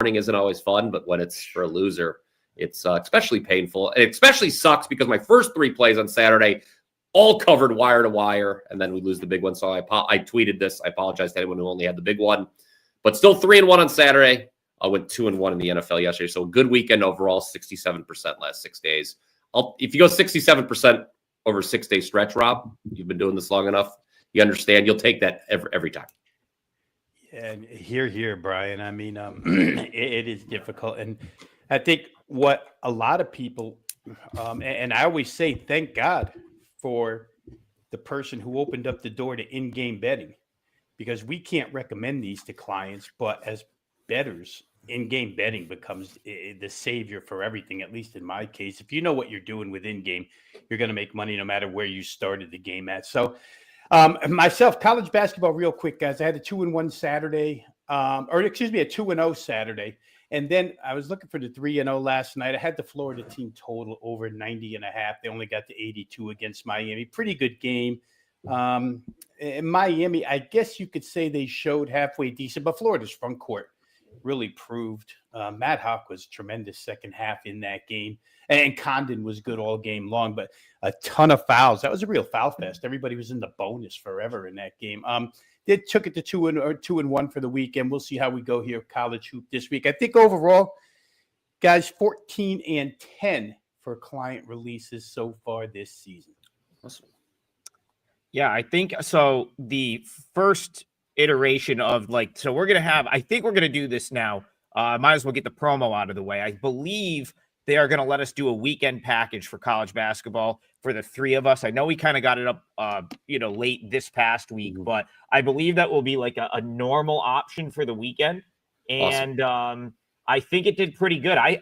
isn't always fun, but when it's for a loser, it's especially painful. It especially sucks because my first 3 plays on Saturday all covered wire to wire, and then we lose the big one. So I tweeted this. I apologize to anyone who only had the big one, but still 3-1 on Saturday. I went 2-1 in the NFL yesterday. So a good weekend overall, 67% last 6 days. If you go 67% over a 6-day stretch, Rob, you've been doing this long enough. You understand. You'll take that every time. And here, Brian. I mean, it is difficult, and I think what a lot of people, and I always say, thank God for the person who opened up the door to in-game betting, because we can't recommend these to clients, but as bettors, in-game betting becomes the savior for everything, at least in my case. If you know what you're doing with in-game, you're going to make money no matter where you started the game at. So myself, college basketball, real quick, guys. I had a 2-1 Saturday, a 2-0 Saturday. And then I was looking for the 3-0 last night. I had the Florida team total over 90.5. They only got to 82 against Miami. Pretty good game. In Miami, I guess you could say they showed halfway decent, but Florida's front court really proved. Matt Hawk was tremendous second half in that game. And Condon was good all game long, but a ton of fouls. That was a real foul fest. Everybody was in the bonus forever in that game. They took it to 2-1 for the weekend. We'll see how we go here, college hoop this week. I think overall, guys, 14-10 for client releases so far this season. Awesome. Yeah, I think so. The first iteration of I think we're going to do this now. Might as well get the promo out of the way. I believe they are going to let us do a weekend package for college basketball for the 3 of us. I know we kind of got it up, late this past week, but I believe that will be like a normal option for the weekend. And awesome. I think it did pretty good. I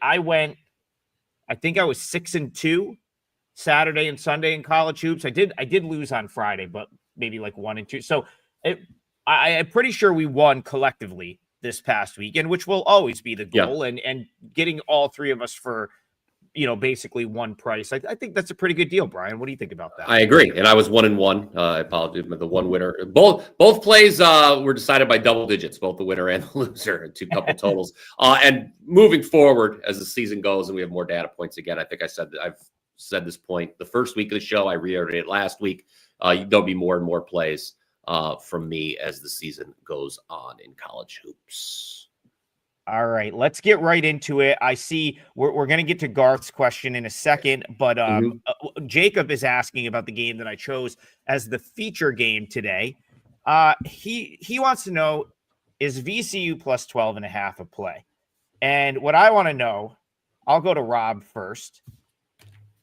think I was 6-2 Saturday and Sunday in college hoops. I did lose on Friday, but maybe like 1-2. So I'm pretty sure we won collectively this past weekend, which will always be the goal. Yeah. And getting all 3 of us for, basically one price. I think that's a pretty good deal, Brian. What do you think about that? I agree. And I was 1-1. I apologize, but the one winner. Both plays were decided by double digits, both the winner and the loser, and 2 couple totals. And moving forward as the season goes, and we have more data points again. I think I've said this point the first week of the show. I reiterated it last week. There'll be more and more plays from me as the season goes on in college hoops. All right, let's get right into it. I see we're going to get to Garth's question in a second, but Jacob is asking about the game that I chose as the feature game today. He wants to know, is VCU plus 12.5 a play? And what I want to know, I'll go to Rob first.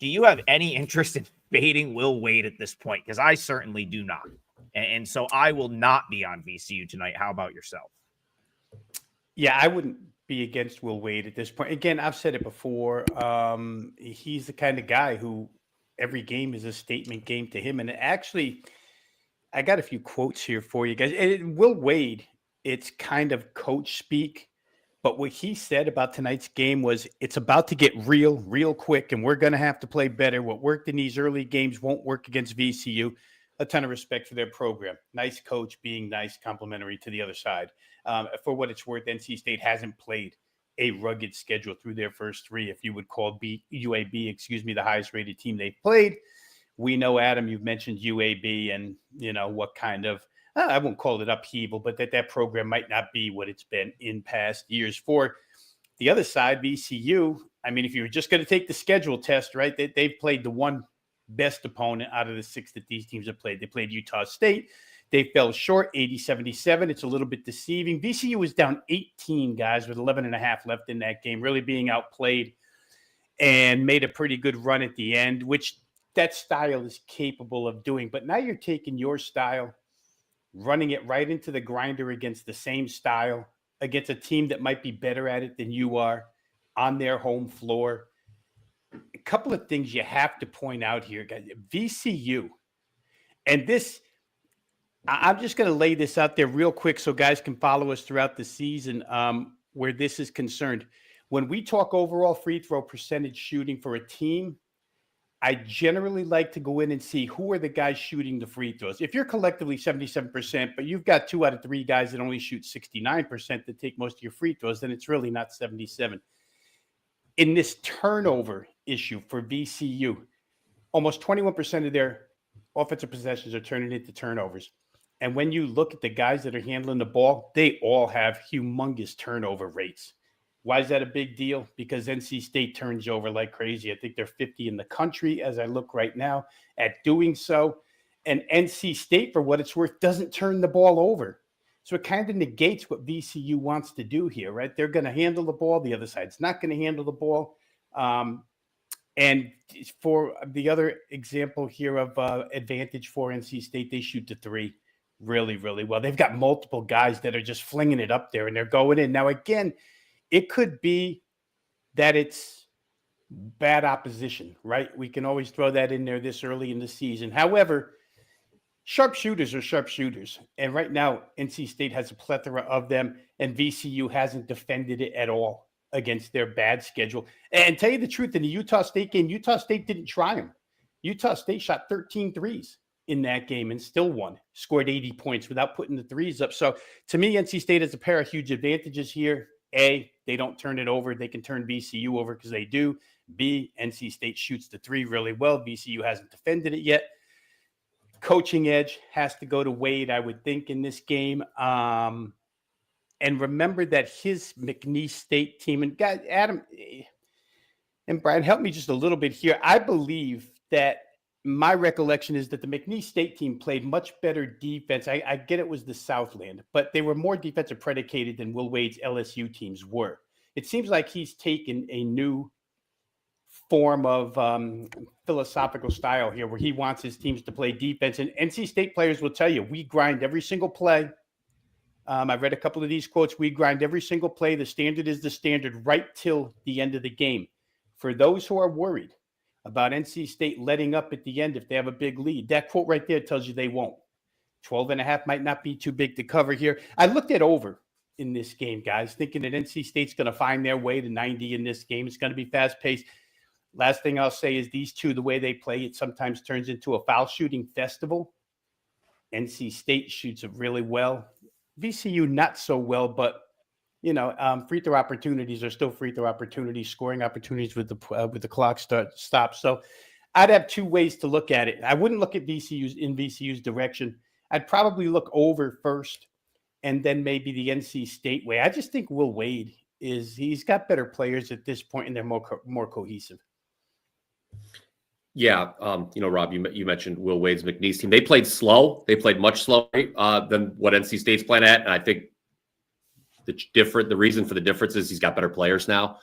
Do you have any interest in fading Will Wade at this point? Because I certainly do not. And so I will not be on VCU tonight. How about yourself? Yeah, I wouldn't be against Will Wade at this point. Again, I've said it before. He's the kind of guy who every game is a statement game to him. And actually, I got a few quotes here for you guys. And Will Wade, it's kind of coach speak. But what he said about tonight's game was it's about to get real quick, and we're going to have to play better. What worked in these early games won't work against VCU. A ton of respect for their program. Nice coach, being nice, complimentary to the other side. For what it's worth, NC State hasn't played a rugged schedule through their first 3. If you would call UAB, the highest rated team they've played. We know, Adam, you've mentioned UAB and, what kind of, I won't call it upheaval, but that program might not be what it's been in past years. For the other side, VCU, I mean, if you were just going to take the schedule test, right, they've played the one best opponent out of the 6 that these teams have played. They played Utah State. They fell short, 80-77. It's a little bit deceiving. VCU was down 18, guys, with 11.5 left in that game, really being outplayed, and made a pretty good run at the end, which that style is capable of doing. But now you're taking your style, running it right into the grinder against the same style, against a team that might be better at it than you are on their home floor. A couple of things you have to point out here, guys. VCU, and this, I'm just going to lay this out there real quick so guys can follow us throughout the season where this is concerned. When we talk overall free throw percentage shooting for a team, I generally like to go in and see who are the guys shooting the free throws. If you're collectively 77%, but you've got 2 out of 3 guys that only shoot 69% that take most of your free throws, then it's really not 77. In this turnover issue for VCU, almost 21% of their offensive possessions are turning into turnovers. And when you look at the guys that are handling the ball, they all have humongous turnover rates. Why is that a big deal? Because NC State turns over like crazy. I think they're 50 in the country as I look right now at doing so. And NC State, for what it's worth, doesn't turn the ball over. So it kind of negates what VCU wants to do here, right? They're going to handle the ball. The other side's not going to handle the ball. And for the other example here of advantage for NC State, they shoot the 3 really, really well. They've got multiple guys that are just flinging it up there and they're going in. Now, again, it could be that it's bad opposition, right? We can always throw that in there this early in the season. However, sharpshooters are sharpshooters. And right now, NC State has a plethora of them, and VCU hasn't defended it at all against their bad schedule. And tell you the truth, in the Utah State game, Utah State didn't try them. Utah State shot 13 threes in that game and still won, scored 80 points without putting the threes up. So to me, NC State has a pair of huge advantages here. A, they don't turn it over. They can turn VCU over because they do. B, NC State shoots the 3 really well. VCU hasn't defended it yet. Coaching edge has to go to Wade, I would think, in this game. And remember that his McNeese State team, and God, Adam and Brian, help me just a little bit here. I believe that my recollection is that the McNeese State team played much better defense. I get it was the Southland, but they were more defensive predicated than Will Wade's LSU teams were. It seems like he's taken a new form of philosophical style here where he wants his teams to play defense. And NC State players will tell you, we grind every single play. I read a couple of these quotes. We grind every single play. The standard is the standard right till the end of the game. For those who are worried about NC State letting up at the end if they have a big lead, that quote right there tells you they won't. 12.5 might not be too big to cover here. I looked at over in this game, guys, thinking that NC State's going to find their way to 90 in this game. It's going to be fast-paced. Last thing I'll say is these two, the way they play, it sometimes turns into a foul shooting festival. NC State shoots it really well. VCU not so well, but free throw opportunities are still free throw opportunities, scoring opportunities with the clock stops. So I'd have 2 ways to look at it. I wouldn't look at VCU's direction. I'd probably look over first, and then maybe the NC State way. I just think Will Wade he's got better players at this point, and they're more cohesive. Yeah, Rob, you mentioned Will Wade's McNeese team. They played slow. They played much slower than what NC State's playing at, and I think the reason for the difference is he's got better players now.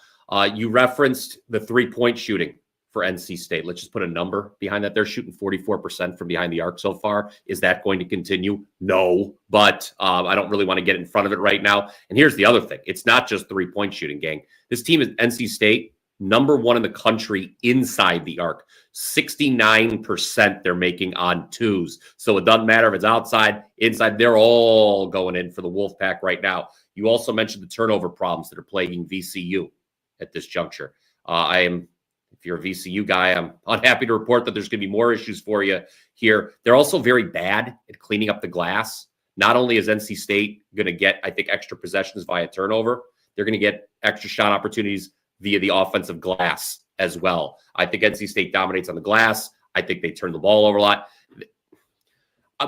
You referenced the 3-point shooting for NC State. Let's just put a number behind that. They're shooting 44% from behind the arc so far. Is that going to continue? No, but I don't really want to get in front of it right now. And here's the other thing. It's not just 3-point shooting, gang. This team is NC State, number 1 in the country inside the arc. 69% they're making on 2s. So it doesn't matter if it's outside, inside. They're all going in for the Wolfpack right now. You also mentioned the turnover problems that are plaguing VCU at this juncture. If you're a VCU guy, I'm unhappy to report that there's going to be more issues for you here. They're also very bad at cleaning up the glass. Not only is NC State going to get, I think, extra possessions via turnover, they're going to get extra shot opportunities via the offensive glass as well. I think NC State dominates on the glass. I think they turn the ball over a lot.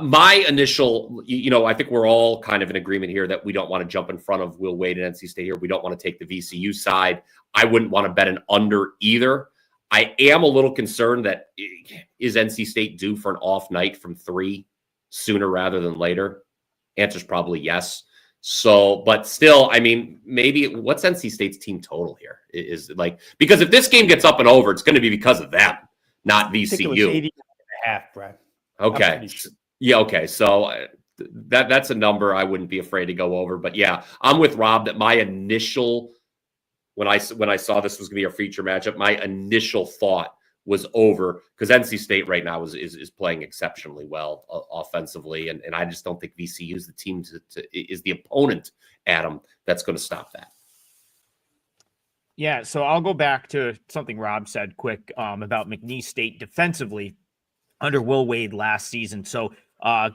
My initial, I think we're all kind of in agreement here that we don't want to jump in front of Will Wade and NC State here. We don't want to take the VCU side. I wouldn't want to bet an under either. I am a little concerned that is NC State due for an off night from 3 sooner rather than later? Answer's probably yes. So, but still, I mean, maybe what's NC State's team total here? Is like, because if this game gets up and over, it's going to be because of them, not VCU. I think it was 80.5, Brad. Okay. Yeah. Okay. So that's a number I wouldn't be afraid to go over. But yeah, I'm with Rob that my initial, when I saw this was going to be a feature matchup, my initial thought was over because NC State right now is playing exceptionally well offensively. And I just don't think VCU is the team is the opponent, Adam, that's going to stop that. Yeah, so I'll go back to something Rob said quick about McNeese State defensively under Will Wade last season. So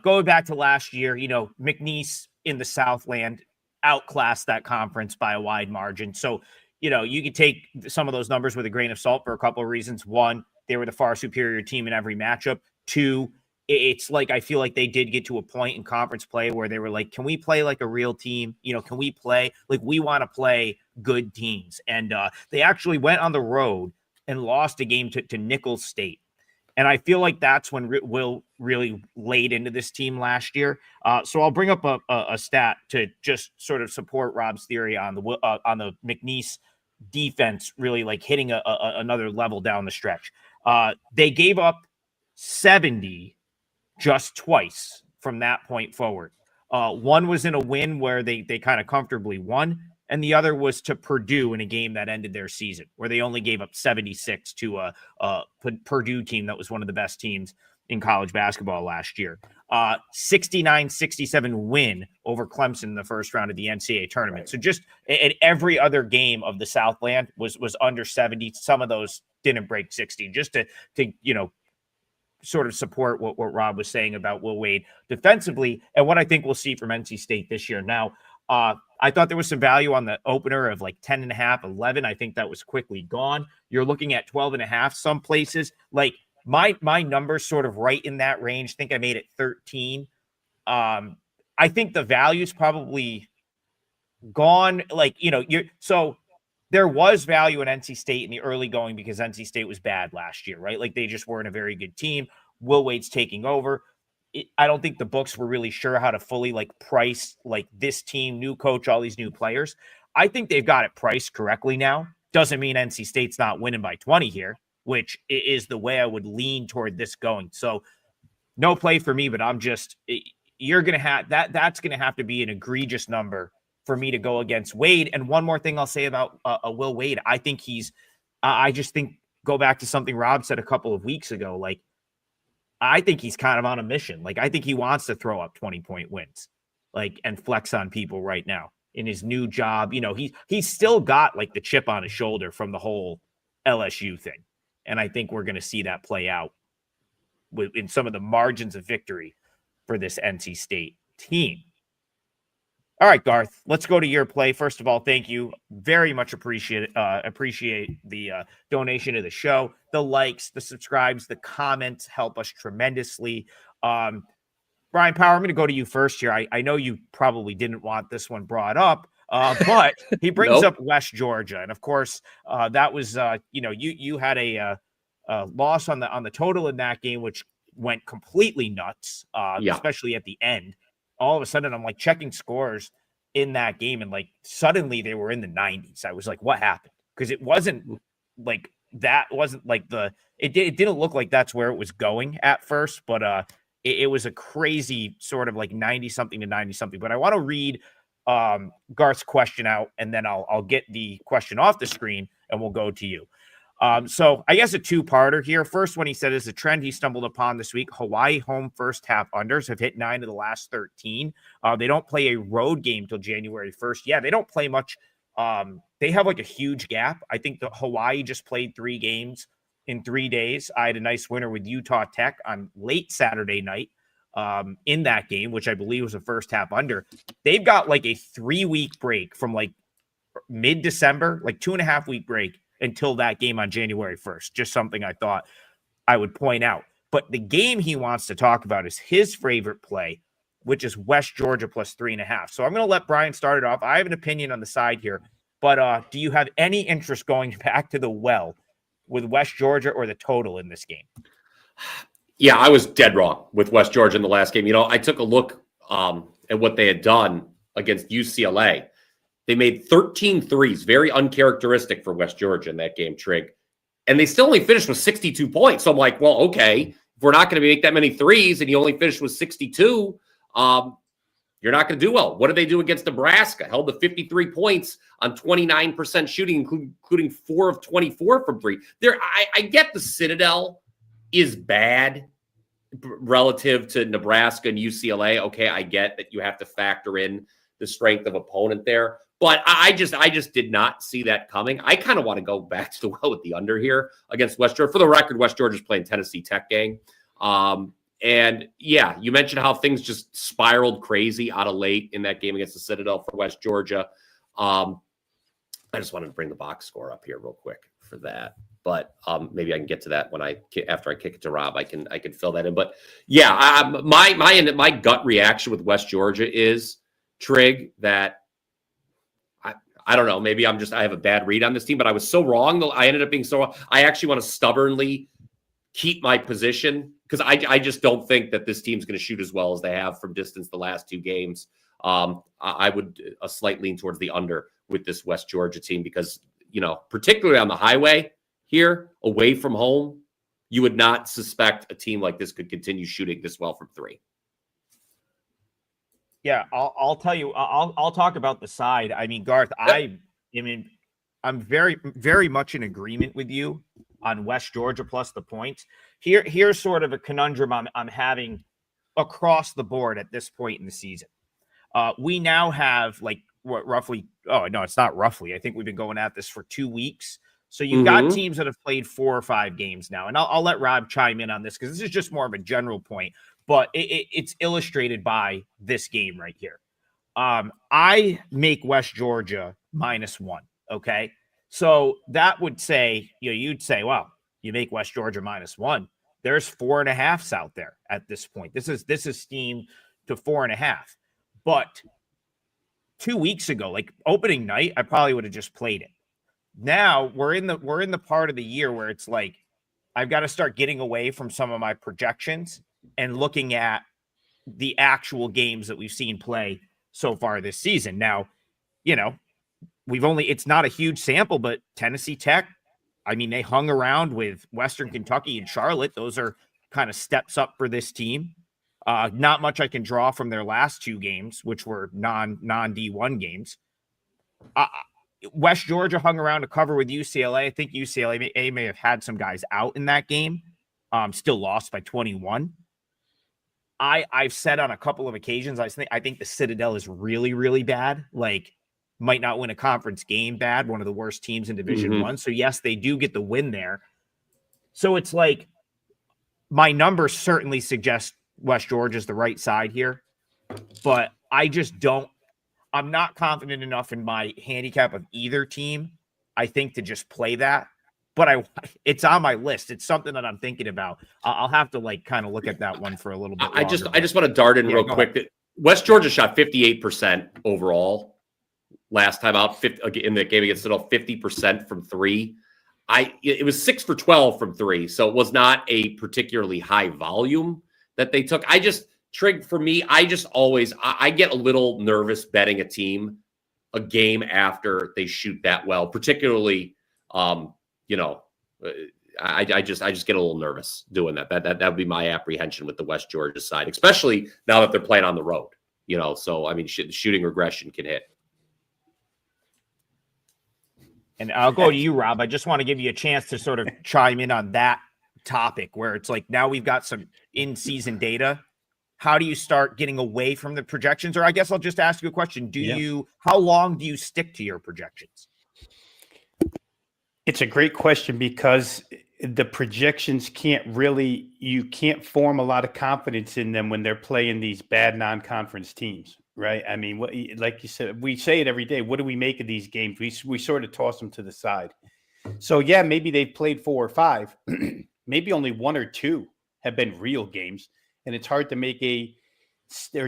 going back to last year, McNeese in the Southland outclassed that conference by a wide margin. So, you could take some of those numbers with a grain of salt for a couple of reasons. One, they were the far superior team in every matchup. Two, it's like I feel like they did get to a point in conference play where they were like, can we play like a real team? Can we play like we want to play good teams? And they actually went on the road and lost a game to Nicholls State. And I feel like that's when Will really laid into this team last year. So I'll bring up a stat to just sort of support Rob's theory on the McNeese defense really like hitting another level down the stretch. They gave up 70 just twice from that point forward. One was in a win where they kind of comfortably won, and the other was to Purdue in a game that ended their season, where they only gave up 76 to a Purdue team that was one of the best teams in college basketball last year. 69-67 win over Clemson in the first round of the NCAA tournament. Right. So just at every other game of the Southland was under 70. Some of those didn't break 60, just to sort of support what Rob was saying about Will Wade defensively and what I think we'll see from NC State this year. Now, I thought there was some value on the opener of like 10.5, 11. I think that was quickly gone. You're looking at 12.5 some places. Like my number's sort of right in that range. I think I made it 13. I think the value's probably gone. So there was value in NC State in the early going because NC State was bad last year, right? Like they just weren't a very good team. Will Wade's taking over. I don't think the books were really sure how to fully like price like this team, new coach, all these new players. I think they've got it priced correctly now. Doesn't mean NC State's not winning by 20 here, which is the way I would lean toward this going. So no play for me, but you're going to have that's going to have to be an egregious number for me to go against Wade. And one more thing I'll say about Will Wade, I think I just think go back to something Rob said a couple of weeks ago. Like, I think he's kind of on a mission. Like, I think he wants to throw up 20-point wins, like, and flex on people right now in his new job. He's still got like the chip on his shoulder from the whole LSU thing. And I think we're going to see that play out in some of the margins of victory for this NC State team. All right, Garth, let's go to your play. First of all, thank you. Very much appreciate the donation to the show. The likes, the subscribes, the comments help us tremendously. Brian Power, I'm going to go to you first here. I know you probably didn't want this one brought up, but he brings up West Georgia. And, of course, that was, you had a loss on the total in that game, which went completely nuts, especially at the end. All of a sudden, I'm like checking scores in that game, and like suddenly they were in the 90s. I was like, what happened? Because it wasn't like that. Wasn't like it didn't look like that's where it was going at first, but it was a crazy sort of like 90 something to 90 something. But I want to read Garth's question out, and then I'll get the question off the screen, and we'll go to you. So I guess a two-parter here. First one he said is a trend he stumbled upon this week. Hawaii home first half unders have hit 9 of the last 13. They don't play a road game till January 1st. Yeah, they don't play much. They have like a huge gap. I think the Hawaii just played 3 games in 3 days. I had a nice winner with Utah Tech on late Saturday night in that game, which I believe was a first half under. They've got like a 3-week break from like mid-December, like 2.5-week break until that game on January 1st. Just something I thought I would point out. But the game he wants to talk about is his favorite play, which is West Georgia plus 3.5. So I'm going to let Brian start it off. I have an opinion on the side here, but do you have any interest going back to the well with West Georgia or the total in this game? Yeah, I was dead wrong with West Georgia in the last game. I took a look at what they had done against UCLA. They made 13 threes, very uncharacteristic for West Georgia in that game, Trig. And they still only finished with 62 points. So I'm like, well, okay, if we're not going to make that many threes and you only finished with 62, you're not going to do well. What did they do against Nebraska? Held to 53 points on 29% shooting, including 4 of 24 from 3. I get the Citadel is bad relative to Nebraska and UCLA. Okay, I get that you have to factor in the strength of opponent there. But I just did not see that coming. I kind of want to go back to the well with the under here against West Georgia. For the record, West Georgia's playing Tennessee Tech game. And yeah, you mentioned how things just spiraled crazy out of late in that game against the Citadel for West Georgia. I just wanted to bring the box score up here real quick for that. But maybe I can get to that after I kick it to Rob. I can fill that in. But yeah, my gut reaction with West Georgia is, Trig, that I don't know. Maybe I have a bad read on this team, but I was so wrong. I ended up being so wrong. I actually want to stubbornly keep my position because I just don't think that this team's going to shoot as well as they have from distance the last 2 games. I would a slight lean towards the under with this West Georgia team because, particularly on the highway here, away from home, you would not suspect a team like this could continue shooting this well from 3. Yeah, I'll tell you. I'll talk about the side. I mean, Garth, I'm very, very much in agreement with you on West Georgia plus the points. Here's sort of a conundrum I'm having across the board at this point in the season. We now have roughly. Oh no, it's not roughly. I think we've been going at this for 2 weeks. So you've got teams that have played 4 or 5 games now, and I'll let Rob chime in on this because this is just more of a general point. But it's illustrated by this game right here. I make West Georgia -1. Okay. So that would say, you'd say, well, you make West Georgia -1. There's 4.5s out there at this point. This is steamed to 4.5. But 2 weeks ago, like opening night, I probably would have just played it. Now we're in the part of the year where it's like, I've got to start getting away from some of my projections and looking at the actual games that we've seen play so far this season. Now, it's not a huge sample, but Tennessee Tech, I mean, they hung around with Western Kentucky and Charlotte. Those are kind of steps up for this team. Not much I can draw from their last 2 games, which were non-D1 games. West Georgia hung around to cover with UCLA. I think UCLA may have had some guys out in that game. Still lost by 21. I've said on a couple of occasions, I think the Citadel is really, really bad. Like, might not win a conference game bad, one of the worst teams in Division One. So yes, they do get the win there. So it's like my numbers certainly suggest West Georgia's the right side here, but I'm not confident enough in my handicap of either team, I think, to just play that. But it's on my list. It's something that I'm thinking about. I'll have to kind of look at that one for a little bit. I just want to dart in real quick. West Georgia shot 58% overall last time out. In the game against Citadel, 50% from 3. It was 6 for 12 from 3, so it was not a particularly high volume that they took. Trig, for me, I get a little nervous betting a team a game after they shoot that well, particularly. I just get a little nervous doing that. That would be my apprehension with the West Georgia side, especially now that they're playing on the road. So I mean, shooting regression can hit. And I'll go to you, Rob. I just want to give you a chance to sort of chime in on that topic where it's like now we've got some in-season data. How do you start getting away from the projections? Or I guess I'll just ask you a question. How long do you stick to your projections? It's a great question because the projections you can't form a lot of confidence in them when they're playing these bad non-conference teams, right? I mean, like you said, we say it every day. What do we make of these games? We sort of toss them to the side. So yeah, maybe they've played 4 or 5. Maybe only 1 or 2 have been real games. And it's hard to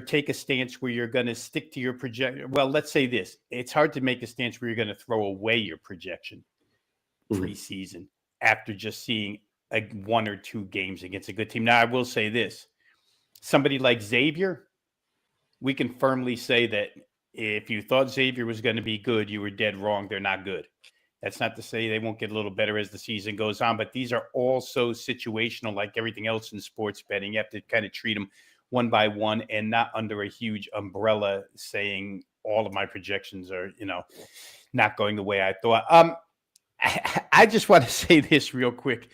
take a stance where you're going to stick to your projection. Well, let's say this. It's hard to make a stance where you're going to throw away your projection preseason after just seeing 1 or 2 games against a good team. Now, I will say this. Somebody like Xavier, we can firmly say that if you thought Xavier was going to be good, you were dead wrong. They're not good. That's not to say they won't get a little better as the season goes on, but these are all so situational, like everything else in sports betting. You have to kind of treat them one by one and not under a huge umbrella saying all of my projections are, not going the way I thought. I just want to say this real quick.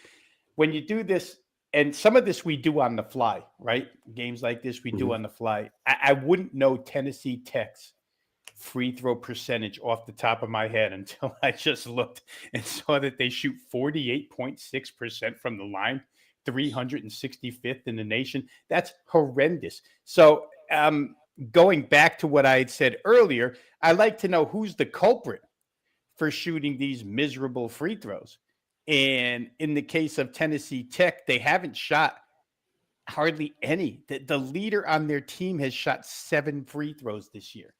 When you do this, and some of this we do on the fly, right? Games like this we do on the fly. I wouldn't know Tennessee Tech's free throw percentage off the top of my head until I just looked and saw that they shoot 48.6% from the line, 365th in the nation. That's horrendous. So going back to what I had said earlier, I like to know who's the culprit for shooting these miserable free throws. And in the case of Tennessee Tech, they haven't shot hardly any. The leader on their team has shot 7 free throws this year.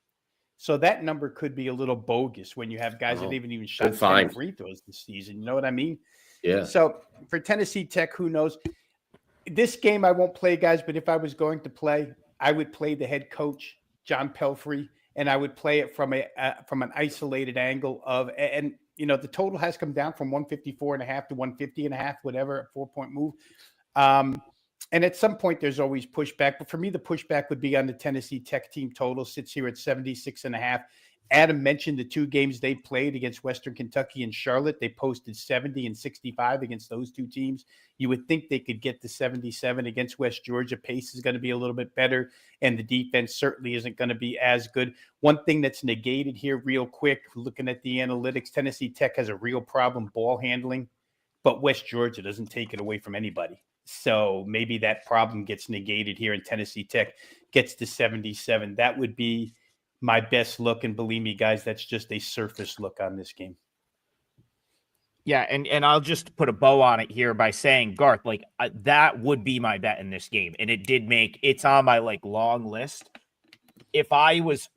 So that number could be a little bogus when you have guys that haven't even shot 10 free throws this season. You know what I mean? Yeah. So for Tennessee Tech, who knows? This game I won't play, guys, but if I was going to play, I would play the head coach, John Pelfrey, and I would play it from an isolated angle of, and you know, the total has come down from 154.5 to 150.5, whatever, a 4-point move. And at some point there's always pushback, but for me, the pushback would be on the Tennessee Tech team total. Sits here at 76.5. Adam mentioned the 2 games they played against Western Kentucky and Charlotte. They posted 70 and 65 against those 2 teams. You would think they could get to 77 against West Georgia. Pace is going to be a little bit better, and the defense certainly isn't going to be as good. One thing that's negated here real quick, looking at the analytics, Tennessee Tech has a real problem ball handling, but West Georgia doesn't take it away from anybody. So maybe that problem gets negated here, and Tennessee Tech gets to 77. That would be my best look. And believe me, guys, that's just a surface look on this game. Yeah, and I'll just put a bow on it here by saying, Garth, like that would be my bet in this game, and it's on my like long list. If I was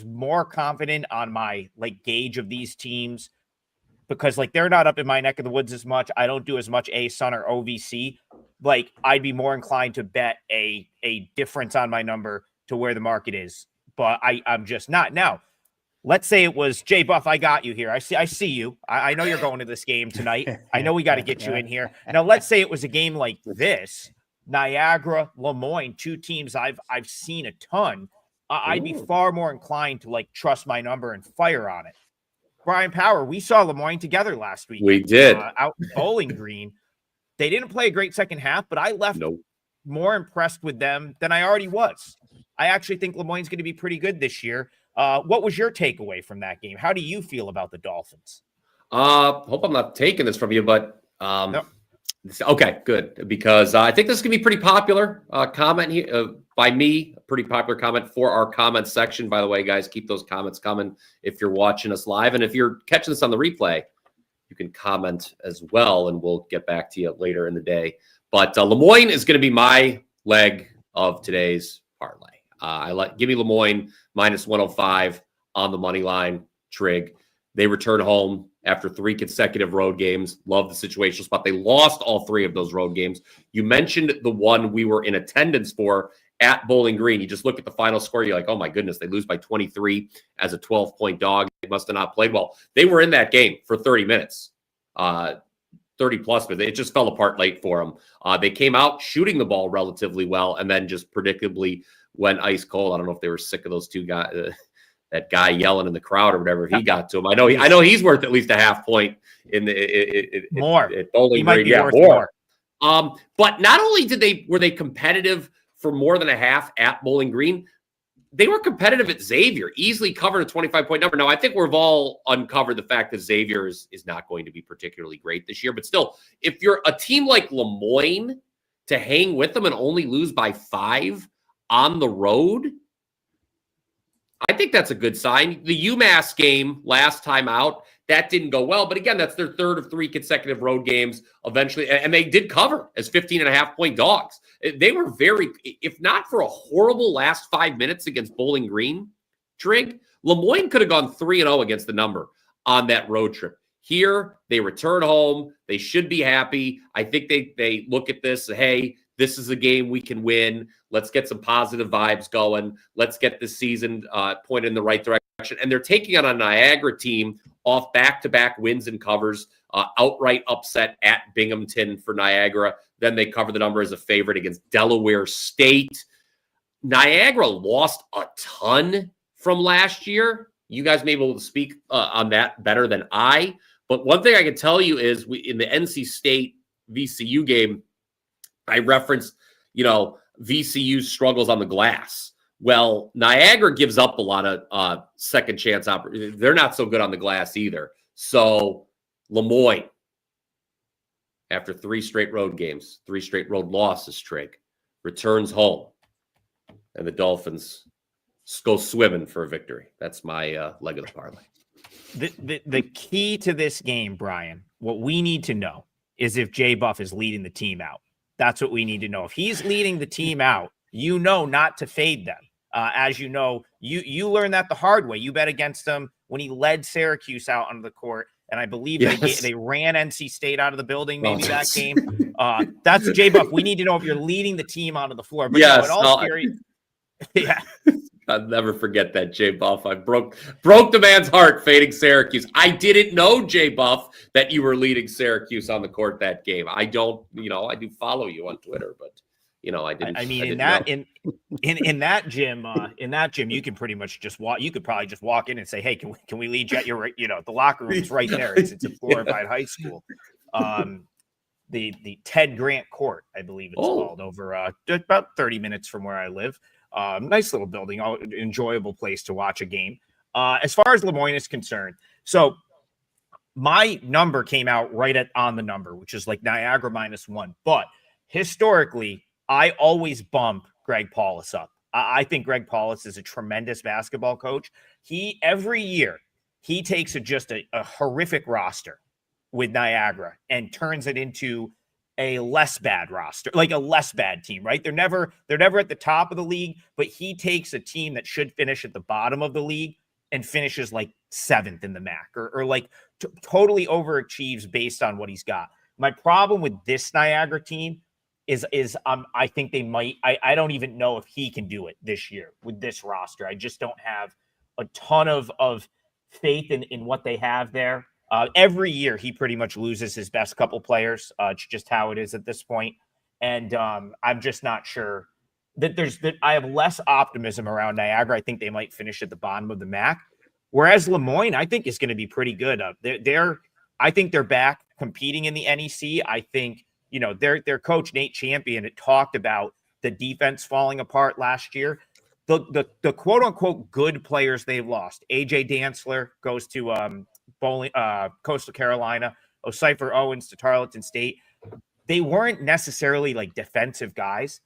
more confident on my like gauge of these teams, because like they're not up in my neck of the woods as much, I don't do as much ASUN or OVC. Like I'd be more inclined to bet a difference on my number to where the market is, but I'm just not now. Let's say it was Jay Buff. I got you here. I see you. I know you're going to this game tonight. I know we got to get you in here. Now, let's say it was a game like this, Niagara, Moyne, 2 teams I've seen a ton. I'd be far more inclined to like trust my number and fire on it. Brian Power, we saw Moyne together last week. We did out in Bowling Green. They didn't play a great second half, but I left more impressed with them than I already was. I actually think Moyne's going to be pretty good this year. What was your takeaway from that game? How do you feel about the Dolphins? Hope I'm not taking this from you, but no. Okay, good. Because I think this is going to be pretty popular comment here by me, a pretty popular comment for our comment section. By the way, guys, keep those comments coming if you're watching us live. And if you're catching this on the replay, you can comment as well, and we'll get back to you later in the day. But Moyne is going to be my leg of today's parlay. Give me Moyne minus 105 on the money line. Trig. They return home after 3 consecutive road games. Love the situational spot. They lost all 3 of those road games. You mentioned the one we were in attendance for at Bowling Green. You just look at the final score. You're like, oh my goodness, they lose by 23 as a 12-point dog. They must have not played well. They were in that game for 30 minutes, 30 plus, but it just fell apart late for them. They came out shooting the ball relatively well, and then just predictably went ice cold. I don't know if they were sick of those 2 guys. That guy yelling in the crowd or whatever, if he got to him. I know he's worth at least a half point in more. At Bowling Green. Yeah, more. But not only were they competitive for more than a half at Bowling Green, they were competitive at Xavier, easily covered a 25-point number. Now, I think we've all uncovered the fact that Xavier is not going to be particularly great this year. But still, if you're a team like Moyne, to hang with them and only lose by 5 on the road, I think that's a good sign. The UMass game last time out, that didn't go well. But again, that's their 3rd of 3 consecutive road games eventually. And they did cover as 15.5-point dogs. They were very, if not for a horrible last 5 minutes against Bowling Green, Trig, Moyne could have gone 3-0 against the number on that road trip. Here, they return home. They should be happy. I think they look at this, hey, this is a game we can win. Let's get some positive vibes going. Let's get this season pointed in the right direction. And they're taking on a Niagara team off back-to-back wins and covers, outright upset at Binghamton for Niagara. Then they cover the number as a favorite against Delaware State. Niagara lost a ton from last year. You guys may be able to speak on that better than I. But one thing I can tell you is in the NC State VCU game, I referenced, VCU's struggles on the glass. Well, Niagara gives up a lot of second chance opportunities. They're not so good on the glass either. So Moyne, after 3 straight road games, 3 straight road losses, Trig, returns home. And the Dolphins go swimming for a victory. That's my leg of the parlay. The key to this game, Brian, what we need to know is if Jay Buff is leading the team out. That's what we need to know. If he's leading the team out, you know not to fade them. As you know, you learned that the hard way. You bet against him when he led Syracuse out onto the court, and I believe they ran NC State out of the building maybe that game. That's Jay Buff. We need to know if you're leading the team onto the floor. But yes, no, in all seriousness, yeah. I'll never forget that, Jay Buff. I broke the man's heart fading Syracuse. I didn't know, Jay Buff, that you were leading Syracuse on the court that game. I don't, I do follow you on Twitter, but I didn't. I mean, in that gym, you can pretty much just walk. You could probably just walk in and say, "Hey, can we lead you at your, the locker room is right there. It's a glorified high school." The Ted Grant Court, I believe it's called, over about 30 minutes from where I live. Nice little building, enjoyable place to watch a game. As far as Moyne is concerned, so my number came out right on the number, which is like Niagara -1. But historically, I always bump Greg Paulus up. I think Greg Paulus is a tremendous basketball coach. Every year he takes just a horrific roster with Niagara and turns it into a less bad roster, like a less bad team, right? They're never at the top of the league, but he takes a team that should finish at the bottom of the league and finishes like 7th in the MAC or like totally overachieves based on what he's got. My problem with this Niagara team is I think they might, I don't even know if he can do it this year with this roster. I just don't have a ton of faith in what they have there. Every year, he pretty much loses his best couple players. It's just how it is at this point. And I'm just not sure that I have less optimism around Niagara. I think they might finish at the bottom of the MAC. Whereas Moyne, I think, is going to be pretty good. I think they're back competing in the NEC. I think, their coach, Nate Champion, had talked about the defense falling apart last year. The quote unquote good players they've lost. AJ Dantzler goes to Coastal Carolina, O'Cypher Owens to Tarleton State. They weren't necessarily like defensive guys.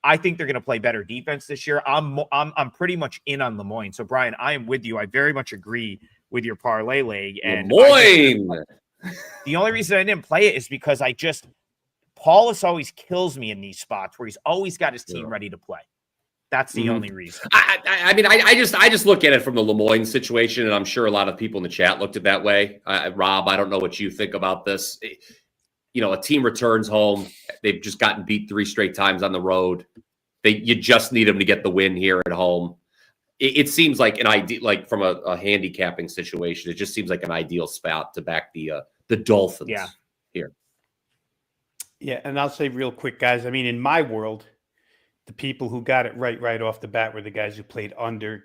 I think they're going to play better defense this year. I'm pretty much in on Moyne. So Brian, I am with you. I very much agree with your parlay leg. And Moyne. The only reason I didn't play it is because Paulus always kills me in these spots where he's always got his team ready to play. That's the only reason. I mean, I just look at it from the Moyne situation, and I'm sure a lot of people in the chat looked at that way. Rob, I don't know what you think about this. A team returns home. They've just gotten beat 3 straight times on the road. You just need them to get the win here at home. It seems like an ideal, like from a handicapping situation. It just seems like an ideal spot to back the Dolphins. Here. Yeah, and I'll say real quick, guys. I mean, in my world, the people who got it right off the bat were the guys who played under.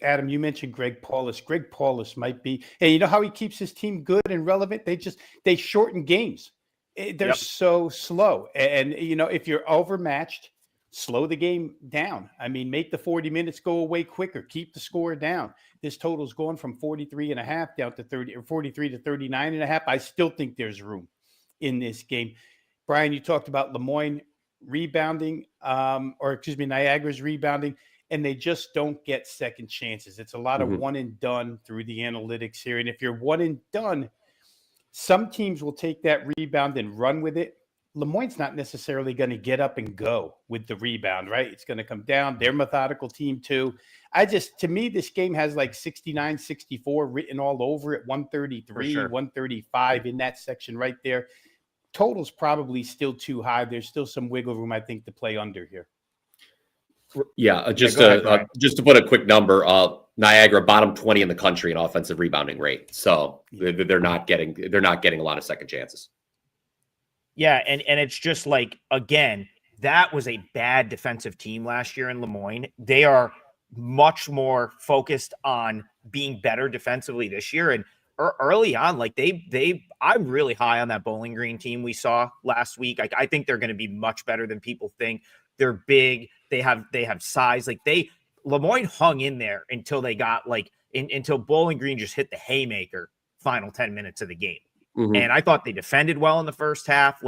Adam, you mentioned Greg Paulus. Greg Paulus might be. Hey, you know how he keeps his team good and relevant? They shorten games. They're so slow. And if you're overmatched, slow the game down. I mean, make the 40 minutes go away quicker. Keep the score down. This total's going from 43.5 down to 30 or 43 to 39.5. I still think there's room in this game. Brian, you talked about Moyne rebounding, Niagara's rebounding, and they just don't get second chances. It's a lot of one and done through the analytics here. And if you're one and done, some teams will take that rebound and run with it. Moyne's not necessarily going to get up and go with the rebound, right? It's going to come down. They're methodical team too. To me, this game has like 69, 64 written all over it, 133, 135 in that section right there. Total's probably still too high. There's still some wiggle room, I think, to play under here. Yeah, just to put a quick number, Niagara bottom 20 in the country in offensive rebounding rate. So they're not getting a lot of second chances. Yeah, and it's just like, again, that was a bad defensive team last year in Moyne. They are much more focused on being better defensively this year. And early on, like I'm really high on that Bowling Green team we saw last week. I think they're going to be much better than people think. They're big. They have size. Like Lemoyne hung in there until they got until Bowling Green just hit the haymaker final 10 minutes of the game. Mm-hmm. And I thought they defended well in the first half.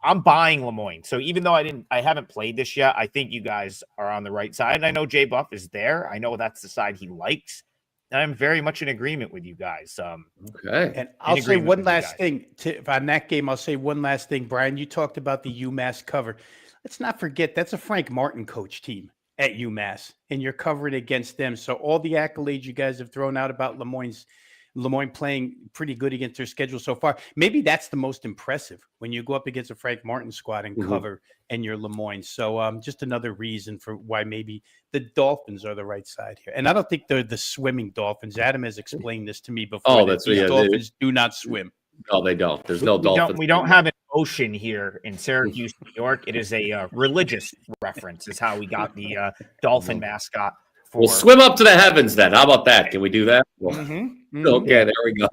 I'm buying Lemoyne. So even though I haven't played this yet, I think you guys are on the right side. And I know Jay Buff is there. I know that's the side he likes. And I'm very much in agreement with you guys. Okay. And I'll say one last thing on that game. I'll say one last thing, Brian. You talked about the UMass cover. Let's not forget that's a Frank Martin coach team at UMass, and you're covering against them. So all the accolades you guys have thrown out about Lemoyne playing pretty good against their schedule so far. Maybe that's the most impressive when you go up against a Frank Martin squad and cover and you're Lemoyne. So just another reason for why maybe the Dolphins are the right side here. And I don't think they're the swimming Dolphins. Adam has explained this to me before. Dolphins do not swim. No, they don't. There's no Dolphins. We don't have an ocean here in Syracuse, New York. It is a religious reference is how we got the dolphin mascot. We'll swim up to the heavens then. How about that? Can we do that? Okay, there we go.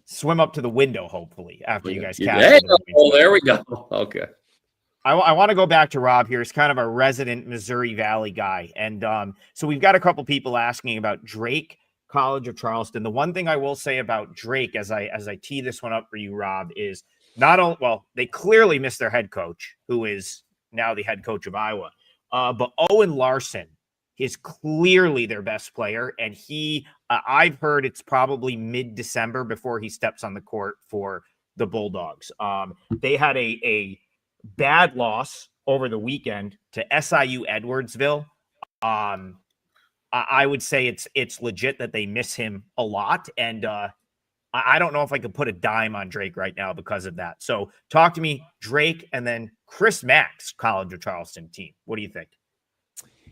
Swim up to the window, hopefully, after you guys catch it. Oh, there we go. Okay. I want to go back to Rob here. He's kind of a resident Missouri Valley guy. And so we've got a couple people asking about Drake, College of Charleston. The one thing I will say about Drake as I tee this one up for you, Rob, is they clearly missed their head coach, who is now the head coach of Iowa. But Owen Larson is clearly their best player. And I've heard it's probably mid-December before he steps on the court for the Bulldogs. They had a bad loss over the weekend to SIU Edwardsville. I would say it's legit that they miss him a lot. And I don't know if I could put a dime on Drake right now because of that. So talk to me, Drake, and then Chris Mack's College of Charleston team. What do you think?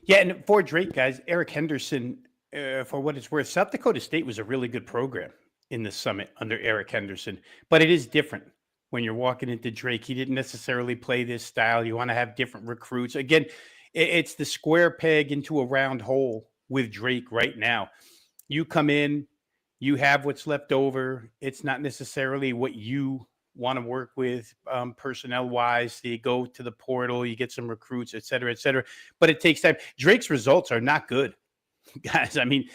Yeah, and for Drake, guys, Eric Henderson, for what it's worth, South Dakota State was a really good program in the Summit under Eric Henderson. But it is different when you're walking into Drake. He didn't necessarily play this style. You want to have different recruits. Again, it's the square peg into a round hole with Drake right now. You come in, you have what's left over. It's not necessarily what you want to work with personnel wise. You go to the portal, you get some recruits, et cetera, but it takes time. Drake's results are not good, guys. I mean,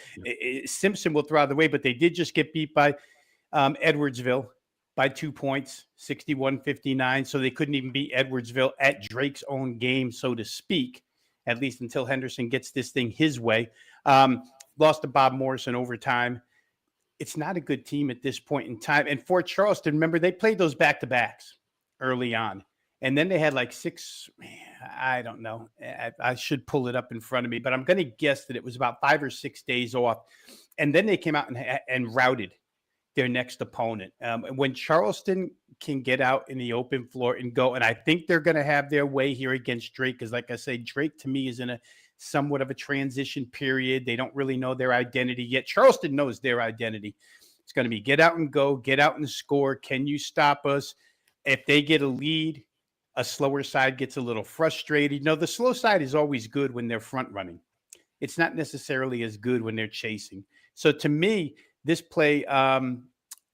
Simpson will throw out the way, but they did just get beat by Edwardsville by 2 points, 61-59. So they couldn't even beat Edwardsville at Drake's own game, so to speak, at least until Henderson gets this thing his way. Lost to Bob Morris in overtime. It's not a good team at this point in time. And for Charleston, remember, they played those back-to-backs early on. And then they had like I don't know. I should pull it up in front of me, but I'm going to guess that it was about 5 or 6 days off. And then they came out and routed their next opponent. When Charleston can get out in the open floor and go, and I think they're going to have their way here against Drake, because like I say, Drake to me is in a somewhat of a transition period. They don't really know their identity yet. Charleston knows their identity. It's going to be get out and go, get out and score. Can you stop us? If they get a lead, a slower side gets a little frustrated. You know, the slow side is always good when they're front running. It's not necessarily as good when they're chasing. So to me, this play,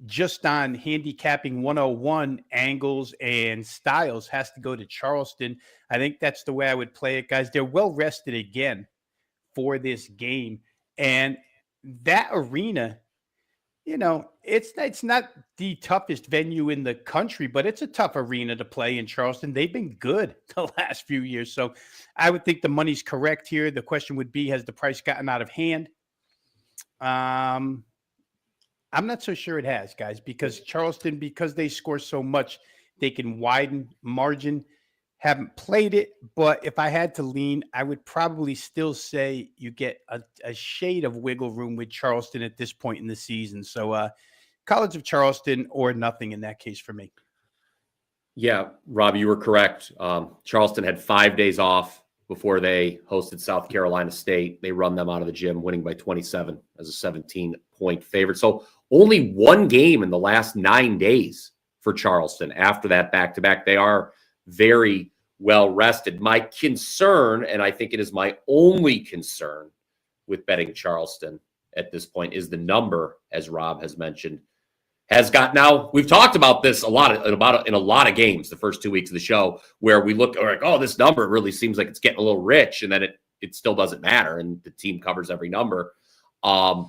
just on handicapping 101 angles and styles, has to go to Charleston. I think that's the way I would play it, guys. They're well rested again for this game. And that arena, you know, it's not the toughest venue in the country, but it's a tough arena to play in Charleston. They've been good the last few years. So I would think the money's correct here. The question would be, has the price gotten out of hand? I'm not so sure it has, guys, because Charleston, because they score so much, they can widen margin. Haven't played it, but if I had to lean, I would probably still say you get a shade of wiggle room with Charleston at this point in the season. So College of Charleston or nothing in that case for me. Yeah, Rob, you were correct. Charleston had 5 days off before they hosted South Carolina State. They run them out of the gym, winning by 27 as a 17-point favorite. So only one game in the last 9 days for Charleston. After that back-to-back, they are very well rested. My concern, and I think it is my only concern with betting Charleston at this point, is the number, as Rob has mentioned. has got now. We've talked about this in a lot of games the first 2 weeks of the show, where we look like, oh, this number really seems like it's getting a little rich, and then it still doesn't matter, and the team covers every number. I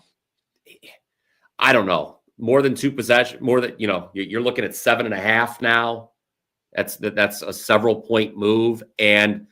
don't know. More than 2 possessions, more than, you're looking at 7.5 now. That's a several point move. And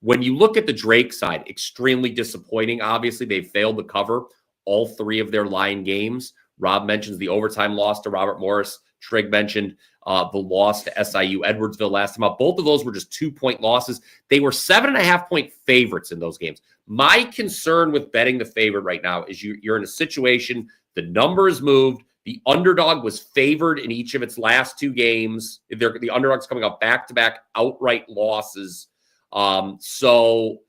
when you look at the Drake side, extremely disappointing. Obviously, they failed to cover all 3 of their line games. Rob mentions the overtime loss to Robert Morris. Trigg mentioned the loss to SIU Edwardsville last time out. Both of those were just 2-point losses. They were 7.5-point favorites in those games. My concern with betting the favorite right now is you're in a situation, the number is moved. The underdog was favored in each of its last 2 games. The underdog's coming up back-to-back outright losses. So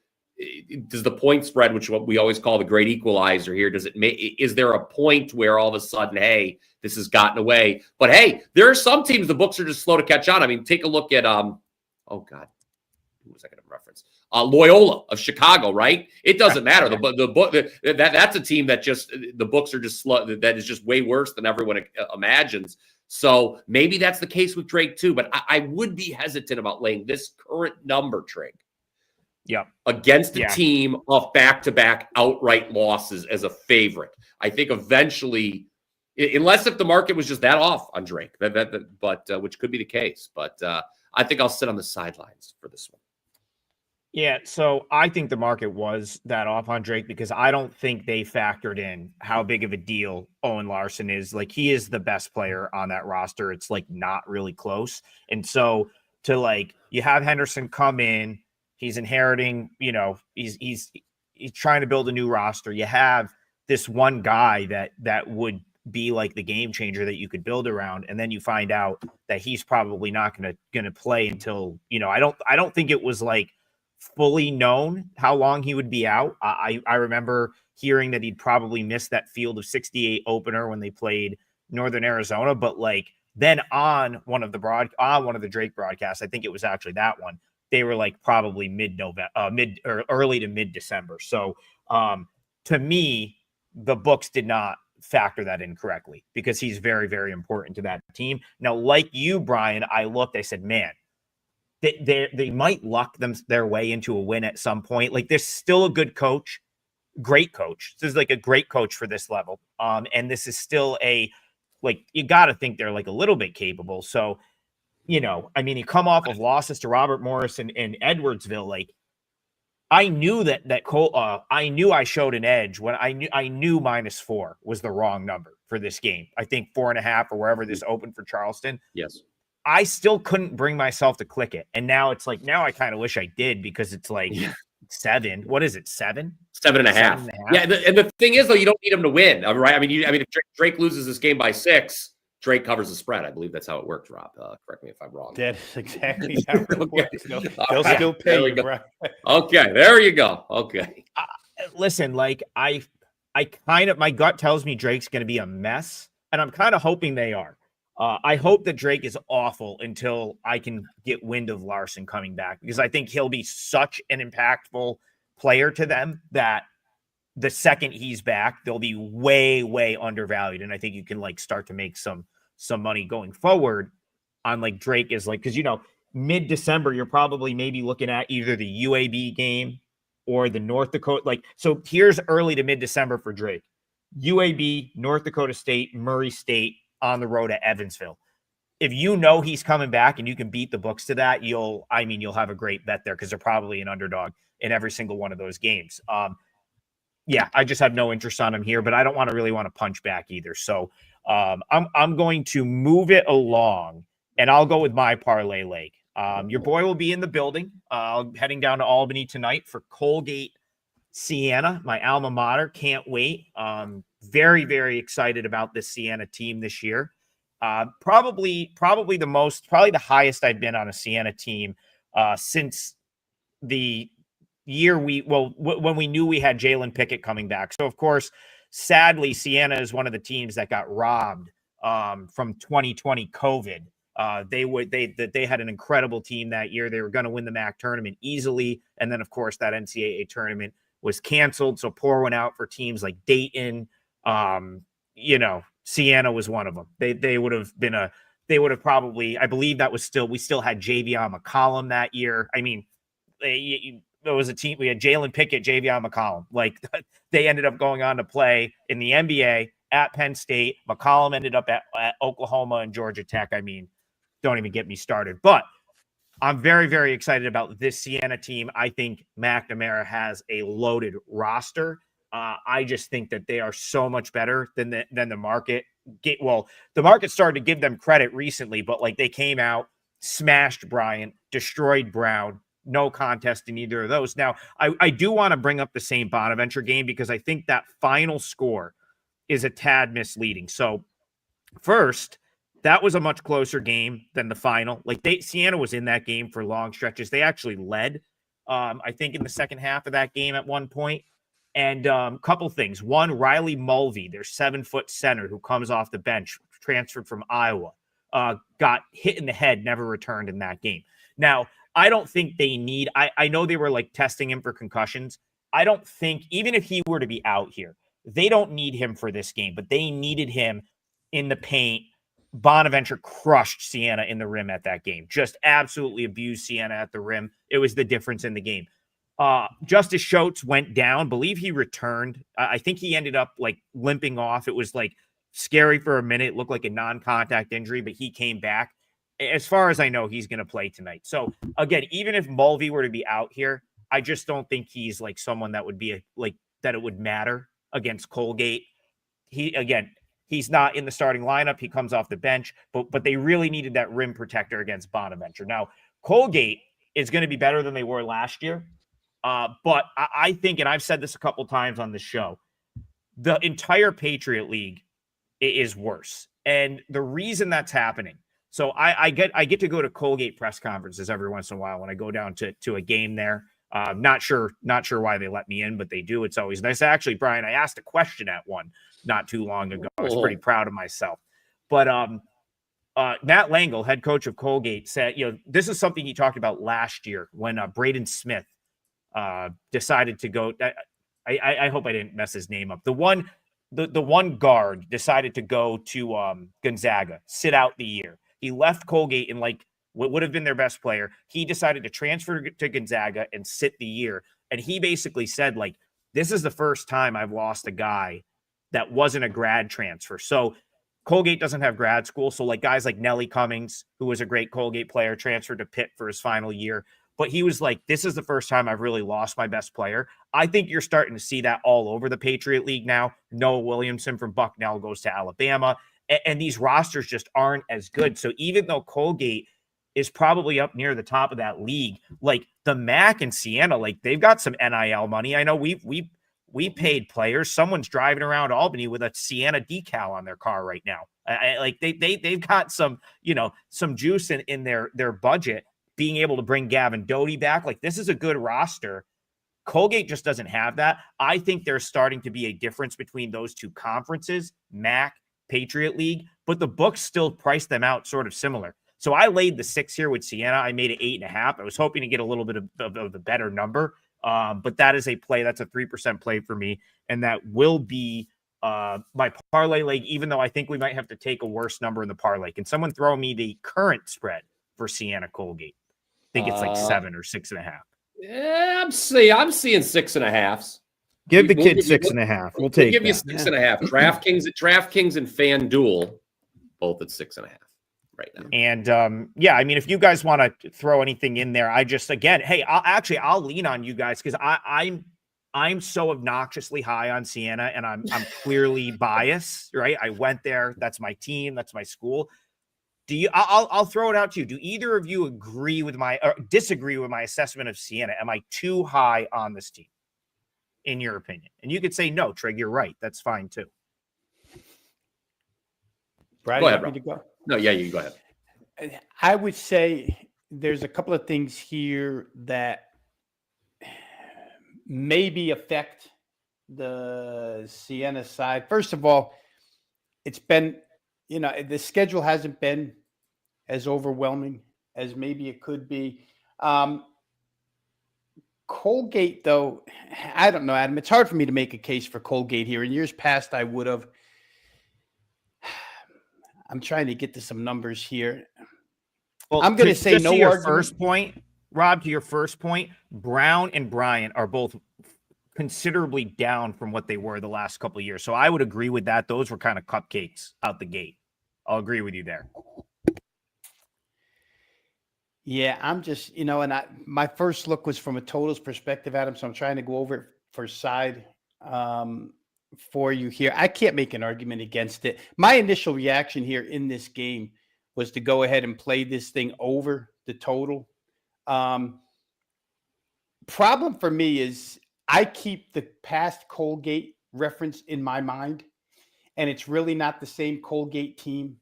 does the point spread, which what we always call the great equalizer here, is there a point where all of a sudden, hey, this has gotten away? But hey, there are some teams the books are just slow to catch on. I mean, take a look at oh God, who was I going to reference? Loyola of Chicago, right? It doesn't matter. The book that's a team that just the books are just slow. That is just way worse than everyone imagines. So maybe that's the case with Drake too. But I would be hesitant about laying this current number, Drake. Yeah, against a team of back-to-back outright losses as a favorite. I think eventually, unless if the market was just that off on Drake, but which could be the case. But I think I'll sit on the sidelines for this one. Yeah, so I think the market was that off on Drake because I don't think they factored in how big of a deal Owen Larson is. Like, he is the best player on that roster. It's like not really close. And so to you have Henderson come in, he's inheriting, he's trying to build a new roster. You have this one guy that would be like the game changer that you could build around, and then you find out that he's probably not gonna play until I don't think it was like fully known how long he would be out. I remember hearing that he'd probably miss that Field of 68 opener when they played Northern Arizona, but then on one of the Drake broadcasts, I think it was actually that one, they were probably mid or early to mid-December. So to me, the books did not factor that in correctly because he's very, very important to that team. Now, like you, Brian, I said, man, they might luck their way into a win at some point. There's still a good coach, great coach. This is a great coach for this level. And this is still you got to think they're a little bit capable. So, you come off of losses to Robert Morris and Edwardsville. I knew that Cole. I knew I showed an edge when I knew -4 was the wrong number for this game. I think 4.5 or wherever this opened for Charleston. Yes, I still couldn't bring myself to click it, and now it's now I kind of wish I did because it's 7. What is it? 7? 7.5. Yeah, and the thing is though, you don't need him to win, right? I mean, if Drake loses this game by 6. Drake covers the spread. I believe that's how it works, Rob. Correct me if I'm wrong. That's exactly how it works. They'll right. still pay you, right? Okay, there you go. Okay. Listen, I my gut tells me Drake's going to be a mess, and I'm kind of hoping they are. I hope that Drake is awful until I can get wind of Larson coming back because I think he'll be such an impactful player to them that the second he's back, they'll be way, way undervalued. And I think you can start to make some money going forward on Drake is because, mid-December, you're probably maybe looking at either the UAB game or the North Dakota. So here's early to mid-December for Drake. UAB, North Dakota State, Murray State on the road at Evansville. If he's coming back and you can beat the books to that, you'll have a great bet there because they're probably an underdog in every single one of those games. Yeah, I just have no interest on him here, but I don't want to punch back either. So I'm going to move it along, and I'll go with my parlay leg. Your boy will be in the building, heading down to Albany tonight for Colgate, Siena, my alma mater. Can't wait. Very, very excited about this Siena team this year. Probably the highest I've been on a Siena team since the year when we knew we had Jalen Pickett coming back. So of course, sadly, Siena is one of the teams that got robbed from 2020 COVID. They had an incredible team that year. They were going to win the MAC tournament easily, and then of course that NCAA tournament was canceled. So pour one out for teams like Dayton, Siena was one of them. They would have probably, I believe that was still, we still had Javion McCollum that year. I mean, there was a team, we had Jalen Pickett, Javion McCollum. Like they ended up going on to play in the NBA at Penn State. McCollum ended up at Oklahoma and Georgia Tech. I mean, don't even get me started. But I'm very, very excited about this Siena team. I think McNamara has a loaded roster. I just think that they are so much better than the market. The market started to give them credit recently, but like they came out, smashed Bryant, destroyed Brown. No contest in either of those. Now, I do want to bring up the St. Bonaventure game because I think that final score is a tad misleading. So, first, that was a much closer game than the final. Like Siena was in that game for long stretches. They actually led, I think, in the second half of that game at one point. And couple things. One, Riley Mulvey, their 7-foot center who comes off the bench, transferred from Iowa, got hit in the head, never returned in that game. Now, I don't think they need, I know they were like testing him for concussions. I don't think, even if he were to be out here, they don't need him for this game, but they needed him in the paint. Bonaventure crushed Siena in the rim at that game. Just absolutely abused Siena at the rim. It was the difference in the game. Justice Schultz went down. Believe he returned. I think he ended up like limping off. It was like scary for a minute. It looked like a non-contact injury, but he came back. As far as I know, he's going to play tonight. So again, even if Mulvey were to be out here, I just don't think he's like someone that would be that it would matter against Colgate. He's not in the starting lineup. He comes off the bench, but they really needed that rim protector against Bonaventure. Now, Colgate is going to be better than they were last year. But I think, and I've said this a couple times on the show, the entire Patriot League is worse. And the reason that's happening, so I get to go to Colgate press conferences every once in a while when I go down to a game there. Not sure why they let me in, but they do. It's always nice. Actually, Brian, I asked a question at one not too long ago. I was pretty proud of myself. But Matt Langle, head coach of Colgate, said, this is something he talked about last year when Braden Smith decided to go. I hope I didn't mess his name up. The one guard decided to go to Gonzaga, sit out the year. He left Colgate in like what would have been their best player. He decided to transfer to Gonzaga and sit the year. And he basically said, like, this is the first time I've lost a guy that wasn't a grad transfer. So Colgate doesn't have grad school. So like guys like Nelly Cummings, who was a great Colgate player, transferred to Pitt for his final year. But he was like, this is the first time I've really lost my best player. I think you're starting to see that all over the Patriot League now. Noah Williamson from Bucknell goes to Alabama. And these rosters just aren't as good. So even though Colgate is probably up near the top of that league, like the MAC and Siena, like they've got some NIL money. I know we paid players. Someone's driving around Albany with a Siena decal on their car right now. Like they've got some, some juice in their budget, being able to bring Gavin Doty back. Like this is a good roster. Colgate just doesn't have that. I think there's starting to be a difference between those two conferences, MAC, Patriot League, but the books still price them out sort of similar. So I laid the 6 here with Siena. I made it 8.5. I was hoping to get a little bit of the better number. But that is a play. That's a 3% play for me. And that will be my parlay leg, even though I think we might have to take a worse number in the parlay. Can someone throw me the current spread for Siena Colgate? I think it's like 7 or 6.5. Yeah, I'm seeing 6.5s. Give the kid 6.5. We'll take. Give you 6.5. DraftKings and FanDuel both at 6.5 right now. And I mean, if you guys want to throw anything in there, I just I'll lean on you guys because I'm so obnoxiously high on Siena and I'm clearly biased, right? I went there. That's my team. That's my school. I'll throw it out to you. Do either of you agree with or disagree with my assessment of Siena? Am I too high on this team, in your opinion? And you could say no, Trig, you're right. That's fine too. Brian, go ahead, ready to go? No, yeah, you go ahead. I would say there's a couple of things here that maybe affect the Siena side. First of all, it's been, the schedule hasn't been as overwhelming as maybe it could be. Colgate, though, I don't know, Adam. It's hard for me to make a case for Colgate here. In years past, I would have. I'm trying to get to some numbers here. Well, I'm going to say no to your argument. first point, Rob, to your first point, Brown and Bryant are both considerably down from what they were the last couple of years. So I would agree with that. Those were kind of cupcakes out the gate. I'll agree with you there. Yeah, I'm just, and my first look was from a totals perspective, Adam. So I'm trying to go over it for side for you here. I can't make an argument against it. My initial reaction here in this game was to go ahead and play this thing over the total. Problem for me is I keep the past Colgate reference in my mind, and it's really not the same Colgate team.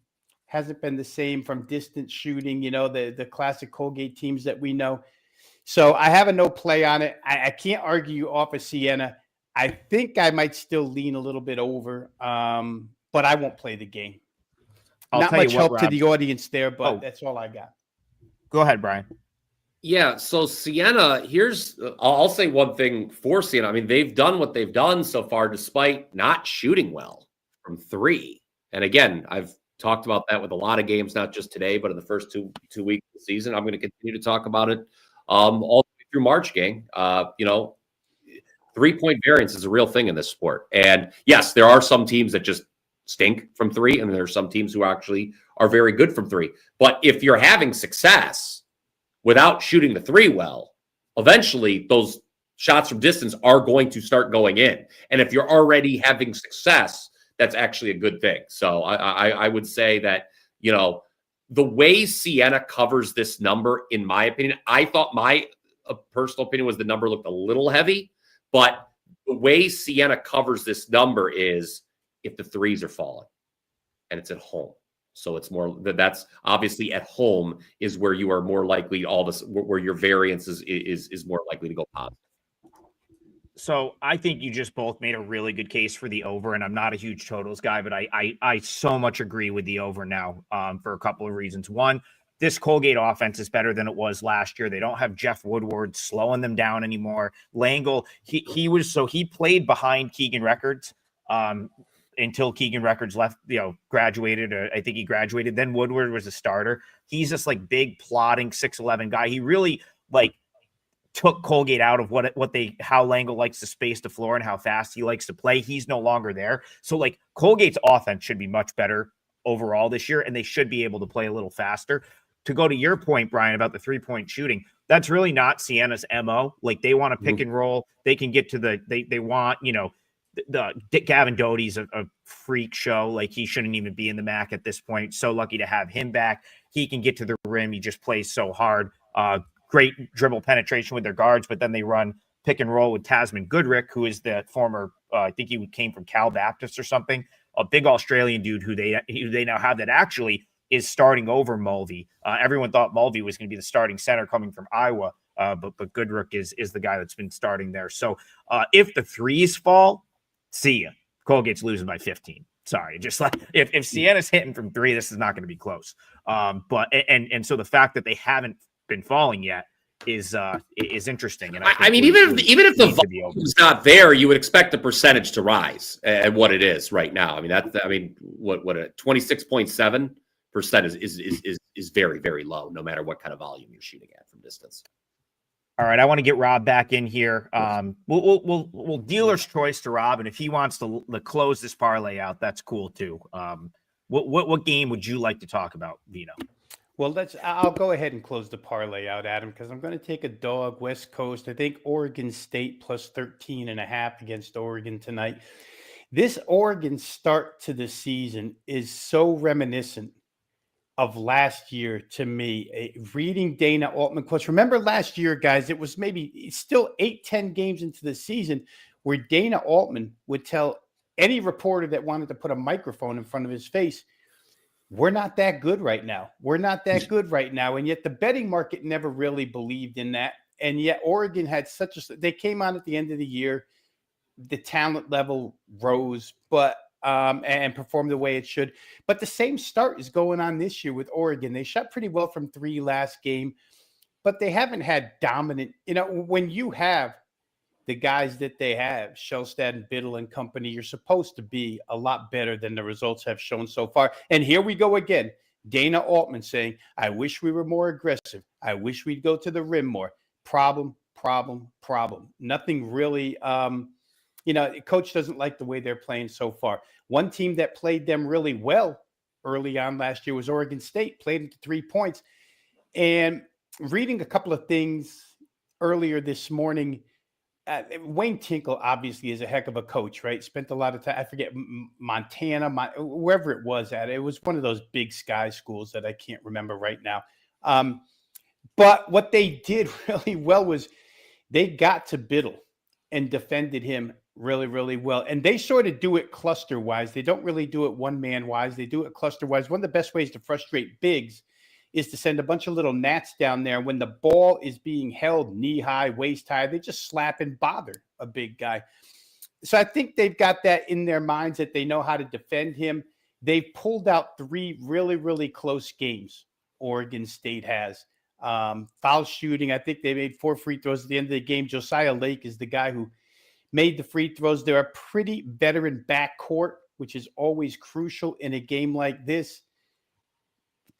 Hasn't been the same from distance shooting, the classic Colgate teams that we know. So I have a no play on it. I can't argue off of Siena. I think I might still lean a little bit over, but I won't play the game. Not much help to the audience there, but that's all I got. Go ahead, Brian. Yeah, so Siena, I'll say one thing for Siena. I mean, they've done what they've done so far despite not shooting well from three. And again, I've talked about that with a lot of games, not just today, but in the first two weeks of the season. I'm going to continue to talk about it all the way through March, gang. 3-point variance is a real thing in this sport. And yes, there are some teams that just stink from three, and there are some teams who actually are very good from three. But if you're having success without shooting the three well, eventually those shots from distance are going to start going in. And if you're already having success, that's actually a good thing. So I would say that, the way Siena covers this number, in my opinion, I thought my personal opinion was the number looked a little heavy, but the way Siena covers this number is if the threes are falling and it's at home. So it's more that's obviously at home is where you are more likely where your variance is more likely to go positive. So I think you just both made a really good case for the over, and I'm not a huge totals guy, but I so much agree with the over now for a couple of reasons. One, this Colgate offense is better than it was last year. They don't have Jeff Woodward slowing them down anymore. Langle, he played behind Keegan Records until Keegan Records left, graduated. I think he graduated. Then Woodward was a starter. He's this big plotting 6'11" guy. He really took Colgate out of how Langle likes to space the floor and how fast he likes to play. He's no longer there. So Colgate's offense should be much better overall this year, and they should be able to play a little faster. To go to your point, Brian, about the 3-point shooting, that's really not Siena's MO. They want to pick and roll. They can get to they want, the Gavin Doty's a freak show. He shouldn't even be in the MAC at this point. So lucky to have him back. He can get to the rim. He just plays so hard. Great dribble penetration with their guards, but then they run pick and roll with Tasman Goodrick, who is the former, I think he came from Cal Baptist or something, a big Australian dude who they now have that actually is starting over Mulvey. Everyone thought Mulvey was going to be the starting center coming from Iowa, but Goodrick is the guy that's been starting there. So if the threes fall, see ya. Colgate's losing by 15. Sorry, just if Siena's hitting from three, this is not going to be close. But so the fact that they haven't been falling yet is interesting. And I mean, even if the volume's not there, you would expect the percentage to rise at what it is right now. I mean, what 26.7% is very, very low, no matter what kind of volume you're shooting at from distance. All right, I want to get Rob back in here. We'll dealer's choice to Rob, and if he wants to close this parlay out, that's cool too. What game would you like to talk about, Vito? Well, I'll go ahead and close the parlay out, Adam, because I'm going to take a dog West Coast. I think Oregon State plus 13.5 against Oregon tonight. This Oregon start to the season is so reminiscent of last year to me. Reading Dana Altman quotes. Remember last year, guys, it was maybe still 8-10 games into the season where Dana Altman would tell any reporter that wanted to put a microphone in front of his face, we're not that good right now. We're not that good right now. And yet the betting market never really believed in that. And yet Oregon had they came on at the end of the year. The talent level rose, but and performed the way it should. But the same start is going on this year with Oregon. They shot pretty well from three last game, but they haven't had dominant, when you have the guys that they have, Shellstad, Biddle, and company, you're supposed to be a lot better than the results have shown so far. And here we go again. Dana Altman saying, I wish we were more aggressive. I wish we'd go to the rim more. Problem. Nothing really, coach doesn't like the way they're playing so far. One team that played them really well early on last year was Oregon State, played into 3 points. And reading a couple of things earlier this morning, Wayne Tinkle obviously is a heck of a coach, right? Spent a lot of time, I forget, Montana, wherever it was at. It was one of those big sky schools that I can't remember right now. But what they did really well was they got to Biddle and defended him really, really well. And they sort of do it cluster-wise. They don't really do it one-man-wise. They do it cluster-wise. One of the best ways to frustrate bigs is to send a bunch of little gnats down there. When the ball is being held knee-high, waist-high, they just slap and bother a big guy. So I think they've got that in their minds that they know how to defend him. They've pulled out 3 really, really close games, Oregon State has. Foul shooting, I think they made 4 free throws at the end of the game. Josiah Lake is the guy who made the free throws. They're a pretty veteran backcourt, which is always crucial in a game like this.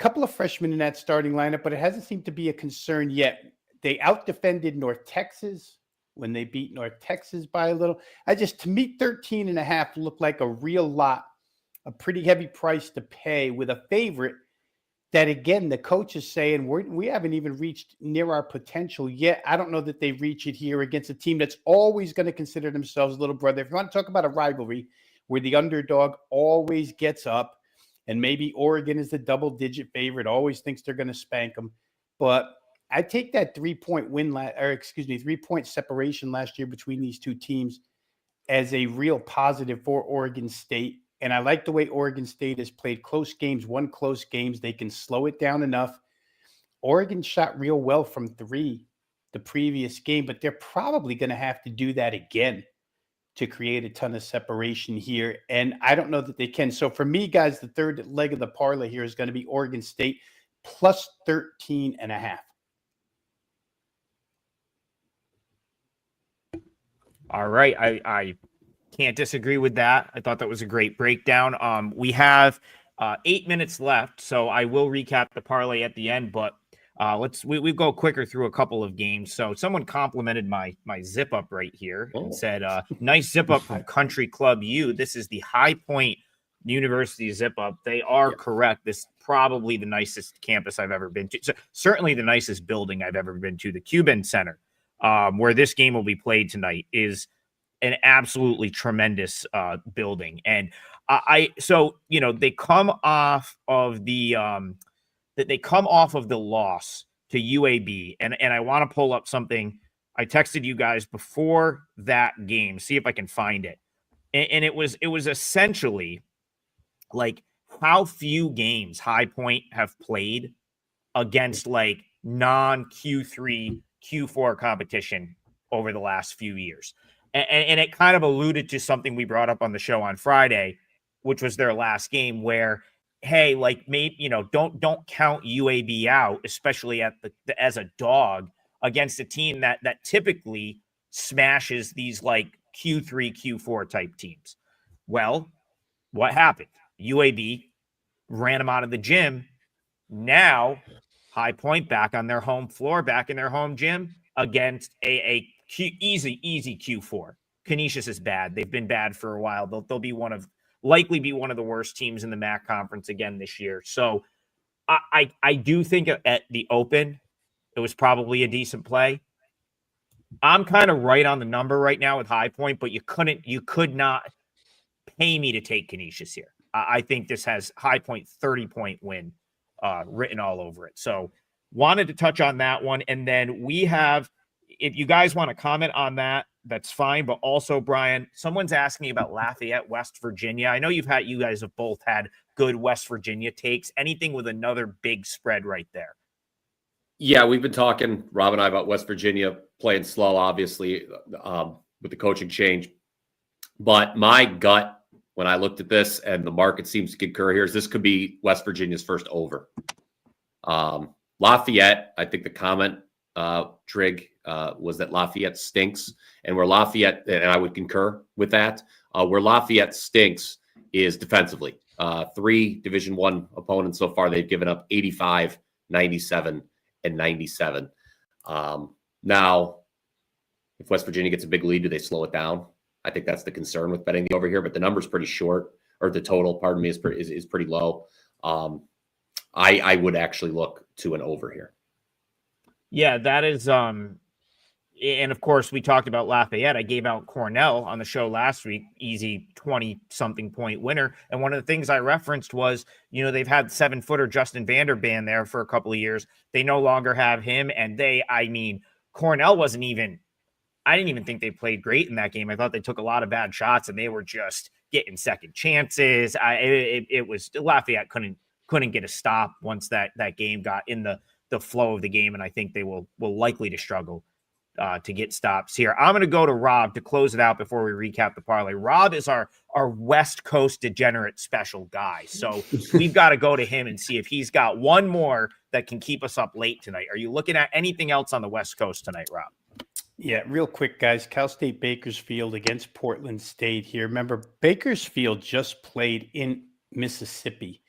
Couple of freshmen in that starting lineup, but it hasn't seemed to be a concern yet. They out-defended North Texas when they beat North Texas by a little. To me, 13.5 looked like a real lot, a pretty heavy price to pay with a favorite that, again, the coach is saying we haven't even reached near our potential yet. I don't know that they reach it here against a team that's always going to consider themselves a little brother. If you want to talk about a rivalry where the underdog always gets up, and maybe Oregon is the double-digit favorite, always thinks they're going to spank them. But I take that 3-point 3-point separation last year between these two teams as a real positive for Oregon State. And I like the way Oregon State has played close games, won close games. They can slow it down enough. Oregon shot real well from 3 the previous game, but they're probably going to have to do that again to create a ton of separation here. And I don't know that they can. So for me, guys, the third leg of the parlay here is going to be Oregon State plus 13.5. All right. I can't disagree with that. I thought that was a great breakdown. We have 8 minutes left, so I will recap the parlay at the end, but we go quicker through a couple of games. So someone complimented my zip up right here and said, nice zip up from Country Club U. This is the High Point University zip up. They are correct. This is probably the nicest campus I've ever been to. So certainly the nicest building I've ever been to. The Cuban Center, where this game will be played tonight, is an absolutely tremendous building. And they come off of the loss to UAB. And I want to pull up something I texted you guys before that game, see if I can find it. And it was essentially like how few games High Point have played against like non Q3, Q4 competition over the last few years. And it kind of alluded to something we brought up on the show on Friday, which was their last game where, hey, like maybe, don't count UAB out, especially as a dog against a team that typically smashes these like Q3, Q4 type teams. Well, what happened? UAB ran them out of the gym. Now High Point back on their home floor, back in their home gym against a easy Q4. Canisius is bad. They've been bad for a while. They'll be likely be one of the worst teams in the MAC conference again this year. So I do think at the Open, it was probably a decent play. I'm kind of right on the number right now with High Point, but you could not pay me to take Canisius here. I think this has High Point 30-point win written all over it. So wanted to touch on that one. And then we have, if you guys want to comment on that, that's fine. But also, Brian, someone's asking me about Lafayette, West Virginia. I know you guys have both had good West Virginia takes. Anything with another big spread right there? Yeah, we've been talking, Rob and I, about West Virginia playing slow, obviously, with the coaching change. But my gut, when I looked at this, and the market seems to concur here, is this could be West Virginia's first over. Lafayette, I think the comment Trig, was that Lafayette stinks. And where Lafayette, and I would concur with that, where Lafayette stinks is defensively. 3 Division I opponents so far, they've given up 85, 97, and 97. Now, if West Virginia gets a big lead, do they slow it down? I think that's the concern with betting the over here, but the number's pretty short, or the total, pardon me, is pretty low. I would actually look to an over here. Yeah, that is and of course we talked about Lafayette. I gave out Cornell on the show last week, easy 20-something point winner. And one of the things I referenced was, they've had 7-footer Justin Vanderban there for a couple of years. They no longer have him. And Cornell I didn't even think they played great in that game. I thought they took a lot of bad shots and they were just getting second chances. It was Lafayette couldn't get a stop once that game got in the flow of the game. And I think they will likely to struggle to get stops here. I'm going to go to Rob to close it out before we recap the parlay. Rob is our West Coast degenerate special guy. So we've got to go to him and see if he's got one more that can keep us up late tonight. Are you looking at anything else on the West Coast tonight, Rob? Yeah, real quick, guys. Cal State Bakersfield against Portland State here. Remember, Bakersfield just played in Mississippi.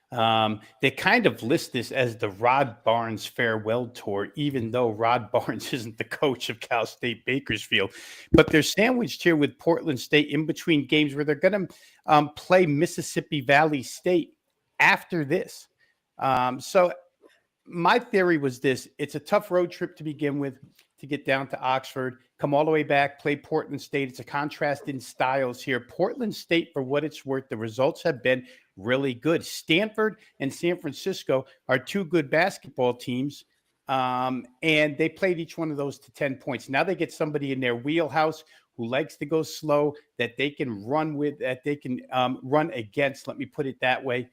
They kind of list this as the Rod Barnes farewell tour, even though Rod Barnes isn't the coach of Cal State Bakersfield. But they're sandwiched here with Portland State in between games where they're going to play Mississippi Valley State after this. So my theory was this. It's a tough road trip to begin with, to get down to Oxford, come all the way back, play Portland State. It's a contrast in styles here. Portland State, for what it's worth, the results have been really good. Stanford and San Francisco are 2 good basketball teams, and they played each one of those to 10 points. Now they get somebody in their wheelhouse who likes to go slow, that they can run with, that they can run against, let me put it that way,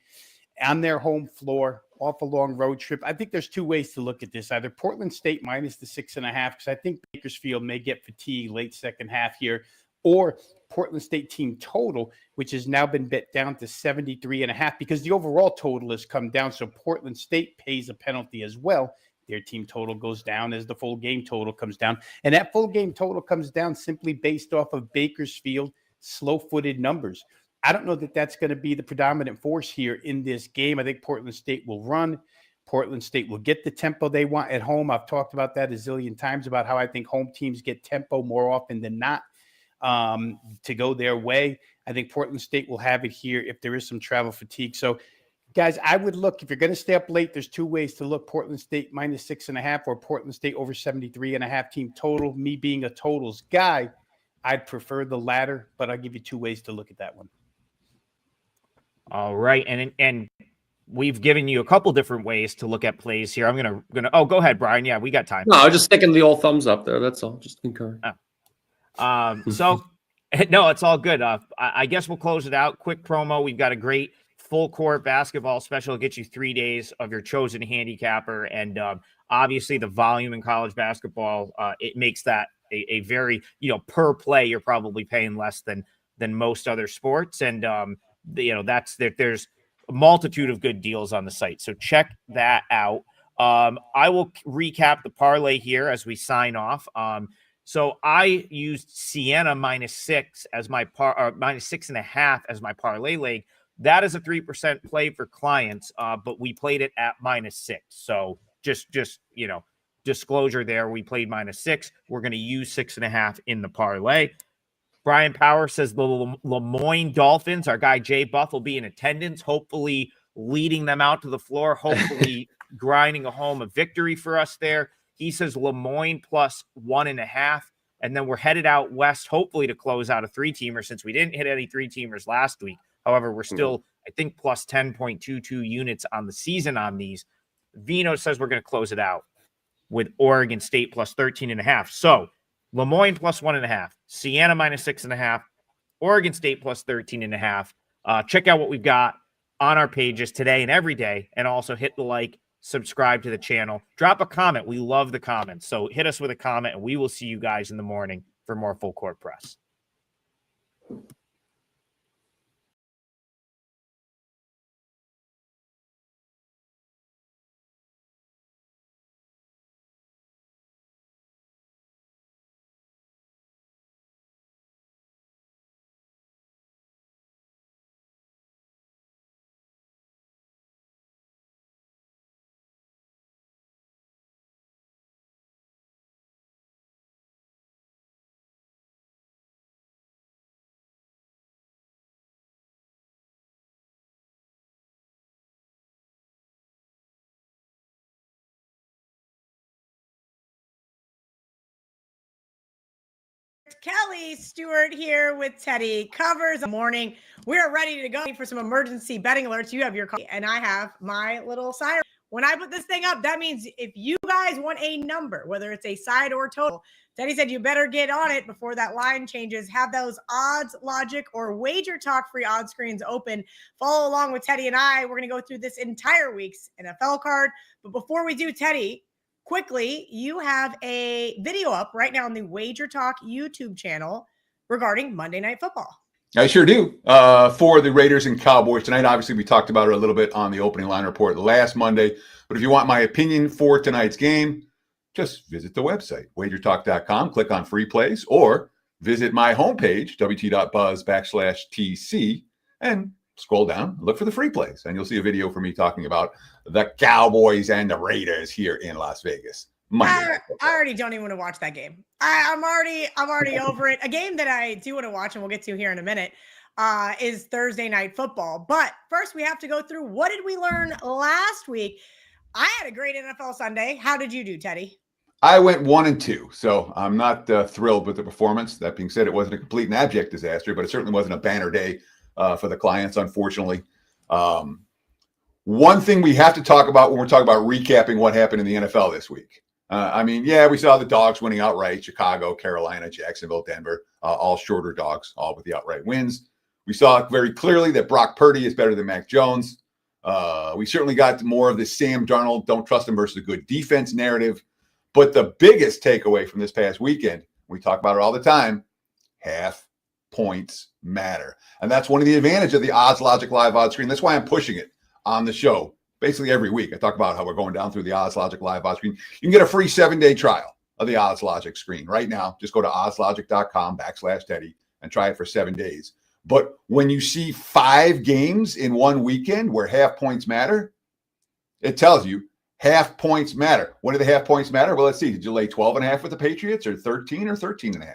on their home floor, off a long road trip. I think there's 2 ways to look at this. Either Portland State minus the 6.5, because I think Bakersfield may get fatigued late second half here, or Portland State team total, which has now been bet down to 73.5 because the overall total has come down. So Portland State pays a penalty as well. Their team total goes down as the full game total comes down. And that full game total comes down simply based off of Bakersfield slow-footed numbers. I don't know that that's going to be the predominant force here in this game. I think Portland State will run. Portland State will get the tempo they want at home. I've talked about that a zillion times about how I think home teams get tempo more often than not to go their way. I think Portland State will have it here if there is some travel fatigue. So, guys, I would look, if you're going to stay up late, there's 2 ways to look. Portland State minus 6.5 or Portland State over 73.5 team total. Me being a totals guy, I'd prefer the latter, but I'll give you 2 ways to look at that one. All right. And we've given you a couple different ways to look at plays here. I'm going to, oh, go ahead, Brian. Yeah, we got time. No, I was just sticking the old thumbs up there. That's all. Just concurring. So no, it's all good. I guess we'll close it out. Quick promo. We've got a great full court basketball special. It'll get you 3 days of your chosen handicapper. And obviously the volume in college basketball, it makes that a very, per play, you're probably paying less than most other sports. And, there's a multitude of good deals on the site. So check that out. I will recap the parlay here as we sign off. So I used Siena -6 as my -6.5 as my parlay leg. That is a 3% play for clients, but we played it at -6. So just disclosure there. We played -6. We're going to use 6.5 in the parlay. Brian Power says the Moyne Dolphins, our guy Jay Buff, will be in attendance, hopefully leading them out to the floor, hopefully grinding home a victory for us there. He says Moyne plus 1.5. And then we're headed out west, hopefully to close out a 3-teamer since we didn't hit any 3-teamers last week. However, we're still, I think, plus 10.22 units on the season on these. Vino says we're going to close it out with Oregon State plus 13.5. So Moyne plus 1.5, Siena -6.5, Oregon State plus 13.5. Check out what we've got on our pages today and every day, and also hit the like, subscribe to the channel, drop a comment. We love the comments. So hit us with a comment, and we will see you guys in the morning for more Full Court Press. Kelly Stewart here with Teddy Covers Morning. We're ready to go for some emergency betting alerts. You have your call, and I have my little siren. When I put this thing up, that means if you guys want a number, whether it's a side or total, Teddy said you better get on it before that line changes. Have those odds, logic, or WagerTalk free odds screens open. Follow along with Teddy and I. We're going to go through this entire week's NFL card. But before we do, Teddy, quickly, you have a video up right now on the WagerTalk YouTube channel regarding Monday Night Football. I sure do. For the Raiders and Cowboys tonight, obviously we talked about it a little bit on the opening line report last Monday. But if you want my opinion for tonight's game, just visit the website, wagertalk.com, click on free plays, or visit my homepage, wt.buzz/TC, and scroll down, look for the free plays, and you'll see a video for me talking about the Cowboys and the Raiders here in Las Vegas. I already don't even want to watch that game. I'm already over it. A game that I do want to watch, and we'll get to here in a minute, is Thursday Night Football. But first, we have to go through what did we learn last week. I had a great NFL Sunday. How did you do, Teddy? I went 1-2, so I'm not thrilled with the performance. That being said, it wasn't a complete and abject disaster, but it certainly wasn't a banner day for the clients, unfortunately. One thing we have to talk about when we're talking about recapping what happened in the NFL this week. We saw the dogs winning outright: Chicago, Carolina, Jacksonville, Denver, all shorter dogs, all with the outright wins. We saw very clearly that Brock Purdy is better than Mac Jones. We certainly got more of the Sam Darnold, don't trust him versus a good defense narrative. But the biggest takeaway from this past weekend, we talk about it all the time, half points matter. And that's one of the advantages of the Odds Logic Live odds screen. That's why I'm pushing it on the show basically every week. I talk about how we're going down through the Odds Logic Live odds screen. You can get a free 7-day trial of the Odds Logic screen right now. Just go to oddslogic.com/Teddy and try it for 7 days. But when you see 5 games in one weekend where half points matter, it tells you half points matter. When do the half points matter? Well, let's see. Did you lay 12.5 with the Patriots, or 13 or 13.5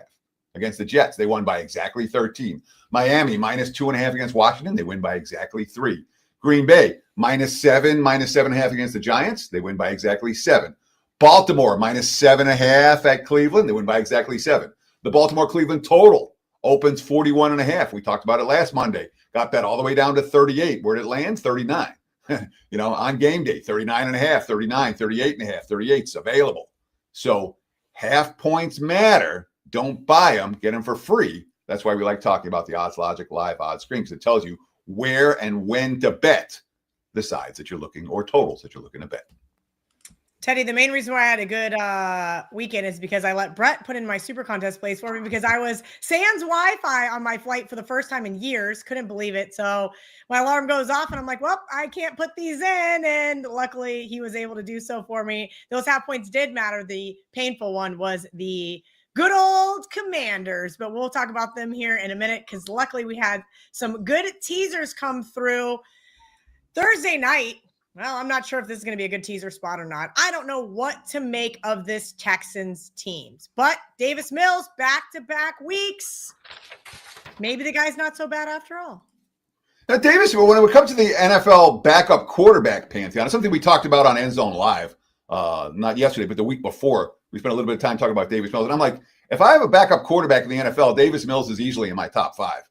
against the Jets? They won by exactly 13. Miami -2.5 against Washington. They win by exactly 3. Green Bay -7, -7.5 against the Giants. They win by exactly 7. Baltimore -7.5 at Cleveland. They win by exactly 7. The Baltimore-Cleveland total opens 41.5. We talked about it last Monday. Got that all the way down to 38. Where did it land? 39. On game day, 39.5, 39, 38.5, 38's available. So half points matter. Don't buy them. Get them for free. That's why we like talking about the Odds Logic Live odds screen, because it tells you where and when to bet the sides that you're looking, or totals that you're looking to bet. Teddy, the main reason why I had a good weekend is because I let Brett put in my super contest place for me, because I was sans Wi-Fi on my flight for the first time in years. Couldn't believe it. So my alarm goes off and I'm like, well, I can't put these in. And luckily he was able to do so for me. Those half points did matter. The painful one was the good old Commanders, but we'll talk about them here in a minute, because luckily we had some good teasers come through Thursday night. Well, I'm not sure if this is going to be a good teaser spot or not. I don't know what to make of this Texans teams, but Davis Mills, back-to-back weeks. Maybe the guy's not so bad after all. Now, Davis, when it comes to the NFL backup quarterback pantheon, it's something we talked about on End Zone Live, not yesterday, but the week before. We spent a little bit of time talking about Davis Mills. And I'm like, if I have a backup quarterback in the NFL, Davis Mills is easily in my top 5.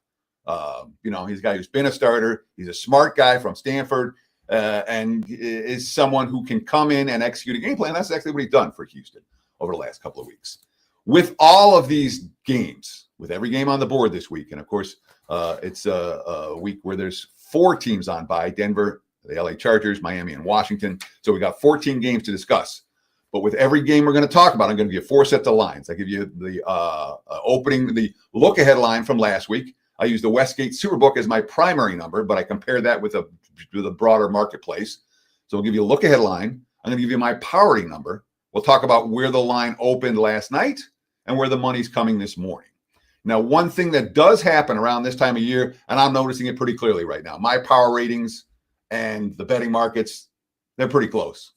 He's a guy who's been a starter. He's a smart guy from Stanford. And is someone who can come in and execute a game plan. That's exactly what he's done for Houston over the last couple of weeks. With all of these games, with every game on the board this week, and of course, it's a week where there's 4 teams on bye: Denver, the LA Chargers, Miami, and Washington. So we got 14 games to discuss. But with every game we're going to talk about, I'm going to give you 4 sets of lines. I give you the the look-ahead line from last week. I use the Westgate Superbook as my primary number, but I compare that with a broader marketplace. So I'll give you a look-ahead line. I'm going to give you my powering number. We'll talk about where the line opened last night and where the money's coming this morning. Now, one thing that does happen around this time of year, and I'm noticing it pretty clearly right now, my power ratings and the betting markets, they're pretty close.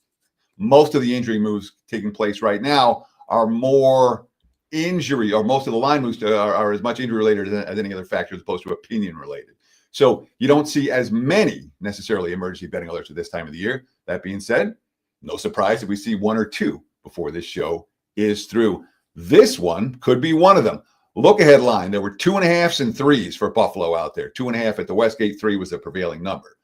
Most of the injury moves taking place right now are more injury, or most of the line moves are as much injury related as any other factor, as opposed to opinion related. So you don't see as many necessarily emergency betting alerts at this time of the year. That being said, no surprise if we see 1 or 2 before this show is through. This one could be one of them. Look ahead line. There were 2.5s and 3s for Buffalo out there. 2.5 at the Westgate, 3 was the prevailing number.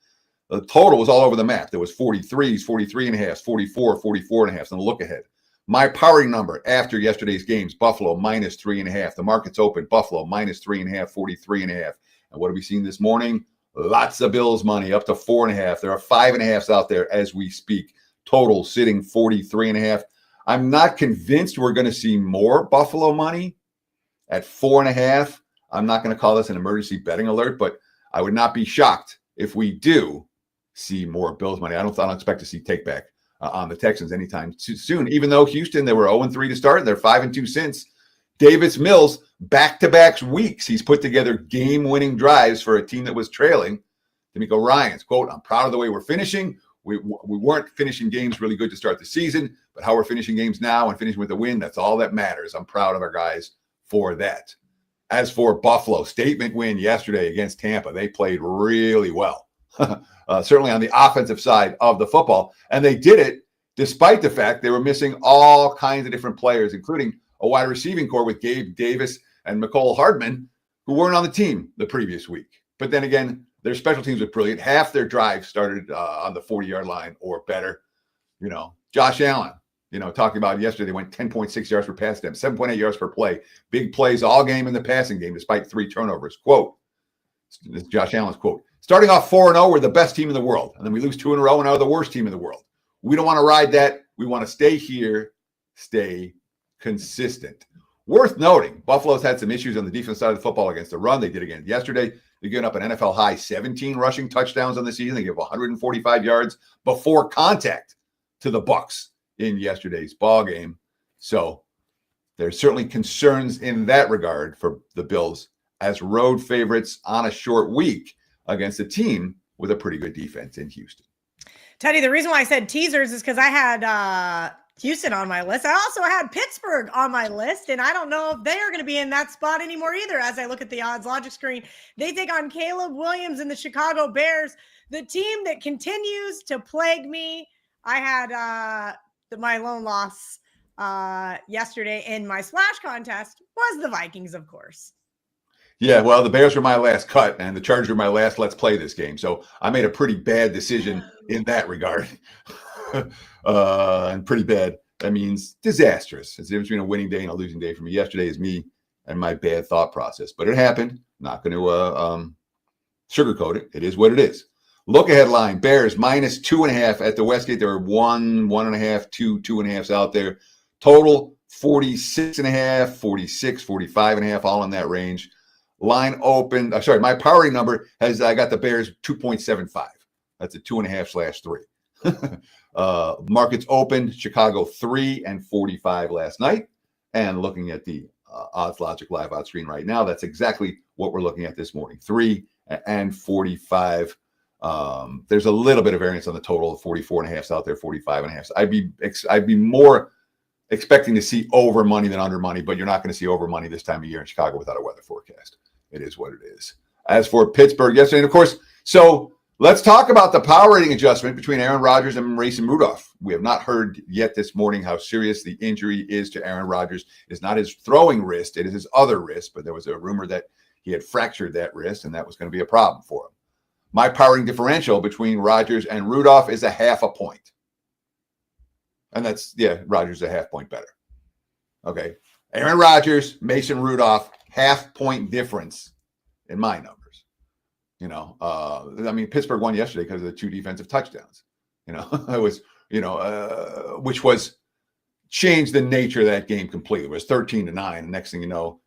The total was all over the map. There was 43s, 43.5s, 44, 44.5s. And look ahead. My powering number after yesterday's games, Buffalo -3.5. The market's open. Buffalo -3.5, 43.5. And what have we seen this morning? Lots of Bills money up to 4.5. There are 5.5s out there as we speak. Total sitting 43.5. I'm not convinced we're going to see more Buffalo money at 4.5. I'm not going to call this an emergency betting alert, but I would not be shocked if we do see more Bills money. I don't expect to see take back on the Texans anytime soon, even though Houston, they were 0-3 to start. They're 5-2 since. Davis Mills, back-to-back weeks, he's put together game-winning drives for a team that was trailing. D'Amico Ryans, quote, I'm proud of the way we're finishing. We weren't finishing games really good to start the season, but how we're finishing games now and finishing with a win, that's all that matters. I'm proud of our guys for that. As for Buffalo, statement win yesterday against Tampa. They played really well, certainly on the offensive side of the football. And they did it despite the fact they were missing all kinds of different players, including a wide receiving core with Gabe Davis and McCole Hardman, who weren't on the team the previous week. But then again, their special teams were brilliant. Half their drives started on the 40-yard line or better. You know, Josh Allen, you know, talking about yesterday, they went 10.6 yards per pass attempt, 7.8 yards per play. Big plays all game in the passing game, despite 3 turnovers. Quote, this is Josh Allen's quote, starting off 4-0, we're the best team in the world. And then we lose 2 in a row and are the worst team in the world. We don't want to ride that. We want to stay here, stay consistent. Worth noting, Buffalo's had some issues on the defense side of the football against the run. They did again yesterday. They're giving up an NFL high 17 rushing touchdowns on the season. They give 145 yards before contact to the Bucs in yesterday's ball game. So there's certainly concerns in that regard for the Bills as road favorites on a short week against a team with a pretty good defense in Houston. Teddy, the reason why I said teasers is because I had Houston on my list. I also had Pittsburgh on my list, and I don't know if they are going to be in that spot anymore either. As I look at the odds logic screen, they take on Caleb Williams and the Chicago Bears, the team that continues to plague me. I had my lone loss yesterday in my splash contest was the Vikings, of course. Yeah, well, the Bears were my last cut, and the Chargers were my last let's play this game. So I made a pretty bad decision in that regard. And pretty bad, that means disastrous. It's the difference between a winning day and a losing day for me. Yesterday is me and my bad thought process. But it happened. Not going to sugarcoat it. It is what it is. Look ahead line, Bears -2.5 at the Westgate. There were 1, 1.5, 2, 2.5s out there. Total 46.5, 46, 45.5, all in that range. Line open. My powering number has I got the Bears 2.75. That's a 2.5/3. Markets opened Chicago 3 and 45 last night. And looking at the Odds Logic live out screen right now, that's exactly what we're looking at this morning. 3 and 45. There's a little bit of variance on the total of 44.5s out there, 45.5s. I'd be more expecting to see over money than under money, but you're not going to see over money this time of year in Chicago without a weather forecast. It is what it is. As for Pittsburgh yesterday, and of course, so let's talk about the power rating adjustment between Aaron Rodgers and Mason Rudolph. We have not heard yet this morning how serious the injury is to Aaron Rodgers. It's not his throwing wrist, it is his other wrist, but there was a rumor that he had fractured that wrist, and that was going to be a problem for him. My powering differential between Rodgers and Rudolph is 0.5 point. And that's, Rodgers is 0.5 point better. Okay. Aaron Rodgers, Mason Rudolph, 0.5 point difference in my numbers. You know, Pittsburgh won yesterday because of the 2 defensive touchdowns. You know, it was, which was changed the nature of that game completely. It was 13-9. And next thing you know,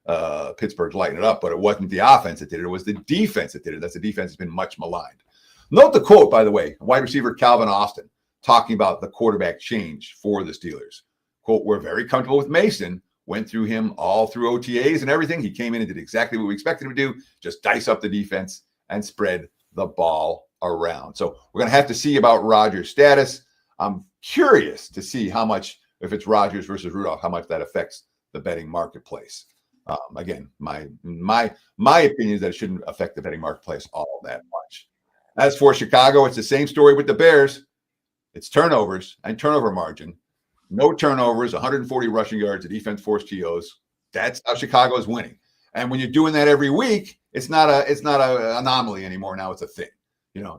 Pittsburgh's lighting it up, but it wasn't the offense that did it. It was the defense that did it. That's the defense that's been much maligned. Note the quote, by the way, wide receiver Calvin Austin talking about the quarterback change for the Steelers. Quote, we're very comfortable with Mason. Went through him all through OTAs and everything. He came in and did exactly what we expected him to do, just dice up the defense and spread the ball around. So we're going to have to see about Rodgers' status. I'm curious to see how much, if it's Rodgers versus Rudolph, how much that affects the betting marketplace. Again, my opinion is that it shouldn't affect the betting marketplace all that much. As for Chicago, it's the same story with the Bears. It's turnovers and turnover margin. No turnovers, 140 rushing yards, the defense forced TOs. That's how Chicago is winning. And when you're doing that every week, it's not a anomaly anymore. Now it's a thing.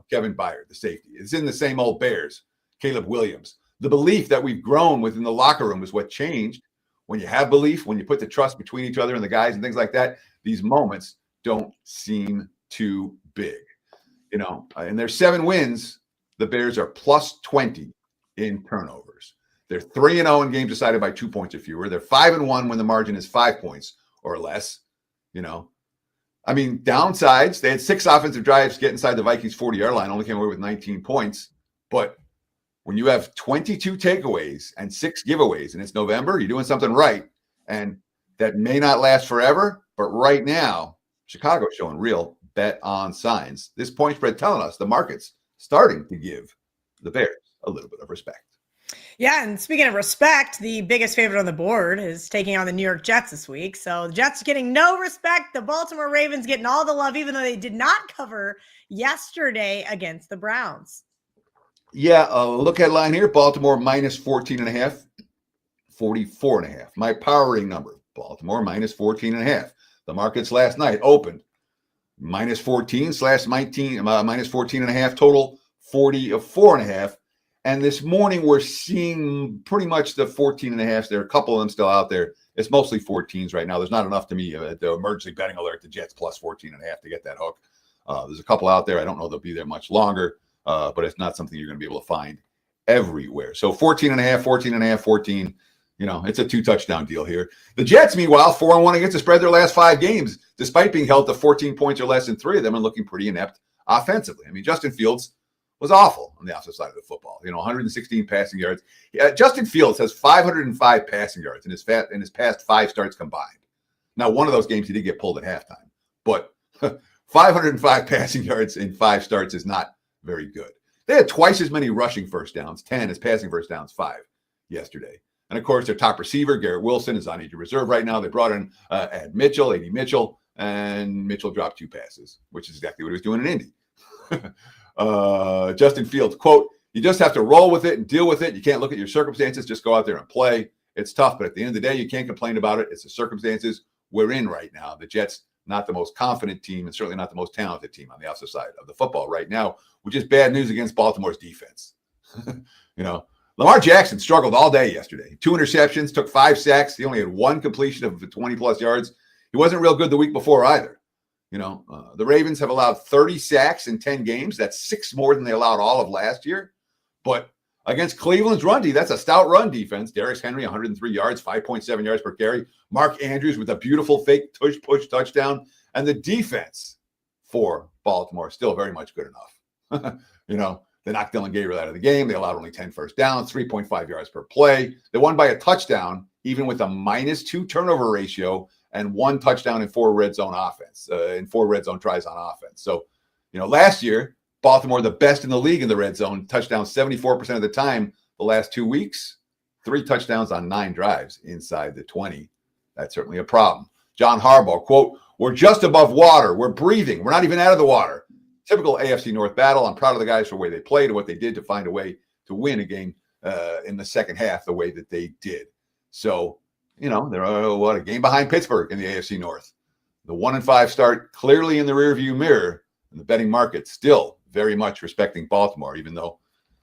Kevin Byard, the safety. It's in the same old Bears. Caleb Williams. The belief that we've grown within the locker room is what changed. When you have belief, when you put the trust between each other and the guys and things like that, these moments don't seem too big. And their 7 wins, the Bears are plus 20 in turnovers. They're 3-0 in games decided by 2 points or fewer. They're 5-1 when the margin is 5 points or less. Downsides, they had 6 offensive drives get inside the Vikings 40-yard line, only came away with 19 points. But when you have 22 takeaways and 6 giveaways, and it's November, you're doing something right. And that may not last forever, but right now, Chicago's showing real bet on signs. This point spread telling us the market's starting to give the Bears a little bit of respect. Yeah, and speaking of respect, the biggest favorite on the board is taking on the New York Jets this week. So the Jets getting no respect. The Baltimore Ravens getting all the love, even though they did not cover yesterday against the Browns. Yeah, look at line here. Baltimore minus 14.5, 44.5. My powering number, Baltimore minus 14.5. The markets last night opened minus 14/19, minus 14.5 total, 40/4.5. And this morning we're seeing pretty much the 14.5s. There are a couple of them still out there. It's mostly 14s right now. There's not enough to me the emergency betting alert, the Jets plus 14.5 to get that hook. There's a couple out there. I don't know they'll be there much longer, but it's not something you're going to be able to find everywhere. So 14.5, 14.5, 14. It's a 2-touchdown deal here. The Jets, meanwhile, 4-1 against the spread their last 5 games, despite being held to 14 points or less in 3 of them and looking pretty inept offensively. Justin Fields was awful on the offensive side of the football. 116 passing yards. Justin Fields has 505 passing yards in his past 5 starts combined. Now, one of those games he did get pulled at halftime, but 505 passing yards in 5 starts is not very good. They had twice as many rushing first downs, 10, as passing first downs, 5 yesterday. And of course, their top receiver, Garrett Wilson, is on injured reserve right now. They brought in AD Mitchell, and Mitchell dropped 2 passes, which is exactly what he was doing in Indy. Justin Fields, quote, "You just have to roll with it and deal with it. You can't look at your circumstances. Just go out there and play. It's tough, but at the end of the day, you can't complain about it. It's the circumstances we're in right now." The Jets, not the most confident team and certainly not the most talented team on the offensive side of the football right now, which is bad news against Baltimore's defense. Lamar Jackson struggled all day yesterday. 2 interceptions, took 5 sacks. He only had 1 completion of 20-plus yards. He wasn't real good the week before either. The Ravens have allowed 30 sacks in 10 games. That's 6 more than they allowed all of last year. But against Cleveland's run D, that's a stout run defense. Derrick Henry, 103 yards, 5.7 yards per carry. Mark Andrews with a beautiful fake push touchdown. And the defense for Baltimore is still very much good enough. They knocked Dylan Gabriel out of the game. They allowed only 10 first downs, 3.5 yards per play. They won by a touchdown, even with a -2 turnover ratio and 1 touchdown in 4 red zone tries on offense. So, last year, Baltimore, the best in the league in the red zone, touchdowns 74% of the time. The last 2 weeks, 3 touchdowns on 9 drives inside the 20. That's certainly a problem. John Harbaugh, quote, "We're just above water. We're breathing. We're not even out of the water." Typical AFC North battle. I'm proud of the guys for the way they played and what they did to find a way to win a game in the second half the way that they did. So, they're a game behind Pittsburgh in the AFC North. The 1-5 start clearly in the rearview mirror, and the betting market still very much respecting Baltimore, even though,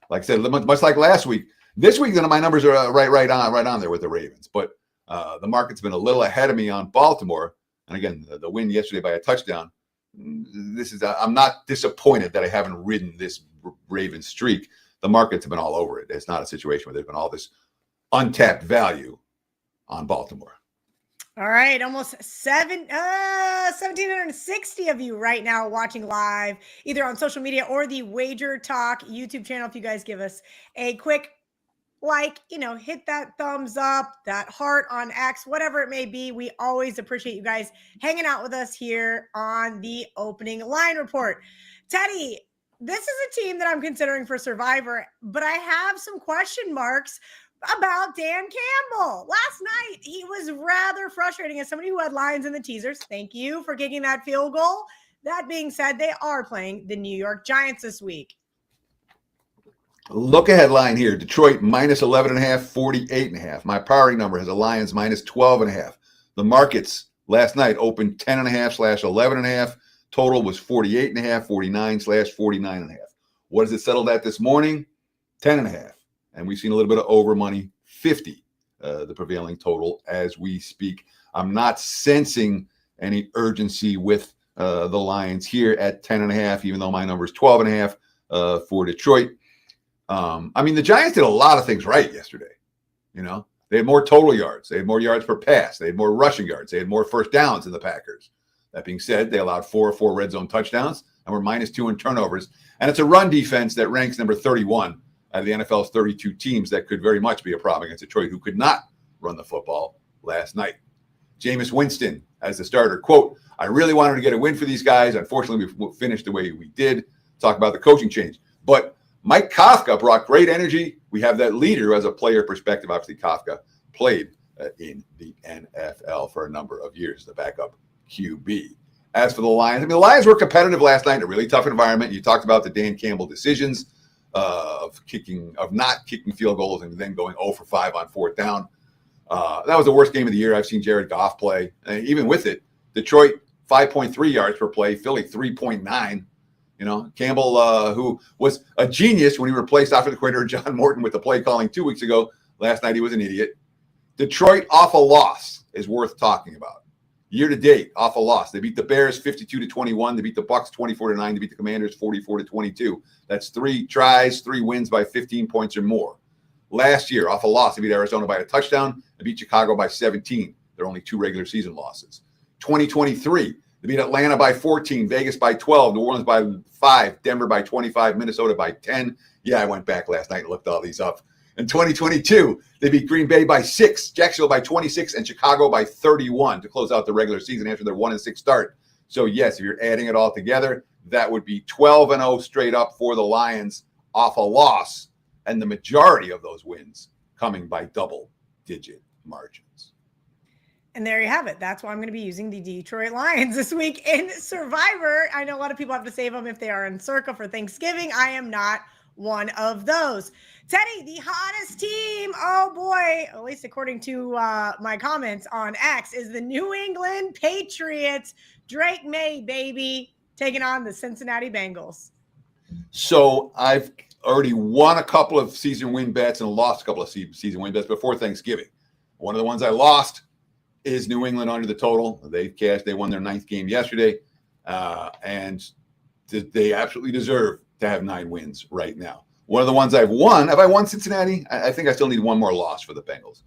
like I said, much like last week, this week, my numbers are right on there with the Ravens. But the market's been a little ahead of me on Baltimore. And again, the win yesterday by a touchdown. I'm not disappointed that I haven't ridden this Ravens streak. The markets have been all over it. It's not a situation where there's been all this untapped value on Baltimore. All right, almost 1,760 of you right now watching live, either on social media or the WagerTalk YouTube channel. If you guys give us a quick hit that thumbs up, that heart on X, whatever it may be. We always appreciate you guys hanging out with us here on the opening line report. Teddy, this is a team that I'm considering for Survivor, but I have some question marks about Dan Campbell. Last night, he was rather frustrating as somebody who had lines in the teasers. Thank you for kicking that field goal. That being said, they are playing the New York Giants this week. Look ahead line here. Detroit -11.5, 48.5. My powering number has the Lions -12.5. The markets last night opened 10.5/11.5. Total was 48.5, 49/49.5. What does it settle at this morning? 10.5. And we've seen a little bit of over money, 50, the prevailing total as we speak. I'm not sensing any urgency with the Lions here at 10.5, even though my number is 12.5 for Detroit. I mean, the Giants did a lot of things right yesterday. They had more total yards. They had more yards per pass. They had more rushing yards. They had more first downs than the Packers. That being said, they allowed 4 red zone touchdowns and were -2 in turnovers. And it's a run defense that ranks number 31 out of the NFL's 32 teams. That could very much be a problem against Detroit, who could not run the football last night. Jameis Winston as the starter. Quote, I really wanted to get a win for these guys. Unfortunately, we finished the way we did. Talk about the coaching change. But Mike Kafka brought great energy. We have that leader as a player perspective. Obviously, Kafka played in the NFL for a number of years, the backup QB. As for the Lions, I mean, the Lions were competitive last night in a really tough environment. You talked about the Dan Campbell decisions of not kicking field goals and then going 0 for 5 on 4th down. That was the worst game of the year I've seen Jared Goff play. And even with it, Detroit 5.3 yards per play, Philly 3.9. Campbell, who was a genius when he replaced offensive coordinator John Morton with the play calling 2 weeks ago. Last night he was an idiot. Detroit off a loss is worth talking about. Year to date, off a loss. They beat the Bears 52-21. They beat the Bucks 24-9. They beat the Commanders 44-22. That's 3 tries, 3 wins by 15 points or more. Last year, off a loss, they beat Arizona by a touchdown. They beat Chicago by 17. There are only 2 regular season losses. 2023, they beat Atlanta by 14, Vegas by 12, New Orleans by 5, Denver by 25, Minnesota by 10. Yeah, I went back last night and looked all these up. In 2022, they beat Green Bay by 6, Jacksonville by 26, and Chicago by 31 to close out the regular season after their 1-6 start. So, yes, if you're adding it all together, that would be 12-0 straight up for the Lions off a loss, and the majority of those wins coming by double-digit margins. And there you have it. That's why I'm going to be using the Detroit Lions this week in Survivor. I know a lot of people have to save them if they are in Circa for Thanksgiving. I am not one of those. Teddy, the hottest team, oh boy, at least according to my comments on X, is the New England Patriots. Drake May, baby, taking on the Cincinnati Bengals. So I've already won a couple of season win bets and lost a couple of season win bets before Thanksgiving. One of the ones I lost is New England under the total. They cashed. They won their 9th game yesterday, and they absolutely deserve to have 9 wins right now. One of the ones I've won, have I won Cincinnati? I think I still need one more loss for the Bengals.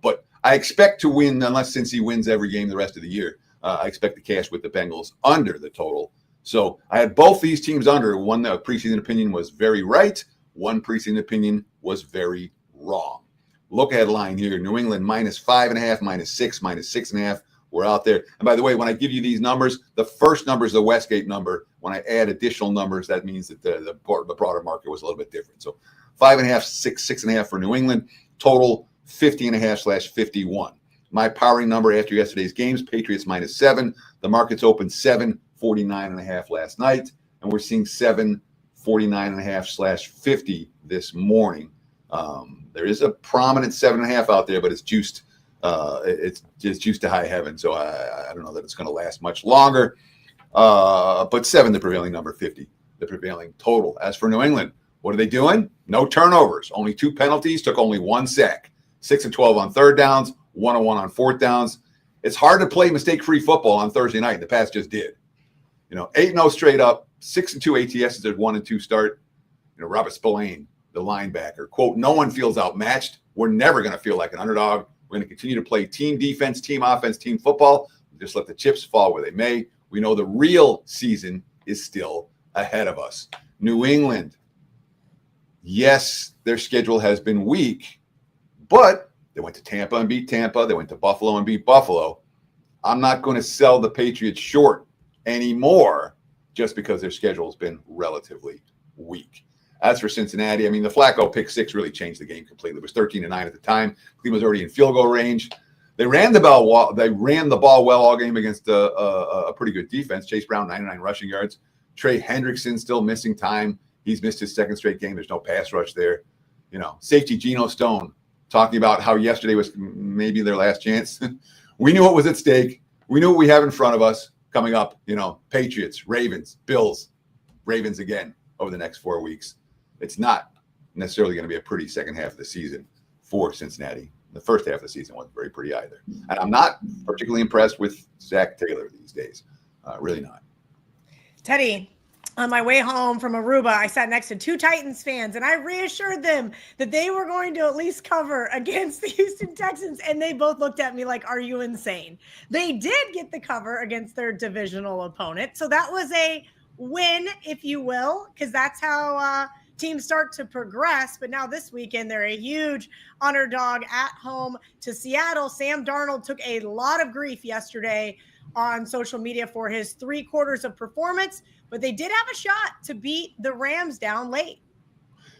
But I expect to win unless Cincy wins every game the rest of the year. I expect to cash with the Bengals under the total. So I had both these teams under. One preseason opinion was very right. One preseason opinion was very wrong. Look ahead line here. New England -5.5, -6, -6.5. We're out there. And by the way, when I give you these numbers, the first number is the Westgate number. When I add additional numbers, that means that the broader market was a little bit different. So 5.5, 6, 6.5 for New England. Total 50.5/51. My powering number after yesterday's games, Patriots -7. The market's opened 749.5 last night, and we're seeing 749.5/50 this morning. There is a prominent 7.5 out there, but it's juiced. It's just juiced to high heaven, so I don't know that it's going to last much longer. But 7, the prevailing number, 50, the prevailing total. As for New England, what are they doing? No turnovers, only 2 penalties, took only 1 sack. 6 of 12 on 3rd downs, 1 of 1 on 4th downs. It's hard to play mistake-free football on Thursday night. The Pats just did. 8-0 straight up, 6 and 2 ATSs at 1 and 2 start. Robert Spillane, the linebacker, quote, no one feels outmatched. We're never going to feel like an underdog. We're going to continue to play team defense, team offense, team football. Just let the chips fall where they may. We know the real season is still ahead of us. New England, yes, their schedule has been weak, but they went to Tampa and beat Tampa. They went to Buffalo and beat Buffalo. I'm not going to sell the Patriots short anymore just because their schedule has been relatively weak. As for Cincinnati, I mean, the Flacco pick 6 really changed the game completely. It was 13-9 at the time. Cleveland was already in field goal range. They ran the ball well all game against a pretty good defense. Chase Brown, 99 rushing yards. Trey Hendrickson still missing time. He's missed his 2nd straight game. There's no pass rush there. Safety Geno Stone talking about how yesterday was maybe their last chance. We knew what was at stake. We knew what we have in front of us coming up, Patriots, Ravens, Bills, Ravens again over the next 4 weeks. It's not necessarily going to be a pretty second half of the season for Cincinnati. The first half of the season wasn't very pretty either. And I'm not particularly impressed with Zach Taylor these days. Really not. Teddy, on my way home from Aruba, I sat next to two Titans fans, and I reassured them that they were going to at least cover against the Houston Texans, and they both looked at me like, are you insane? They did get the cover against their divisional opponent, so that was a win, if you will, because that's how teams start to progress. But now this weekend, they're a huge underdog at home to Seattle. Sam Darnold took a lot of grief yesterday on social media for his 3 quarters of performance, but they did have a shot to beat the Rams down late.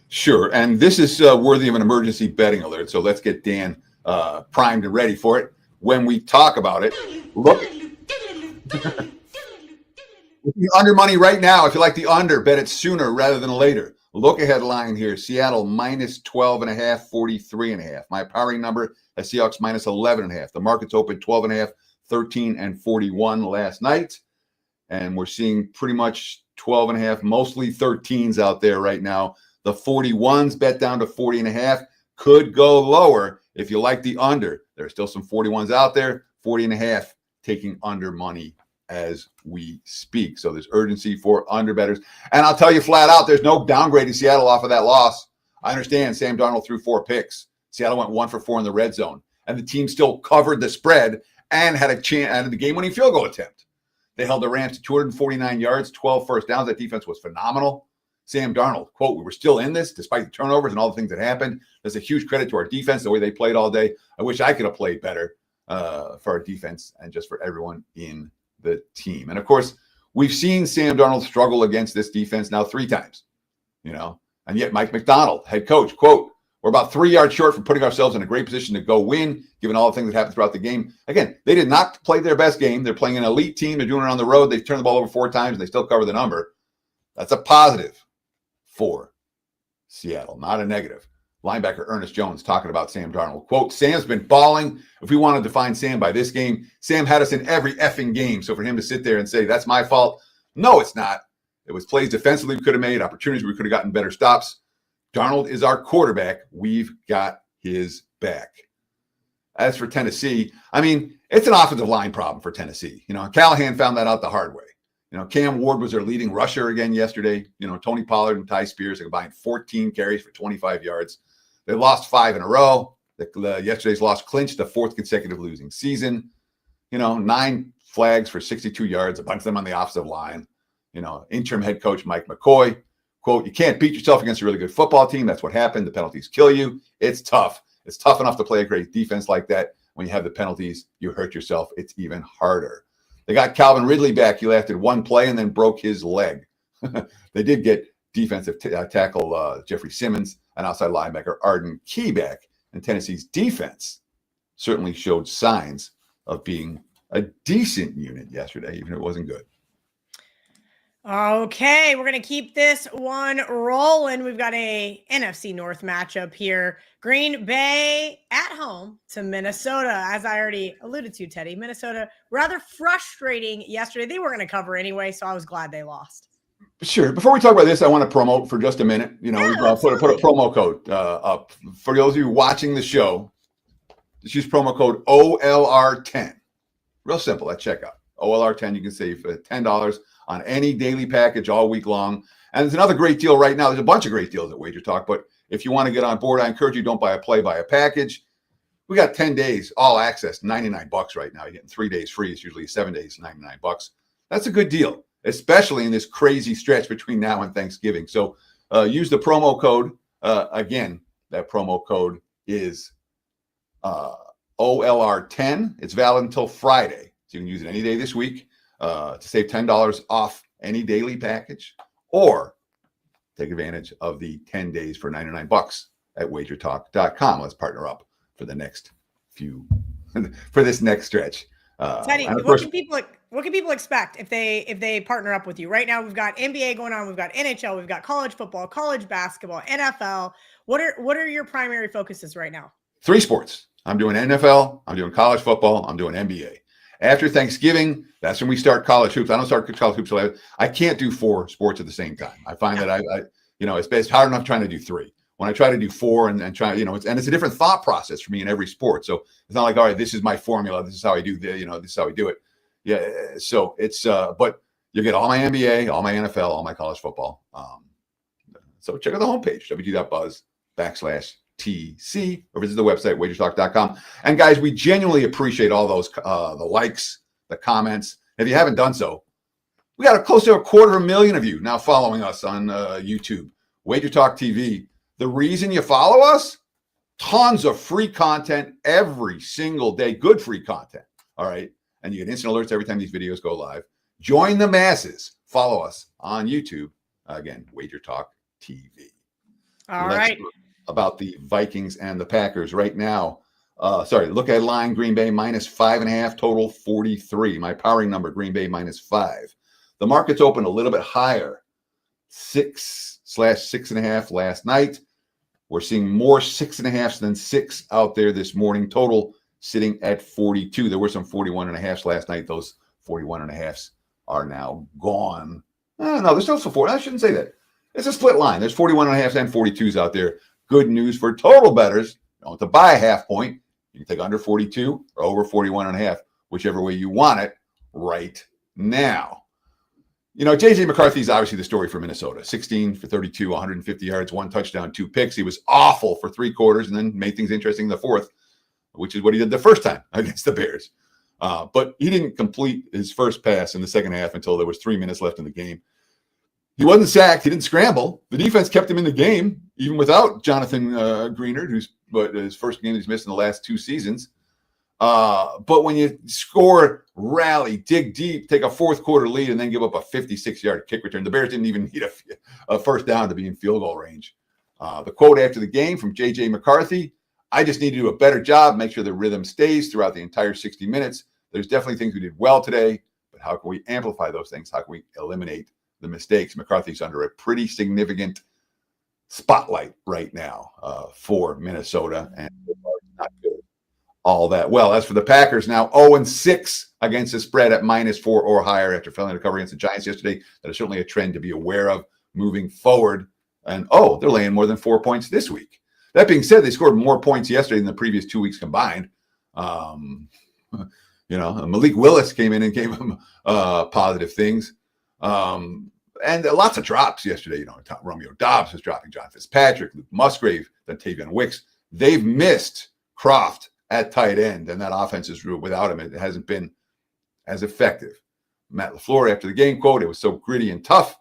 Sure. And this is worthy of an emergency betting alert. So let's get Dan primed and ready for it. When we talk about it, look. The under money right now, if you like the under, bet it sooner rather than later. Look ahead line here. Seattle minus 12.5, 43.5. My powering number, the Seahawks minus 11.5. The market's open 12.5, 13 and 41 last night. And we're seeing pretty much 12.5, mostly 13s out there right now. The 41s bet down to 40.5, could go lower if you like the under. There's still some 41s out there, 40.5 taking under money as we speak. So there's urgency for under bettors. And I'll tell you flat out, there's no downgrading Seattle off of that loss. I understand Sam Darnold threw 4 picks. Seattle went 1 for 4 in the red zone. And the team still covered the spread and had a chance at the game-winning field goal attempt. They held the Rams to 249 yards, 12 first downs. That defense was phenomenal. Sam Darnold, quote, we were still in this despite the turnovers and all the things that happened. There's a huge credit to our defense, the way they played all day. I wish I could have played better for our defense and just for everyone in the team. And, of course, we've seen Sam Darnold struggle against this defense now 3 times, and yet Mike McDonald, head coach, quote, we're about 3 yards short from putting ourselves in a great position to go win, given all the things that happened throughout the game. Again, they did not play their best game. They're playing an elite team. They're doing it on the road. They've turned the ball over 4 times, and they still cover the number. That's a positive for Seattle, not a negative. Linebacker Ernest Jones talking about Sam Darnold. Quote, Sam's been balling. If we wanted to define Sam by this game, Sam had us in every effing game. So for him to sit there and say, that's my fault. No, it's not. It was plays defensively we could have made, opportunities we could have gotten better stops. Darnold is our quarterback. We've got his back. As for Tennessee, it's an offensive line problem for Tennessee. Callahan found that out the hard way. Cam Ward was their leading rusher again yesterday. Tony Pollard and Ty Spears, they combined 14 carries for 25 yards. They lost 5 in a row. Yesterday's loss clinched the 4th consecutive losing season. 9 flags for 62 yards, a bunch of them on the offensive line. Interim head coach Mike McCoy, quote, you can't beat yourself against a really good football team. That's what happened. The penalties kill you. It's tough. It's tough enough to play a great defense like that. When you have the penalties, you hurt yourself. It's even harder. They got Calvin Ridley back. He lasted 1 play and then broke his leg. They did get defensive tackle Jeffrey Simmons and outside linebacker Arden Key back. And Tennessee's defense certainly showed signs of being a decent unit yesterday, even if it wasn't good. Okay, we're going to keep this one rolling. We've got a NFC North matchup here. Green Bay at home to Minnesota. As I already alluded to, Teddy, Minnesota, rather frustrating yesterday. They were going to cover anyway, so I was glad they lost. Sure. Before we talk about this, I want to promote for just a minute. We've put a promo code up. For those of you watching the show, just use promo code OLR10. Real simple at checkout. OLR10, you can save $10 on any daily package all week long. And there's another great deal right now. There's a bunch of great deals at WagerTalk, but if you want to get on board, I encourage you, don't buy a play, buy a package. We got 10 days, all access, $99 right now. You're getting 3 days free. It's usually 7 days, $99. That's a good deal, especially in this crazy stretch between now and Thanksgiving. So use the promo code. Again, that promo code is OLR10. It's valid until Friday. So you can use it any day this week to save $10 off any daily package, or take advantage of the 10 days for $99 at WagerTalk.com. Let's partner up for the next for this next stretch. Teddy, what can people expect if they partner up with you? Right now, we've got NBA going on, we've got NHL, we've got college football, college basketball, NFL. What are your primary focuses right now? 3 sports. I'm doing NFL, I'm doing college football, I'm doing NBA. After Thanksgiving, that's when we start college hoops. I don't start college hoops till I can't do 4 sports at the same time. I find that I it's hard enough trying to do 3. When I try to do 4 and try, it's a different thought process for me in every sport. So it's not like, all right, this is my formula. This is how I do this is how we do it. Yeah. So it's, but you get all my NBA, all my NFL, all my college football. So check out the homepage, wg.buzz/TC, or visit the website, WagerTalk.com. And guys, we genuinely appreciate all those, the likes, the comments. If you haven't done so, we got close to 250,000 of you now following us on YouTube, WagerTalk TV. The reason you follow us, tons of free content every single day, good free content. All right. And you get instant alerts every time these videos go live. Join the masses. Follow us on YouTube. Again, WagerTalk TV. All right. About the Vikings and the Packers right now. Look at line, Green Bay -5.5, total 43. My powering number, Green Bay -5. The market's open a little bit higher, 6/6.5 last night. We're seeing more 6.5s than 6 out there this morning. Total sitting at 42. There were some 41.5s last night. Those 41.5s are now gone. No, there's still some 40. I shouldn't say that. It's a split line. There's 41.5s and 42s out there. Good news for total bettors. You don't have to buy a half point. You can take under 42 or over 41.5, whichever way you want it right now. J.J. McCarthy is obviously the story for Minnesota. 16 for 32, 150 yards, 1 touchdown, 2 picks. He was awful for 3 quarters and then made things interesting in the 4th, which is what he did the first time against the Bears. But he didn't complete his first pass in the second half until there was 3 minutes left in the game. He wasn't sacked. He didn't scramble. The defense kept him in the game, even without Jonathan Greenard, his first game he's missed in the last 2 seasons. But when you score, rally, dig deep, take a 4th quarter lead, and then give up a 56-yard kick return, the Bears didn't even need a first down to be in field goal range. The quote after the game from J.J. McCarthy, I just need to do a better job, make sure the rhythm stays throughout the entire 60 minutes. There's definitely things we did well today, but how can we amplify those things? How can we eliminate the mistakes? McCarthy's under a pretty significant spotlight right now for Minnesota, and not good all that well. As for the Packers, now 0-6 against the spread at -4 or higher after failing to cover against the Giants yesterday. That is certainly a trend to be aware of moving forward. And they're laying more than 4 points this week. That being said, they scored more points yesterday than the previous 2 weeks combined. Malik Willis came in and gave them positive things. And lots of drops yesterday. Romeo Dobbs was dropping, John Fitzpatrick, Luke Musgrave, then Tavion Wicks. They've missed Croft at tight end, and that offense is without him. It hasn't been as effective. Matt LaFleur, after the game, quote, "It was so gritty and tough.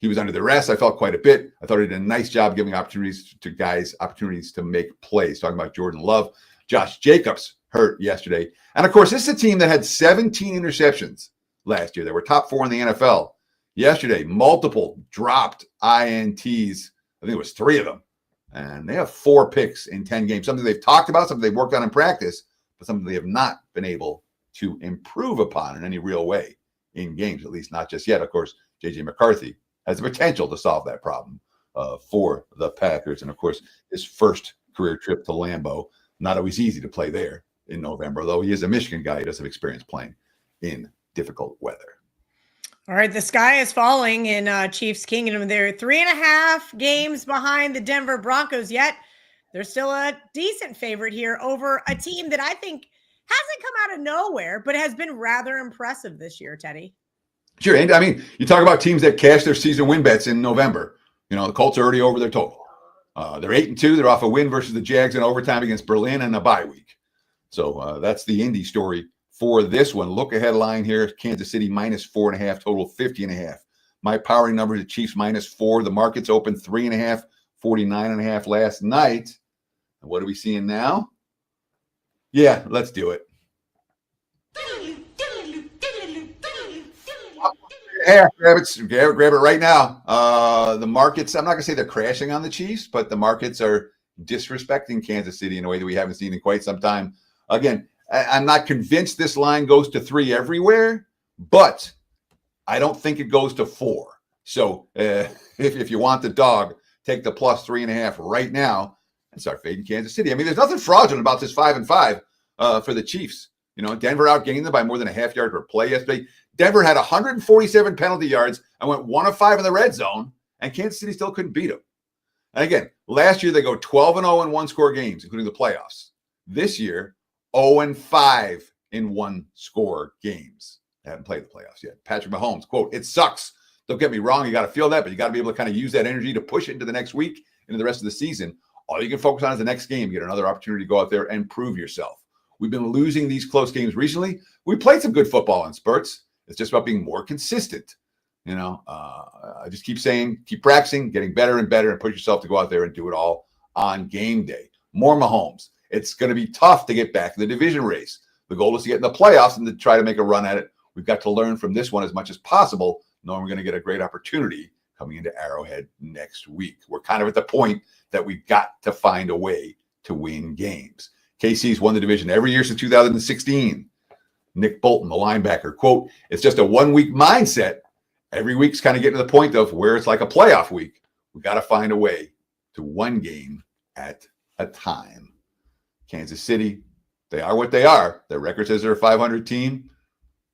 He was under duress. I felt quite a bit. I thought he did a nice job giving opportunities to make plays." Talking about Jordan Love. Josh Jacobs hurt yesterday. And, of course, this is a team that had 17 interceptions last year. They were top 4 in the NFL. Yesterday, multiple dropped INTs. I think it was 3 of them. And they have 4 picks in 10 games, something they've talked about, something they've worked on in practice, but something they have not been able to improve upon in any real way in games, at least not just yet. Of course, J.J. McCarthy has the potential to solve that problem for the Packers. And, of course, his first career trip to Lambeau, not always easy to play there in November, though he is a Michigan guy. He does have experience playing in difficult weather. All right, the sky is falling in Chiefs Kingdom. They're 3.5 games behind the Denver Broncos, yet they're still a decent favorite here over a team that I think hasn't come out of nowhere, but has been rather impressive this year, Teddy. Sure, and I mean, you talk about teams that cash their season win bets in November. The Colts are already over their total. They're 8-2. They're off a win versus the Jags in overtime against Berlin and a bye week. So that's the Indy story for this one. Look ahead line here. Kansas City -4.5, total 50.5. My powering number is the Chiefs -4. The market's open 3.5, 49.5 last night. And what are we seeing now? Yeah, let's do it. Yeah, grab it right now. The markets, I'm not going to say they're crashing on the Chiefs, but the markets are disrespecting Kansas City in a way that we haven't seen in quite some time. Again, I'm not convinced this line goes to 3 everywhere, but I don't think it goes to 4. So if you want the dog, take the +3.5 right now and start fading Kansas City. I mean, there's nothing fraudulent about this 5-5 for the Chiefs. Denver outgained them by more than a half yard per play yesterday. Denver had 147 penalty yards and went 1 of 5 in the red zone, and Kansas City still couldn't beat them. And again, last year they go 12-0 in one-score games, including the playoffs. This year, 0-5 in one-score games. They haven't played the playoffs yet. Patrick Mahomes, quote, "It sucks. Don't get me wrong. You got to feel that, but you got to be able to kind of use that energy to push it into the next week, into the rest of the season. All you can focus on is the next game. Get another opportunity to go out there and prove yourself. We've been losing these close games recently. We played some good football in spurts. It's just about being more consistent. I just keep saying, keep practicing, getting better and better, and push yourself to go out there and do it all on game day. More Mahomes. It's going to be tough to get back in the division race. The goal is to get in the playoffs and to try to make a run at it. We've got to learn from this one as much as possible, knowing we're going to get a great opportunity coming into Arrowhead next week. We're kind of at the point that we've got to find a way to win games. KC's won the division every year since 2016. Nick Bolton, the linebacker, quote, "It's just a one-week mindset. Every week's kind of getting to the point of where it's like a playoff week. We've got to find a way to one game at a time." Kansas City, they are what they are. Their record says they're a 500 team.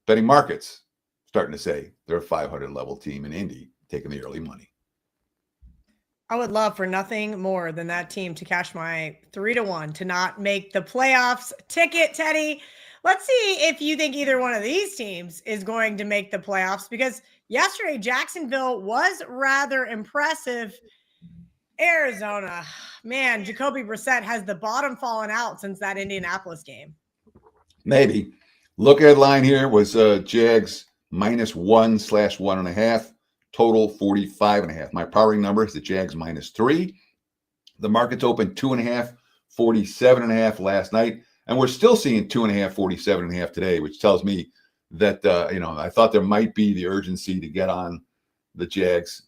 Betting markets starting to say they're a 500 level team in Indy, taking the early money. I would love for nothing more than that team to cash my 3-1 to not make the playoffs ticket, Teddy. Let's see if you think either one of these teams is going to make the playoffs, because yesterday Jacksonville was rather impressive. Arizona, man, Jacoby Brissett has the bottom fallen out since that Indianapolis game. Maybe. Look at line here was Jags -1/1.5. Total 45.5. My powering number is the Jags -3. The market's open 2.5, 47.5 last night. And we're still seeing 2.5, 47.5 today, which tells me that, I thought there might be the urgency to get on the Jags.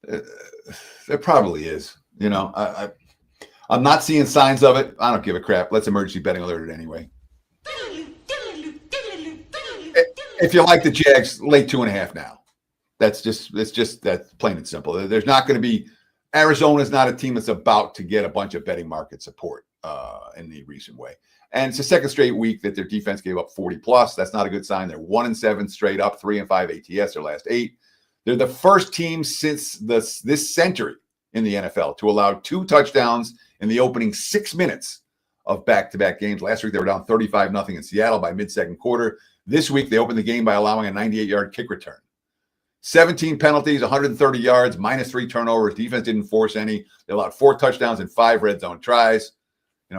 There probably is. I'm not seeing signs of it. I don't give a crap. Let's emergency betting alert it anyway. If you like the Jags, lay 2.5 now. It's just that plain and simple. There's not going to be – Arizona's not a team that's about to get a bunch of betting market support in the recent way. And it's the second straight week that their defense gave up 40+. That's not a good sign. They're 1-7 straight up, 3-5 ATS their last 8. They're the first team since this century in the NFL to allow 2 touchdowns in the opening 6 minutes of back-to-back games. Last week, they were down 35-0 in Seattle by mid-second quarter. This week, they opened the game by allowing a 98-yard kick return. 17 penalties, 130 yards, -3 turnovers. Defense didn't force any. They allowed 4 touchdowns and 5 red zone tries.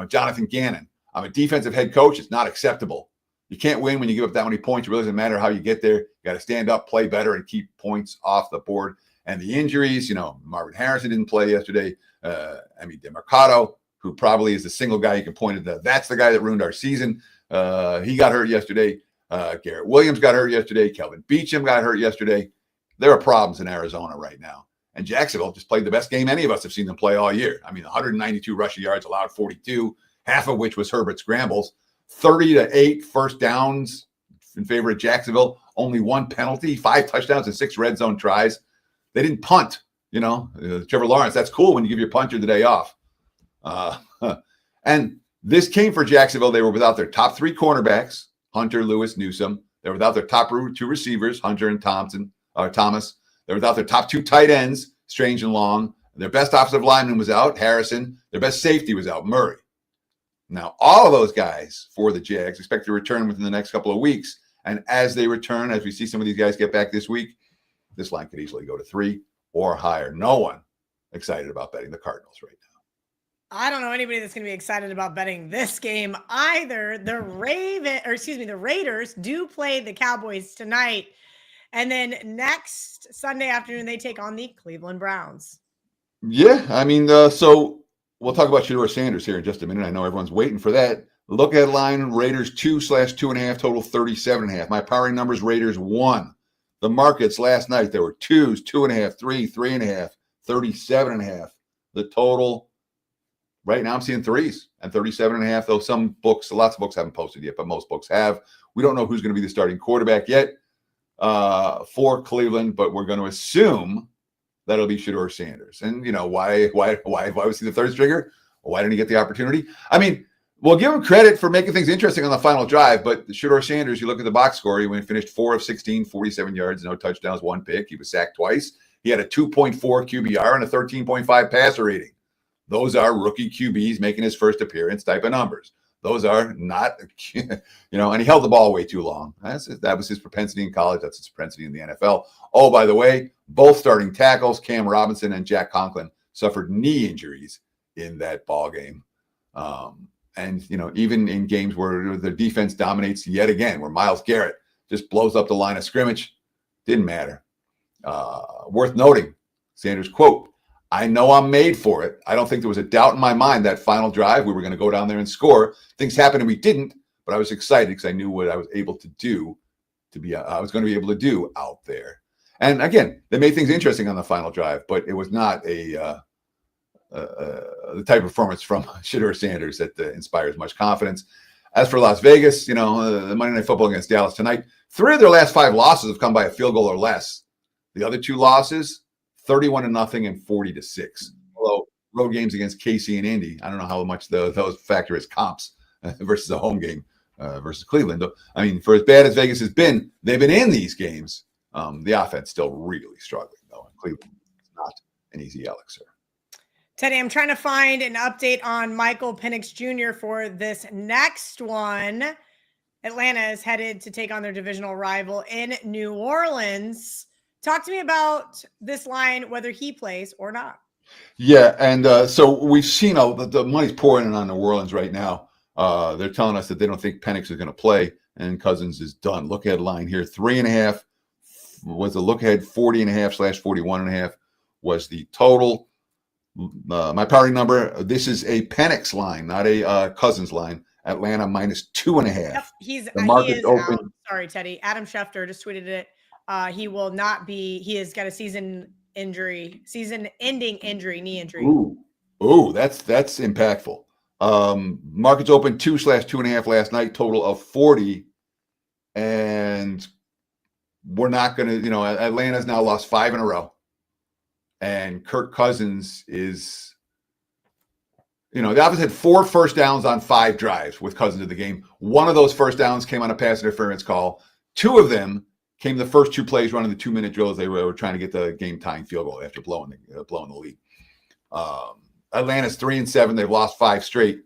Jonathan Gannon, I'm a defensive head coach. It's not acceptable. You can't win when you give up that many points. It really doesn't matter how you get there. You got to stand up, play better, and keep points off the board. And the injuries, Marvin Harrison didn't play yesterday. DeMarcado, who probably is the single guy you can point at. That's the guy that ruined our season. He got hurt yesterday. Garrett Williams got hurt yesterday. Kelvin Beachum got hurt yesterday. There are problems in Arizona right now. And Jacksonville just played the best game any of us have seen them play all year. 192 rushing yards, allowed 42, half of which was Herbert scrambles. 30-8 first downs in favor of Jacksonville. Only 1 penalty, 5 touchdowns, and 6 red zone tries. They didn't punt. Trevor Lawrence, that's cool when you give your punter the day off. And this came for Jacksonville. They were without their top 3 cornerbacks, Hunter, Lewis, Newsome. They were without their top 2 receivers, Hunter and Thomas. They're without their top 2 tight ends, Strange and Long. Their best offensive lineman was out, Harrison. Their best safety was out, Murray. Now, all of those guys for the Jags expect to return within the next couple of weeks. And as they return, as we see some of these guys get back this week, this line could easily go to 3 or higher. No one excited about betting the Cardinals right now. I don't know anybody that's going to be excited about betting this game either. The Raiders do play the Cowboys tonight. And then next Sunday afternoon, they take on the Cleveland Browns. Yeah, so we'll talk about Shedeur Sanders here in just a minute. I know everyone's waiting for that. Look at line, Raiders 2/2.5, total 37.5. My powering numbers, Raiders 1. The markets last night, there were 2s, 2.5, 3, 3.5, 37.5. The total, right now I'm seeing 3s and 37.5, though some books, lots of books haven't posted yet, but most books have. We don't know who's going to be the starting quarterback yet for Cleveland, but we're going to assume that'll be Shedeur Sanders. And, why was he the third stringer? Why didn't he get the opportunity? Well, give him credit for making things interesting on the final drive, but Shedeur Sanders, you look at the box score, he finished 4 of 16, 47 yards, no touchdowns, 1 pick. He was sacked twice. He had a 2.4 QBR and a 13.5 passer rating. Those are rookie QBs making his first appearance type of numbers. Those are not, and he held the ball way too long. That was his propensity in college. That's his propensity in the NFL. Oh, by the way, both starting tackles, Cam Robinson and Jack Conklin, suffered knee injuries in that ball game. And, even in games where the defense dominates yet again, where Myles Garrett just blows up the line of scrimmage, didn't matter. Worth noting, Sanders' quote, "I know I'm made for it. I don't think there was a doubt in my mind that final drive we were going to go down there and score. Things happened and we didn't, but I was excited because I knew what I was able to do I was going to be able to do out there." And again, they made things interesting on the final drive, but it was not the type of performance from Shedeur Sanders that inspires much confidence. As for Las Vegas, the Monday Night Football against Dallas tonight, 3 of their last 5 losses have come by a field goal or less. The other 2 losses, 31-0 and 40-6. Although road games against KC and Indy, I don't know how much those factor as comps versus a home game versus Cleveland. I mean, for as bad as Vegas has been, they've been in these games. The offense still really struggling, though. Cleveland is not an easy elixir. Teddy, I'm trying to find an update on Michael Penix Jr. for this next one. Atlanta is headed to take on their divisional rival in New Orleans. Talk to me about this line, whether he plays or not. Yeah, and so we've seen the money's pouring in on New Orleans right now. They're telling us that they don't think Penix is going to play, and Cousins is done. Look ahead line here, 3.5 was the look ahead, 40.5/41.5 was the total. My powering number, this is a Penix line, not a Cousins line. Atlanta -2.5. Yep, he is open. out. Sorry, Teddy. Adam Schefter just tweeted it. He will not be. He has got a season-ending injury, knee injury. Ooh, that's impactful. Markets open 2/2.5 last night, total of 40, and we're not going to. Atlanta's now lost 5 in a row. And Kirk Cousins is, the offense had 4 first downs on 5 drives with Cousins in the game. One of those first downs came on a pass interference call. 2 of them came the first 2 plays running the 2-minute drills. They were trying to get the game-tying field goal after blowing the lead. Atlanta's 3-7. They've lost 5 straight.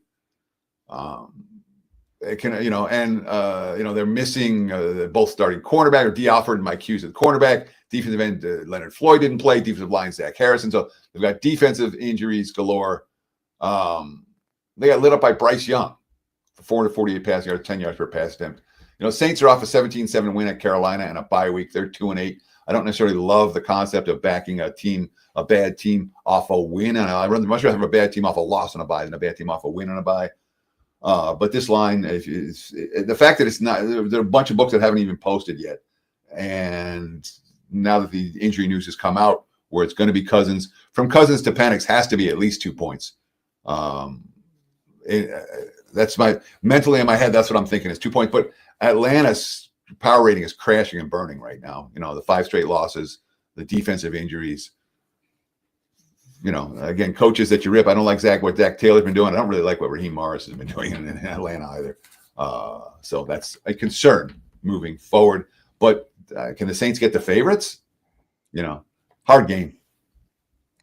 They're missing both starting cornerback, or D. Alford and Mike Hughes at cornerback. Defensive end, Leonard Floyd didn't play. Defensive line, Zach Harrison. So they've got defensive injuries galore. They got lit up by Bryce Young for 448 passing yards, 10 yards per pass attempt. Saints are off a 17-7 win at Carolina and a bye week. They're 2-8. I don't necessarily love the concept of backing a bad team off a win. And I much rather have a bad team off a loss on a bye than a bad team off a win on a bye. But this line is the fact that it's not. There are a bunch of books that haven't even posted yet, and now that the injury news has come out, where it's going to be Cousins, from Cousins to Penix has to be at least 2 points. That's mentally in my head. That's what I'm thinking is 2 points. But Atlanta's power rating is crashing and burning right now. The 5 straight losses, the defensive injuries. Again, coaches that you rip. I don't like what Zach Taylor's been doing. I don't really like what Raheem Morris has been doing in Atlanta either. So that's a concern moving forward. But can the Saints get the favorites? Hard game.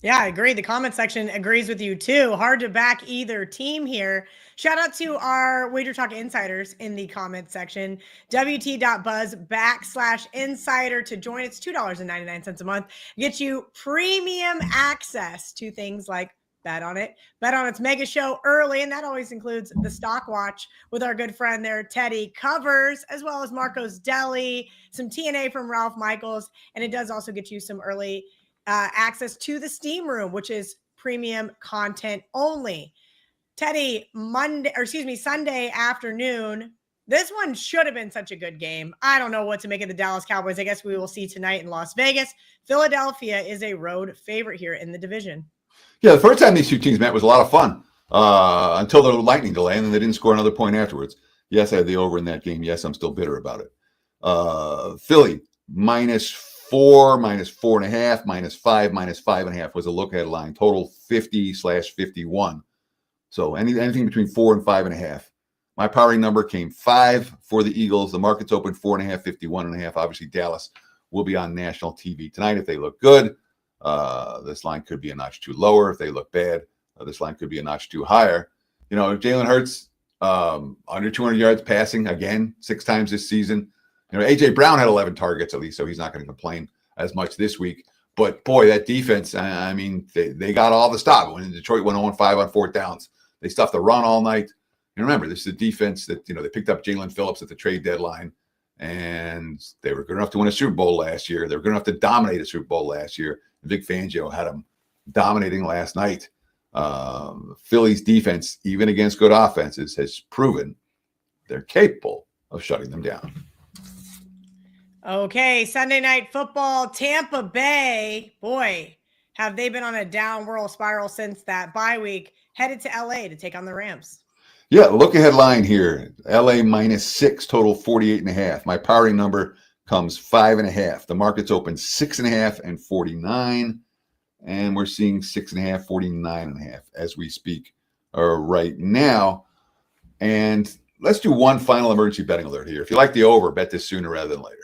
Yeah, I agree. The comment section agrees with you too. Hard to back either team here. Shout out to our WagerTalk insiders in the comment section. WT.buzz/insider to join. It's $2.99 a month. Get you premium access to things like Bet on It. Bet on It's mega show early, and that always includes the stock watch with our good friend there, Teddy Covers, as well as Marco's Deli, some TNA from Ralph Michaels, and it does also get you some early access to the Steam Room, which is premium content only. Teddy, Sunday afternoon. This one should have been such a good game. I don't know what to make of the Dallas Cowboys. I guess we will see tonight in Las Vegas. Philadelphia is a road favorite here in the division. Yeah, the first time these 2 teams met was a lot of fun until the lightning delay, and then they didn't score another point afterwards. Yes, I had the over in that game. Yes, I'm still bitter about it. Philly, -4, -4.5, -5, -5.5 was a look-ahead line. Total 50/51. So anything between 4 and 5.5. My powering number came 5 for the Eagles. The market's open 4.5, 51.5. Obviously, Dallas will be on national TV tonight. If they look good, this line could be a notch too lower. If they look bad, this line could be a notch too higher. Jalen Hurts, under 200 yards passing again 6 times this season. AJ Brown had 11 targets at least, so he's not going to complain as much this week. But boy, that defense, I mean, they got all the stop. When Detroit went 0-5 on 4th downs, they stuffed the run all night. And remember, this is a defense that, they picked up Jalen Phillips at the trade deadline, and they were good enough to win a Super Bowl last year. They were good enough to dominate a Super Bowl last year. Vic Fangio had them dominating last night. Philly's defense, even against good offenses, has proven they're capable of shutting them down. Okay, Sunday Night Football, Tampa Bay. Boy, have they been on a downward spiral since that bye week, headed to LA to take on the Rams. Yeah, look ahead line here. LA -6, total 48.5. My powering number comes 5.5. The market's open 6.5 and 49. And we're seeing 6.5, 49.5 as we speak right now. And let's do one final emergency betting alert here. If you like the over, bet this sooner rather than later.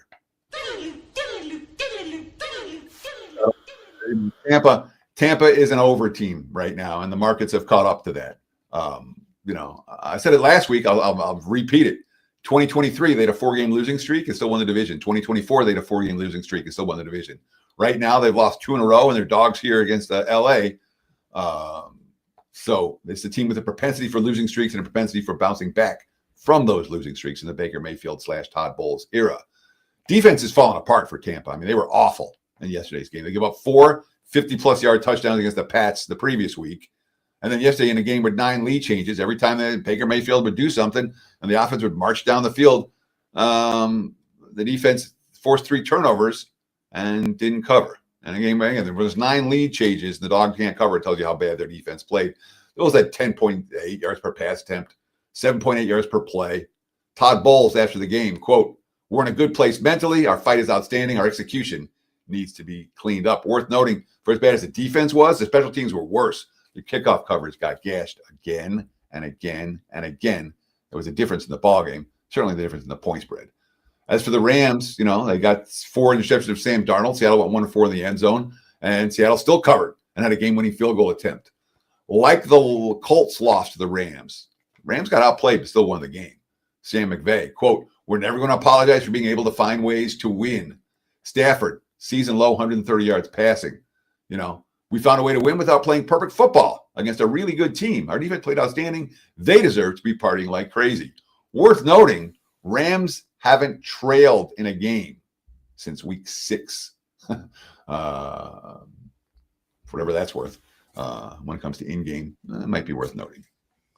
Tampa is an over team right now, and the markets have caught up to that. I said it last week. I'll repeat it. 2023, they had a 4-game losing streak and still won the division. 2024, they had a 4-game losing streak and still won the division. Right now, they've lost 2 in a row, and they're dogs here against LA. So it's a team with a propensity for losing streaks and a propensity for bouncing back from those losing streaks in the Baker Mayfield / Todd Bowles era. Defense has fallen apart for Tampa. I mean, they were awful in yesterday's game. They gave up 4 50-plus yard touchdowns against the Pats the previous week. And then yesterday in a game with 9 lead changes, every time that Baker Mayfield would do something and the offense would march down the field, the defense forced 3 turnovers and didn't cover. And again, there was 9 lead changes. The dog can't cover. It tells you how bad their defense played. Those had 10.8 yards per pass attempt, 7.8 yards per play. Todd Bowles after the game, quote, "We're in a good place mentally. Our fight is outstanding. Our execution needs to be cleaned up." Worth noting, for as bad as the defense was, the special teams were worse. The kickoff coverage got gashed again and again and again. There was a difference in the ball game, certainly the difference in the point spread. As for the Rams, they got 4 interceptions of Sam Darnold. Seattle went 1-4 in the end zone, and Seattle still covered and had a game-winning field goal attempt. Like the Colts lost to the Rams got outplayed but still won the game. Sam McVay, quote, "We're never going to apologize for being able to find ways to win." Stafford, season low 130 yards passing. We found a way to win without playing perfect football against a really good team. Our defense played outstanding. They deserve to be partying like crazy. Worth noting, Rams haven't trailed in a game since week 6. Whatever that's worth. When it comes to in-game, it might be worth noting.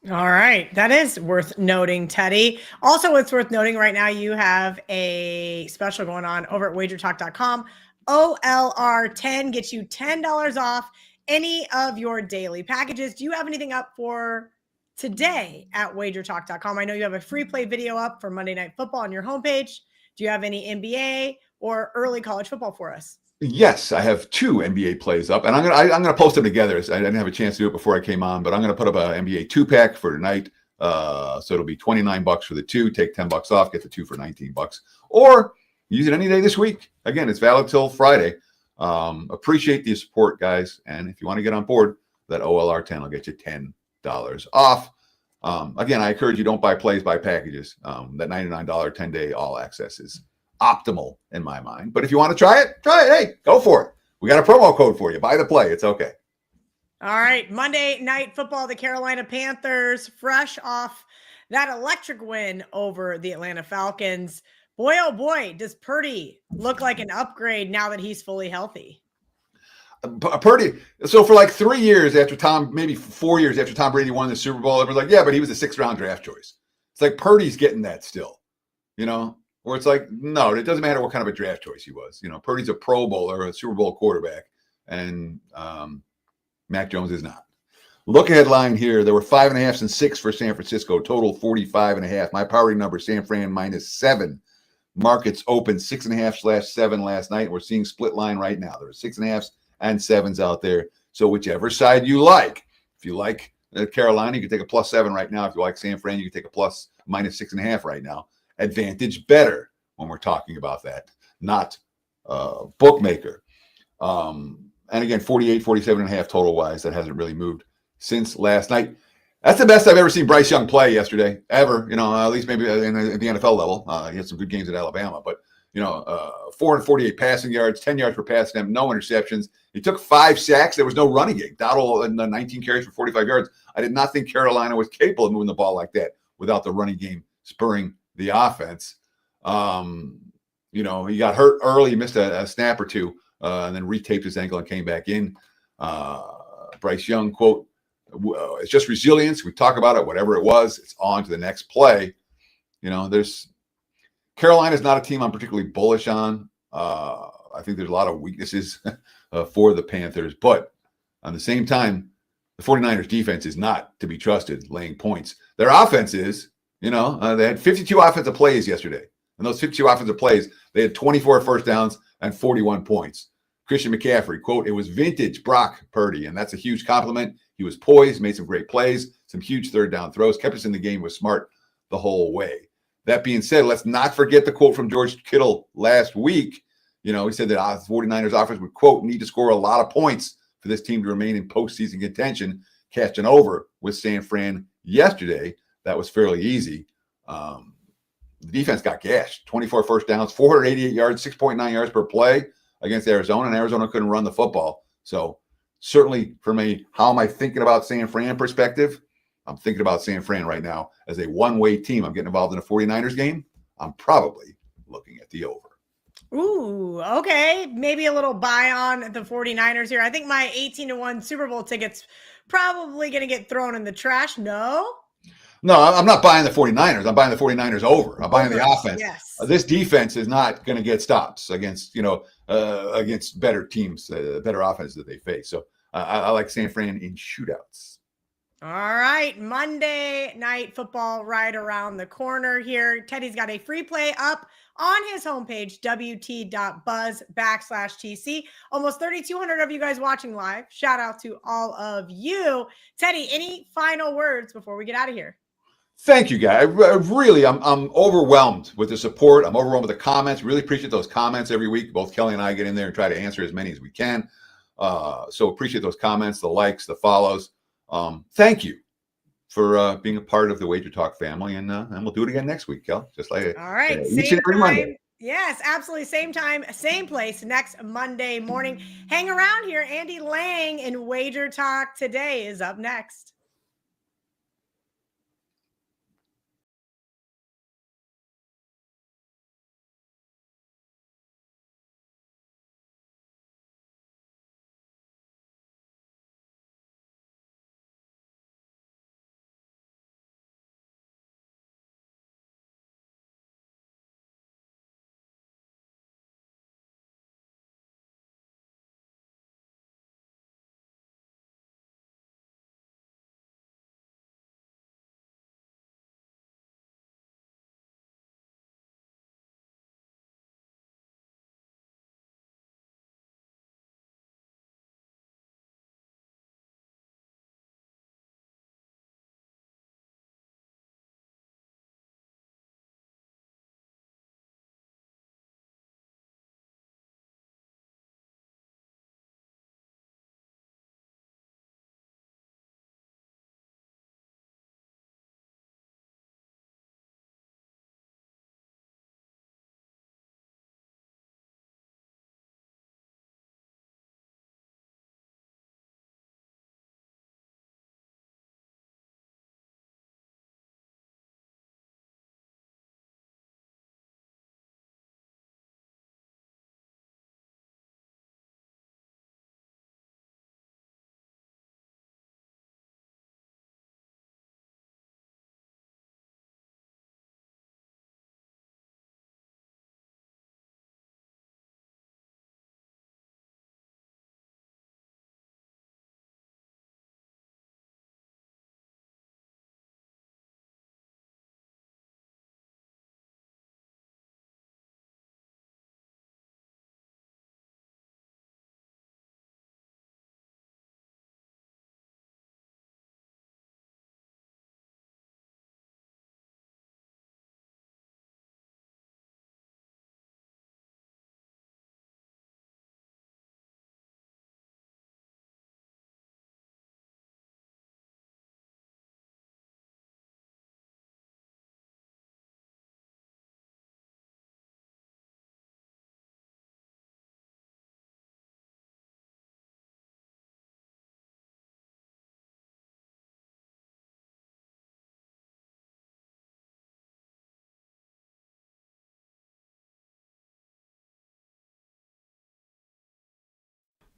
All right. That is worth noting, Teddy. Also, it's worth noting right now you have a special going on over at WagerTalk.com. OLR10 gets you $10 off any of your daily packages. Do you have anything up for today at WagerTalk.com? I know you have a free play video up for Monday Night Football on your homepage. Do you have any NBA or early college football for us? Yes, I have 2 NBA plays up, and I'm gonna post them together. I didn't have a chance to do it before I came on, but I'm gonna put up an NBA 2-pack for tonight. So it'll be $29 for the 2. Take $10 off, get the 2 for $19, or use it any day this week. Again, it's valid till Friday. Appreciate the support, guys, and if you want to get on board, that OLR10 will get you $10 off. Again, I encourage you, don't buy plays, buy packages. That $99 10-day all access is optimal in my mind. But if you want to try it. Hey, go for it. We got a promo code for you. Buy the play. It's okay. All right. Monday Night Football, the Carolina Panthers, fresh off that electric win over the Atlanta Falcons. Boy, oh boy, does Purdy look like an upgrade now that he's fully healthy. Purdy. So for like 3 years after maybe 4 years after Tom Brady won the Super Bowl, everyone's like, yeah, but he was a 6th-round draft choice. It's like Purdy's getting that still, or it's like, no, it doesn't matter what kind of a draft choice he was. Purdy's a Pro Bowler, a Super Bowl quarterback, and Mac Jones is not. Look ahead line here. There were 5.5 and 6 for San Francisco, total 45.5. My powering number, San Fran -7. Markets open 6.5/7 last night. We're seeing split line right now. There are 6.5s and 7s out there. So whichever side you like, if you like Carolina, you can take a +7 right now. If you like San Fran, you can take a -6.5 right now. Advantage better when we're talking about that, not bookmaker. And again, 48, 47.5 total wise. That hasn't really moved since last night. That's the best I've ever seen Bryce Young play yesterday, ever. At least maybe in the NFL level. He had some good games at Alabama, but 448 passing yards, 10 yards per pass attempt, no interceptions. He took 5 sacks. There was no running game. Dowdle in 19 carries for 45 yards. I did not think Carolina was capable of moving the ball like that without the running game spurring the offense. He got hurt early, missed a snap or two, and then retaped his ankle and came back in. Bryce Young, quote, it's just resilience. We talk about it, whatever it was, it's on to the next play. Carolina's not a team I'm particularly bullish on. I think there's a lot of weaknesses for the Panthers, but at the same time, the 49ers defense is not to be trusted laying points. Their offense is, they had 52 offensive plays yesterday. And those 52 offensive plays, they had 24 first downs and 41 points. Christian McCaffrey, quote, it was vintage Brock Purdy, and that's a huge compliment. He was poised, made some great plays, some huge third down throws, kept us in the game, was smart the whole way. That being said, let's not forget the quote from George Kittle last week. He said that the 49ers offense would, quote, need to score a lot of points for this team to remain in postseason contention, catching over with San Fran yesterday. That was fairly easy. The defense got gashed. 24 first downs, 488 yards, 6.9 yards per play against Arizona, and Arizona couldn't run the football. So certainly from how am I thinking about San Fran perspective, I'm thinking about San Fran right now as a one-way team. I'm getting involved in a 49ers game. I'm probably looking at the over. Ooh, okay. Maybe a little buy on the 49ers here. I think my 18-1 Super Bowl ticket's probably going to get thrown in the trash. No, I'm not buying the 49ers. I'm buying the 49ers over. I'm buying the offense. Yes. This defense is not going to get stops against, against better teams, better offenses that they face. So I like San Fran in shootouts. All right. Monday Night Football right around the corner here. Teddy's got a free play up on his homepage, wt.buzz/TC. Almost 3,200 of you guys watching live. Shout out to all of you. Teddy, any final words before we get out of here? Thank you, guys. I'm overwhelmed with the support. I'm overwhelmed with the comments. Really appreciate those comments every week. Both Kelly and I get in there and try to answer as many as we can. So appreciate those comments, the likes, the follows. Thank you for being a part of the WagerTalk family, and we'll do it again next week, Kel. Just like all right, each and every Monday. Yes, absolutely. Same time, same place next Monday morning. Hang around here. Andy Lang in WagerTalk today is up next.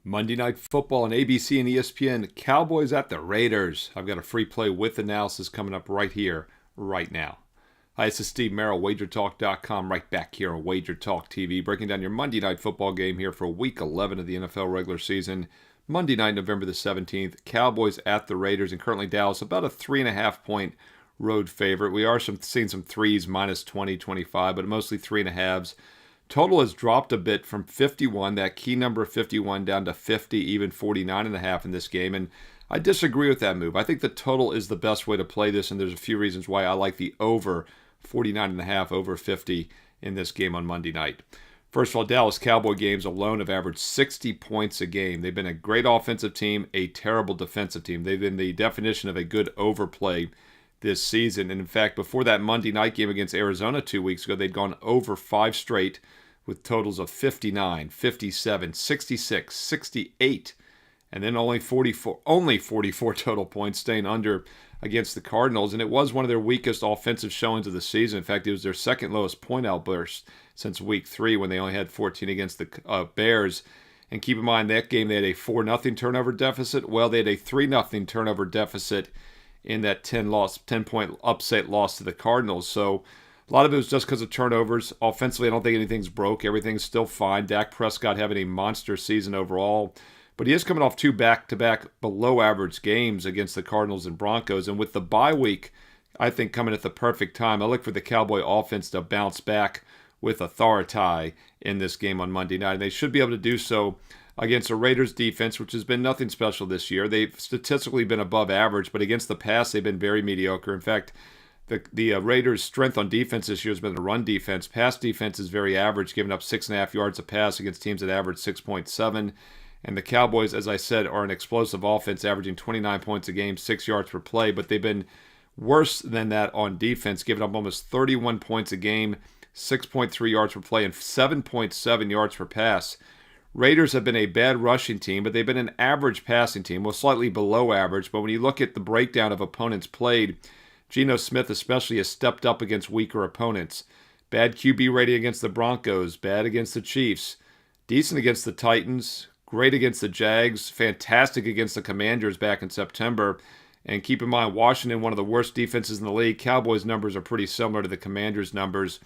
Monday Night Football on ABC and ESPN. Cowboys at the Raiders. I've got a free play with analysis coming up right here, right now. Hi, this is Steve Merrill, WagerTalk.com, right back here on WagerTalk TV, breaking down your Monday Night Football game here for Week 11 of the NFL regular season. Monday night, November the 17th. Cowboys at the Raiders, and currently Dallas about a 3.5-point road favorite. We are seeing some threes, minus 20, 25, but mostly 3.5s. Total has dropped a bit from 51, that key number of 51, down to 50, even 49.5 in this game. And I disagree with that move. I think the total is the best way to play this, and there's a few reasons why I like the over 49.5, over 50 in this game on Monday night. First of all, Dallas Cowboy games alone have averaged 60 points a game. They've been a great offensive team, a terrible defensive team. They've been the definition of a good overplay this season. And in fact, before that Monday night game against Arizona 2 weeks ago, they'd gone over 5 straight with totals of 59, 57, 66, 68, and then only 44 total points, staying under against the Cardinals. And it was one of their weakest offensive showings of the season. In fact, it was their second lowest point outburst since week 3, when they only had 14 against the Bears. And keep in mind, that game they had a 4-0 turnover deficit. Well, they had a 3-0 turnover deficit in that 10-point upset loss to the Cardinals. So a lot of it was just because of turnovers. Offensively, I don't think anything's broke. Everything's still fine. Dak Prescott having a monster season overall. But he is coming off 2 back-to-back below-average games against the Cardinals and Broncos. And with the bye week, I think, coming at the perfect time, I look for the Cowboy offense to bounce back with authority in this game on Monday night. And they should be able to do so against a Raiders defense, which has been nothing special this year. They've statistically been above average, but against the pass, they've been very mediocre. In fact, the Raiders' strength on defense this year has been the run defense. Pass defense is very average, giving up 6.5 yards a pass against teams that average 6.7. And the Cowboys, as I said, are an explosive offense, averaging 29 points a game, 6 yards per play. But they've been worse than that on defense, giving up almost 31 points a game, 6.3 yards per play, and 7.7 yards per pass. Raiders have been a bad rushing team, but they've been an average passing team, well, slightly below average. But when you look at the breakdown of opponents played, Geno Smith especially has stepped up against weaker opponents. Bad QB rating against the Broncos, bad against the Chiefs, decent against the Titans, great against the Jags, fantastic against the Commanders back in September. And keep in mind, Washington, one of the worst defenses in the league. Cowboys' numbers are pretty similar to the Commanders' numbers.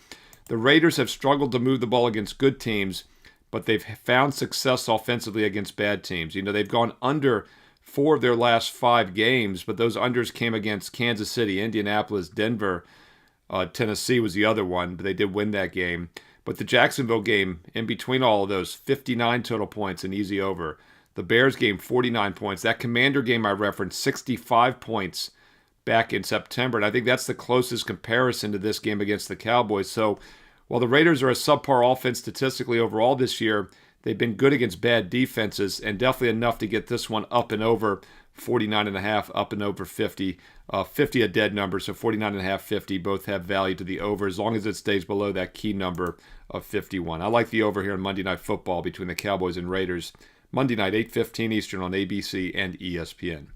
The Raiders have struggled to move the ball against good teams, but they've found success offensively against bad teams. You know, they've gone under 4 of their last 5 games, but those unders came against Kansas City, Indianapolis, Denver. Tennessee was the other one, but they did win that game. But the Jacksonville game, in between all of those, 59 total points, an easy over. The Bears game, 49 points. That Commander game I referenced, 65 points back in September. And I think that's the closest comparison to this game against the Cowboys. So while the Raiders are a subpar offense statistically overall this year, they've been good against bad defenses, and definitely enough to get this one up and over 49.5, up and over 50. 50 a dead number, so 49.5, 50 both have value to the over as long as it stays below that key number of 51. I like the over here on Monday Night Football between the Cowboys and Raiders. Monday night, 8:15 Eastern on ABC and ESPN.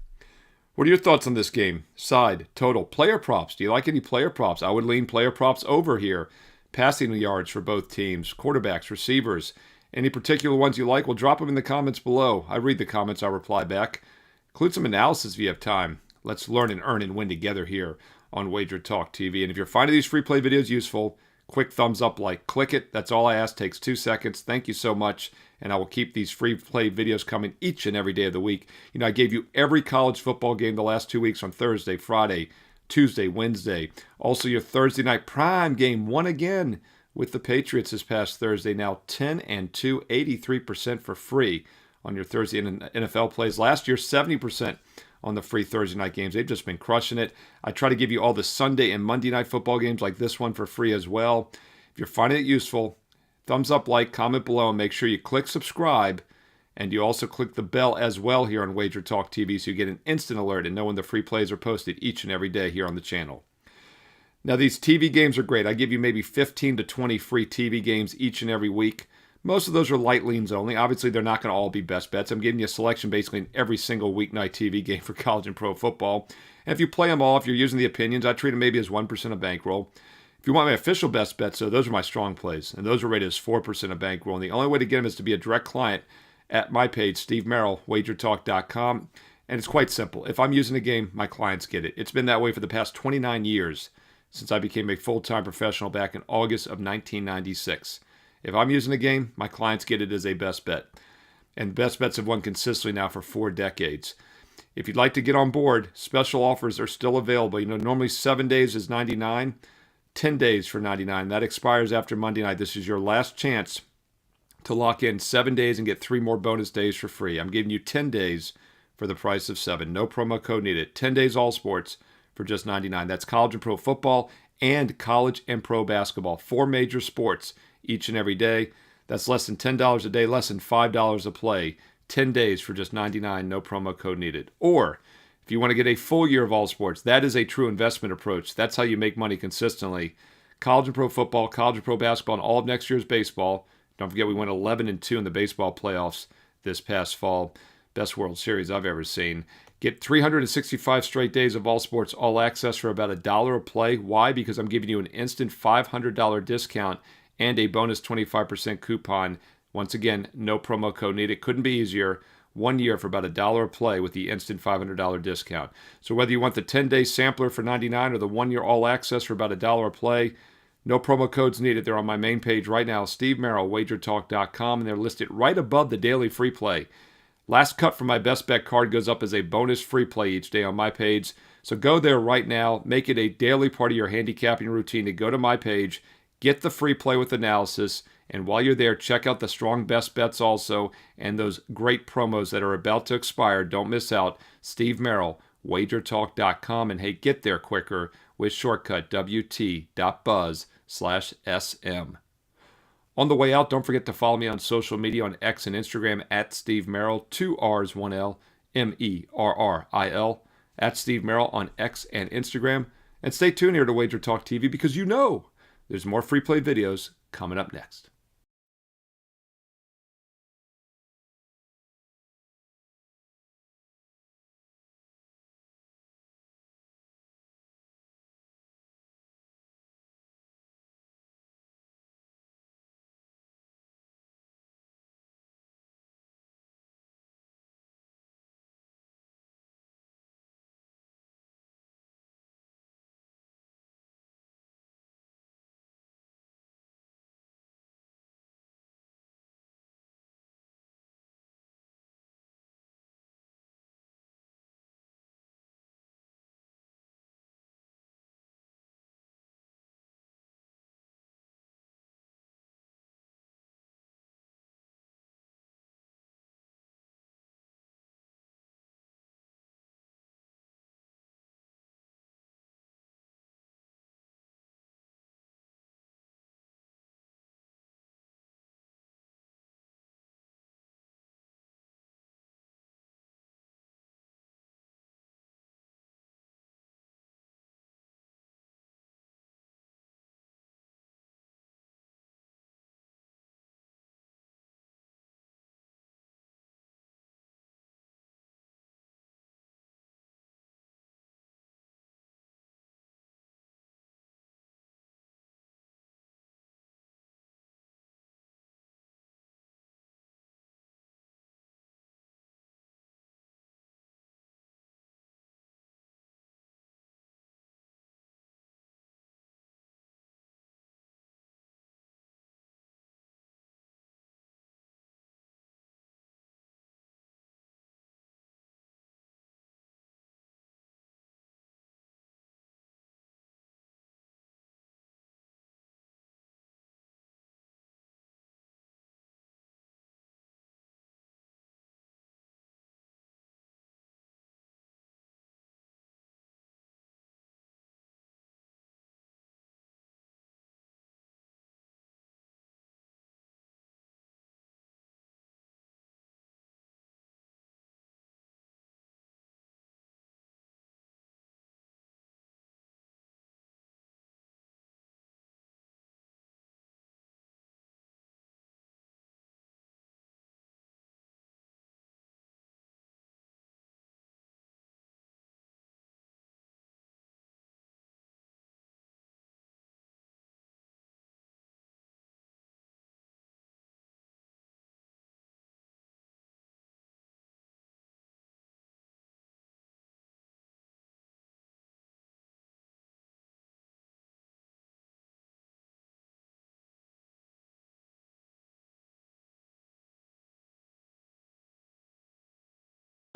What are your thoughts on this game? Side, total, player props. Do you like any player props? I would lean player props over here. Passing yards for both teams, quarterbacks, receivers. Any particular ones you like? Well, drop them in the comments below. I read the comments, I'll reply back. Include some analysis if you have time. Let's learn and earn and win together here on WagerTalk TV. And if you're finding these free play videos useful, quick thumbs up, like, click it. That's all I ask. Takes 2 seconds. Thank you so much. And I will keep these free play videos coming each and every day of the week. You know, I gave you every college football game the last 2 weeks on Thursday, Friday, Tuesday, Wednesday. Also your Thursday night prime game, won again with the Patriots this past Thursday. Now 10-2, 83% for free on your Thursday NFL plays. Last year, 70% on the free Thursday night games. They've just been crushing it. I try to give you all the Sunday and Monday night football games like this one for free as well. If you're finding it useful, thumbs up, like, comment below, and make sure you click subscribe. And you also click the bell as well here on WagerTalk TV so you get an instant alert and know when the free plays are posted each and every day here on the channel. Now, these TV games are great. I give you maybe 15 to 20 free TV games each and every week. Most of those are light leans only. Obviously, they're not going to all be best bets. I'm giving you a selection basically in every single weeknight TV game for college and pro football. And if you play them all, if you're using the opinions, I treat them maybe as 1% of bankroll. If you want my official best bets, though, those are my strong plays. And those are rated as 4% of bankroll. And the only way to get them is to be a direct client at my page, Steve Merrill, WagerTalk.com. And it's quite simple. If I'm using a game, my clients get it. It's been that way for the past 29 years since I became a full-time professional back in August of 1996. If I'm using a game, my clients get it as a best bet. And best bets have won consistently now for 4 decades. If you'd like to get on board, special offers are still available. Normally 7 days is $99, 10 days for $99. That expires after Monday night. This is your last chance to lock in 7 days and get 3 more bonus days for free. I'm giving you 10 days for the price of 7. No promo code needed. 10 days all sports for just $99. That's college and pro football and college and pro basketball. 4 major sports each and every day. That's less than $10 a day, less than $5 a play. 10 days for just $99. No promo code needed. Or if you want to get a full year of all sports, that is a true investment approach. That's how you make money consistently. College and pro football, college and pro basketball, and all of next year's baseball. Don't forget we went 11-2 in the baseball playoffs this past fall. Best World Series I've ever seen. Get 365 straight days of all sports, all access for about $1 a play. Why? Because I'm giving you an instant $500 discount and a bonus 25% coupon. Once again, no promo code needed. Couldn't be easier. 1 year for about $1 a play with the instant $500 discount. So whether you want the 10-day sampler for $99 or the 1 year all access for about $1 a play, no promo codes needed. They're on my main page right now, Steve Merrill, WagerTalk.com, and they're listed right above the daily free play. Last cut from my best bet card goes up as a bonus free play each day on my page. So go there right now. Make it a daily part of your handicapping routine to go to my page, get the free play with analysis, and while you're there, check out the strong best bets also and those great promos that are about to expire. Don't miss out. Steve Merrill, WagerTalk.com, and hey, get there quicker with shortcut wt.buzz/SM. On the way out, don't forget to follow me on social media on X and Instagram at Steve Merrill, 2 R's, 1 L, MERRIL, at Steve Merrill on X and Instagram. And stay tuned here to Wager Talk TV because there's more free play videos coming up next.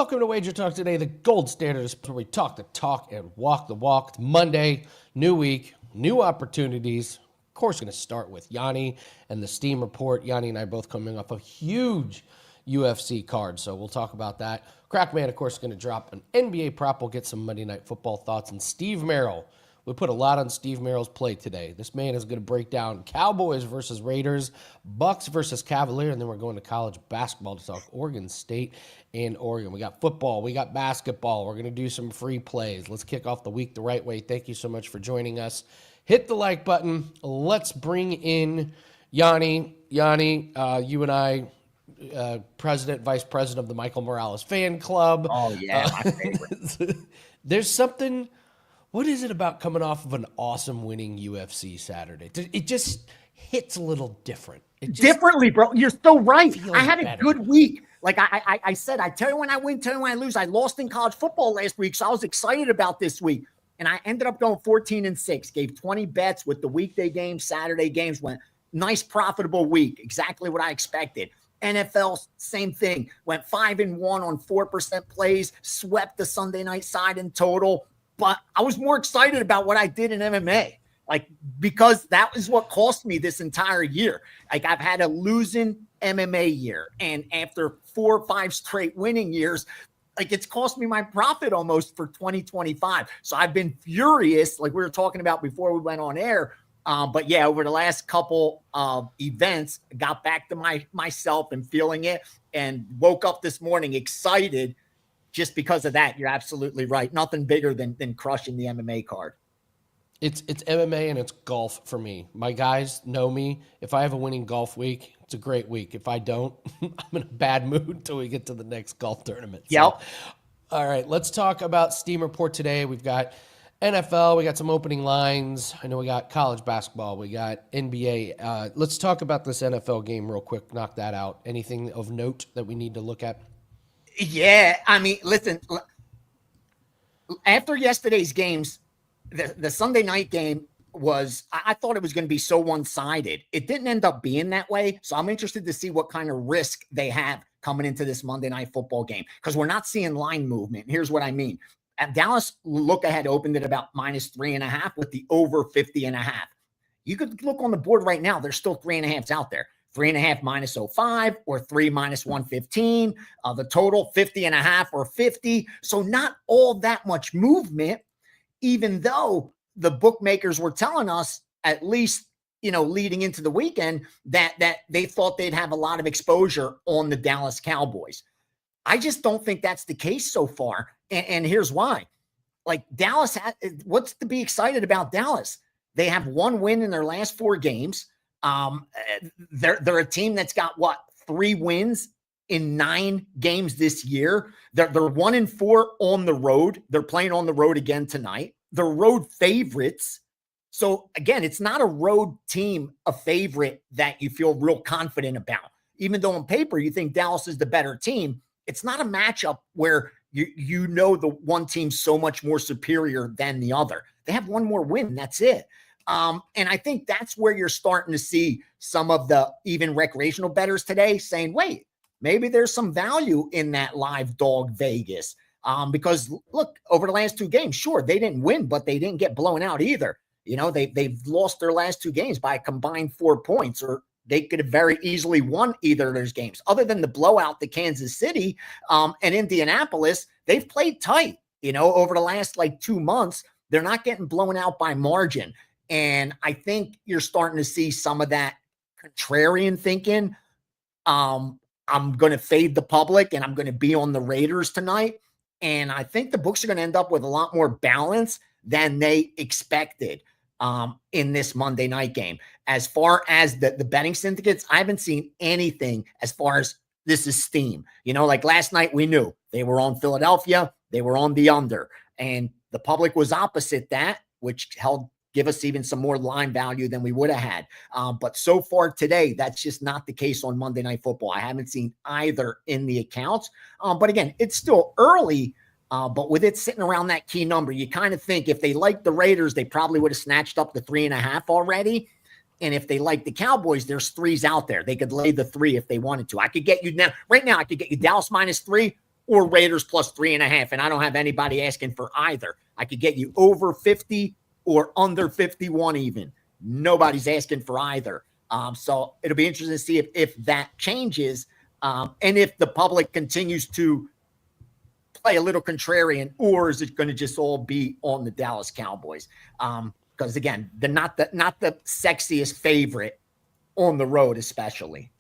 Welcome to Wager Talk today, the gold standard is where we talk the talk and walk the walk. It's Monday, new week, new opportunities. Of course, going to start with Gianni and the Steam report. Gianni and I both coming off a huge UFC card, so we'll talk about that. Crackman, of course, is going to drop an NBA prop. We'll get some Monday Night Football thoughts. And Steve Merrill, we put a lot on Steve Merrill's plate today. This man is going to break down Cowboys versus Raiders, Bucks versus Cavaliers, and then we're going to college basketball to talk Oregon State and Oregon. We got football. We got basketball. We're going to do some free plays. Let's kick off the week the right way. Thank you so much for joining us. Hit the like button. Let's bring in Gianni. Gianni, you and I, president, vice president of the Michael Morales fan club. Oh, yeah, my favorite. There's something... What is it about coming off of an awesome winning UFC Saturday? It just hits a little different. Differently, bro. You're so right. I had better. a good week. Like I said, I tell you when I win, tell you when I lose. I lost in college football last week, so I was excited about this week. And I ended up going 14-6, gave 20 bets with the weekday games, Saturday games, went nice, profitable week. Exactly what I expected. NFL, same thing. Went 5-1 on 4% plays, swept the Sunday night side in total. But I was more excited about what I did in MMA, because that is what cost me this entire year. I've had a losing MMA year, and after 4 or 5 straight winning years, it's cost me my profit almost for 2025. So I've been furious, like we were talking about before we went on air. But yeah, over the last couple of events, I got back to myself and feeling it, and woke up this morning excited. Just because of that, you're absolutely right. Nothing bigger than crushing the MMA card. It's MMA and it's golf for me. My guys know me. If I have a winning golf week, it's a great week. If I don't, I'm in a bad mood until we get to the next golf tournament. So, yep. All right, let's talk about Steam Report today. We've got NFL. We got some opening lines. I know we got college basketball. We got NBA. Let's talk about this NFL game real quick. Knock that out. Anything of note that we need to look at? Yeah, I mean, listen, after yesterday's games, the Sunday night game was, I thought it was going to be so one-sided. It didn't end up being that way, so I'm interested to see what kind of risk they have coming into this Monday Night Football game, because we're not seeing line movement. Here's what I mean. At Dallas, look ahead opened at about -3.5 with the over 50.5. You could look on the board right now. There's still 3.5s out there. 3.5 -05 or 3 -115. The total 50.5 or 50. So not all that much movement, even though the bookmakers were telling us, at least, leading into the weekend, that they thought they'd have a lot of exposure on the Dallas Cowboys. I just don't think that's the case so far. And here's why. Dallas, what's to be excited about Dallas? They have 1 win in their last 4 games. They're a team that's got 3 wins in 9 games this year. They're 1-4 on the road. They're playing on the road again tonight. They're road favorites. So again, it's not a road team, a favorite that you feel real confident about. Even though on paper you think Dallas is the better team, it's not a matchup where you know the one team's so much more superior than the other. They have 1 more win. That's it. And I think that's where you're starting to see some of the even recreational bettors today saying, wait, maybe there's some value in that live dog Vegas. Because look, over the last 2 games, sure, they didn't win, but they didn't get blown out either. They've lost their last 2 games by a combined 4 points, or they could have very easily won either of those games. Other than the blowout to Kansas City and Indianapolis, they've played tight, over the last 2 months. They're not getting blown out by margin. And I think you're starting to see some of that contrarian thinking. I'm going to fade the public and I'm going to be on the Raiders tonight. And I think the books are going to end up with a lot more balance than they expected in this Monday night game. As far as the betting syndicates, I haven't seen anything as far as this is steam. Last night we knew they were on Philadelphia. They were on the under. And the public was opposite that, which give us even some more line value than we would have had. But so far today, that's just not the case on Monday Night Football. I haven't seen either in the accounts. But again, it's still early. But with it sitting around that key number, you kind of think if they like the Raiders, they probably would have snatched up the 3.5 already. And if they like the Cowboys, there's 3s out there. They could lay the 3 if they wanted to. I could get you now, right now, I could get you Dallas -3 or Raiders plus 3.5. And I don't have anybody asking for either. I could get you over 50 or under 51 even. Nobody's asking for either. So it'll be interesting to see if that changes, and if the public continues to play a little contrarian, or is it going to just all be on the Dallas Cowboys? Because again, they're not the sexiest favorite on the road, especially.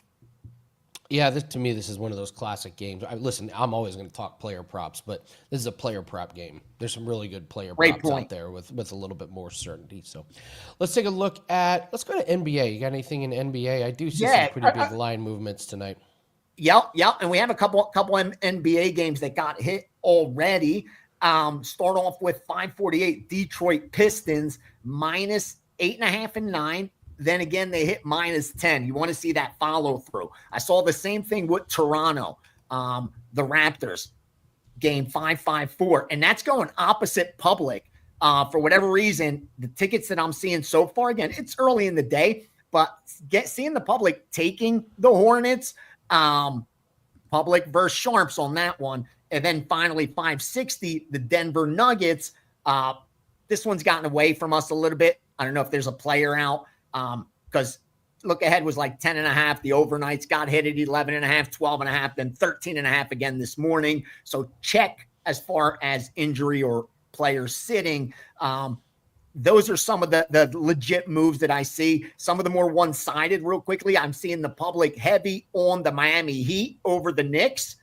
Yeah, to me, this is one of those classic games. Listen, I'm always going to talk player props, but this is a player prop game. There's some really good player props out there with a little bit more certainty. So let's take a look let's go to NBA. You got anything in NBA? I do see some pretty big line movements tonight. Yep. And we have a couple NBA games that got hit already. Start off with 548 Detroit Pistons minus 8.5 and 9. Then again, they hit minus 10. You want to see that follow through. I saw the same thing with Toronto, the Raptors game 554, and that's going opposite public. For whatever reason, the tickets that I'm seeing so far, again, it's early in the day, but seeing the public taking the Hornets, public versus Sharps on that one. And then finally 560, the Denver Nuggets. This one's gotten away from us a little bit. I don't know if there's a player out. Because look ahead was like 10.5. The overnights got hit at 11.5, 12.5, then 13.5 again this morning. So check as far as injury or players sitting. Those are some of the legit moves that I see. Some of the more one-sided real quickly. I'm seeing the public heavy on the Miami Heat over the Knicks.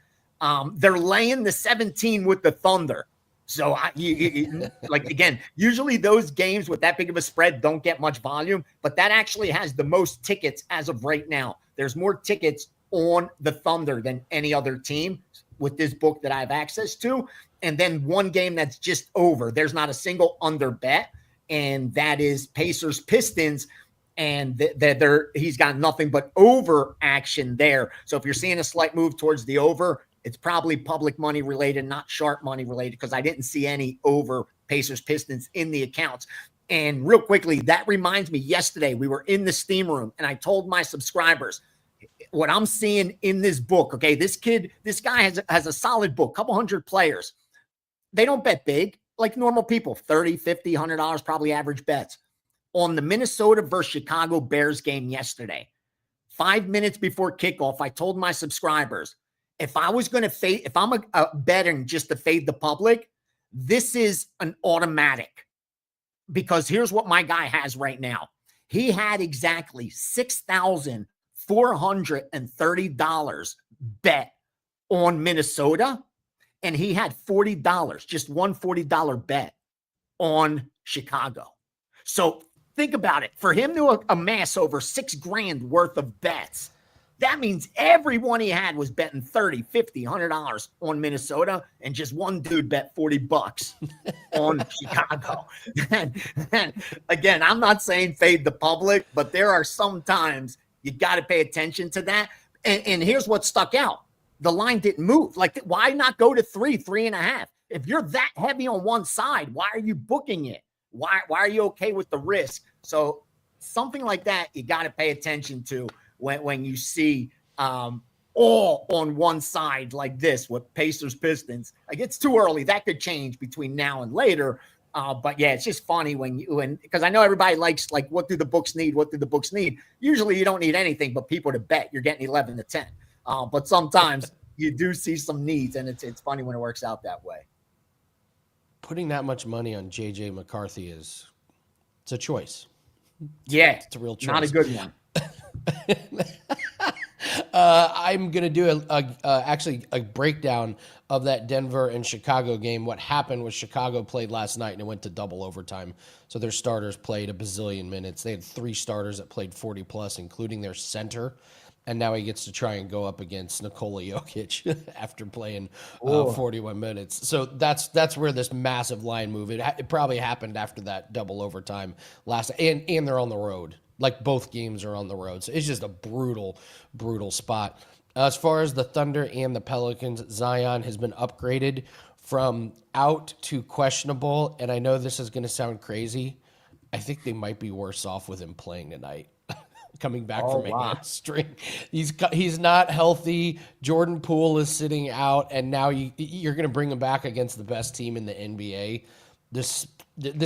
They're laying the 17 with the Thunder. So, again, usually those games with that big of a spread don't get much volume, but that actually has the most tickets as of right now. There's more tickets on the Thunder than any other team with this book that I have access to. And then one game that's just over. There's not a single under bet, and that is Pacers Pistons. And he's got nothing but over action there. So if you're seeing a slight move towards the over, it's probably public money related, not sharp money related, because I didn't see any over Pacers Pistons in the accounts. And real quickly, that reminds me, yesterday we were in the steam room and I told my subscribers what I'm seeing in this book. Okay, this guy has a solid book, couple hundred players. They don't bet big like normal people, 30, 50, $100 probably average bets. On the Minnesota versus Chicago Bears game yesterday, 5 minutes before kickoff, I told my subscribers, if I was going to fade, if I'm a betting just to fade the public, this is an automatic, because here's what my guy has right now. He had exactly $6,430 bet on Minnesota, and he had $40, just one $40 bet on Chicago. So think about it. For him to amass over $6,000 worth of bets, that means everyone he had was betting $30, $50, $100 on Minnesota, and just one dude bet $40 on Chicago. And again, I'm not saying fade the public, but there are some times you got to pay attention to that. And here's what stuck out. The line didn't move. Like, why not go to 3.5? If you're that heavy on one side, why are you booking it? Why are you okay with the risk? So something like that, you got to pay attention to when you see all on one side like this with Pacers Pistons. Like, it's too early. That could change between now and later. But yeah, it's just funny because I know everybody likes, like, what do the books need? What do the books need? Usually you don't need anything but people to bet. You're getting 11 to 10. But sometimes you do see some needs, and it's funny when it works out that way. Putting that much money on JJ McCarthy it's a choice. It's a real choice. Not a good one. I'm going to do actually a breakdown of that Denver and Chicago game. What happened was Chicago played last night and it went to double overtime. So their starters played a bazillion minutes. They had 3 starters that played 40 plus, including their center. And now he gets to try and go up against Nikola Jokic after playing 41 minutes. So that's where this massive line move, it probably happened after that double overtime last, and they're on the road. Like, both games are on the road. So it's just a brutal, brutal spot. As far as the Thunder and the Pelicans, Zion has been upgraded from out to questionable. And I know this is going to sound crazy. I think they might be worse off with him playing tonight. coming back Oh, from a wow. hamstring. He's not healthy. Jordan Poole is sitting out, and now you're going to bring him back against the best team in the NBA. This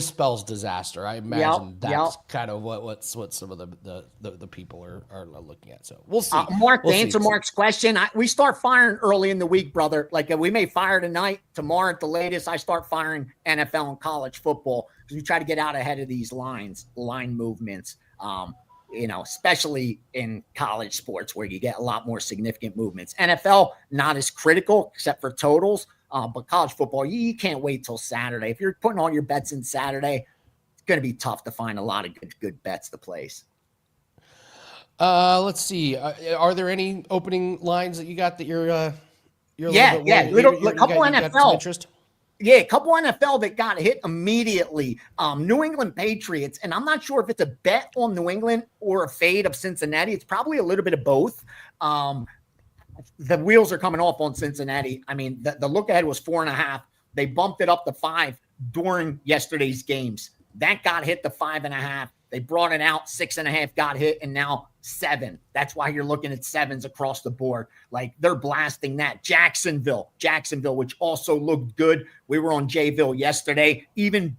spells disaster. I imagine that's kind of what some of the people are looking at. So we'll see. Mark, we'll to answer Mark's question, we start firing early in the week, brother. Like we may fire tonight, tomorrow at the latest. I start firing NFL and college football because we try to get out ahead of these line movements. Especially in college sports where you get a lot more significant movements. NFL, not as critical except for totals. But college football, you can't wait till Saturday. If you're putting all your bets in Saturday, it's going to be tough to find a lot of good bets to place. Let's see. Are there any opening lines that you got that you're a couple NFL interest? Yeah, a couple NFL that got hit immediately. New England Patriots, and I'm not sure if it's a bet on New England or a fade of Cincinnati. It's probably a little bit of both. The wheels are coming off on Cincinnati. I mean, the look ahead was 4.5. They bumped it up to 5 during yesterday's games. That got hit to 5.5. They brought it out, 6.5 got hit, and now 7. That's why you're looking at 7s across the board. Like they're blasting that. Jacksonville, which also looked good. We were on Jayville yesterday. Even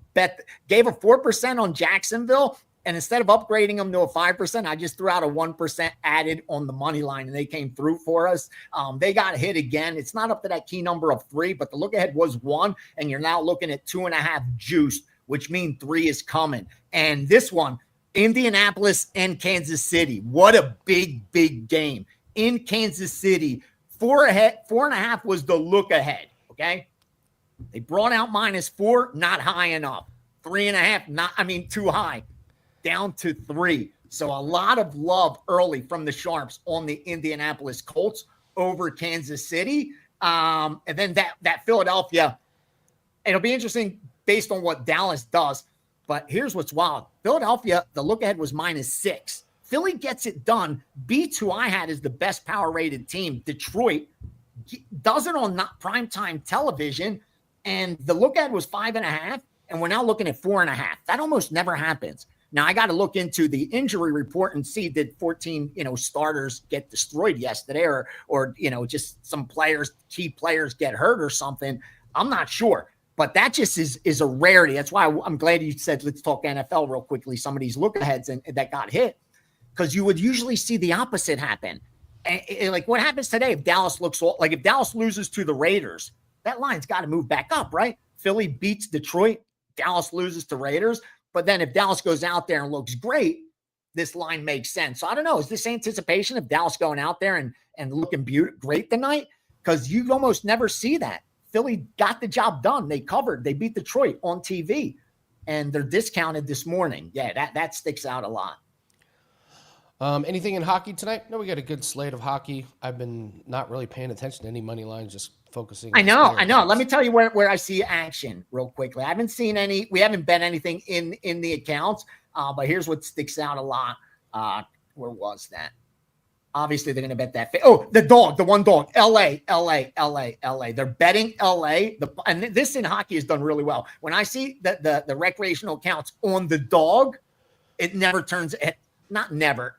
gave a 4% on Jacksonville. And instead of upgrading them to a 5%, I just threw out a 1% added on the money line, and they came through for us. They got hit again. It's not up to that key number of 3, but the look ahead was 1, and you're now looking at 2.5 juiced, which means 3 is coming. And this one, Indianapolis and Kansas City. What a big game in Kansas City. 4.5 was the look ahead. Okay, they brought out -4, not high enough. 3.5, too high. Down to 3. So a lot of love early from the Sharps on the Indianapolis Colts over Kansas City. And then that Philadelphia, it'll be interesting based on what Dallas does. But here's what's wild. Philadelphia, the look ahead was -6. Philly gets it done. Beats who I had as the best power rated team. Detroit does it on not primetime television. And the look ahead was 5.5. And we're now looking at 4.5. That almost never happens. Now, I got to look into the injury report and see did 14, starters get destroyed yesterday or just some key players get hurt or something. I'm not sure, but that just is a rarity. That's why I'm glad you said, let's talk NFL real quickly. Some of these look aheads that got hit, because you would usually see the opposite happen. And like what happens today, if Dallas loses to the Raiders, that line's got to move back up, right? Philly beats Detroit. Dallas loses to Raiders. But then if Dallas goes out there and looks great, this line makes sense. So I don't know. Is this anticipation of Dallas going out there and looking great tonight? Because you almost never see that. Philly got the job done. They covered. They beat Detroit on TV. And they're discounted this morning. Yeah, that sticks out a lot. Anything in hockey tonight? No, we got a good slate of hockey. I've been not really paying attention to any money lines, just focusing. I know. Let me tell you where I see action real quickly. I haven't seen any. We haven't bet anything in the accounts. But here's what sticks out a lot. Where was that? Obviously, they're going to bet that. The one dog. LA. They're betting LA. And this in hockey has done really well. When I see the recreational accounts on the dog, it never turns. Not never.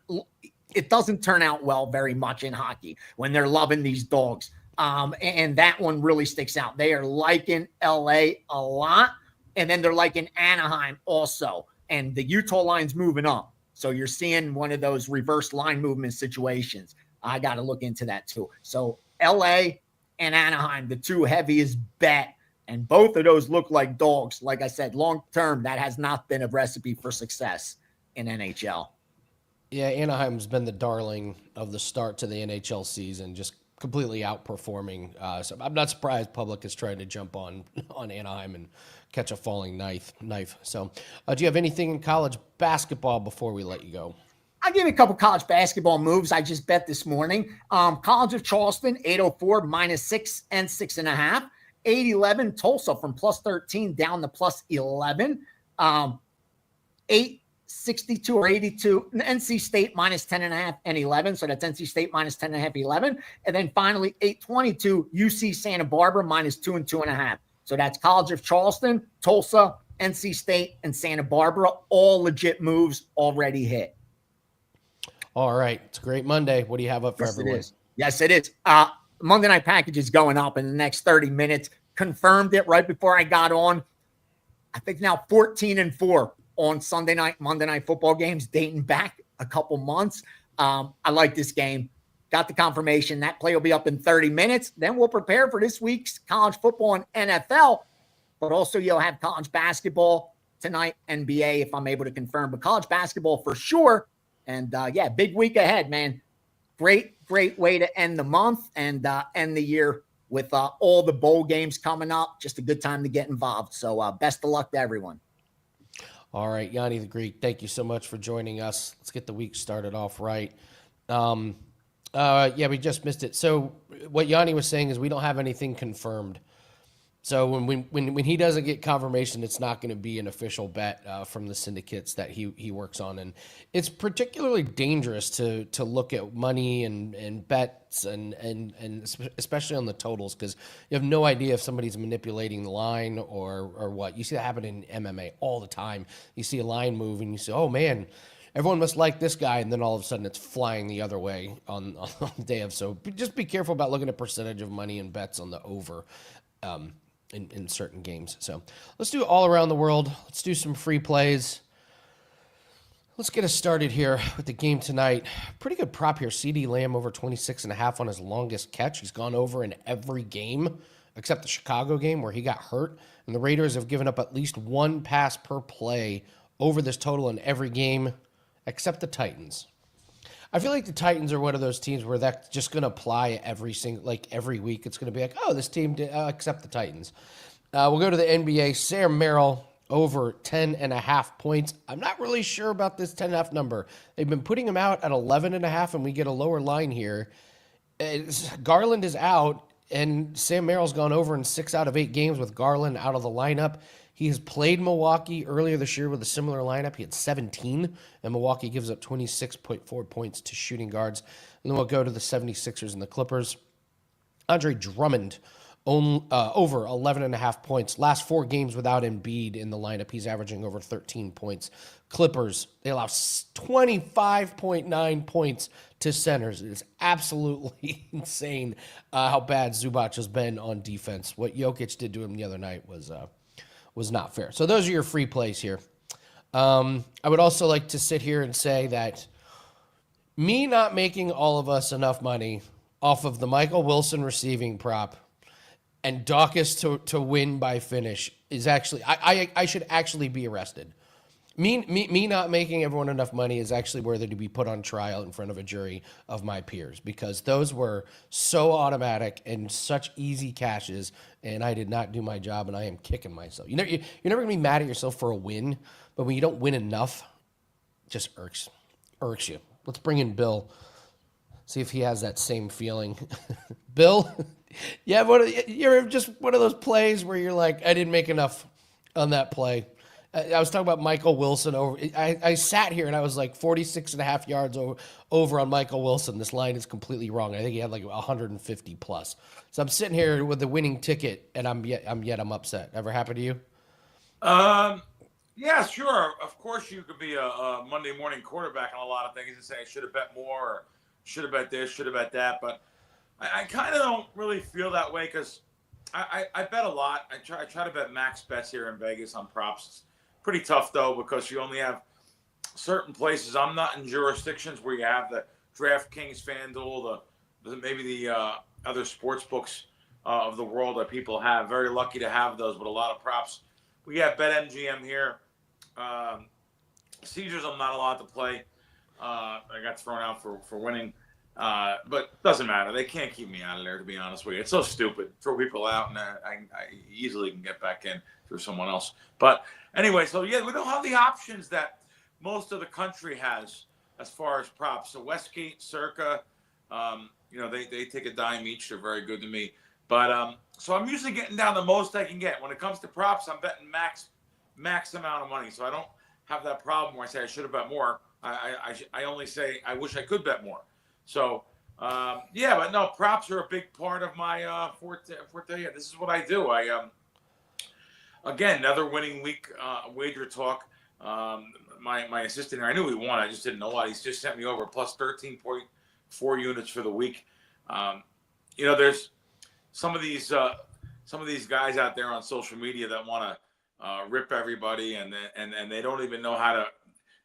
It doesn't turn out well very much in hockey when they're loving these dogs. And that one really sticks out. They are liking LA a lot. And then they're liking Anaheim also. And the Utah line's moving up. So you're seeing one of those reverse line movement situations. I got to look into that too. So LA and Anaheim, the two heaviest bet. And both of those look like dogs. Like I said, long term, that has not been a recipe for success in NHL. Yeah, Anaheim's been the darling of the start to the NHL season, just completely outperforming. So I'm not surprised public is trying to jump on Anaheim and catch a falling knife. So do you have anything in college basketball before we let you go? I'll give you a couple college basketball moves I just bet this morning. College of Charleston, 804, -6 and 6.5. 811, Tulsa from +13 down to +11. 862 or 82, NC State -10.5 and 11. So that's NC State -10.5, 11. And then finally 822, UC Santa Barbara -2 and 2.5. So that's College of Charleston, Tulsa, NC State, and Santa Barbara. All legit moves already hit. All right. It's a great Monday. What do you have up for Yes, everyone? it is. Yes, it is. Monday night package is going up in the next 30 minutes. Confirmed it right before I got on. I think now 14-4 on Sunday night, Monday night football games dating back a couple months. I like this game. Got the confirmation. That play will be up in 30 minutes. Then we'll prepare for this week's college football and NFL. But also you'll have college basketball tonight, NBA, if I'm able to confirm. But college basketball for sure. And, yeah, big week ahead, man. Great way to end the month and end the year with all the bowl games coming up. Just a good time to get involved. So best of luck to everyone. All right, Gianni The Greek, thank you so much for joining us. Let's get the week started off right. Yeah, we just missed it. So what Gianni was saying is we don't have anything confirmed. So when he doesn't get confirmation, it's not going to be an official bet from the syndicates that he works on, and it's particularly dangerous to look at money and bets and especially on the totals, because you have no idea if somebody's manipulating the line or what. You see that happen in MMA all the time. You see a line move and you say, oh man, everyone must like this guy, and then all of a sudden it's flying the other way on the day of. So just be careful about looking at percentage of money and bets on the over. In certain games. So let's do it all around the world. Let's do some free plays. Let's get us started here with the game tonight. Pretty good prop here. CD Lamb over 26.5 on his longest catch. He's gone over in every game except the Chicago game where he got hurt. And the Raiders have given up at least one pass per play over this total in every game except the Titans. I feel like the Titans are one of those teams where that's just going to apply every week. It's going to be like, oh, this team did, except the Titans. We'll go to the NBA. Sam Merrill over 10.5 points. I'm not really sure about this 10.5 number. They've been putting him out at 11.5, and we get a lower line here. Garland is out, and Sam Merrill's gone over in 6 out of 8 games with Garland out of the lineup. He has played Milwaukee earlier this year with a similar lineup. He had 17, and Milwaukee gives up 26.4 points to shooting guards. And then we'll go to the 76ers and the Clippers. Andre Drummond over 11.5 points. Last 4 games without Embiid in the lineup, he's averaging over 13 points. Clippers, they allow 25.9 points to centers. It is absolutely insane how bad Zubac has been on defense. What Jokic did to him the other night was not fair. So those are your free plays here. I would also like to sit here and say that me not making all of us enough money off of the Michael Wilson receiving prop and Dawkins to win by finish is actually, I should actually be arrested. Me not making everyone enough money is actually worthy to be put on trial in front of a jury of my peers, because those were so automatic and such easy cashes, and I did not do my job, and I am kicking myself. You're never going to be mad at yourself for a win, but when you don't win enough, it just irks you. Let's bring in Bill, see if he has that same feeling. Bill, you're just one of those plays where you're like, I didn't make enough on that play. I was talking about Michael Wilson over. I sat here and I was like 46.5 yards over on Michael Wilson. This line is completely wrong. I think he had like 150 plus. So I'm sitting here with the winning ticket, and I'm upset. Ever happened to you? Yeah, sure. Of course, you could be a Monday morning quarterback on a lot of things and say I should have bet more, or should have bet this, should have bet that. But I kind of don't really feel that way, because I bet a lot. I try to bet max bets here in Vegas on props. Pretty tough, though, because you only have certain places. I'm not in jurisdictions where you have the DraftKings, FanDuel, maybe the other sports books of the world that people have. Very lucky to have those, but a lot of props. We have BetMGM here. Caesars, I'm not allowed to play. I got thrown out for winning. But doesn't matter. They can't keep me out of there, to be honest with you. It's so stupid. Throw people out, and I easily can get back in through someone else. But anyway, so yeah, we don't have the options that most of the country has as far as props. So Westgate, Circa, they take a dime each. They're very good to me. But so I'm usually getting down the most I can get. When it comes to props, I'm betting max amount of money. So I don't have that problem where I say I should have bet more. I only say I wish I could bet more. So, yeah, but no, props are a big part of my forte. Yeah, this is what I do. Again, another winning week, WagerTalk. my assistant here, I knew he won. I just didn't know why. He's just sent me over plus 13.4 units for the week. There's some of these guys out there on social media that want to rip everybody, and they don't even know how to.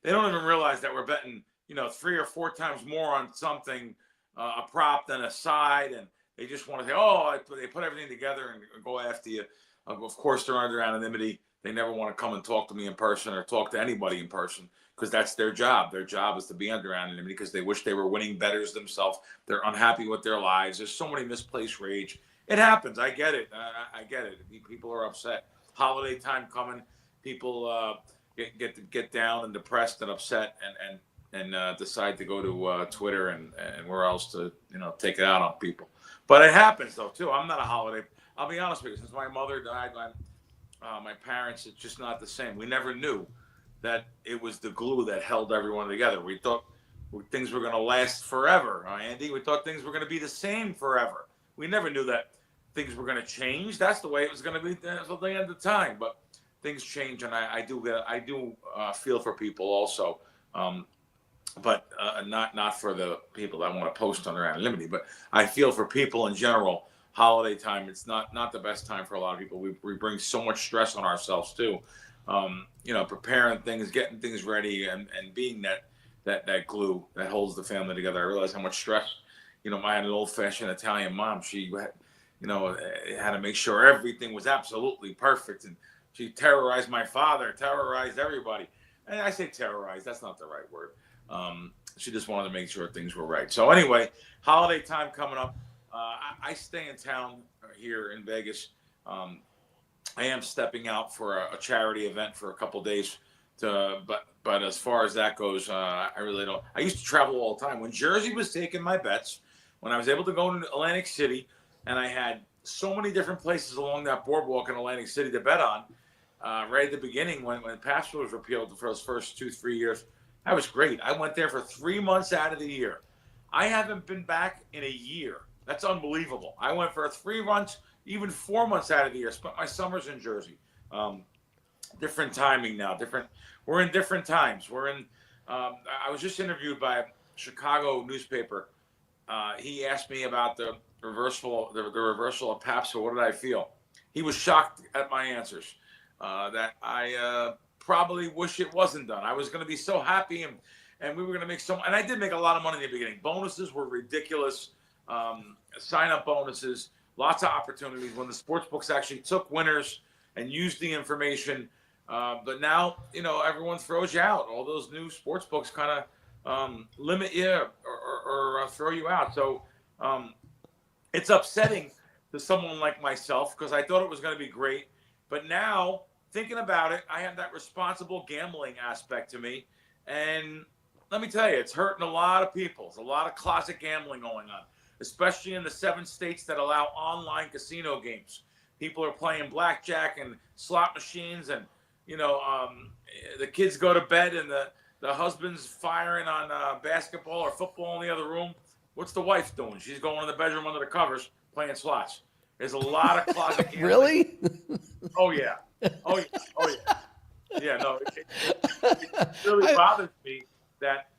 They don't even realize that we're betting 3 or 4 times more on something, a prop than a side, and they just want to say, they put everything together and go after you. Of course, they're under anonymity. They never want to come and talk to me in person or talk to anybody in person because that's their job. Their job is to be under anonymity because they wish they were winning bettors themselves. They're unhappy with their lives. There's so many misplaced rage. It happens. I get it. I get it. People are upset. Holiday time coming. People get down and depressed and upset and decide to go to Twitter and where else to take it out on people. But it happens though too. I'm not a holiday. I'll be honest with you. Since my mother died, my parents, it's just not the same. We never knew that it was the glue that held everyone together. We thought things were going to last forever, Andy. We thought things were going to be the same forever. We never knew that things were going to change. That's the way it was going to be until the end of the time. But things change, and I do feel for people also, but not for the people that want to post under anonymity. But I feel for people in general. Holiday time, it's not the best time for a lot of people. We bring so much stress on ourselves too. Preparing things, getting things ready, and being that glue that holds the family together. I realize how much stress. I had an old-fashioned Italian mom. She had to make sure everything was absolutely perfect, and she terrorized my father, terrorized everybody. And I say terrorized, that's not the right word. She just wanted to make sure things were right. So anyway, holiday time coming up. I stay in town here in Vegas. I am stepping out for a charity event for a couple days. But as far as that goes, I really don't. I used to travel all the time. When Jersey was taking my bets, when I was able to go to Atlantic City, and I had so many different places along that boardwalk in Atlantic City to bet on, right at the beginning when Passport was repealed for those first 2-3 years, that was great. I went there for 3 months out of the year. I haven't been back in a year. That's unbelievable. I went for 3 months, even 4 months out of the year. Spent my summers in Jersey. Different timing now. We're in different times. I was just interviewed by a Chicago newspaper. He asked me about the reversal of Pabst. So what did I feel? He was shocked at my answers. That I probably wish it wasn't done. I was going to be so happy, and we were going to make and I did make a lot of money in the beginning. Bonuses were ridiculous. Sign-up bonuses, lots of opportunities when the sports books actually took winners and used the information. But now, everyone throws you out. All those new sports books kind of limit you or throw you out. So it's upsetting to someone like myself because I thought it was going to be great. But now, thinking about it, I have that responsible gambling aspect to me. And let me tell you, it's hurting a lot of people. There's a lot of closet gambling going on, especially in the 7 states that allow online casino games. People are playing blackjack and slot machines, and the kids go to bed and the husband's firing on basketball or football in the other room. What's the wife doing? She's going in the bedroom under the covers playing slots. There's a lot of closet gambling. Really? Oh yeah. Yeah, no, it really bothers me that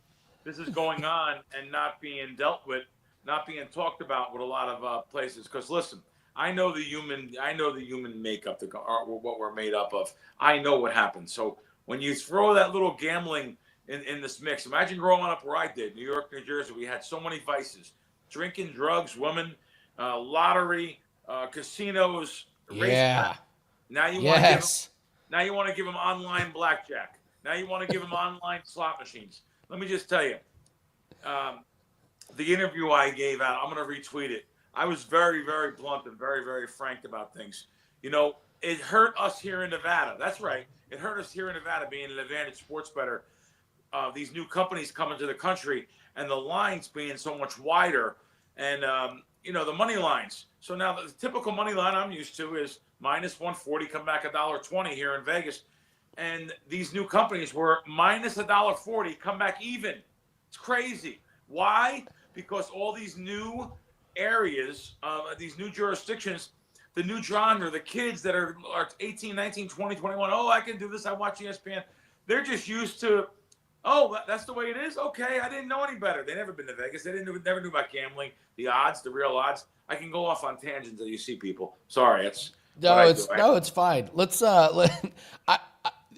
this is going on and not being dealt with, not being talked about with a lot of places. Because listen, I know the human makeup, what we're made up of. I know what happens. So when you throw that little gambling in this mix, imagine growing up where I did, New York, New Jersey. We had so many vices: drinking, drugs, women, lottery, casinos. Yeah. Now you want to give them online blackjack. Now you want to give them online slot machines. Let me just tell you, the interview I gave out, I'm going to retweet it. I was very, very blunt and very, very frank about things. It hurt us here in Nevada. That's right. It hurt us here in Nevada being an advantage sports bettor. These new companies coming to the country and the lines being so much wider and, the money lines. So now the typical money line I'm used to is minus 140, come back $1.20 here in Vegas. And these new companies were minus $1.40, come back even. It's crazy. Why? Because all these new areas, these new jurisdictions, the new genre, the kids that are 18, 19, 20, 21, I can do this, I watch ESPN. They're just used to, oh, that's the way it is. Okay, I didn't know any better. They never been to Vegas. They never knew about gambling, the odds, the real odds. I can go off on tangents that you see people. Sorry, it's it's fine. Let's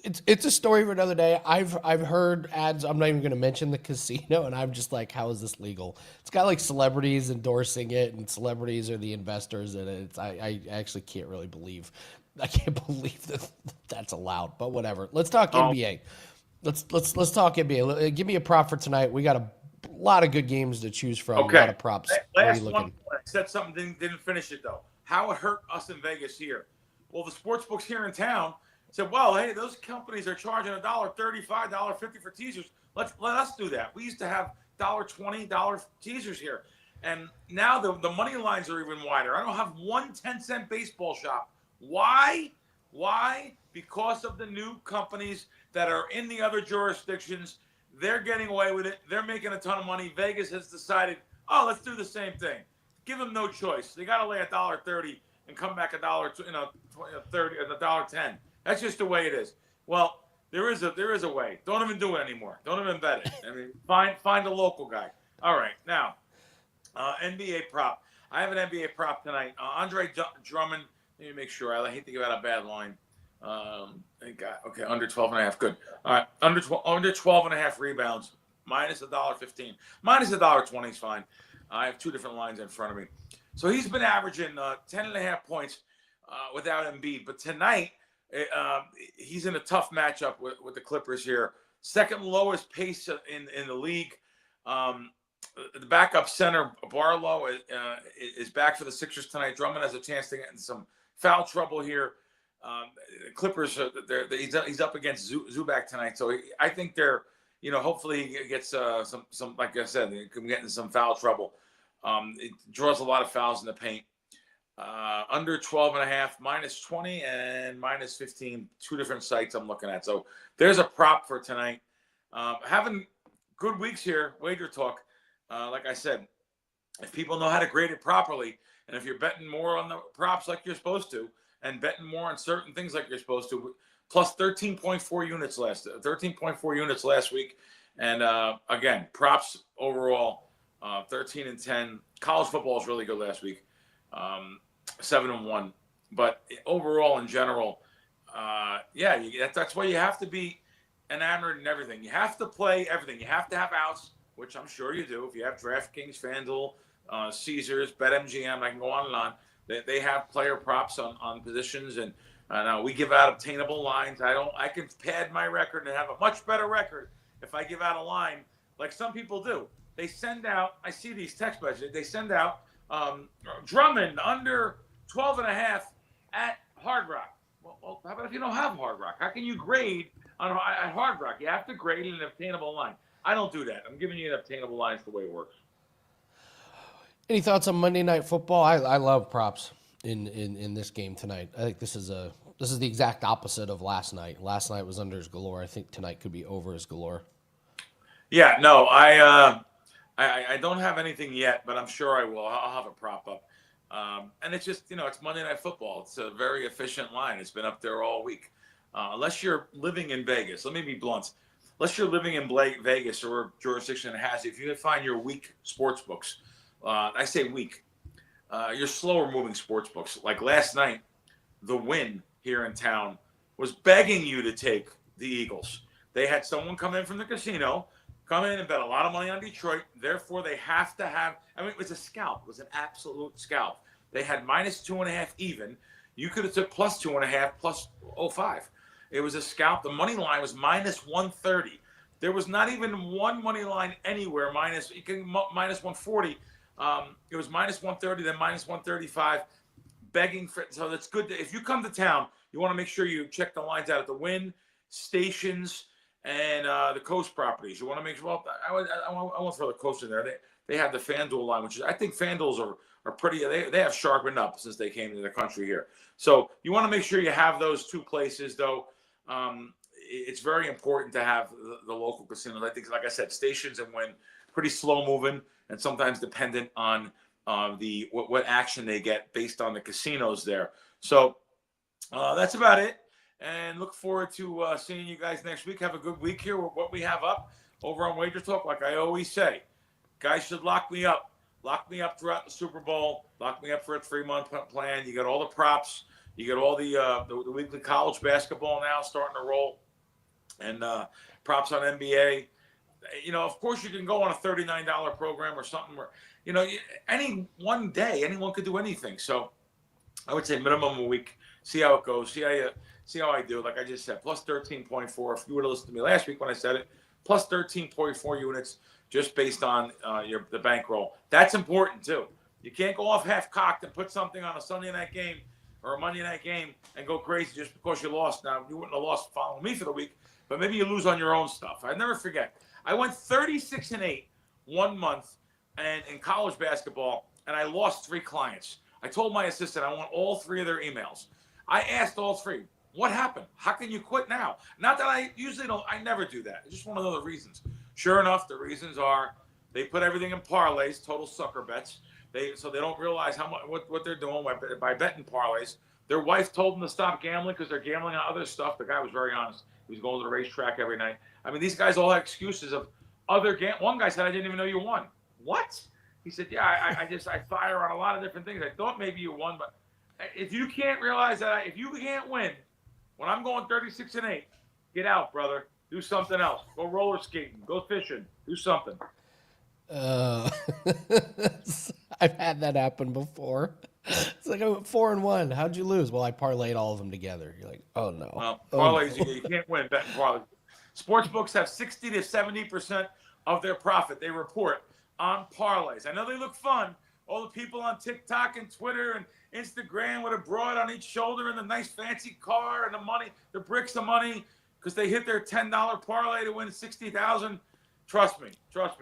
it's a story for another day. I've heard ads. I'm not even going to mention the casino, and I'm just like, how is this legal? It's got like celebrities endorsing it, and celebrities are the investors in it. I actually can't really believe. I can't believe that that's allowed. But whatever. Let's talk NBA. Let's talk NBA. Give me a prop for tonight. We got a lot of good games to choose from. Okay. A lot of props. Last one. I said something, didn't finish it though. How it hurt us in Vegas here. Well, the sports books here in town said, well, hey, those companies are charging $1.35, $1.50 for teasers. Let us do that. We used to have $1.20 teasers here. And now the money lines are even wider. I don't have one 10-cent baseball shop. Why? Because of the new companies that are in the other jurisdictions. They're getting away with it. They're making a ton of money. Vegas has decided, oh, let's do the same thing. Give them no choice. They got to lay $1.30 and come back $1.30 and $1.10. That's just the way it is. Well, there is a way. Don't even do it anymore. Don't even bet it. I mean, find a local guy. All right, now NBA prop. I have an NBA prop tonight. Andre Drummond. Let me make sure. I hate to give out a bad line. Okay, under 12.5. Good. All right, under 12.5 rebounds. Minus $1.15. Minus $1.20 is fine. I have two different lines in front of me. So he's been averaging 10.5 points without Embiid. But tonight, he's in a tough matchup with the Clippers here. Second lowest pace in the league. The backup center, Barlow, is back for the Sixers tonight. Drummond has a chance to get in some foul trouble here. Clippers, he's up against Zubac tonight. So I think they're, hopefully he gets some, like I said, he can get in some foul trouble. It draws a lot of fouls in the paint. Under 12.5, minus 20 and minus 15, two different sites I'm looking at. So there's a prop for tonight. Having good weeks here, WagerTalk. Like I said, if people know how to grade it properly, and if you're betting more on the props like you're supposed to, and betting more on certain things like you're supposed to, plus 13.4 units last week. And again, props overall, 13-10. College football is really good last week. 7-1, but overall in general, that's why you have to be enamored in everything. You have to play everything. You have to have outs, which I'm sure you do. If you have DraftKings, FanDuel, Caesars, BetMGM, I can go on and on. They have player props on positions, and we give out obtainable lines. I can pad my record and have a much better record if I give out a line like some people do. They send out. I see these text messages. They send out. Drummond under 12.5 at Hard Rock. Well, how about if you don't have Hard Rock? How can you grade at Hard Rock? You have to grade an obtainable line. I don't do that. I'm giving you an obtainable line. It's the way it works. Any thoughts on Monday Night Football? I love props in this game tonight. I think this is the exact opposite of last night. Last night was unders galore. I think tonight could be overs galore. Yeah, no, I don't have anything yet, but I'm sure I will. I'll have a prop up. And it's just, it's Monday Night Football. It's a very efficient line. It's been up there all week. Unless you're living in Vegas, let me be blunt. Unless you're living in Vegas or a jurisdiction that has it, if you can find your weak sports books, I say weak, your slower moving sports books. Like last night, the Win here in town was begging you to take the Eagles. They had someone come in from the casino, come in and bet a lot of money on Detroit. Therefore, they have to have, it was a scalp. It was an absolute scalp. They had minus 2.5 even. You could have took plus 2.5, plus 0.5. It was a scalp. The money line was minus 130. There was not even one money line anywhere minus 140. It was minus 130, then minus 135, begging for it. So that's good. If you come to town, you want to make sure you check the lines out at the Win, Stations, and the Coast properties. You want to make sure. Well, I won't throw the Coast in there. They have the FanDuel line, which is, I think FanDuels are pretty. They have sharpened up since they came to the country here. So you want to make sure you have those two places, though. It's very important to have the local casinos. I think, like I said, Stations and Win pretty slow moving and sometimes dependent on what action they get based on the casinos there. So that's about it. and look forward to seeing you guys next week. Have a good week here with what we have up over on WagerTalk. Like I always say, guys should lock me up. Lock me up throughout the Super Bowl. Lock me up for a 3-month plan. You got all the props. You got all the weekly college basketball now starting to roll, and props on NBA. Of course, you can go on a $39 program or something where, any one day, anyone could do anything. So I would say minimum a week. See how it goes. See how I do. Like I just said, plus 13.4. If you would have listened to me last week when I said it, plus 13.4 units just based on the bankroll. That's important too. You can't go off half-cocked and put something on a Sunday night game or a Monday night game and go crazy just because you lost. Now, you wouldn't have lost following me for the week, but maybe you lose on your own stuff. I never forget. I went 36-8 1 month and in college basketball, and I lost 3 clients. I told my assistant I want all 3 of their emails. I asked all 3, what happened? How can you quit now? Not that I usually don't. I never do that. It's just one of the reasons. Sure enough, the reasons are they put everything in parlays, total sucker bets. So they don't realize how much what they're doing by betting parlays. Their wife told them to stop gambling because they're gambling on other stuff. The guy was very honest. He was going to the racetrack every night. I mean, these guys all had excuses of other One guy said, I didn't even know you won. What? He said, yeah, I fire on a lot of different things. I thought maybe you won, but if you can't realize that, if you can't win, when I'm going 36-8, get out, brother. Do something else. Go roller skating. Go fishing. Do something. I've had that happen before. It's like I went 4-1. How'd you lose? Well, I parlayed all of them together. You're like, oh no. Well, parlays, you can't win betting parlays. Sports books have 60 to 70% of their profit they report on parlays. I know they look fun. All the people on TikTok and Twitter and Instagram with a broad on each shoulder and the nice fancy car and the money, the bricks of money, because they hit their $10 parlay to win $60,000. Trust me,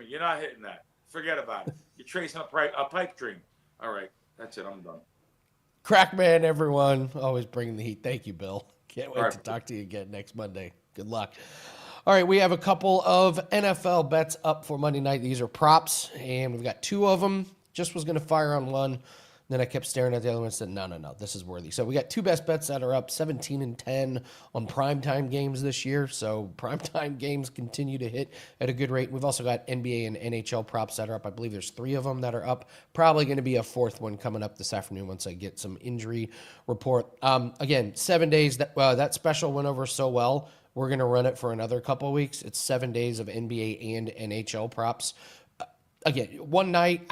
you're not hitting that. Forget about it. You're chasing a pipe dream. All right, that's it. I'm done. Crackman, everyone. Always bringing the heat. Thank you, Bill. Can't wait to talk to you again next Monday. Good luck. All right, we have a couple of NFL bets up for Monday night. These are props, and we've got 2 of them. Just was going to fire on one. Then I kept staring at the other one and said, no, this is worthy. So we got 2 best bets that are up 17-10 on primetime games this year. So primetime games continue to hit at a good rate. We've also got NBA and NHL props that are up. I believe there's 3 of them that are up. Probably going to be a 4th one coming up this afternoon once I get some injury report. Again, 7 days. That special went over so well. We're going to run it for another couple of weeks. It's 7 days of NBA and NHL props. Again, one night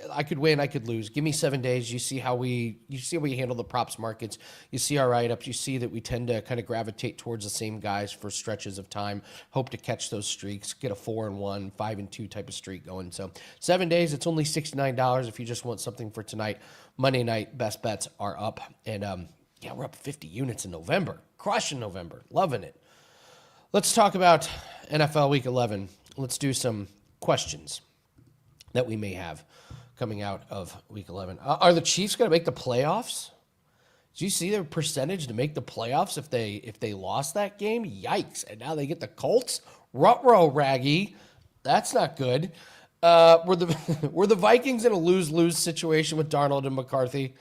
I could win, I could lose. Give me 7 days. You see how we handle the props markets. You see our write-ups. You see that we tend to kind of gravitate towards the same guys for stretches of time. Hope to catch those streaks, get a 4-1, 5-2 type of streak going. So 7 days, it's only $69 if you just want something for tonight. Monday night best bets are up, and we're up 50 units in November. Crushing November, loving it. Let's talk about NFL Week 11. Let's do some questions that we may have coming out of Week 11. Are the Chiefs going to make the playoffs? Did you see their percentage to make the playoffs if they lost that game? Yikes. And now they get the Colts? Ruh-roh, Raggy. That's not good. Were the Vikings in a lose-lose situation with Darnold and McCarthy?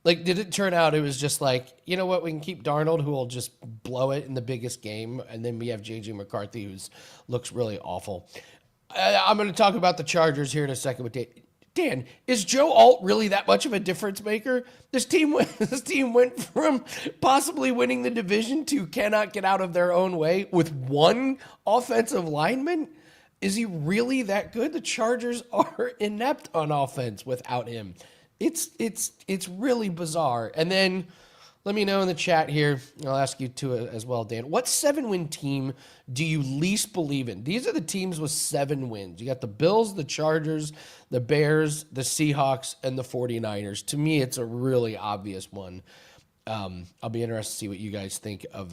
Like, did it turn out it was just like, you know what, we can keep Darnold, who will just blow it in the biggest game, and then we have J.J. McCarthy, who looks really awful. I'm going to talk about the Chargers here in a second with Dan. Dan, is Joe Alt really that much of a difference maker? This team went from possibly winning the division to cannot get out of their own way with 1 offensive lineman. Is he really that good? The Chargers are inept on offense without him. It's really bizarre. And then let me know in the chat here. I'll ask you to as well, Dan. What 7-win team do you least believe in? These are the teams with 7 wins. You got the Bills, the Chargers, the Bears, the Seahawks, and the 49ers. To me, it's a really obvious one. I'll be interested to see what you guys think of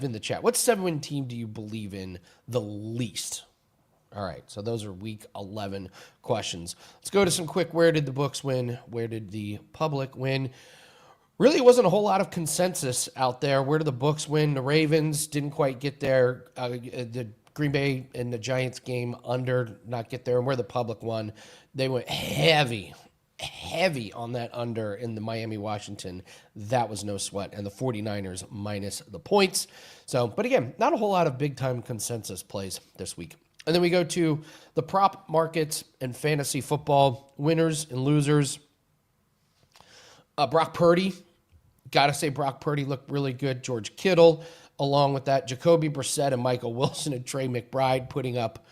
in the chat. What 7-win team do you believe in the least? All right, so those are Week 11 questions. Let's go to some quick, where did the books win? Where did the public win? Really wasn't a whole lot of consensus out there. Where did the books win? The Ravens didn't quite get there. The Green Bay and the Giants game not get there. And where the public won, they went heavy heavy on that under in the Miami-Washington. That was no sweat. And the 49ers minus the points. So, but again, not a whole lot of big-time consensus plays this week. And then we go to the prop markets and fantasy football winners and losers. Brock Purdy. Got to say Brock Purdy looked really good. George Kittle, along with that, Jacoby Brissett and Michael Wilson and Trey McBride putting up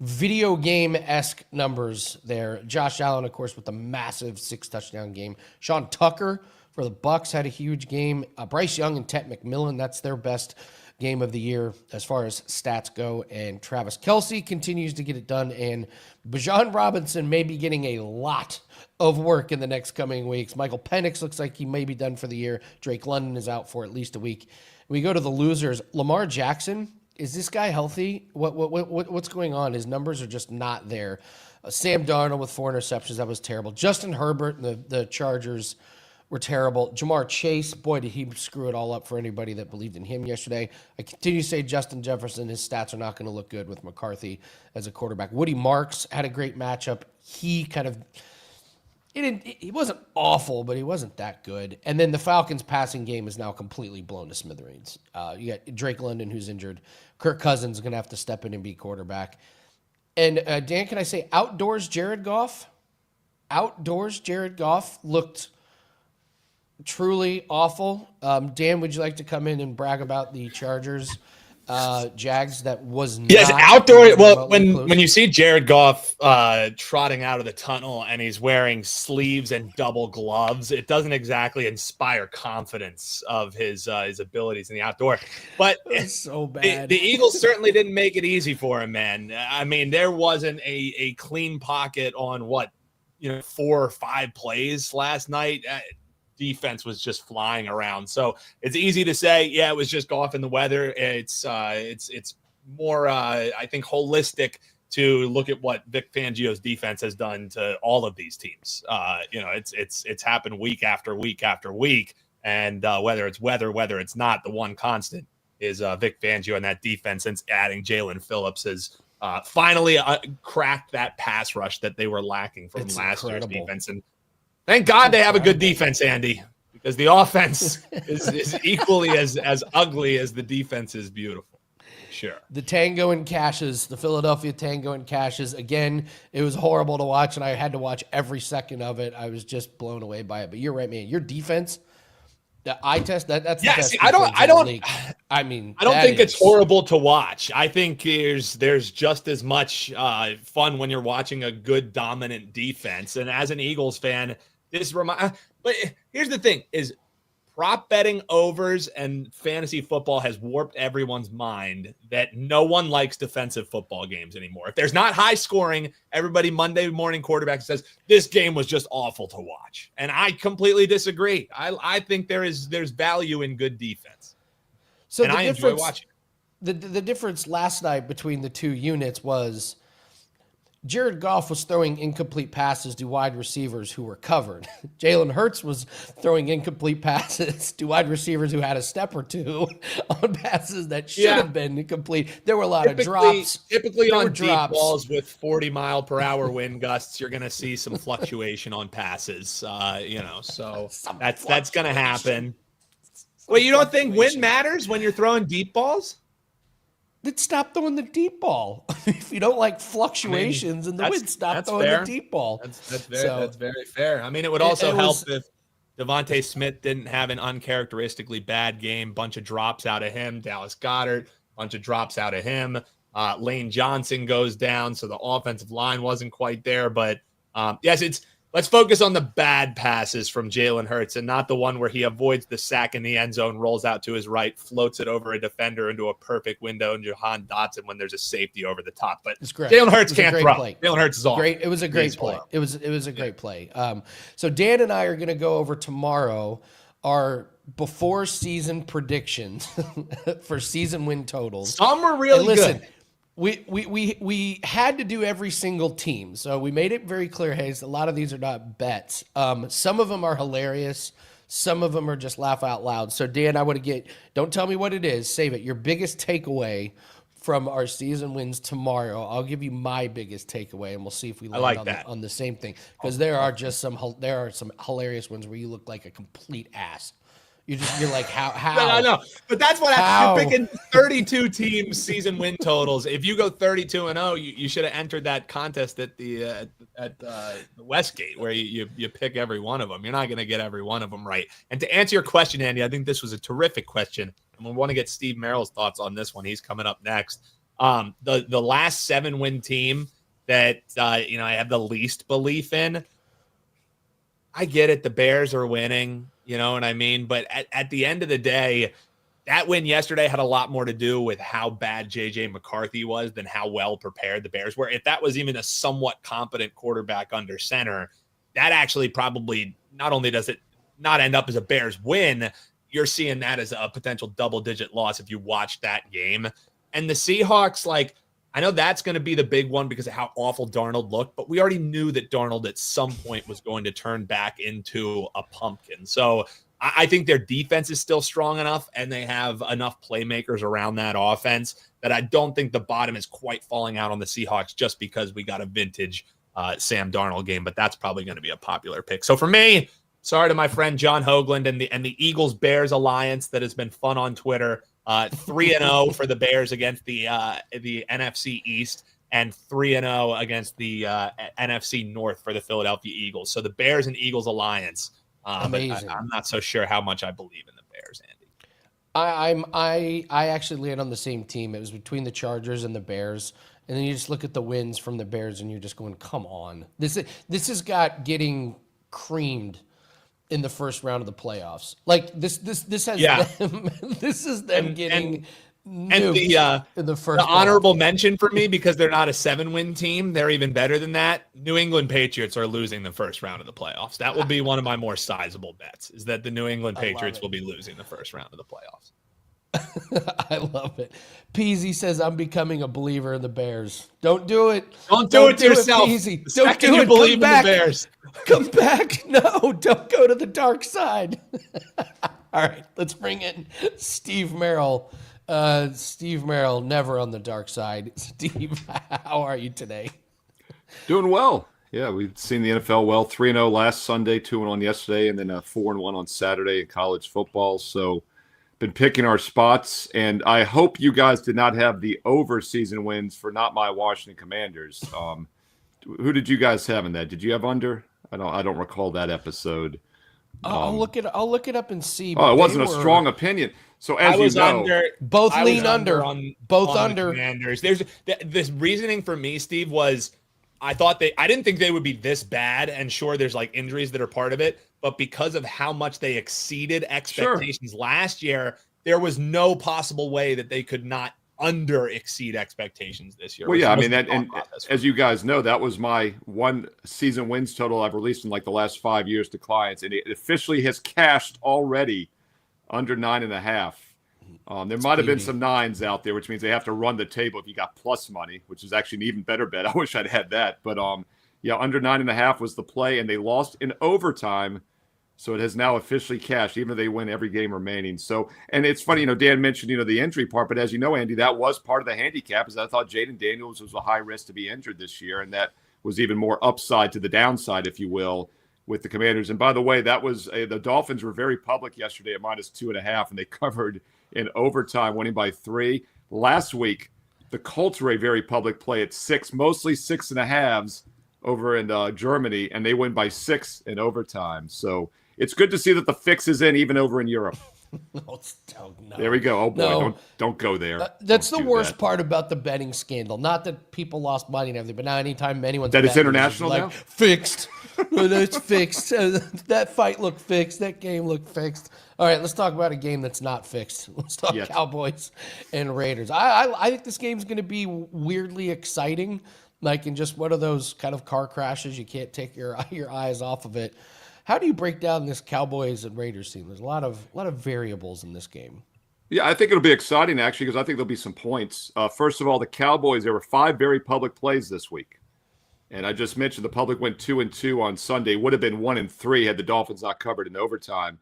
video game-esque numbers there. Josh Allen, of course, with the massive 6-touchdown game. Sean Tucker for the Bucs had a huge game. Bryce Young and Ted McMillan, that's their best game of the year as far as stats go. And Travis Kelce continues to get it done. And Bijan Robinson may be getting a lot of work in the next coming weeks. Michael Penix looks like he may be done for the year. Drake London is out for at least a week. We go to the losers. Lamar Jackson. Is this guy healthy? What's going on? His numbers are just not there. Sam Darnold with 4 interceptions. That was terrible. Justin Herbert and the Chargers were terrible. Jamar Chase, boy, did he screw it all up for anybody that believed in him yesterday. I continue to say Justin Jefferson, his stats are not going to look good with McCarthy as a quarterback. Woody Marks had a great matchup. He kind of... He wasn't awful, but he wasn't that good. And then the Falcons' passing game is now completely blown to smithereens. You got Drake London, who's injured. Kirk Cousins is going to have to step in and be quarterback. And Dan, can I say outdoors Jared Goff? Outdoors Jared Goff looked truly awful. Dan, would you like to come in and brag about the Chargers? Jags that was not outdoor. Well, when you see Jared Goff trotting out of the tunnel and he's wearing sleeves and double gloves, it doesn't exactly inspire confidence of his abilities in the outdoor. But it's so bad. The Eagles certainly didn't make it easy for him, man. I mean, there wasn't a clean pocket on 4 or 5 plays last night. Defense was just flying around. So it's easy to say, yeah, it was just Goff in the weather. It's more, I think, holistic to look at what Vic Fangio's defense has done to all of these teams. It's happened week after week after week. And whether it's weather, whether it's not, the one constant is Vic Fangio and that defense, since adding Jalen Phillips, has finally cracked that pass rush that they were lacking from last year's defense. And thank God they have a good defense, Andy, because the offense is equally as ugly as the defense is beautiful. Sure. The Tango and Cashes, the Philadelphia Tango and Cashes. Again, it was horrible to watch, and I had to watch every second of it. I was just blown away by it. But you're right, man. Your defense, the eye test, that's the best. I don't think it's horrible to watch. I think there's just as much fun when you're watching a good dominant defense. And as an Eagles fan, but here's the thing: is prop betting overs and fantasy football has warped everyone's mind that no one likes defensive football games anymore. If there's not high scoring, everybody Monday morning quarterback says this game was just awful to watch, and I completely disagree. I think there's value in good defense, so and I enjoy watching. The difference last night between the two units was Jared Goff was throwing incomplete passes to wide receivers who were covered. Jalen Hurts was throwing incomplete passes to wide receivers who had a step or two on passes that should have been incomplete. There were a lot of drops. Typically on deep balls with 40-mile-per-hour wind gusts, you're going to see some fluctuation on passes. So that's going to happen. Well, you don't think wind matters when you're throwing deep balls? Then stop throwing the deep ball. If you don't like fluctuations in the wind, stop throwing the deep ball. That's very fair. I mean, it would also help if Devontae Smith didn't have an uncharacteristically bad game. Bunch of drops out of him. Dallas Goedert, bunch of drops out of him. Lane Johnson goes down, so the offensive line wasn't quite there. But let's focus on the bad passes from Jalen Hurts and not the one where he avoids the sack in the end zone, rolls out to his right, floats it over a defender into a perfect window and Jahan Dotson when there's a safety over the top. But Jalen Hurts can't throw. Jalen Hurts is awful. Great. It was a great play. It was a great play. So Dan and I are going to go over tomorrow our before season predictions for season win totals. Some were really good. We had to do every single team. So we made it very clear, Hayes, a lot of these are not bets. Some of them are hilarious. Some of them are just laugh out loud. So Dan, don't tell me what it is. Save it. Your biggest takeaway from our season wins tomorrow. I'll give you my biggest takeaway, and we'll see if we land like on, that. on the same thing. Because there are some hilarious ones where you look like a complete ass. You're like, how? I know, but that's what How? happens. You're picking 32 teams season win totals. If you go 32-0, you should have entered that contest at the Westgate, where you pick every one of them. You're not going to get every one of them right. And to answer your question, Andy, I think this was a terrific question, and we want to get Steve Merrill's thoughts on this one. He's coming up next. The last 7-win team that I have the least belief in. I get it. The Bears are winning, you know what I mean? But at the end of the day, that win yesterday had a lot more to do with how bad J.J. McCarthy was than how well prepared the Bears were. If that was even a somewhat competent quarterback under center, that actually probably not only does it not end up as a Bears win, you're seeing that as a potential double-digit loss if you watch that game. And the Seahawks, I know that's going to be the big one because of how awful Darnold looked, but we already knew that Darnold at some point was going to turn back into a pumpkin. So I think their defense is still strong enough, and they have enough playmakers around that offense that I don't think the bottom is quite falling out on the Seahawks just because we got a vintage Sam Darnold game, but that's probably going to be a popular pick. So for me, sorry to my friend John Hoagland and the Eagles-Bears alliance that has been fun on Twitter. 3-0 for the Bears against the NFC East, and 3-0 against the NFC North for the Philadelphia Eagles. So the Bears and Eagles alliance. Amazing. I'm not so sure how much I believe in the Bears, Andy. I actually land on the same team. It was between the Chargers and the Bears, and then you just look at the wins from the Bears, and you're just going, "Come on!" This has got getting creamed in the first round of the playoffs. This has them, this is them getting nuked in the first. The honorable mention for me, because they're not a 7-win team, they're even better than that. New England Patriots are losing the first round of the playoffs. That will be one of my more sizable bets, is that the New England Patriots will be losing the first round of the playoffs. I love it. Peasy says, I'm becoming a believer in the Bears. Don't do it. Don't do it to yourself. Peasy. The Don't second do you it. believe Come in the back. Bears. Come back. No, don't go to the dark side. All right, let's bring in Steve Merrill. Steve Merrill, never on the dark side. Steve, how are you today? Doing well. Yeah, we've seen the NFL well. 3-0 last Sunday, 2-1 yesterday, and then 4-1 on Saturday in college football. So been picking our spots, and I hope you guys did not have the over season wins for not my Washington Commanders. Who did you guys have in that? Did you have under? I don't recall that episode. I'll look it up and see. Oh, it wasn't a strong opinion. So as you know, both lean under. Both on under. The Commanders. There's this reasoning for me, Steve, was I didn't think they would be this bad, and sure, there's injuries that are part of it, but because of how much they exceeded expectations last year, there was no possible way that they could not under exceed expectations this year. Well, yeah, I mean that, and as you guys know, that was my one season wins total I've released in the last 5 years to clients, and it officially has cashed already under 9.5. There might have been some 9s out there, which means they have to run the table if you got plus money, which is actually an even better bet. I wish I'd had that, but yeah, under 9.5 was the play, and they lost in overtime. So it has now officially cashed, even though they win every game remaining. So, and it's funny, Dan mentioned, the injury part, but as you know, Andy, that was part of the handicap, is I thought Jaden Daniels was a high risk to be injured this year. And that was even more upside to the downside, if you will, with the Commanders. And by the way, that was the Dolphins were very public yesterday at -2.5, and they covered in overtime, winning by 3. Last week, the Colts were a very public play at 6, mostly 6.5s over in Germany, and they win by 6 in overtime. So it's good to see that the fix is in, even over in Europe. No. There we go. Oh boy, No. don't go there. That's Don't the do worst that. part about the betting scandal. Not that people lost money and everything, but now anytime anyone's That it's betting, international now? fixed. No, that's fixed. That fight looked fixed. That game looked fixed. All right, let's talk about a game that's not fixed. Let's talk Cowboys and Raiders. I think this game's going to be weirdly exciting, in just one of those kind of car crashes. You can't take your eyes off of it. How do you break down this Cowboys and Raiders team? There's a lot of variables in this game. Yeah, I think it'll be exciting, actually, because I think there'll be some points. First of all, the Cowboys, there were 5 very public plays this week. And I just mentioned the public went 2-2 on Sunday. Would have been 1-3 had the Dolphins not covered in overtime.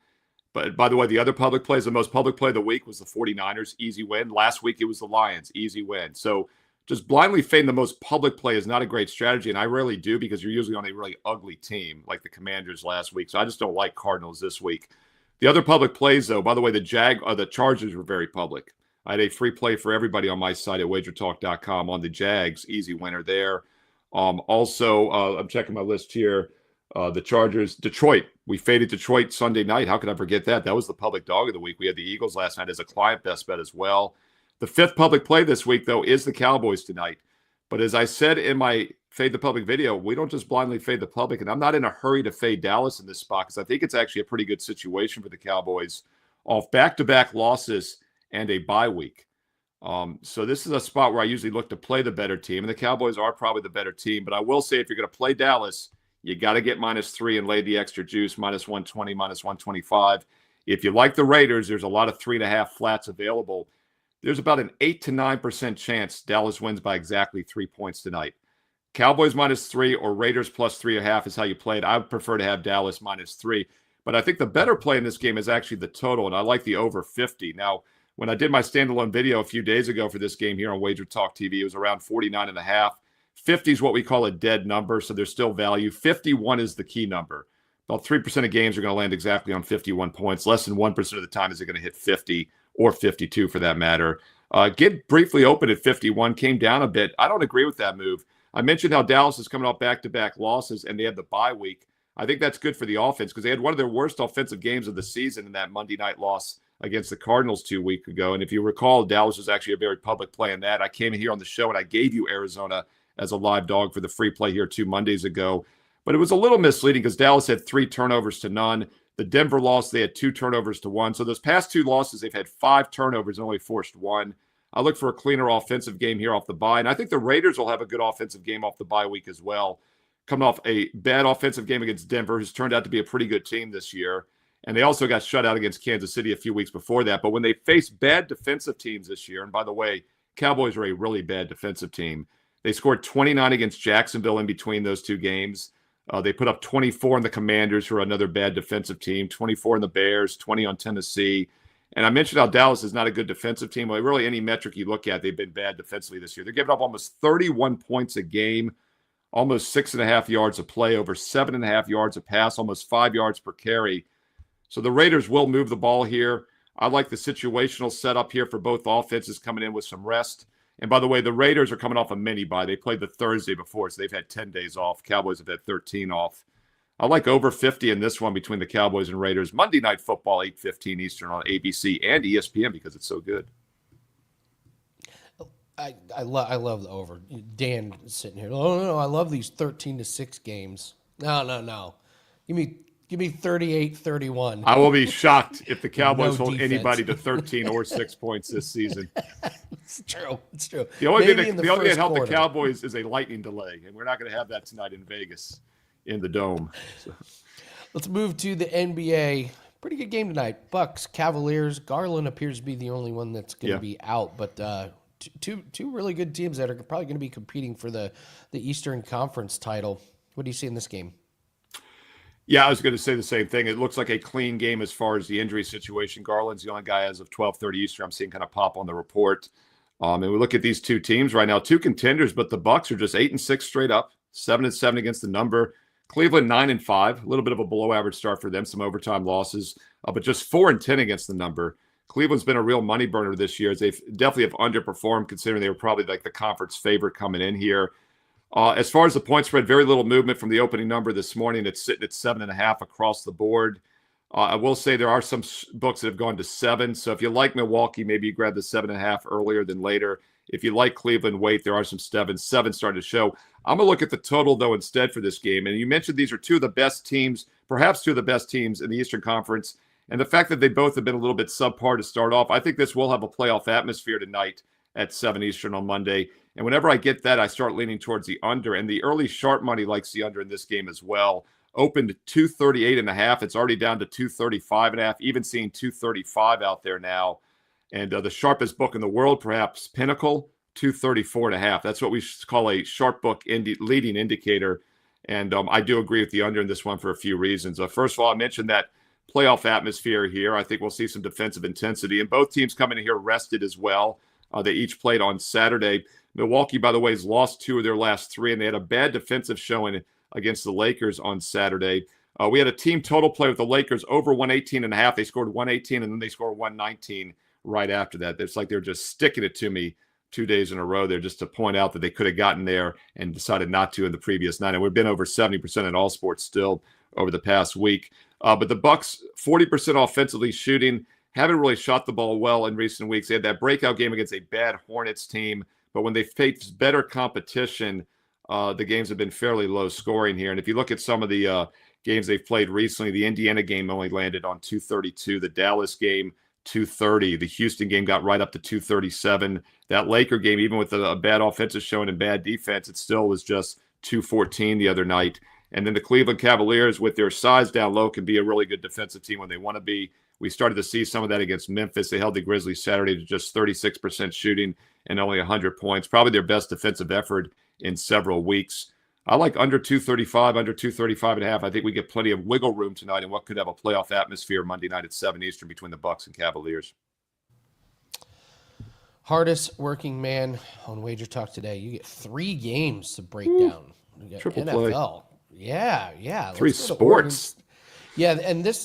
But by the way, the other public plays, the most public play of the week was the 49ers, easy win. Last week, it was the Lions, easy win. So just blindly fading the most public play is not a great strategy, and I rarely do because you're usually on a really ugly team like the Commanders last week. So I just don't like Cardinals this week. The other public plays, though, by the way, the Chargers were very public. I had a free play for everybody on my site at WagerTalk.com on the Jags, easy winner there. Also, I'm checking my list here. The Chargers, Detroit. We faded Detroit Sunday night. How could I forget that? That was the public dog of the week. We had the Eagles last night as a client best bet as well. The fifth public play this week, though, is the Cowboys tonight. But as I said in my Fade the Public video, we don't just blindly fade the public. And I'm not in a hurry to fade Dallas in this spot because I think it's actually a pretty good situation for the Cowboys off back-to-back losses and a bye week. So this is a spot where I usually look to play the better team. And the Cowboys are probably the better team. But I will say if you're going to play Dallas, you got to get -3 and lay the extra juice, -120, -125. If you like the Raiders, there's a lot of 3.5 flats available. There's about an 8 to 9% chance Dallas wins by exactly 3 points tonight. Cowboys -3 or Raiders +3.5 is how you play it. I would prefer to have Dallas -3. But I think the better play in this game is actually the total, and I like the over 50. Now, when I did my standalone video a few days ago for this game here on Wager Talk TV, it was around 49.5. 50 is what we call a dead number, so there's still value. 51 is the key number. About 3% of games are going to land exactly on 51 points. Less than 1% of the time is it going to hit 50 or 52 for that matter. Get briefly open at 51, came down a bit. I don't agree with that move. I mentioned how Dallas is coming off back-to-back losses, and they had the bye week. I think that's good for the offense because they had one of their worst offensive games of the season in that Monday night loss against the Cardinals 2 weeks ago. And if you recall, Dallas was actually a very public play in that. I came in here on the show, and I gave you Arizona as a live dog for the free play here 2 Mondays ago. But it was a little misleading because Dallas had 3 turnovers to none. The Denver loss, they had 2 turnovers to 1. So those past 2 losses, they've had 5 turnovers and only forced 1. I look for a cleaner offensive game here off the bye. And I think the Raiders will have a good offensive game off the bye week as well. Coming off a bad offensive game against Denver, who's turned out to be a pretty good team this year. And they also got shut out against Kansas City a few weeks before that. But when they face bad defensive teams this year, and by the way, Cowboys are a really bad defensive team. They scored 29 against Jacksonville in between those 2 games. They put up 24 on the Commanders, who are another bad defensive team, 24 on the Bears, 20 on Tennessee. And I mentioned how Dallas is not a good defensive team. Well, really, any metric you look at, they've been bad defensively this year. They're giving up almost 31 points a game, almost 6.5 yards a play, over 7.5 yards a pass, almost 5 yards per carry. So the Raiders will move the ball here. I like the situational setup here for both offenses coming in with some rest. And by the way, the Raiders are coming off a mini bye. They played the Thursday before, so they've had 10 days off. Cowboys have had 13 off. I like over 50 in this one between the Cowboys and Raiders. Monday Night Football, 8:15 Eastern on ABC and ESPN because it's so good. I love the over. Dan sitting here. Oh, no, I love these 13-6 games. No. Give me 38-31. I will be shocked if the Cowboys No hold defense. anybody to 13 or 6 points this season. It's true. It's true. The only Maybe thing in the that first helped the quarter. Cowboys is a lightning delay, and we're not going to have that tonight in Vegas in the Dome. So. Let's move to the NBA. Pretty good game tonight. Bucks, Cavaliers. Garland appears to be the only one that's going to be out, but two really good teams that are probably going to be competing for the Eastern Conference title. What do you see in this game? Yeah, I was going to say the same thing. It looks like a clean game as far as the injury situation. Garland's the only guy as of 12:30 Eastern I'm seeing kind of pop on the report. And we look at these 2 teams right now, 2 contenders, but the Bucks are just 8-6 straight up, 7-7 against the number. Cleveland 9-5, a little bit of a below average start for them, some overtime losses, but just 4-10 against the number. Cleveland's been a real money burner this year as they've definitely have underperformed considering they were probably like the conference favorite coming in here. As far as the point spread, very little movement from the opening number this morning. It's sitting at 7.5 across the board. I will say there are some books that have gone to 7. So if you like Milwaukee, maybe you grab the 7.5 earlier than later. If you like Cleveland, wait. There are some 7 starting to show. I'm going to look at the total, though, instead for this game. And you mentioned these are 2 of the best teams, perhaps 2 of the best teams in the Eastern Conference. And the fact that they both have been a little bit subpar to start off, I think this will have a playoff atmosphere tonight at 7 Eastern on Monday. And whenever I get that, I start leaning towards the under. And the early sharp money likes the under in this game as well. Opened 238.5. It's already down to 235.5, even seeing 235 out there now. And the sharpest book in the world, perhaps Pinnacle, 234.5. That's what we call a sharp book leading indicator. And I do agree with the under in this one for a few reasons. First of all, I mentioned that playoff atmosphere here. I think we'll see some defensive intensity, and both teams coming in here rested as well. They each played on Saturday. Milwaukee, by the way, has lost 2 of their last 3, and they had a bad defensive showing against the Lakers on Saturday. We had a team total play with the Lakers over 118.5. They scored 118, and then they scored 119 right after that. It's like they're just sticking it to me 2 days in a row there just to point out that they could have gotten there and decided not to in the previous night. And we've been over 70% in all sports still over the past week. But the Bucks, 40% offensively shooting, haven't really shot the ball well in recent weeks. They had that breakout game against a bad Hornets team, but when they face better competition, the games have been fairly low scoring here. And if you look at some of the games they've played recently, the Indiana game only landed on 232, the Dallas game 230, the Houston game got right up to 237. That Laker game, even with a bad offensive showing and bad defense, it still was just 214 the other night. And then the Cleveland Cavaliers, with their size down low, can be a really good defensive team when they want to be. We started to see some of that against Memphis. They held the Grizzlies Saturday to just 36% shooting and only 100 points. Probably their best defensive effort in several weeks. I like under 235, under 235.5. I think we get plenty of wiggle room tonight in what could have a playoff atmosphere Monday night at 7 Eastern between the Bucks and Cavaliers. Hardest working man on Wager Talk today. You get 3 games to break down. You got Triple NFL. Play. Yeah. 3 sports. Yeah, and this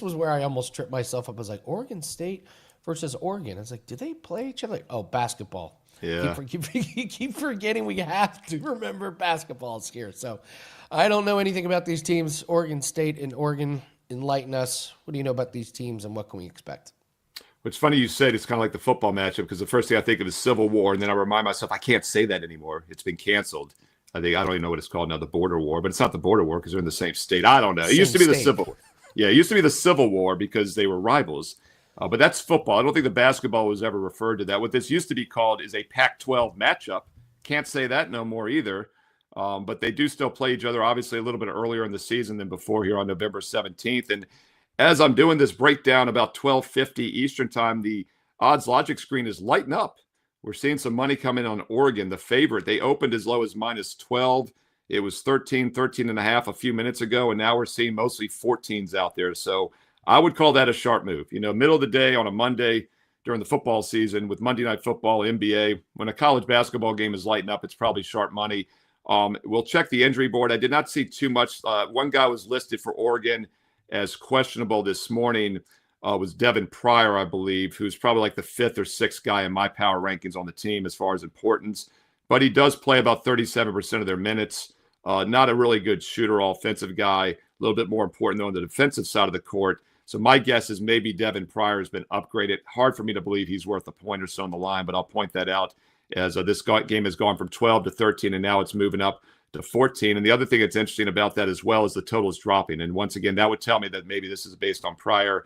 was where I almost tripped myself up. I was like, Oregon State versus Oregon. I was like, do they play each other? Oh, basketball. Yeah. Keep forgetting we have to remember basketball's here. So I don't know anything about these teams. Oregon State and Oregon, enlighten us. What do you know about these teams and what can we expect? It's funny you said it's kind of like the football matchup because the first thing I think of is Civil War, and then I remind myself I can't say that anymore. It's been canceled. I don't even know what it's called now, the Border War, but it's not the Border War because they're in the same state. I don't know. It used to be the Civil War. Yeah, it used to be the Civil War because they were rivals. But that's football. I don't think the basketball was ever referred to that. What this used to be called is a Pac-12 matchup. Can't say that no more either. But they do still play each other, obviously, a little bit earlier in the season than before here on November 17th. And as I'm doing this breakdown about 12:50 Eastern time, the odds logic screen is lighting up. We're seeing some money come in on Oregon, the favorite. They opened as low as minus 12. It was 13.5 a few minutes ago, and now we're seeing mostly 14s out there. So I would call that a sharp move. Middle of the day on a Monday during the football season with Monday Night Football, NBA, when a college basketball game is lighting up, it's probably sharp money. We'll check the injury board. I did not see too much. One guy was listed for Oregon as questionable this morning. Was Devin Pryor, I believe, who's probably like the 5th or 6th guy in my power rankings on the team as far as importance. But he does play about 37% of their minutes. Not a really good shooter, offensive guy. A little bit more important, though, on the defensive side of the court. So my guess is maybe Devin Pryor has been upgraded. Hard for me to believe he's worth a point or so on the line, but I'll point that out as this game has gone from 12 to 13, and now it's moving up to 14. And the other thing that's interesting about that as well is the total is dropping. And once again, that would tell me that maybe this is based on Pryor.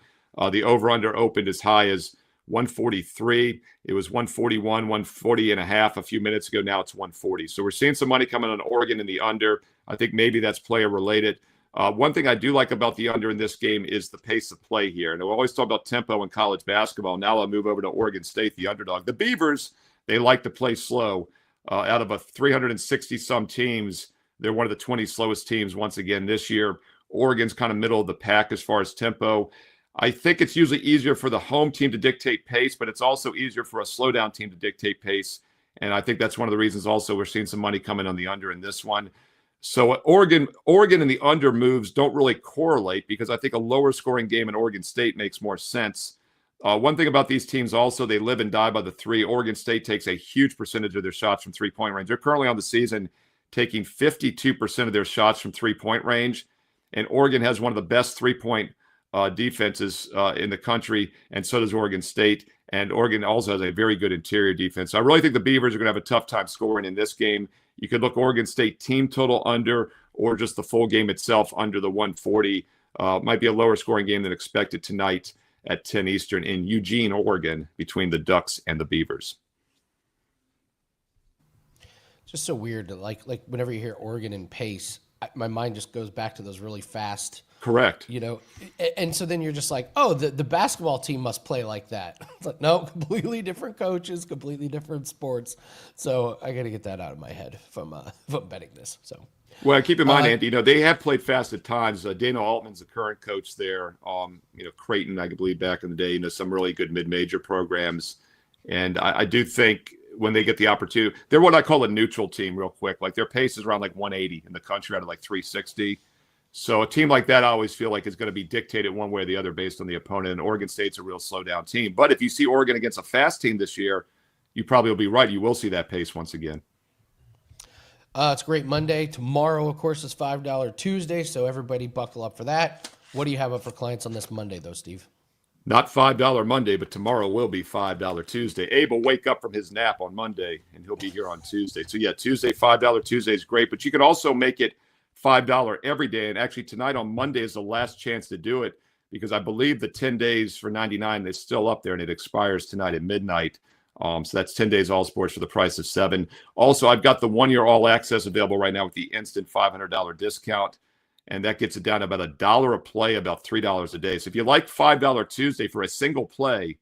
The over-under opened as high as 143. It was 141, 140.5 a few minutes ago. Now it's 140. So we're seeing some money coming on Oregon in the under. I think maybe that's player related. One thing I do like about the under in this game is the pace of play here. And we always talk about tempo in college basketball. Now I'll move over to Oregon State, the underdog. The Beavers, they like to play slow. Out of a 360-some teams, they're one of the 20 slowest teams once again this year. Oregon's kind of middle of the pack as far as tempo. I think it's usually easier for the home team to dictate pace, but it's also easier for a slow-down team to dictate pace. And I think that's one of the reasons also we're seeing some money coming on the under in this one. So Oregon and the under moves don't really correlate because I think a lower scoring game in Oregon State makes more sense. One thing about these teams also, they live and die by the three. Oregon State takes a huge percentage of their shots from three-point range. They're currently on the season taking 52% of their shots from three-point range. And Oregon has one of the best three-point defenses in the country, and so does Oregon State. And Oregon also has a very good interior defense. So I really think the Beavers are going to have a tough time scoring in this game. You could look Oregon State team total under or just the full game itself under the 140. Might be a lower scoring game than expected tonight at 10 Eastern in Eugene, Oregon, between the Ducks and the Beavers. Just so weird. Like whenever you hear Oregon and pace, my mind just goes back to those really fast. Correct. And so then you're just like, oh, the basketball team must play like that. It's like, no, completely different coaches, completely different sports. So I got to get that out of my head from betting this. So, well, keep in mind, Andy, they have played fast at times. Dana Altman's the current coach there. Creighton, I believe back in the day, some really good mid-major programs. And I do think when they get the opportunity, they're what I call a neutral team real quick. Like their pace is around like 180 in the country out of like 360. So a team like that, I always feel like is going to be dictated one way or the other based on the opponent. And Oregon State's a real slow down team. But if you see Oregon against a fast team this year, you probably will be right. You will see that pace once again. It's a great Monday. Tomorrow, of course, is $5 Tuesday. So everybody buckle up for that. What do you have up for clients on this Monday, though, Steve? Not $5 Monday, but tomorrow will be $5 Tuesday. Abe will wake up from his nap on Monday, and he'll be here on Tuesday. So, yeah, Tuesday, $5 Tuesday is great. But you can also make it $5 every day. And actually tonight on Monday is the last chance to do it because I believe the 10 days for 99 is still up there and it expires tonight at midnight. So that's 10 days all sports for the price of 7. Also, I've got the 1-year all access available right now with the instant $500 discount. And that gets it down to about $1 a play, about $3 a day. So if you like $5 Tuesday for a single play,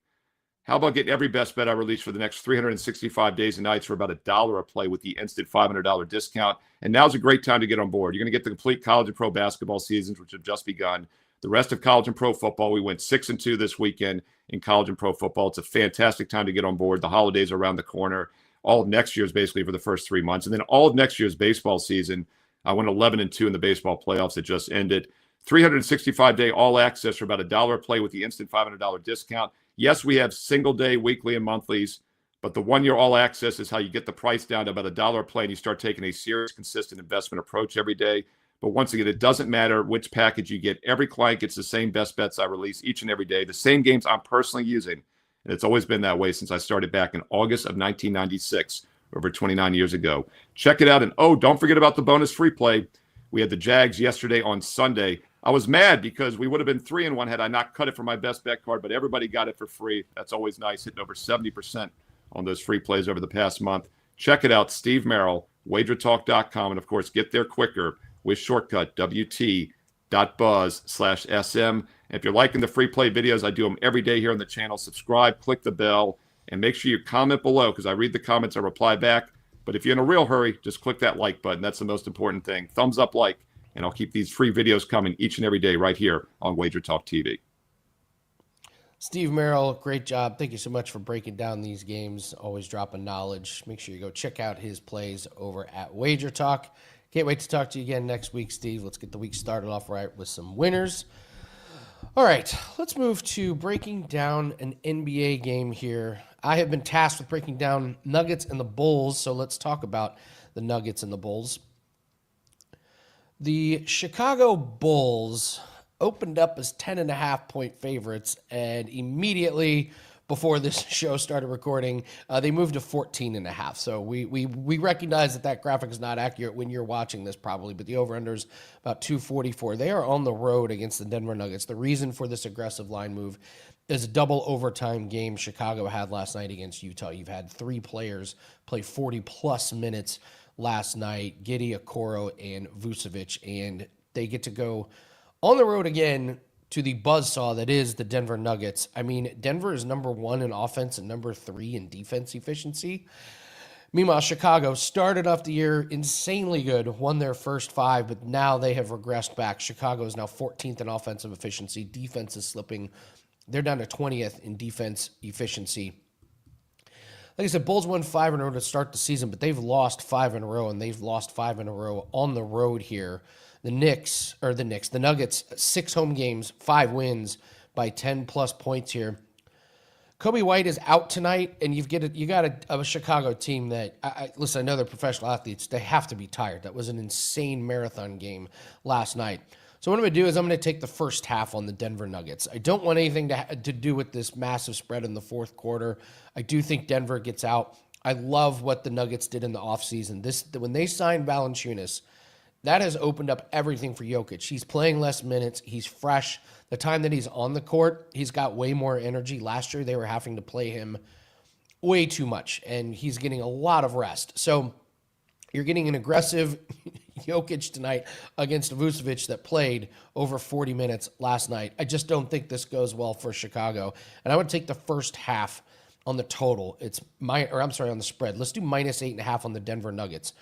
how about getting every best bet I release for the next 365 days and nights for about $1 a play with the instant $500 discount? And now's a great time to get on board. You're going to get the complete college and pro basketball seasons, which have just begun. The rest of college and pro football, we went 6-2 this weekend in college and pro football. It's a fantastic time to get on board. The holidays are around the corner. All of next year's basically for the first 3 months. And then all of next year's baseball season, I went 11-2 in the baseball playoffs that just ended. 365-day all access for about $1 a play with the instant $500 discount. Yes, we have single day, weekly, and monthlies, but the 1-year all access is how you get the price down to about $1 a play and you start taking a serious, consistent investment approach every day. But once again, it doesn't matter which package you get. Every client gets the same best bets I release each and every day, the same games I'm personally using. And it's always been that way since I started back in August of 1996, over 29 years ago. Check it out. And don't forget about the bonus free play. We had the Jags yesterday on Sunday. I was mad because we would have been 3-1 had I not cut it for my best bet card, but everybody got it for free. That's always nice, hitting over 70% on those free plays over the past month. Check it out, Steve Merrill, WagerTalk.com, and of course, get there quicker with shortcut wt.buzz/SM. And if you're liking the free play videos, I do them every day here on the channel. Subscribe, click the bell, and make sure you comment below because I read the comments, I reply back. But if you're in a real hurry, just click that like button. That's the most important thing. Thumbs up, like. And I'll keep these free videos coming each and every day right here on WagerTalk TV. Steve Merrill, great job. Thank you so much for breaking down these games. Always dropping knowledge. Make sure you go check out his plays over at WagerTalk. Can't wait to talk to you again next week, Steve. Let's get the week started off right with some winners. All right, let's move to breaking down an NBA game here. I have been tasked with breaking down Nuggets and the Bulls, so let's talk about the Nuggets and the Bulls. The Chicago Bulls opened up as 10.5-point favorites, and immediately before this show started recording, they moved to 14.5. So we recognize that graphic is not accurate when you're watching this probably, but the over-under is about 244. They are on the road against the Denver Nuggets. The reason for this aggressive line move is a double overtime game Chicago had last night against Utah. You've had 3 players play 40-plus minutes last night, Giddey, Okoro, and Vucevic, and they get to go on the road again to the buzzsaw that is the Denver Nuggets. I mean, Denver is number 1 in offense and number 3 in defense efficiency. Meanwhile, Chicago started off the year insanely good, won their first 5, but now they have regressed back. Chicago is now 14th in offensive efficiency. Defense is slipping. They're down to 20th in defense efficiency. Like I said, Bulls won 5 in a row to start the season, but they've lost 5 in a row, and they've lost 5 in a row on the road here. The Nuggets, 6 home games, 5 wins by 10-plus points here. Kobe White is out tonight, and you got a Chicago team that, listen, I know they're professional athletes. They have to be tired. That was an insane marathon game last night. So what I'm going to do is I'm going to take the first half on the Denver Nuggets. I don't want anything to do with this massive spread in the fourth quarter. I do think Denver gets out. I love what the Nuggets did in the offseason. When they signed Valanciunas, that has opened up everything for Jokic. He's playing less minutes. He's fresh. The time that he's on the court, he's got way more energy. Last year, they were having to play him way too much, and he's getting a lot of rest. So you're getting an aggressive Jokic tonight against Vucevic that played over 40 minutes last night. I just don't think this goes well for Chicago. And I would take the first half on the total. On the spread. Let's do -8.5 on the Denver Nuggets.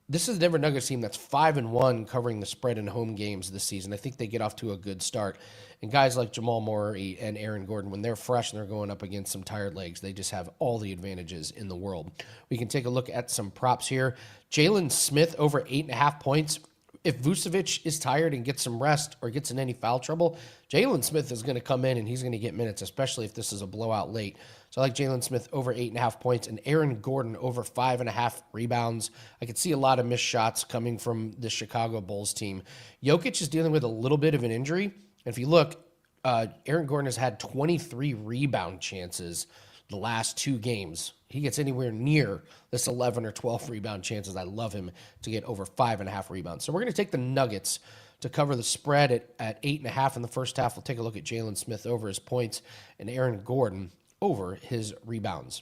This is the Denver Nuggets team that's 5-1 covering the spread in home games this season. I think they get off to a good start. And guys like Jamal Murray and Aaron Gordon, when they're fresh and they're going up against some tired legs, they just have all the advantages in the world. We can take a look at some props here. Jalen Smith over 8.5 points. If Vucevic is tired and gets some rest or gets in any foul trouble, Jalen Smith is going to come in and he's going to get minutes, especially if this is a blowout late. So I like Jalen Smith over 8.5 points and Aaron Gordon over 5.5 rebounds. I could see a lot of missed shots coming from the Chicago Bulls team. Jokic is dealing with a little bit of an injury. And if you look, Aaron Gordon has had 23 rebound chances the last 2 games. He gets anywhere near this 11 or 12 rebound chances. I love him to get over 5.5 rebounds. So we're going to take the Nuggets to cover the spread at 8.5 in the first half. We'll take a look at Jalen Smith over his points and Aaron Gordon over his rebounds.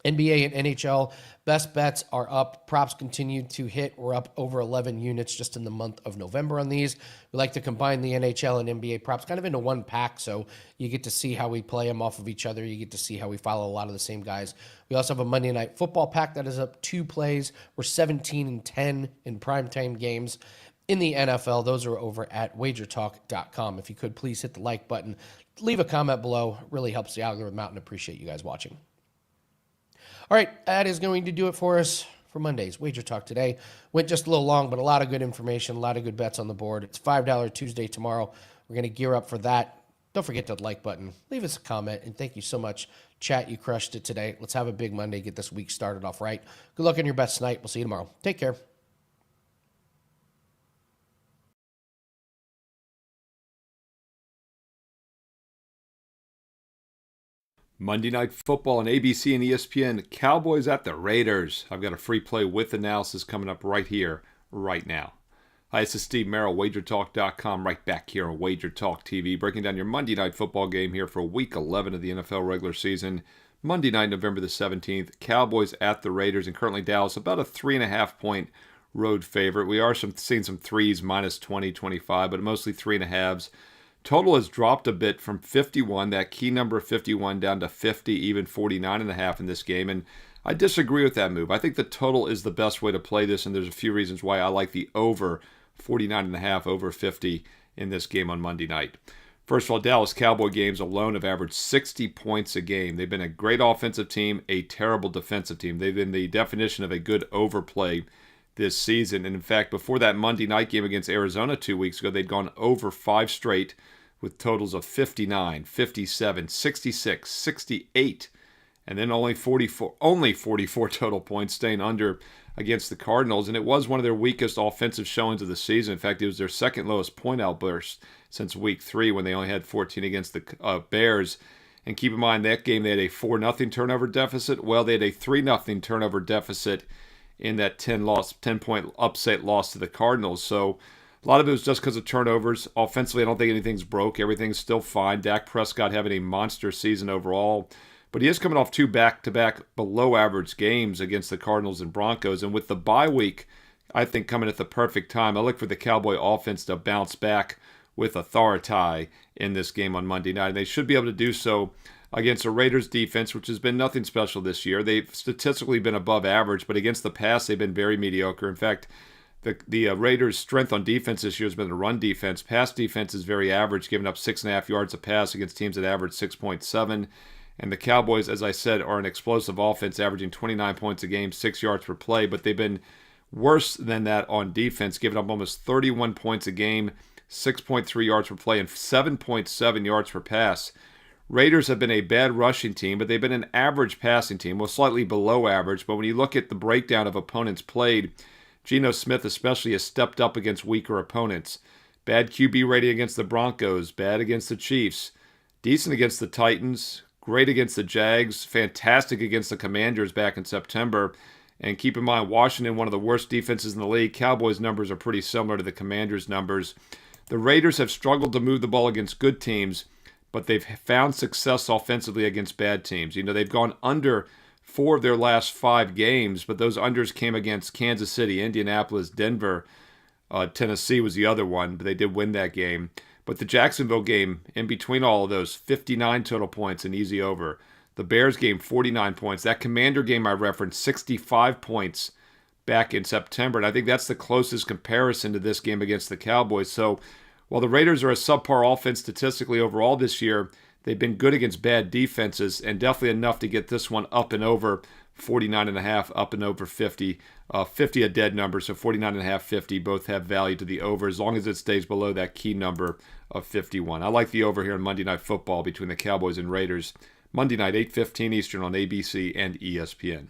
NBA and NHL best bets are up. Props continue to hit. We're up over 11 units just in the month of November on these. We like to combine the NHL and NBA props kind of into one pack, so you get to see how we play them off of each other. You get to see how we follow a lot of the same guys. We also have a Monday Night Football pack that is up 2 plays. We're 17-10 in primetime games in the NFL. Those are over at WagerTalk.com. If you could, please hit the like button. Leave a comment below. It really helps the algorithm out, and appreciate you guys watching. All right, that is going to do it for us for Monday's Wager Talk today. Went just a little long, but a lot of good information, a lot of good bets on the board. It's $5 Tuesday tomorrow. We're going to gear up for that. Don't forget the like button. Leave us a comment, and thank you so much. Chat, you crushed it today. Let's have a big Monday, get this week started off right. Good luck on your best night. We'll see you tomorrow. Take care. Monday Night Football on ABC and ESPN. Cowboys at the Raiders. I've got a free play with analysis coming up right here, right now. Hi, this is Steve Merrill, WagerTalk.com, right back here on Wager Talk TV, breaking down your Monday Night Football game here for Week 11 of the NFL regular season. Monday night, November the 17th. Cowboys at the Raiders, and currently Dallas about a 3.5-point road favorite. We are seeing some threes, -20, 25, but mostly 3.5s. Total has dropped a bit from 51, that key number 51, down to 50, even 49.5 in this game. And I disagree with that move. I think the total is the best way to play this, and there's a few reasons why I like the over 49.5, over 50 in this game on Monday night. First of all, Dallas Cowboy games alone have averaged 60 points a game. They've been a great offensive team, a terrible defensive team. They've been the definition of a good overplay this season. And in fact, before that Monday night game against Arizona 2 weeks ago, they'd gone over 5 straight with totals of 59, 57, 66, 68, and then only 44 total points, staying under against the Cardinals. And it was one of their weakest offensive showings of the season. In fact, it was their second lowest point outburst since week 3, when they only had 14 against the Bears. And keep in mind, that game they had a 4-0 turnover deficit. Well, they had a 3-0 turnover deficit in that 10-point upset loss to the Cardinals. So a lot of it was just because of turnovers. Offensively, I don't think anything's broke. Everything's still fine. Dak Prescott having a monster season overall. But he is coming off 2 back-to-back below-average games against the Cardinals and Broncos. And with the bye week, I think, coming at the perfect time, I look for the Cowboy offense to bounce back with authority in this game on Monday night. And they should be able to do so against a Raiders defense, which has been nothing special this year. They've statistically been above average, but against the pass, they've been very mediocre. In fact, the Raiders' strength on defense this year has been the run defense. Pass defense is very average, giving up 6.5 yards a pass against teams that average 6.7. And the Cowboys, as I said, are an explosive offense, averaging 29 points a game, 6 yards per play. But they've been worse than that on defense, giving up almost 31 points a game, 6.3 yards per play, and 7.7 yards per pass. Raiders have been a bad rushing team, but they've been an average passing team, well, slightly below average. But when you look at the breakdown of opponents played, Geno Smith especially has stepped up against weaker opponents. Bad QB rating against the Broncos, bad against the Chiefs, decent against the Titans, great against the Jags, fantastic against the Commanders back in September. And keep in mind, Washington, one of the worst defenses in the league. Cowboys' numbers are pretty similar to the Commanders' numbers. The Raiders have struggled to move the ball against good teams, but they've found success offensively against bad teams. You know, they've gone under 4 of their last 5 games, but those unders came against Kansas City, Indianapolis, Denver. Tennessee was the other one, but they did win that game. But the Jacksonville game, in between all of those, 59 total points, an easy over. The Bears game, 49 points. That Commander game I referenced, 65 points back in September. And I think that's the closest comparison to this game against the Cowboys. So while the Raiders are a subpar offense statistically overall this year, they've been good against bad defenses and definitely enough to get this one up and over 49.5, up and over 50. 50 a dead number, so 49.5, 50 both have value to the over as long as it stays below that key number of 51. I like the over here in Monday Night Football between the Cowboys and Raiders. Monday night, 8:15 Eastern on ABC and ESPN.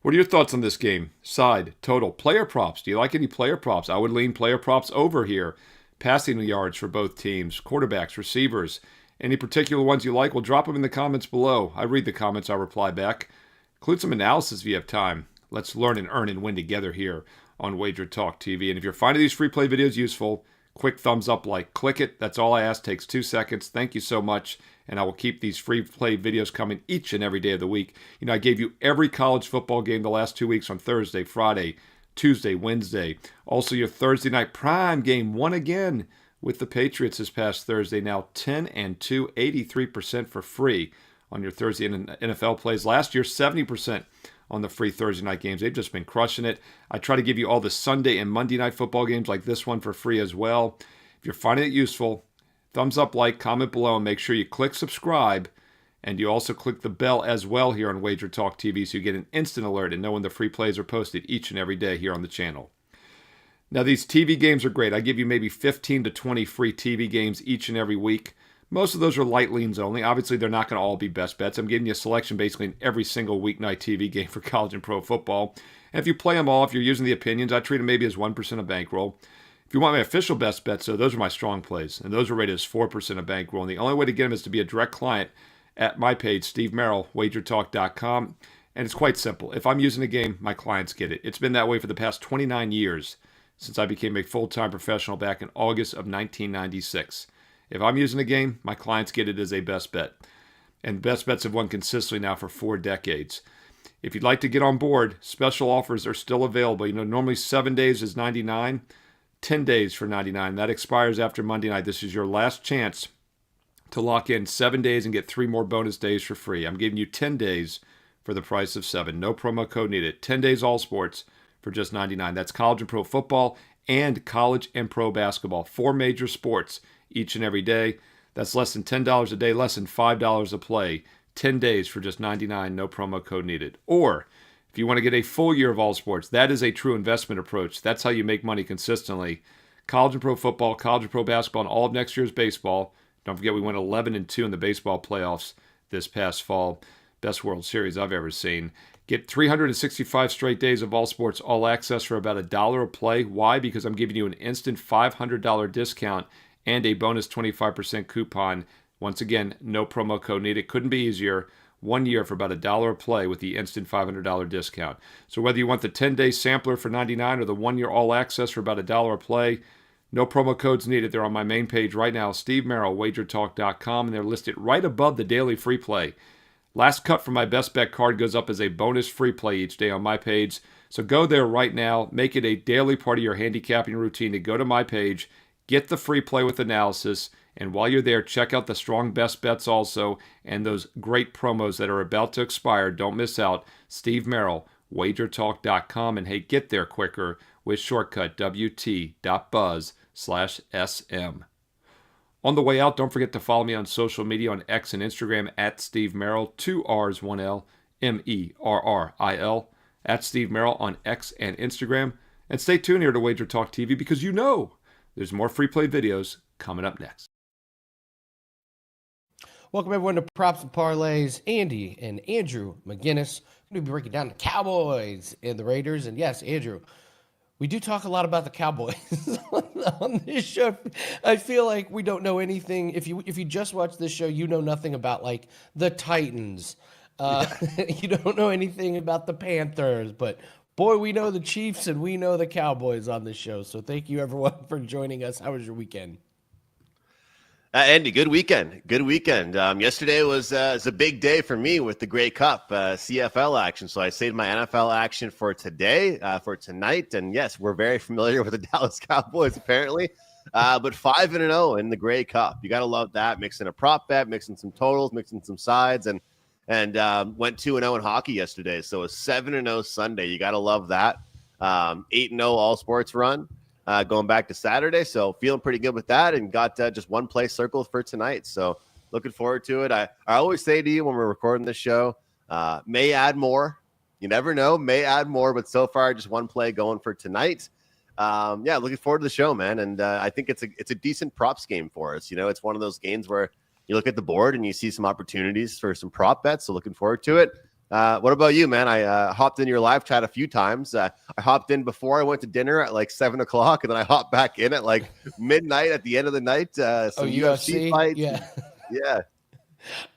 What are your thoughts on this game? Side, total, player props. Do you like any player props? I would lean player props over here. Passing yards for both teams, quarterbacks, receivers. Any particular ones you like? Well, drop them in the comments below. I read the comments, I'll reply back. Include some analysis if you have time. Let's learn and earn and win together here on WagerTalk TV. And if you're finding these free play videos useful, quick thumbs up, like, click it. That's all I ask. Takes 2 seconds. Thank you so much. And I will keep these free play videos coming each and every day of the week. You know, I gave you every college football game the last 2 weeks on Thursday, Friday, Tuesday, Wednesday. Also your Thursday night prime game won again with the Patriots this past Thursday. Now 10-2, 83% for free on your Thursday NFL plays. Last year, 70% on the free Thursday night games. They've just been crushing it. I try to give you all the Sunday and Monday night football games like this one for free as well. If you're finding it useful, thumbs up, like, comment below, and make sure you click subscribe. And you also click the bell as well here on WagerTalk TV so you get an instant alert and know when the free plays are posted each and every day here on the channel. Now, these TV games are great. I give you maybe 15 to 20 free TV games each and every week. Most of those are light leans only. Obviously, they're not going to all be best bets. I'm giving you a selection basically in every single weeknight TV game for college and pro football. And if you play them all, if you're using the opinions, I treat them maybe as 1% of bankroll. If you want my official best bets, though, those are my strong plays. And those are rated as 4% of bankroll. And the only way to get them is to be a direct client at my page, Steve Merrill, WagerTalk.com. And it's quite simple. If I'm using a game, my clients get it. It's been that way for the past 29 years since I became a full-time professional back in August of 1996. If I'm using a game, my clients get it as a best bet. And best bets have won consistently now for 4 decades. If you'd like to get on board, special offers are still available. You know, normally 7 days is $99, 10 days for $99. That expires after Monday night. This is your last chance to lock in 7 days and get 3 more bonus days for free. I'm giving you 10 days for the price of 7. No promo code needed. 10 days all sports for just $99. That's college and pro football and college and pro basketball. 4 major sports each and every day. That's less than $10 a day, less than $5 a play. 10 days for just $99, no promo code needed. Or if you want to get a full year of all sports, that is a true investment approach. That's how you make money consistently. College and pro football, college and pro basketball, and all of next year's baseball. Don't forget we went 11-2 in the baseball playoffs this past fall. Best World Series I've ever seen. Get 365 straight days of all sports, all access for about $1 a play. Why? Because I'm giving you an instant $500 discount and a bonus 25% coupon. Once again, no promo code needed. Couldn't be easier. 1 year for about $1 a play with the instant $500 discount. So whether you want the 10-day sampler for $99 or the 1 year all access for about $1 a play, no promo codes needed. They're on my main page right now, Steve Merrill, WagerTalk.com, and they're listed right above the daily free play. Last cut from my best bet card goes up as a bonus free play each day on my page. So go there right now. Make it a daily part of your handicapping routine to go to my page, get the free play with analysis, and while you're there, check out the strong best bets also and those great promos that are about to expire. Don't miss out. Steve Merrill, WagerTalk.com, and hey, get there quicker with shortcut wt.buzz/SM. On the way out, don't forget to follow me on social media on X and Instagram at Steve Merrill, 2 R's, 1 L, MERRIL, at Steve Merrill on X and Instagram. And stay tuned here to WagerTalk TV because you know there's more free play videos coming up next. Welcome everyone to Props and Parlays. Andy and Andrew McGinnis going to be breaking down the Cowboys and the Raiders. And yes, Andrew, we do talk a lot about the Cowboys on this show. I feel like we don't know anything. If you just watch this show, you know nothing about like the Titans. You don't know anything about the Panthers, but boy, we know the Chiefs and we know the Cowboys on this show. So thank you everyone for joining us. How was your weekend? Andy, good weekend. Good weekend. Yesterday was a big day for me with the Grey Cup CFL action. So I saved my NFL action for today, for tonight. And yes, we're very familiar with the Dallas Cowboys apparently, but 5-0 in the Grey Cup. You got to love that. Mixing a prop bet, mixing some totals, mixing some sides, and went 2-0 in hockey yesterday. So a 7-0 Sunday. You got to love that. 8-0 all sports run. Going back to Saturday, so feeling pretty good with that, and got just one play circled for tonight. So looking forward to it. I always say to you when we're recording this show, may add more. You never know, may add more, but so far just one play going for tonight. Yeah, looking forward to the show, man. And I think it's a decent props game for us. You know, it's one of those games where you look at the board and you see some opportunities for some prop bets. So looking forward to it. What about you, man? I hopped in your live chat a few times. I hopped in before I went to dinner at like 7 o'clock, and then I hopped back in at like midnight at the end of the night. Some UFC fights. Yeah.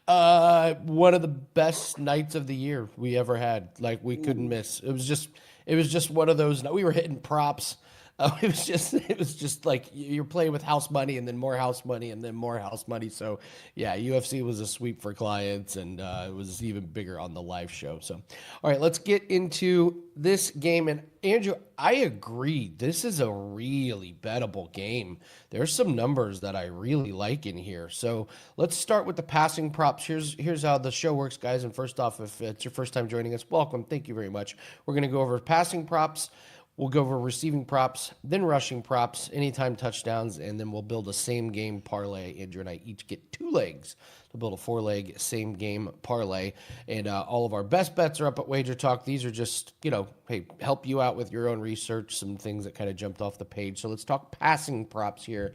Yeah. One of the best nights of the year we ever had. Like, we couldn't miss. It was just one of those. We were hitting props. It was just like you're playing with house money and then more house money and then more house money. So yeah, UFC was a sweep for clients, and it was even bigger on the live show. So, all right, let's get into this game. And Andrew, I agree. This is a really bettable game. There's some numbers that I really like in here. So let's start with the passing props. Here's how the show works, guys. And first off, if it's your first time joining us, welcome. Thank you very much. We're going to go over passing props. We'll go over receiving props, then rushing props, anytime touchdowns, and then we'll build a same-game parlay. Andrew and I each get 2 legs to build a 4-leg same-game parlay. And all of our best bets are up at WagerTalk. These are just, hey, help you out with your own research, some things that kind of jumped off the page. So let's talk passing props here.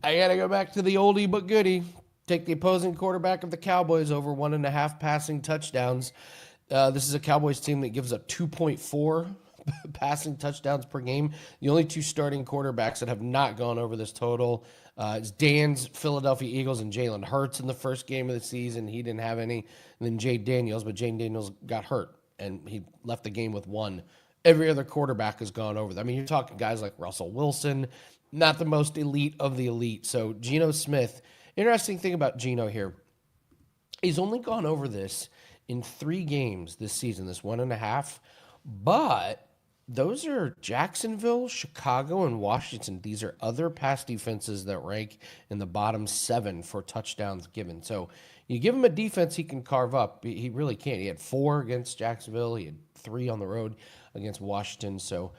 I got to go back to the oldie but goodie. Take the opposing quarterback of the Cowboys over 1.5 passing touchdowns. This is a Cowboys team that gives up 2.4 passing touchdowns per game. The only 2 starting quarterbacks that have not gone over this total is Dan's Philadelphia Eagles and Jalen Hurts in the first game of the season. He didn't have any. And then Jay Daniels, but Jay Daniels got hurt, and he left the game with 1. Every other quarterback has gone over that. I mean, you're talking guys like Russell Wilson, not the most elite of the elite. So Geno Smith, interesting thing about Geno here, he's only gone over this in 3 games this season, this 1.5, but those are Jacksonville, Chicago, and Washington. These are other pass defenses that rank in the bottom 7 for touchdowns given. So you give him a defense he can carve up. He really can. He had 4 against Jacksonville. He had 3 on the road against Washington. So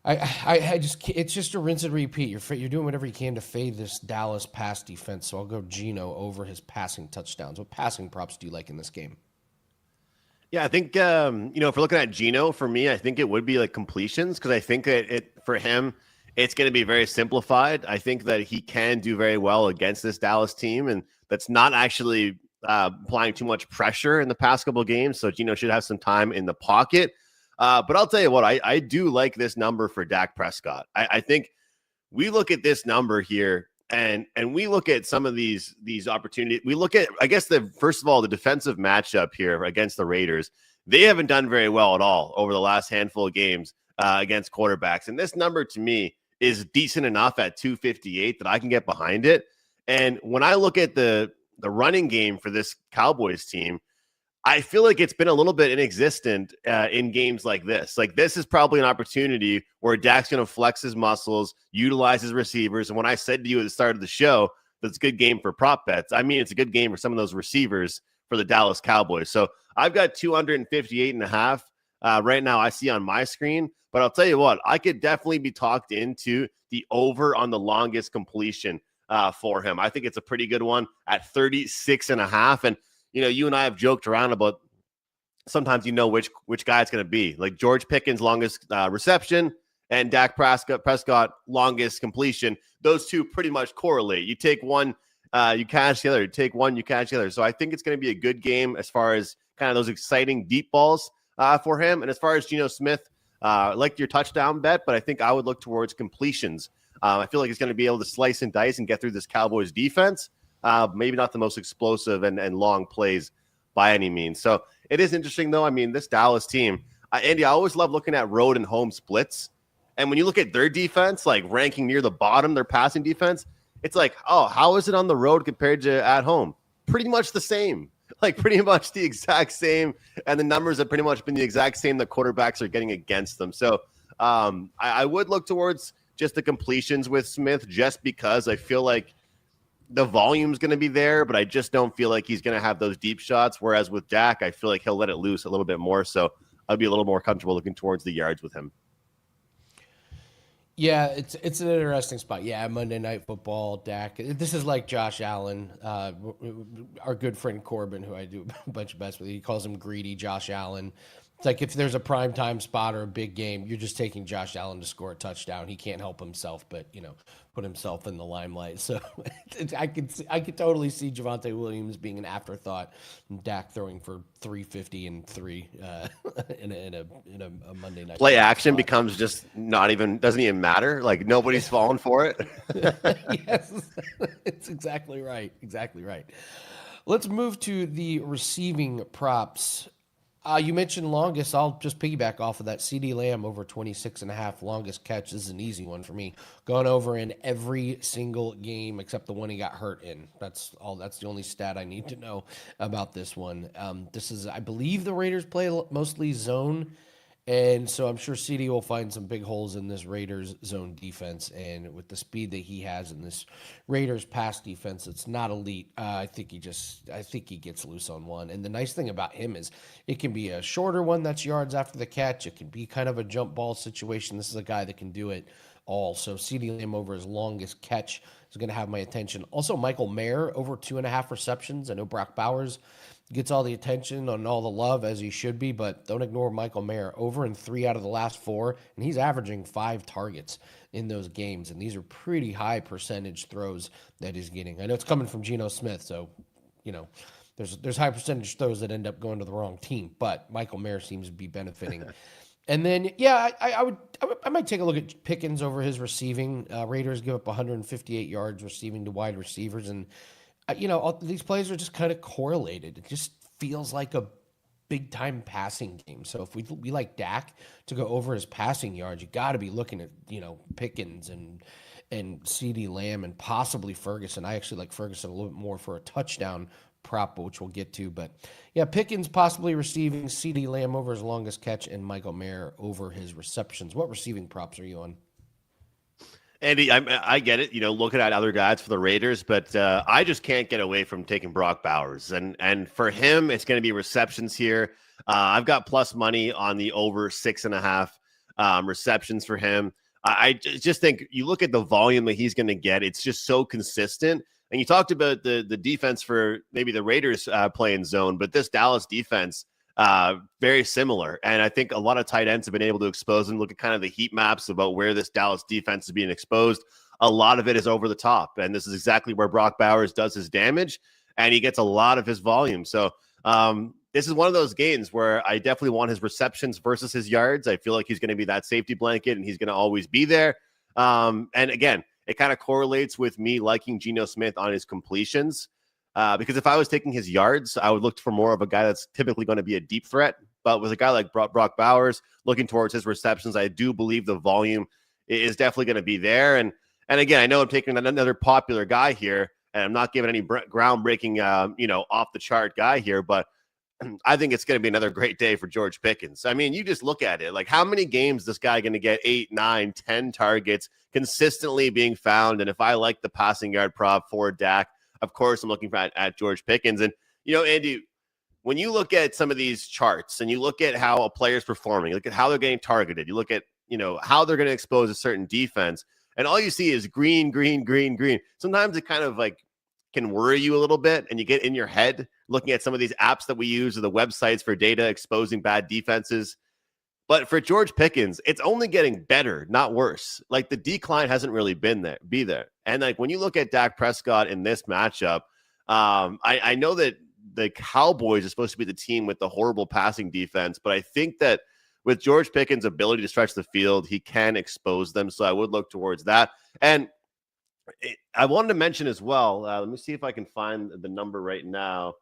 I just, it's just a rinse and repeat. You're doing whatever you can to fade this Dallas pass defense. So I'll go Geno over his passing touchdowns. What passing props do you like in this game? Yeah, I think, if we're looking at Geno, for me, I think it would be like completions, because I think that for him, it's going to be very simplified. I think that he can do very well against this Dallas team, and that's not actually applying too much pressure in the past couple of games. So Geno should have some time in the pocket. But I'll tell you what, I do like this number for Dak Prescott. I think we look at this number here, and we look at some of these opportunities. We look at, I guess, first of all, the defensive matchup here against the Raiders. They haven't done very well at all over the last handful of games against quarterbacks. And this number to me is decent enough at 258 that I can get behind it. And when I look at the running game for this Cowboys team, I feel like it's been a little bit inexistent in games like this. Like, this is probably an opportunity where Dak's going to flex his muscles, utilize his receivers. And when I said to you at the start of the show, that's a good game for prop bets, I mean, it's a good game for some of those receivers for the Dallas Cowboys. So I've got 258.5 right now I see on my screen. But I'll tell you what, I could definitely be talked into the over on the longest completion for him. I think it's a pretty good one at 36.5. And you and I have joked around about sometimes which guy it's going to be. Like George Pickens' longest reception and Dak Prescott longest completion. Those two pretty much correlate. You take one, you catch the other. You take one, you catch the other. So I think it's going to be a good game as far as kind of those exciting deep balls for him. And as far as Geno Smith, like your touchdown bet, but I think I would look towards completions. I feel like he's going to be able to slice and dice and get through this Cowboys defense. Maybe not the most explosive and long plays by any means. So it is interesting, though. I mean, this Dallas team, Andy, I always love looking at road and home splits. And when you look at their defense, like ranking near the bottom, their passing defense, it's like, oh, how is it on the road compared to at home? Pretty much the same. Like pretty much the exact same. And the numbers have pretty much been the exact same that quarterbacks are getting against them. So I would look towards just the completions with Smith, just because I feel like the volume's going to be there, but I just don't feel like he's going to have those deep shots. Whereas with Dak, I feel like he'll let it loose a little bit more. So I'd be a little more comfortable looking towards the yards with him. Yeah, it's an interesting spot. Yeah, Monday Night Football, Dak. This is like Josh Allen, our good friend Corbin, who I do a bunch of bets with. He calls him greedy Josh Allen. It's like if there's a primetime spot or a big game, you're just taking Josh Allen to score a touchdown. He can't help himself, but, put himself in the limelight. So I could totally see Javonte Williams being an afterthought and Dak throwing for 350 and 3 in a Monday night. Play action becomes just doesn't even matter. Like nobody's falling for it. Yes, it's exactly right. Exactly right. Let's move to the receiving props. You mentioned longest. I'll just piggyback off of that. CeeDee Lamb over 26.5 longest catch. This is an easy one for me. Going over in every single game except the one he got hurt in. That's all. That's the only stat I need to know about this one. This is, I believe, the Raiders play mostly zone, and so I'm sure CeeDee will find some big holes in this Raiders zone defense. And with the speed that he has in this Raiders pass defense, it's not elite. I think he gets loose on one. And the nice thing about him is it can be a shorter one that's yards after the catch. It can be kind of a jump ball situation. This is a guy that can do it all. So CeeDee Lamb over his longest catch is going to have my attention. Also, Michael Mayer over 2.5 receptions. I know Brock Bowers gets all the attention and all the love, as he should be, but don't ignore Michael Mayer. Over in 3 out of the last 4, and he's averaging 5 targets in those games, and these are pretty high percentage throws that he's getting. I know it's coming from Geno Smith, so, there's high percentage throws that end up going to the wrong team, but Michael Mayer seems to be benefiting. And then, I might take a look at Pickens over his receiving. Raiders give up 158 yards receiving to wide receivers, and these plays are just kind of correlated. It just feels like a big-time passing game. So if we like Dak to go over his passing yards, you got to be looking at, Pickens and CeeDee Lamb and possibly Ferguson. I actually like Ferguson a little bit more for a touchdown prop, which we'll get to. But, yeah, Pickens possibly receiving, CeeDee Lamb over his longest catch, and Michael Mayer over his receptions. What receiving props are you on? Andy, I get it, looking at other guys for the Raiders, but I just can't get away from taking Brock Bowers. And for him, it's going to be receptions here. I've got plus money on the over 6.5 receptions for him. I just think you look at the volume that he's going to get, it's just so consistent. And you talked about the defense for maybe the Raiders playing zone, but this Dallas defense, very similar. And I think a lot of tight ends have been able to expose them. Look at kind of the heat maps about where this Dallas defense is being exposed. A lot of it is over the top. And this is exactly where Brock Bowers does his damage, and he gets a lot of his volume. So this is one of those games where I definitely want his receptions versus his yards. I feel like he's going to be that safety blanket, and he's going to always be there. And again, it kind of correlates with me liking Geno Smith on his completions. Because if I was taking his yards, I would look for more of a guy that's typically going to be a deep threat. But with a guy like Brock Bowers, looking towards his receptions, I do believe the volume is definitely going to be there. And again, I know I'm taking another popular guy here, and I'm not giving any groundbreaking, off the chart guy here, but I think it's going to be another great day for George Pickens. I mean, you just look at it, like how many games this guy going to get 8, 9, 10 targets consistently being found. And if I like the passing yard prop for Dak, of course, I'm looking at George Pickens. And, Andy, when you look at some of these charts and you look at how a player's performing, you look at how they're getting targeted, you look at, how they're going to expose a certain defense, and all you see is green, green, green, green. Sometimes it kind of like can worry you a little bit, and you get in your head looking at some of these apps that we use or the websites for data exposing bad defenses. But for George Pickens, it's only getting better, not worse. Like the decline hasn't really been there. And like when you look at Dak Prescott in this matchup, I know that the Cowboys are supposed to be the team with the horrible passing defense, but I think that with George Pickens' ability to stretch the field, he can expose them. So I would look towards that. And I wanted to mention as well, let me see if I can find the number right now.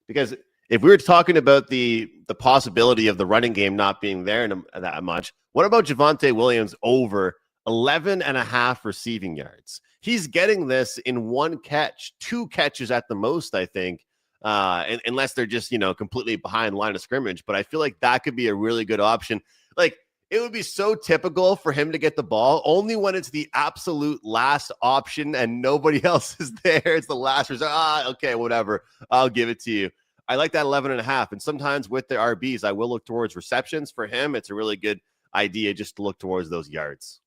Because if we were talking about the possibility of the running game not being there that much, what about Javonte Williams over 11.5 receiving yards. He's getting this in one catch, 2 catches at the most, I think, unless they're just, completely behind line of scrimmage. But I feel like that could be a really good option. Like, it would be so typical for him to get the ball only when it's the absolute last option and nobody else is there. It's the last resort. Okay, whatever. I'll give it to you. I like that 11.5. And sometimes with the RBs, I will look towards receptions. For him, it's a really good idea just to look towards those yards.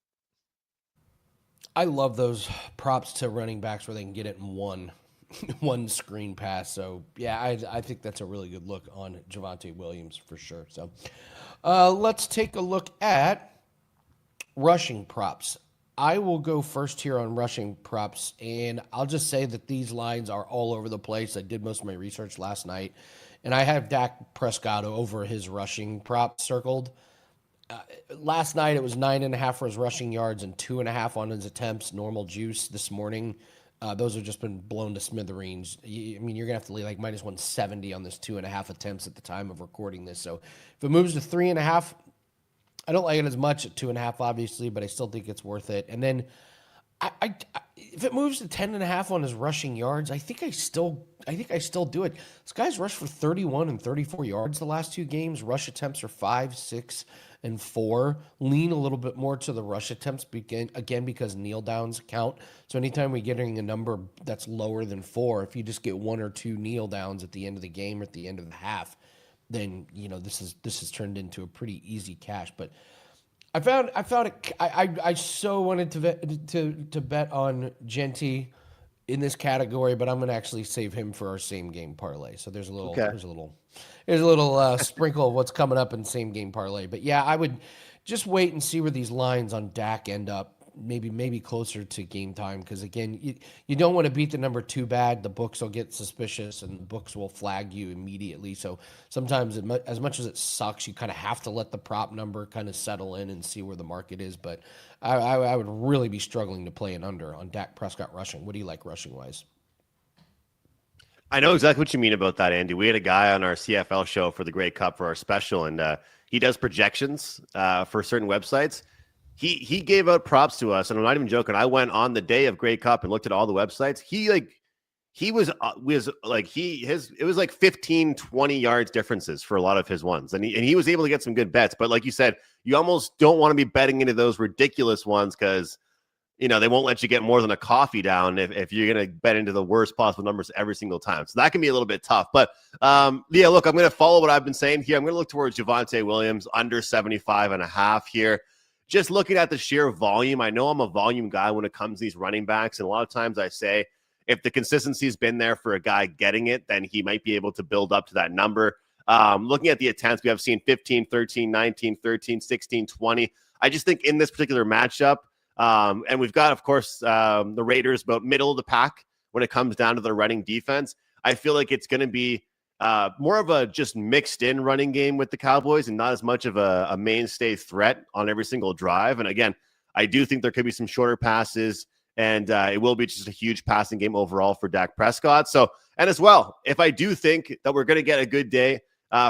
I love those props to running backs where they can get it in one screen pass. So, yeah, I think that's a really good look on Javonte Williams for sure. So, let's take a look at rushing props. I will go first here on rushing props, and I'll just say that these lines are all over the place. I did most of my research last night, and I have Dak Prescott over his rushing prop circled. Last night it was 9.5 for his rushing yards and 2.5 on his attempts, normal juice this morning. Those have just been blown to smithereens. You're going to have to lay like minus 170 on this 2.5 attempts at the time of recording this. So if it moves to 3.5, I don't like it as much at 2.5, obviously, but I still think it's worth it. And then if it moves to 10.5 on his rushing yards, I think I still do it. This guy's rushed for 31 and 34 yards the last 2 games. Rush attempts are 5, 6, and 4. Lean a little bit more to the rush attempts again because kneel downs count. So anytime we're getting a number that's lower than 4, if you just get 1 or 2 kneel downs at the end of the game or at the end of the half, then this has turned into a pretty easy cash. But I found it. I so wanted to bet on Genty in this category, but I'm going to actually save him for our same game parlay. So there's a little sprinkle of what's coming up in same game parlay. But yeah, I would just wait and see where these lines on Dak end up. Maybe closer to game time, because again, you don't want to beat the number too bad. The books will get suspicious and the books will flag you immediately. So sometimes, as much as it sucks, you kind of have to let the prop number kind of settle in and see where the market is. But I would really be struggling to play an under on Dak Prescott rushing. What do you like rushing wise? I know exactly what you mean about that, Andy. We had a guy on our CFL show for the Grey Cup for our special, and he does projections for certain websites. He gave out props to us, and I'm not even joking. I went on the day of Grey Cup and looked at all the websites. It was like 15, 20 yards differences for a lot of his ones. And he was able to get some good bets. But like you said, you almost don't want to be betting into those ridiculous ones because, they won't let you get more than a coffee down if you're going to bet into the worst possible numbers every single time. So that can be a little bit tough. But yeah, look, I'm going to follow what I've been saying here. I'm going to look towards Javonte Williams under 75.5 here. Just looking at the sheer volume, I know I'm a volume guy when it comes to these running backs. And a lot of times I say, if the consistency has been there for a guy getting it, then he might be able to build up to that number. Looking at the attempts, we have seen 15, 13, 19, 13, 16, 20. I just think in this particular matchup, and we've got, of course, the Raiders about middle of the pack when it comes down to their running defense. I feel like it's going to be more of a just mixed in running game with the Cowboys and not as much of a mainstay threat on every single drive. And again, I do think there could be some shorter passes, and it will be just a huge passing game overall for Dak Prescott. So, and as well, if I do think that we're going to get a good day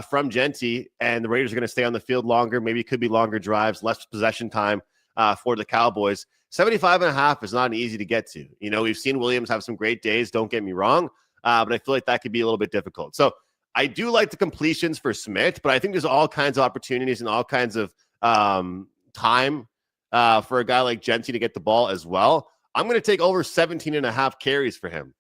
from Genty and the Raiders are going to stay on the field longer, maybe it could be longer drives, less possession time for the Cowboys. 75.5 is not easy to get to. We've seen Williams have some great days, don't get me wrong, but I feel like that could be a little bit difficult. So I do like the completions for Smith, but I think there's all kinds of opportunities and all kinds of time for a guy like Genty to get the ball as well. I'm going to take over 17.5 carries for him.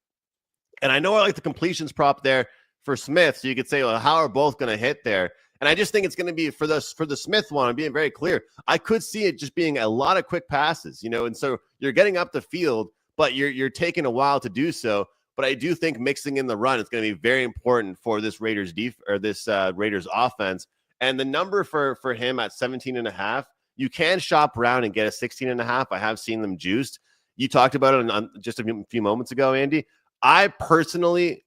And I know I like the completions prop there for Smith. So you could say, well, how are both going to hit there? And I just think it's going to be for the Smith one, I'm being very clear. I could see it just being a lot of quick passes, and so you're getting up the field, but you're taking a while to do so. But I do think mixing in the run is going to be very important for this Raiders Raiders offense. And the number for him at 17.5, you can shop around and get a 16.5. I have seen them juiced. You talked about it on just a few moments ago, Andy. I personally,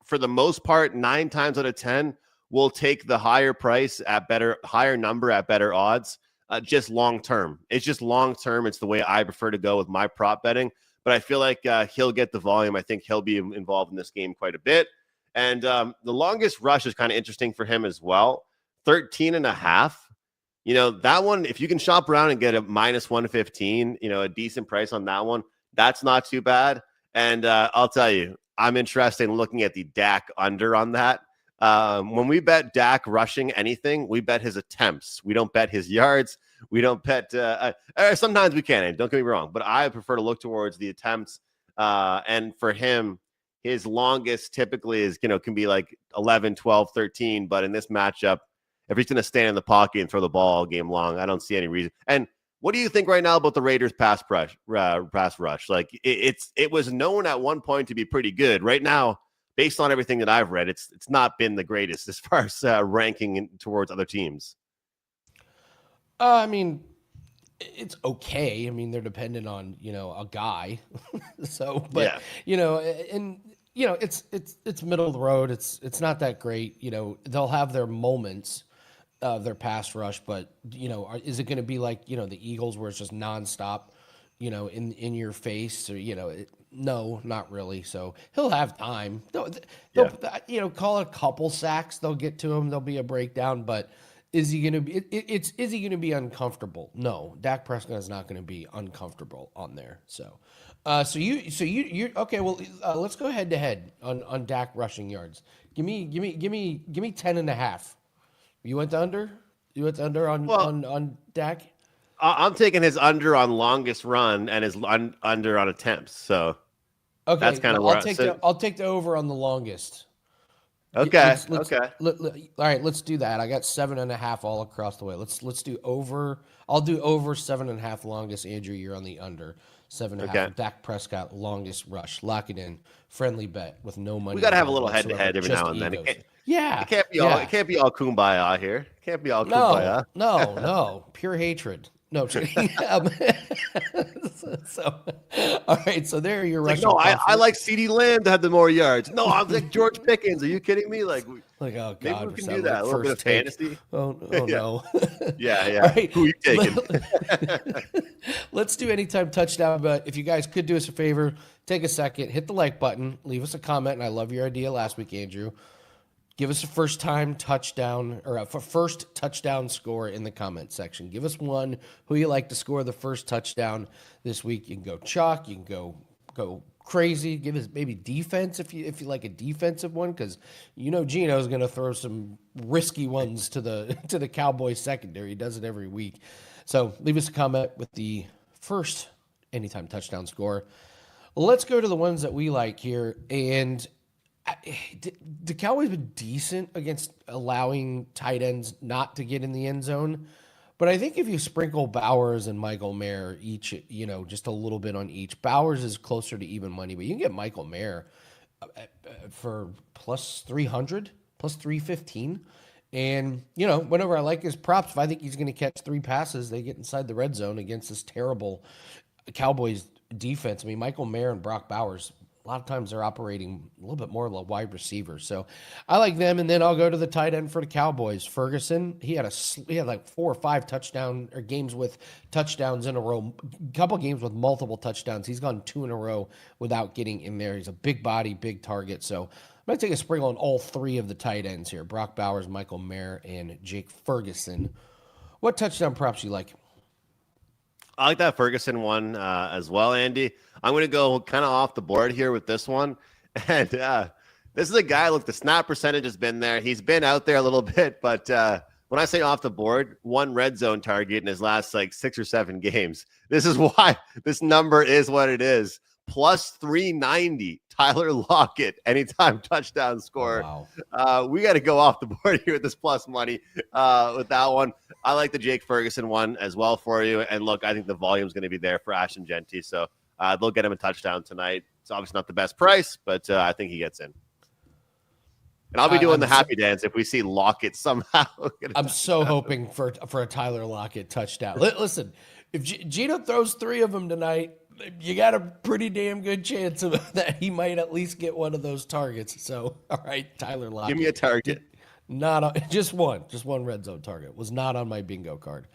for the most part, 9 times out of 10, will take the higher price at higher number at better odds. Just long term. It's just long term. It's the way I prefer to go with my prop betting. But I feel like he'll get the volume. I think he'll be involved in this game quite a bit. And the longest rush is kind of interesting for him as well. 13.5. that one, if you can shop around and get a minus 115, a decent price on that one, that's not too bad. And I'll tell you, I'm interested in looking at the Dak under on that. When we bet Dak rushing anything, we bet his attempts. We don't bet his yards. We don't bet. Sometimes we can. Don't get me wrong, but I prefer to look towards the attempts. And for him, his longest typically is can be like 11, 12, 13. But in this matchup, if he's going to stand in the pocket and throw the ball all game long, I don't see any reason. And what do you think right now about the Raiders pass rush? Like it was known at one point to be pretty good. Right now, based on everything that I've read, it's not been the greatest as far as ranking towards other teams. I mean, it's okay. I mean, they're dependent on a guy. So, but it's middle of the road. It's not that great. They'll have their moments. Their pass rush, but is it going to be like the Eagles where it's just nonstop, in your face, or no, not really. So he'll have time. They'll call it a couple sacks. They'll get to him. There'll be a breakdown, but is he going to be? Is he going to be uncomfortable? No, Dak Prescott is not going to be uncomfortable on there. So, you okay? Well, let's go head to head on Dak rushing yards. Give me 10.5. You went under? You went under on Dak? I'm taking his under on longest run and his under on attempts. So that's kind of where I'll take the over on the longest. Okay. All right, let's do that. I got 7.5 all across the way. Let's do over. I'll do over 7.5 longest. Andrew, you're on the under 7.5. Okay. Dak Prescott longest rush. Lock it in. Friendly bet with no money. We got to have a little head to head every now and then. It can't be all kumbaya here. It can't be all kumbaya. No. Pure hatred. No, so all right. So there you're rushing. I like CeeDee Lamb to have the more yards. No, I'm like George Pickens. Are you kidding me? Oh God, maybe we can do that. A little bit of fantasy. Oh no. Yeah. Right. Who are you taking? Let's do anytime touchdown. But if you guys could do us a favor, take a second, hit the like button, leave us a comment. And I love your idea last week, Andrew. Give us a first touchdown score in the comment section. Give us one who you like to score the first touchdown this week. You can go chalk. You can go crazy. Give us maybe defense if you like a defensive one, because Gino's going to throw some risky ones to the Cowboys secondary. He does it every week. So leave us a comment with the first anytime touchdown score. Let's go to the ones that we like here. And the Cowboys been decent against allowing tight ends not to get in the end zone. But I think if you sprinkle Bowers and Michael Mayer each, just a little bit on each, Bowers is closer to even money, but you can get Michael Mayer for plus 300, plus 315. And, whenever I like his props, if I think he's going to catch 3 passes, they get inside the red zone against this terrible Cowboys defense. I mean, Michael Mayer and Brock Bowers, a lot of times they're operating a little bit more like wide receivers. So I like them. And then I'll go to the tight end for the Cowboys. Ferguson, he had like 4 or 5 games with touchdowns in a row, a couple games with multiple touchdowns. He's gone 2 in a row without getting in there. He's a big body, big target. So I'm going to take a sprinkle on all 3 of the tight ends here. Brock Bowers, Michael Mayer, and Jake Ferguson. What touchdown props you like? I like that Ferguson one as well, Andy. I'm going to go kind of off the board here with this one. And this is a guy, look, the snap percentage has been there. He's been out there a little bit, but when I say off the board, 1 red zone target in his last 6 or 7 games. This is why this number is what it is. Plus 390, Tyler Lockett, anytime touchdown score. Wow. We got to go off the board here with this plus money with that one. I like the Jake Ferguson one as well for you. And look, I think the volume is going to be there for Ashton Genty. So they'll get him a touchdown tonight. It's obviously not the best price, but I think he gets in. And I'll be doing the happy dance if we see Lockett somehow. I'm so hoping for a Tyler Lockett touchdown. Listen, if Gino throws 3 of them tonight, you got a pretty damn good chance of that he might at least get one of those targets. So, all right, Tyler Lockett. Give me a target. Just one red zone target. Was not on my bingo card.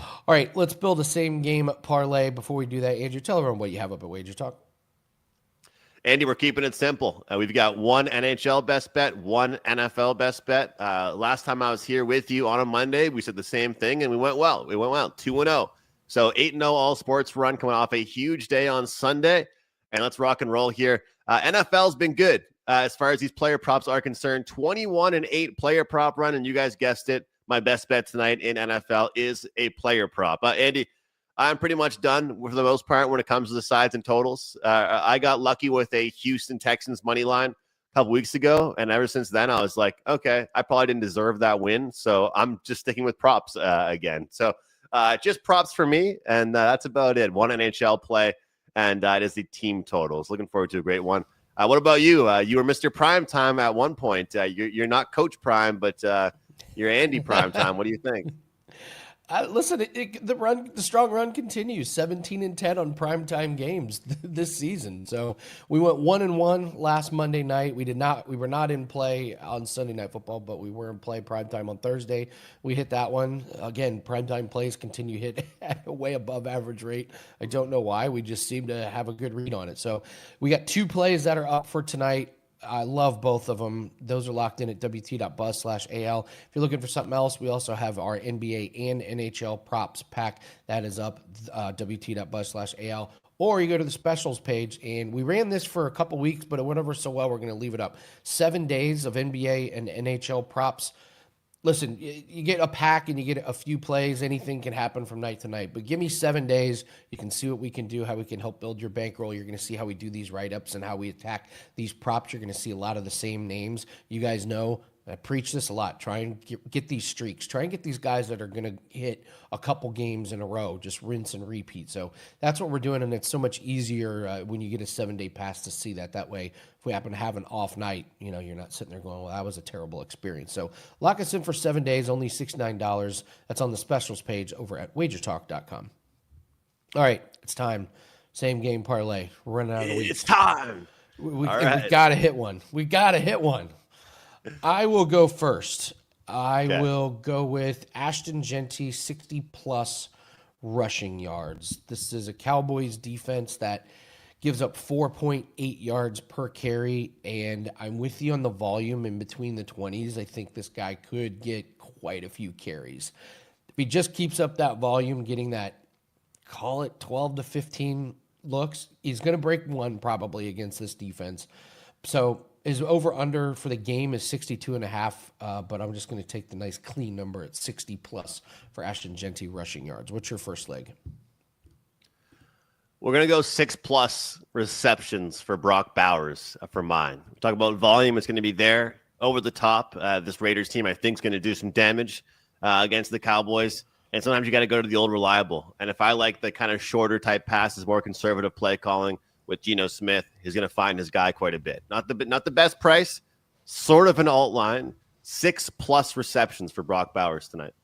All right, let's build a same game parlay. Before we do that, Andrew, tell everyone what you have up at WagerTalk. Andy, we're keeping it simple. We've got one NHL best bet, one NFL best bet. Last time I was here with you on a Monday, we said the same thing, and we went well. 2-0. So 8-0 all sports run coming off a huge day on Sunday. And let's rock and roll here. NFL's been good as far as these player props are concerned. 21-8 player prop run, and you guys guessed it. My best bet tonight in NFL is a player prop. Andy, I'm pretty much done for the most part when it comes to the sides and totals. I got lucky with a Houston Texans money line a couple weeks ago, and ever since then, I was like, okay, I probably didn't deserve that win, so I'm just sticking with props again. So just props for me, and that's about it. One NHL play, and it is the team totals. Looking forward to a great one. What about you? You were Mr. Prime Time at one point. You're not Coach Prime, but you're Andy Prime Time. What do you think? Listen, the strong run continues. 17-10 on primetime games this season. So we went 1-1 last Monday night. We were not in play on Sunday Night Football, but we were in play primetime on Thursday. We hit that one again. Primetime plays continue hit at a way above average rate. I don't know why. We just seem to have a good read on it. So we got 2 plays that are up for tonight. I love both of them. Those are locked in at wt.buzz/AL. If you're looking for something else, we also have our NBA and NHL props pack. That is up, wt.buzz/AL. Or you go to the specials page, and we ran this for a couple weeks, but it went over so well, we're going to leave it up. 7 days of NBA and NHL props. Listen, you get a pack and you get a few plays. Anything can happen from night to night. But give me 7 days. You can see what we can do, how we can help build your bankroll. You're going to see how we do these write-ups and how we attack these props. You're going to see a lot of the same names. You guys know I preach this a lot. Try and get these streaks. Try and get these guys that are going to hit a couple games in a row. Just rinse and repeat. So that's what we're doing, and it's so much easier when you get a 7-day pass to see that. That way, if we happen to have an off night, you're not sitting there going, well, that was a terrible experience. So lock us in for 7 days, only $69. That's on the specials page over at WagerTalk.com. All right, it's time. Same game parlay. We're running out of the week. It's time. We got to hit one. We got to hit one. I will go first. I will go with Ashton Genty, 60-plus rushing yards. This is a Cowboys defense that gives up 4.8 yards per carry, and I'm with you on the volume in between the 20s. I think this guy could get quite a few carries. If he just keeps up that volume, getting that, call it 12 to 15 looks, he's going to break one probably against this defense. So his over-under for the game is 62.5, but I'm just going to take the nice clean number at 60-plus for Ashton Genty rushing yards. What's your first leg? We're going to go 6+ receptions for Brock Bowers for mine. We talk about volume. It's going to be there over the top. This Raiders team, I think, is going to do some damage against the Cowboys. And sometimes you got to go to the old reliable. And if I like the kind of shorter type passes, more conservative play calling with Geno Smith, he's going to find his guy quite a bit. Not the best price, sort of an alt line. 6+ receptions for Brock Bowers tonight.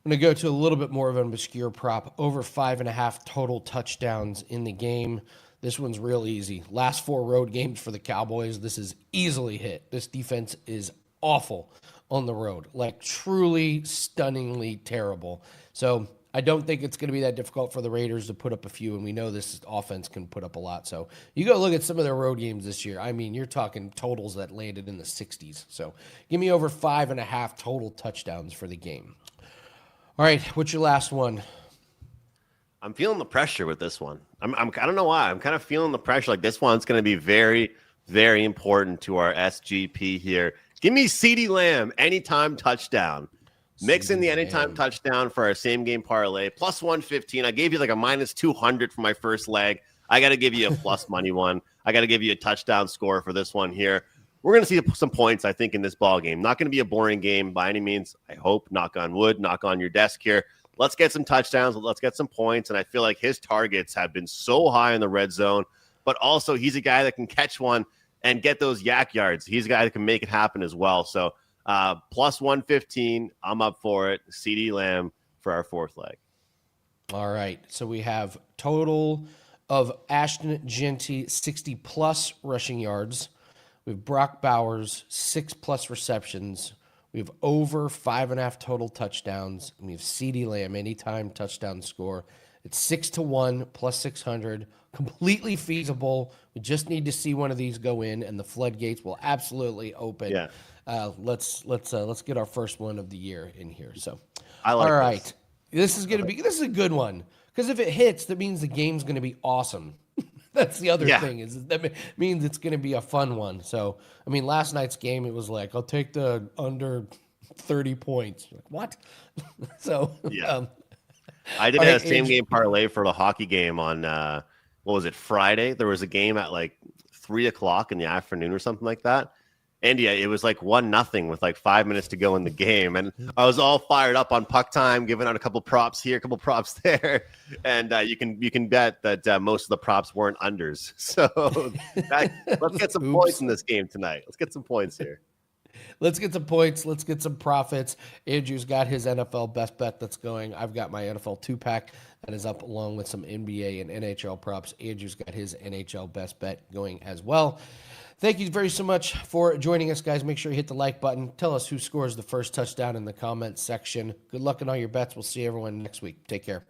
I'm going to go to a little bit more of an obscure prop. Over 5.5 total touchdowns in the game. This one's real easy. Last 4 road games for the Cowboys, this is easily hit. This defense is awful on the road. Like, truly, stunningly terrible. So I don't think it's going to be that difficult for the Raiders to put up a few, and we know this offense can put up a lot. So you go look at some of their road games this year. I mean, you're talking totals that landed in the 60s. So give me over 5.5 total touchdowns for the game. All right, what's your last one? I'm feeling the pressure with this one. I don't know why. I'm kind of feeling the pressure. Like, this one's going to be very, very important to our SGP here. Give me CeeDee Lamb anytime touchdown. Mix in the anytime touchdown for our same game parlay. Plus 115. I gave you like a minus 200 for my first leg. I got to give you a plus money one. I got to give you a touchdown score for this one here. We're going to see some points, I think, in this ball game. Not going to be a boring game by any means. I hope. Knock on wood. Knock on your desk here. Let's get some touchdowns. Let's get some points. And I feel like his targets have been so high in the red zone. But also, he's a guy that can catch one and get those yak yards. He's a guy that can make it happen as well. So plus 115. I'm up for it. CeeDee Lamb for our fourth leg. All right. So we have total of Ashton Genty 60+ rushing yards. We have Brock Bowers 6+ receptions. We have over 5.5 total touchdowns. And we have CeeDee Lamb anytime touchdown score It's 6-1 plus 600, completely feasible. We just need to see one of these go in, and the floodgates will absolutely open. Yeah. Let's get our first one of the year in here. So, I like all this. right, this is a good one, because if it hits, that means the game's going to be awesome. That's the other thing, is that means it's going to be a fun one. So, I mean, last night's game, it was like, I'll take the under 30 points. Like, what? So, yeah. I did all a right, same Andrew. game parlay for the hockey game on, what was it, Friday? There was a game at like 3:00 in the afternoon or something like that. And yeah, it was like 1-0 with like 5 minutes to go in the game. And I was all fired up on puck time, giving out a couple props here, a couple props there. And you can bet that most of the props weren't unders. So let's get some points in this game tonight. Let's get some points here. Let's get some points. Let's get some profits. Andrew's got his NFL best bet that's going. I've got my NFL 2-pack that is up, along with some NBA and NHL props. Andrew's got his NHL best bet going as well. Thank you very so much for joining us, guys. Make sure you hit the like button. Tell us who scores the first touchdown in the comments section. Good luck on all your bets. We'll see everyone next week. Take care.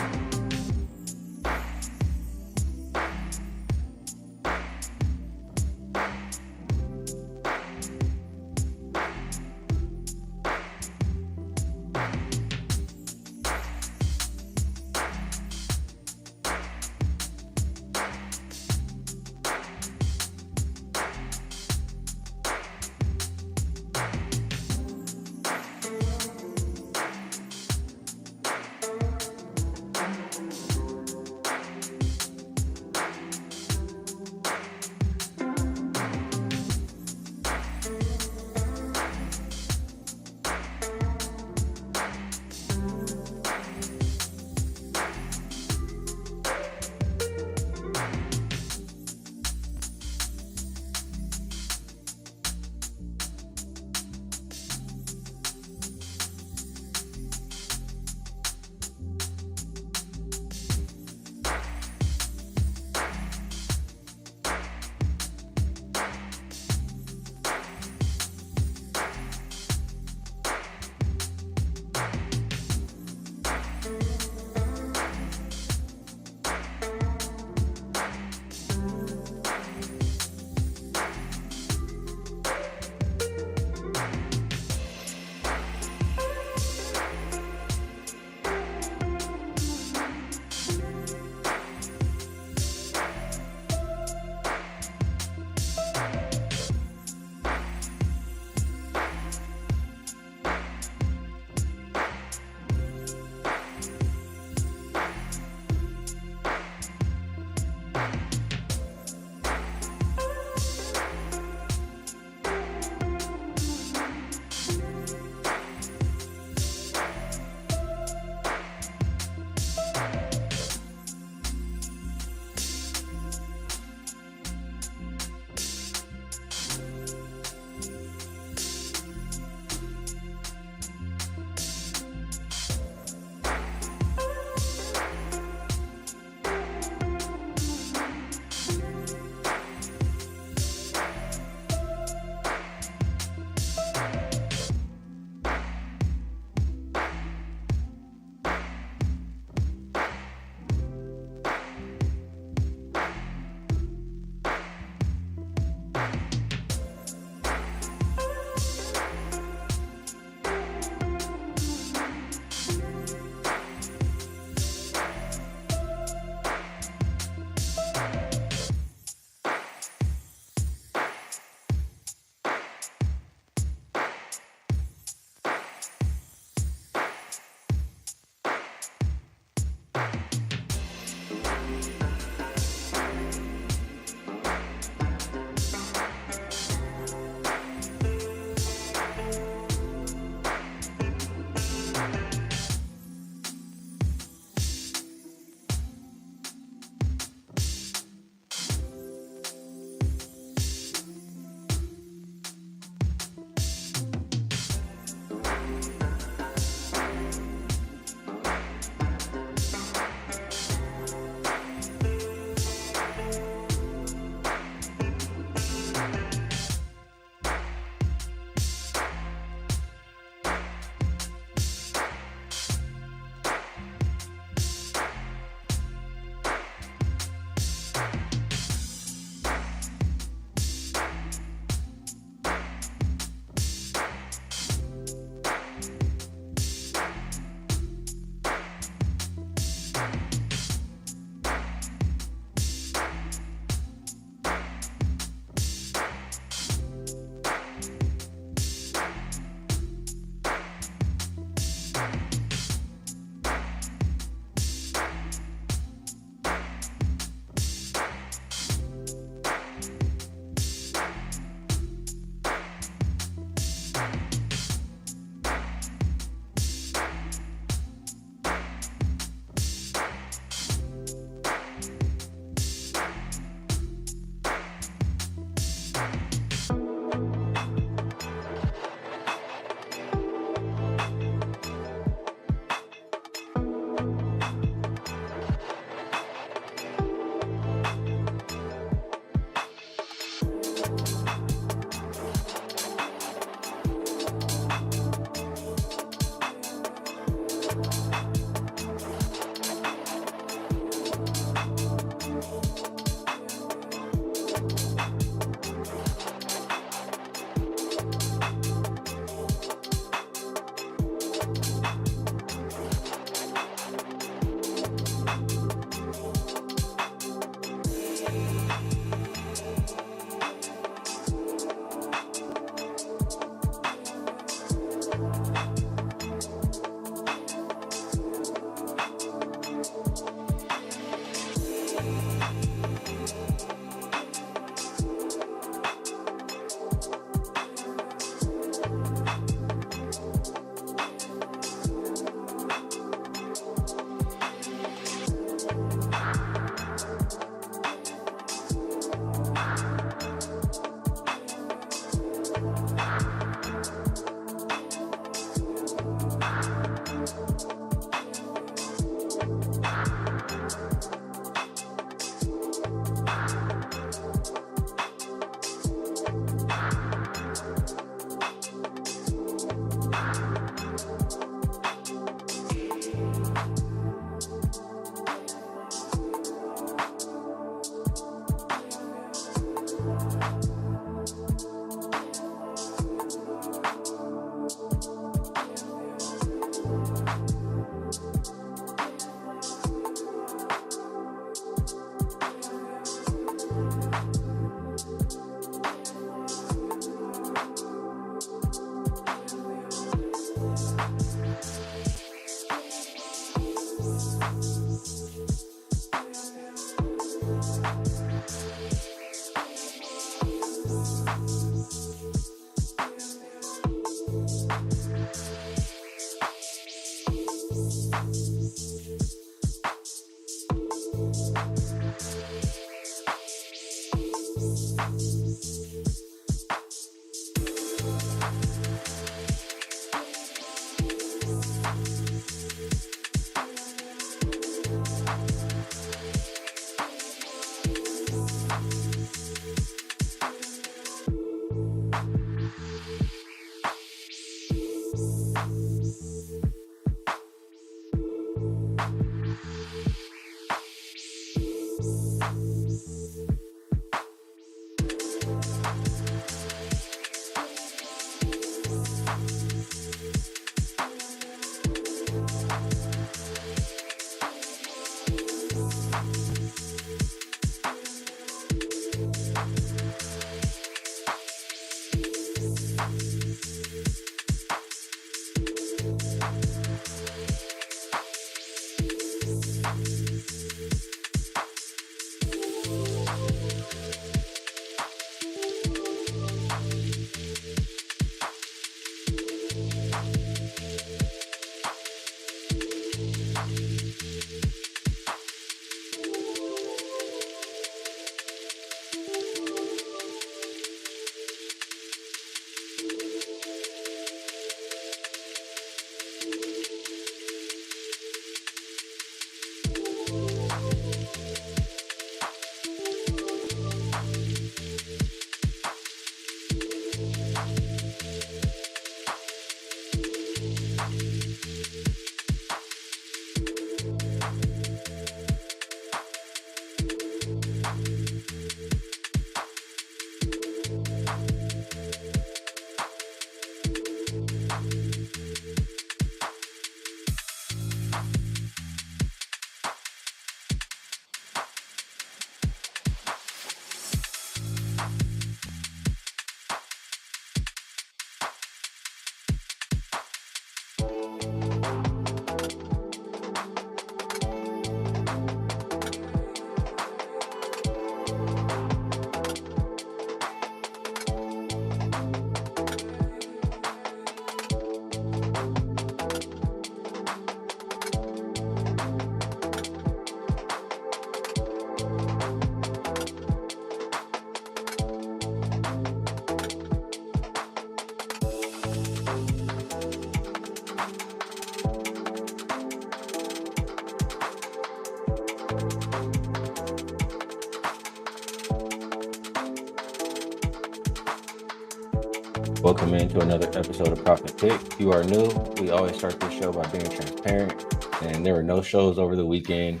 Welcome into another episode of Profit Pick. If you are new, we always start this show by being transparent, and there were no shows over the weekend.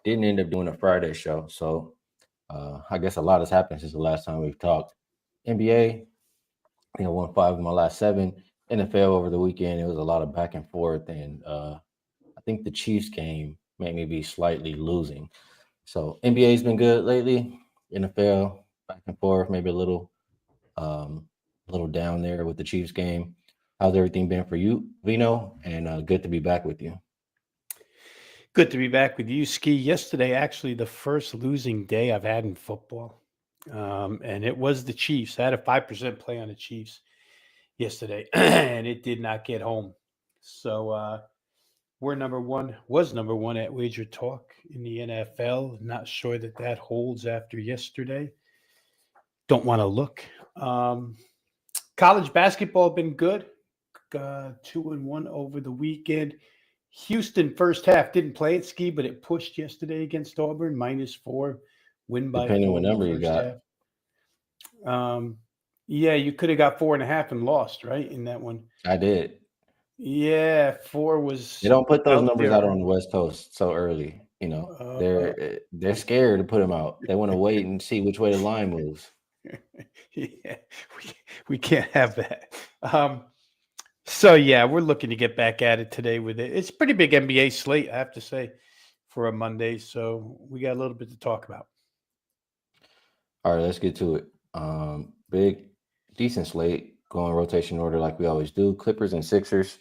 Didn't end up doing a Friday show, so I guess a lot has happened since the last time we've talked. NBA, I think I won 5 of my last 7. NFL over the weekend, it was a lot of back and forth, and I think the Chiefs game made me be slightly losing. So NBA's been good lately. NFL, back and forth, maybe a little down there with the Chiefs game. How's everything been for you, Vino? And good to be back with you. Good to be back with you, Ski. Yesterday, actually, the first losing day I've had in football. And it was the Chiefs. I had a 5% play on the Chiefs yesterday, and it did not get home. So we're number one at WagerTalk in the NFL. Not sure that holds after yesterday. Don't want to look. College basketball been good. 2-1 over the weekend. Houston first half didn't play at Ski, but it pushed yesterday against Auburn, -4, win by Depending 4 what number you got. half. Yeah, you could have got 4.5 and lost, right, in that one. I did. Yeah, 4 was. They don't put those out numbers there. out on the West Coast so early. You know, they're scared to put them out. They want to wait and see which way the line moves. Yeah, we can't have that. So yeah, we're looking to get back at it today with it. It's a pretty big NBA slate, I have to say, for a Monday. So we got a little bit to talk about. All right, let's get to it. Big, decent slate, going rotation order like we always do. Clippers and Sixers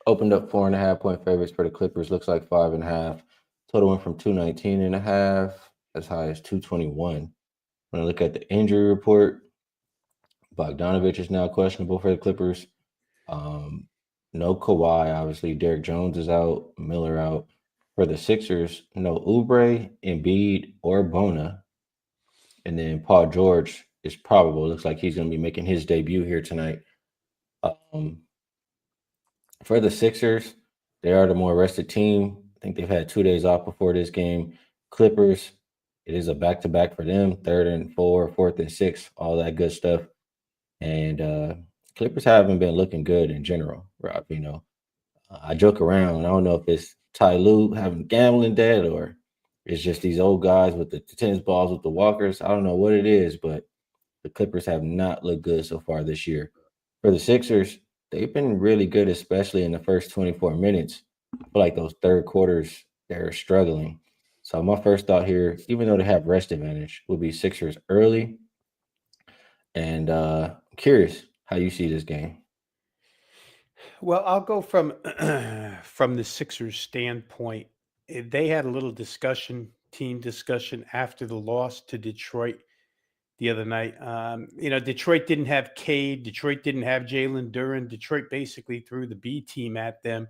opened up 4.5-point favorites for the Clippers. Looks like 5.5. Total went from 219.5 as high as 221. When I look at the injury report, Bogdanovich is now questionable for the Clippers. No Kawhi, obviously. Derek Jones is out. Miller out. For the Sixers, no Oubre, Embiid, or Bona. And then Paul George is probable. Looks like he's going to be making his debut here tonight. For the Sixers, they are the more rested team. I think they've had 2 days off before this game. Clippers, it is a back-to-back for them. 3rd and 4, 4th and 6, all that good stuff. And Clippers haven't been looking good in general, Rob. You know, I joke around. I don't know if it's Ty Lue having gambling debt or it's just these old guys with the tennis balls with the walkers. I don't know what it is, but the Clippers have not looked good so far this year. For the Sixers, they've been really good, especially in the first 24 minutes. I feel like those third quarters, they're struggling. So my first thought here, even though they have rest advantage, would be Sixers early. And I'm curious how you see this game. Well, I'll go from the Sixers standpoint. They had a little team discussion after the loss to Detroit the other night. Detroit didn't have Cade. Detroit didn't have Jalen Duren. Detroit basically threw the B team at them,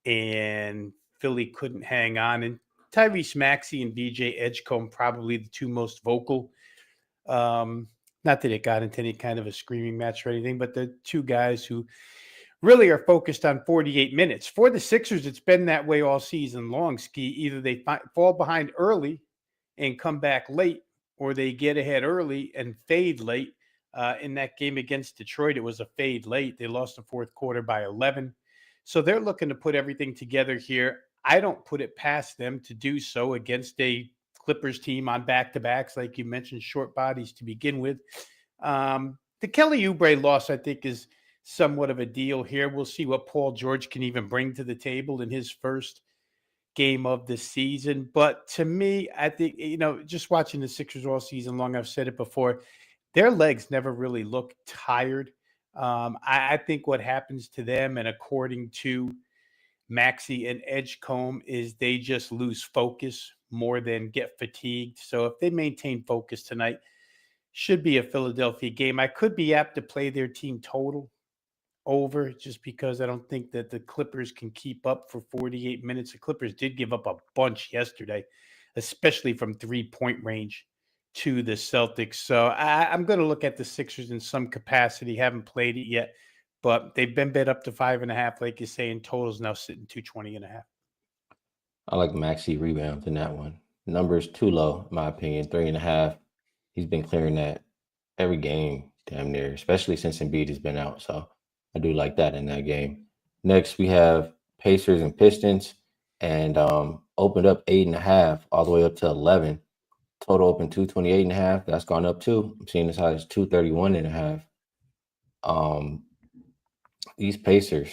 and Philly couldn't hang on. And Tyrese Maxey and BJ Edgecombe probably the two most vocal. Not that it got into any kind of a screaming match or anything, but the two guys who really are focused on 48 minutes. For the Sixers, it's been that way all season long, Ski. Either they fall behind early and come back late, or they get ahead early and fade late. In that game against Detroit, it was a fade late. They lost the fourth quarter by 11. So they're looking to put everything together here. I don't put it past them to do so against a Clippers team on back-to-backs, like you mentioned, short bodies to begin with. The Kelly Oubre loss, I think, is somewhat of a deal here. We'll see what Paul George can even bring to the table in his first game of the season. But to me, I think, just watching the Sixers all season long, I've said it before, their legs never really look tired. I think what happens to them, and according to Maxey and Edgecombe, is they just lose focus more than get fatigued. So if they maintain focus tonight, should be a Philadelphia game. I could be apt to play their team total over just because I don't think that the Clippers can keep up for 48 minutes. The Clippers did give up a bunch yesterday, especially from 3-point range to the Celtics. So I'm going to look at the Sixers in some capacity. Haven't played it yet, but they've been bet up to 5.5, like you say, and totals now sitting 220.5. I like Maxey rebounds in that one. Number's too low, in my opinion. 3.5. He's been clearing that every game, damn near, especially since Embiid has been out. So I do like that in that game. Next, we have Pacers and Pistons, and opened up 8.5 all the way up to 11. Total open 228.5. That's gone up too. I'm seeing as high as 231.5. These Pacers,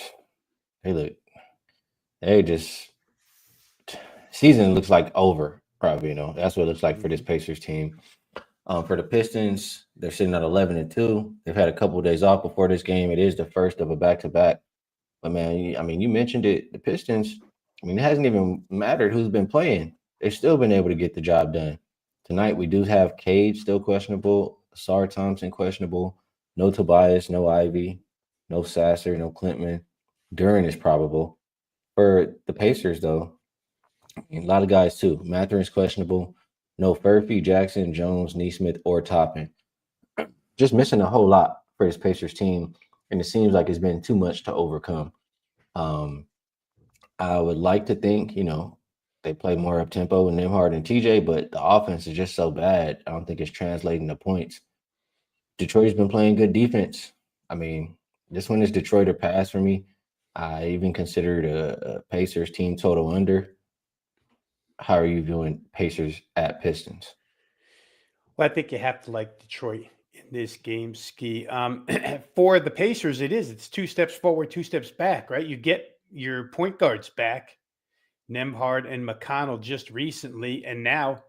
they just season looks like over. Probably, that's what it looks like for this Pacers team. For the Pistons, they're sitting at 11-2. They've had a couple of days off before this game. It is the first of a back-to-back. But man, you mentioned it. The Pistons. It hasn't even mattered who's been playing. They've still been able to get the job done. Tonight we do have Cade still questionable, Sar Thompson questionable, no Tobias, no Ivy, no Sasser, no Klintman. Duran is probable. For the Pacers, though, a lot of guys too. Mathurin's questionable. No Furphy, Jackson, Jones, Neesmith, or Toppin. Just missing a whole lot for this Pacers team, and it seems like it's been too much to overcome. I would like to think, they play more up tempo with Nembhard and TJ, but the offense is just so bad. I don't think it's translating to points. Detroit's been playing good defense. This one is Detroit or pass for me. I even considered a Pacers team total under. How are you viewing Pacers at Pistons? Well, I think you have to like Detroit in this game, Ski. For the Pacers, it's 2 steps forward, 2 steps back, right? You get your point guards back, Nembhard and McConnell just recently, and now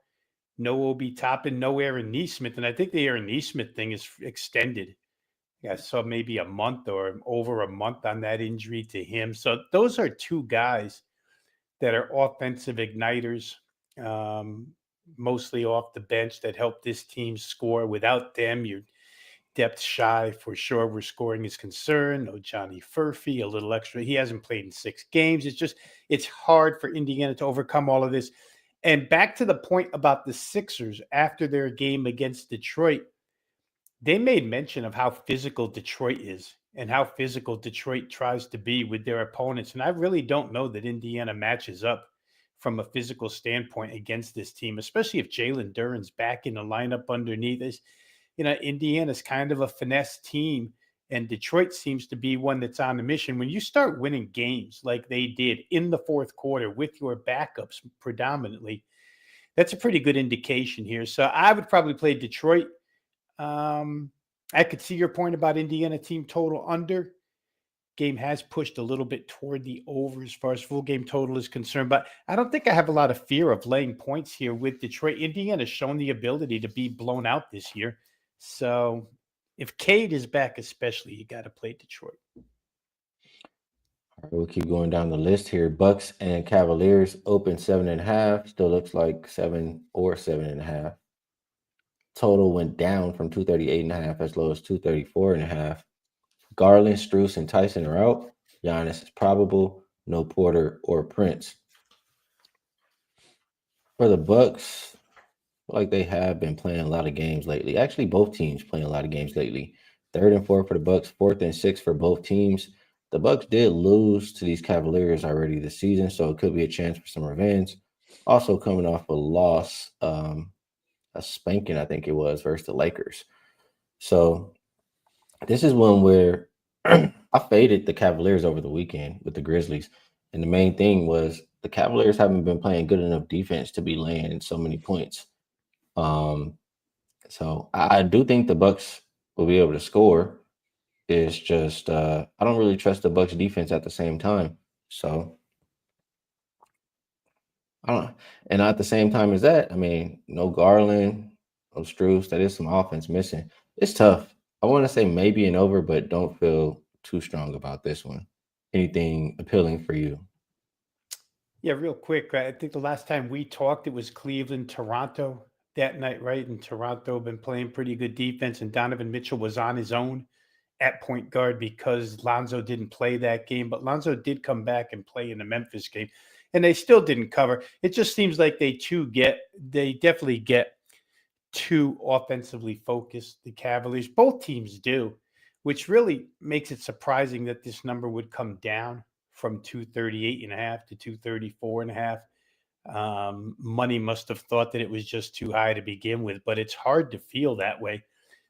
no Obi Toppin, no Aaron Neesmith. And I think the Aaron Neesmith thing is extended. I saw maybe a month or over a month on that injury to him. So those are 2 guys that are offensive igniters, mostly off the bench, that help this team score. Without them, you're depth shy for sure where scoring is concerned. No Johnny Furphy, a little extra. He hasn't played in 6 games. It's hard for Indiana to overcome all of this. And back to the point about the Sixers after their game against Detroit, they made mention of how physical Detroit is and how physical Detroit tries to be with their opponents. And I really don't know that Indiana matches up from a physical standpoint against this team, especially if Jalen Duran's back in the lineup underneath us. Indiana's kind of a finesse team, and Detroit seems to be one that's on a mission. When you start winning games like they did in the fourth quarter with your backups predominantly, that's a pretty good indication here. So I would probably play Detroit. I could see your point about Indiana team total under. Game has pushed a little bit toward the over as far as full game total is concerned, but I don't think I have a lot of fear of laying points here with Detroit. Indiana's shown the ability to be blown out this year. So if Cade is back, especially, you got to play Detroit. All right, we'll keep going down the list here. Bucks and Cavaliers open 7.5. Still looks like 7 or 7.5. Total went down from 238.5 as low as 234.5. Garland, Strus, and Tyson are out. Giannis is probable. No Porter or Prince. For the Bucks, like they have been playing a lot of games lately. Actually, both teams playing a lot of games lately. 3rd and 4th for the Bucks, 4th and 6th for both teams. The Bucks did lose to these Cavaliers already this season, so it could be a chance for some revenge. Also coming off a loss, a spanking, I think it was, versus the Lakers. So this is one where I faded the Cavaliers over the weekend with the Grizzlies. And the main thing was the Cavaliers haven't been playing good enough defense to be laying so many points. So I do think the Bucks will be able to score. It's just I don't really trust the Bucks defense at the same time. So I don't, and at the same time as that, no Garland, no Strus. That is some offense missing. It's tough. I want to say maybe an over, but don't feel too strong about this one. Anything appealing for you? Yeah, real quick. I think the last time we talked, it was Cleveland, Toronto that night, right? And Toronto been playing pretty good defense, and Donovan Mitchell was on his own at point guard because Lonzo didn't play that game. But Lonzo did come back and play in the Memphis game, and they still didn't cover. It just seems like they definitely get too offensively focused, the Cavaliers. Both teams do, which really makes it surprising that this number would come down from 238.5 to 234.5. Money must have thought that it was just too high to begin with, but it's hard to feel that way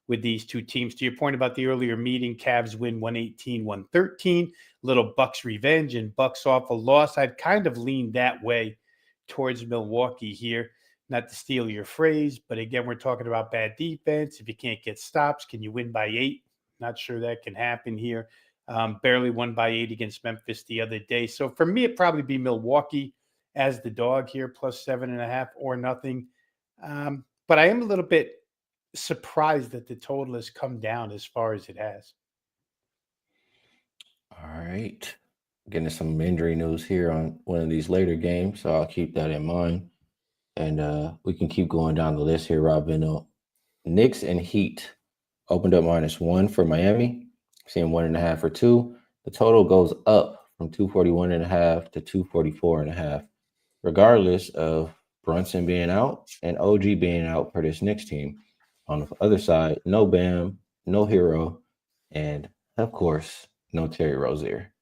with these two teams. To your point about the earlier meeting, Cavs win 118-113, little Bucks revenge and Bucks off a loss. I'd kind of leaned that way towards Milwaukee here. Not to steal your phrase, but again, we're talking about bad defense. If you can't get stops, can you win by 8? Not sure that can happen here. Barely won by 8 against Memphis the other day. So for me, it'd probably be Milwaukee as the dog here, plus 7.5 or nothing. But I am a little bit surprised that the total has come down as far as it has. All right. Getting some injury news here on one of these later games, so I'll keep that in mind. And we can keep going down the list here, Robin. Knicks and Heat opened up -1 for Miami, seeing 1.5 for 2. The total goes up from 241.5 to 244.5, regardless of Brunson being out and OG being out for this Knicks team. On the other side, no Bam, no Hero, and of course, no Terry Rozier.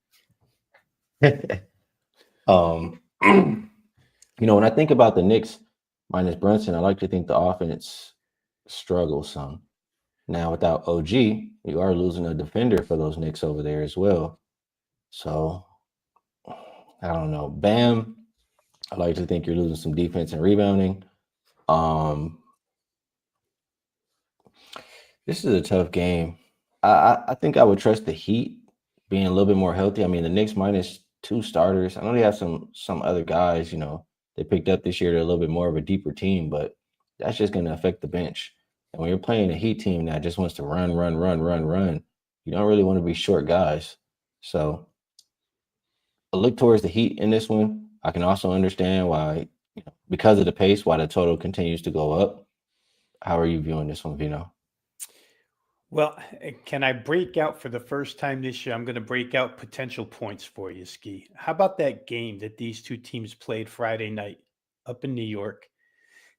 When I think about the Knicks minus Brunson, I like to think the offense struggles some. Now, without OG, you are losing a defender for those Knicks over there as well. So, I don't know. Bam, I like to think you're losing some defense and rebounding. This is a tough game. I think I would trust the Heat being a little bit more healthy. I mean, the Knicks -2 starters. I know they have some other guys, they picked up this year. They're a little bit more of a deeper team, but that's just going to affect the bench. And when you're playing a Heat team that just wants to run, you don't really want to be short guys. So I look towards the Heat in this one. I can also understand why, because of the pace, why the total continues to go up. How are you viewing this one, Vino? Well, can I break out for the first time this year? I'm going to break out potential points for you, Ski. How about that game that these two teams played Friday night up in New York?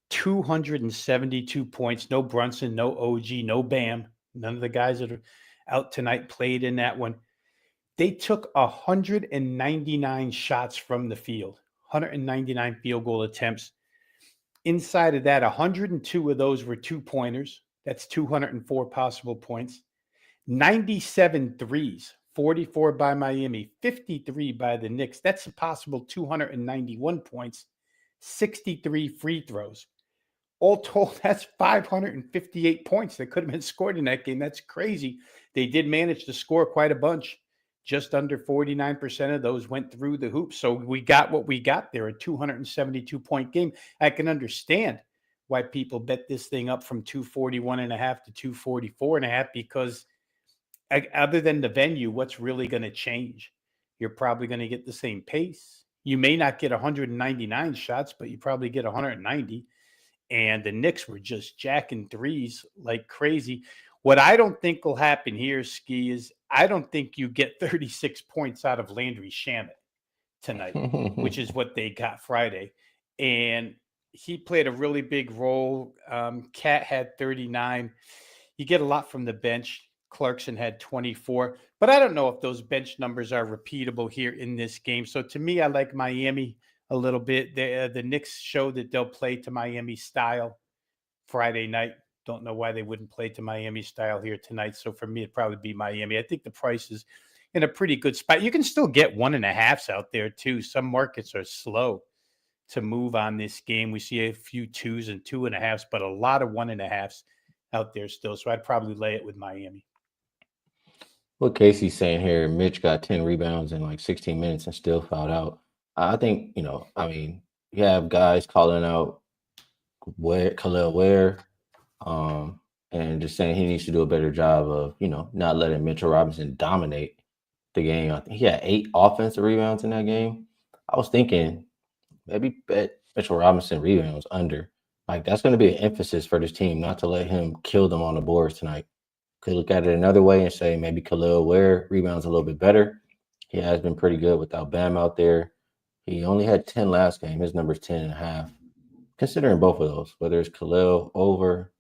272 points, no Brunson, no OG, no Bam. None of the guys that are out tonight played in that one. They took 199 shots from the field, 199 field goal attempts. Inside of that, 102 of those were 2-pointers. That's 204 possible points. 97 threes, 44 by Miami, 53 by the Knicks. That's a possible 291 points, 63 free throws. All told, that's 558 points that could have been scored in that game. That's crazy. They did manage to score quite a bunch. Just under 49% of those went through the hoop. So we got what we got there, a 272-point game. I can understand why people bet this thing up from 241.5 to 244.5, because other than the venue, what's really going to change? You're probably going to get the same pace. You may not get 199 shots, but you probably get 190. And the Knicks were just jacking threes like crazy. What I don't think will happen here, Ski, is I don't think you get 36 points out of Landry Shamet tonight, which is what they got Friday. And he played a really big role. Cat had 39. You get a lot from the bench. Clarkson had 24. But I don't know if those bench numbers are repeatable here in this game. So to me, I like Miami a little bit. The Knicks show that they'll play to Miami style Friday night. Don't know why they wouldn't play to Miami style here tonight. So for me, it'd probably be Miami. I think the price is in a pretty good spot. You can still get 1.5s out there too. Some markets are slow to move on this game. We see a few 2s and 2.5s, but a lot of 1.5s out there still. So I'd probably lay it with Miami. What Casey's saying here, Mitch got 10 rebounds in like 16 minutes and still fouled out. I think, you have guys calling out Khalil Ware, and just saying he needs to do a better job of, not letting Mitchell Robinson dominate the game. I think he had 8 offensive rebounds in that game. I was thinking maybe bet Mitchell Robinson rebounds under. Like, that's going to be an emphasis for this team, not to let him kill them on the boards tonight. Could look at it another way and say maybe Khalil Ware rebounds a little bit better. He has been pretty good without Bam out there. He only had 10 last game. His number's 10.5. Considering both of those, whether it's Khalil over,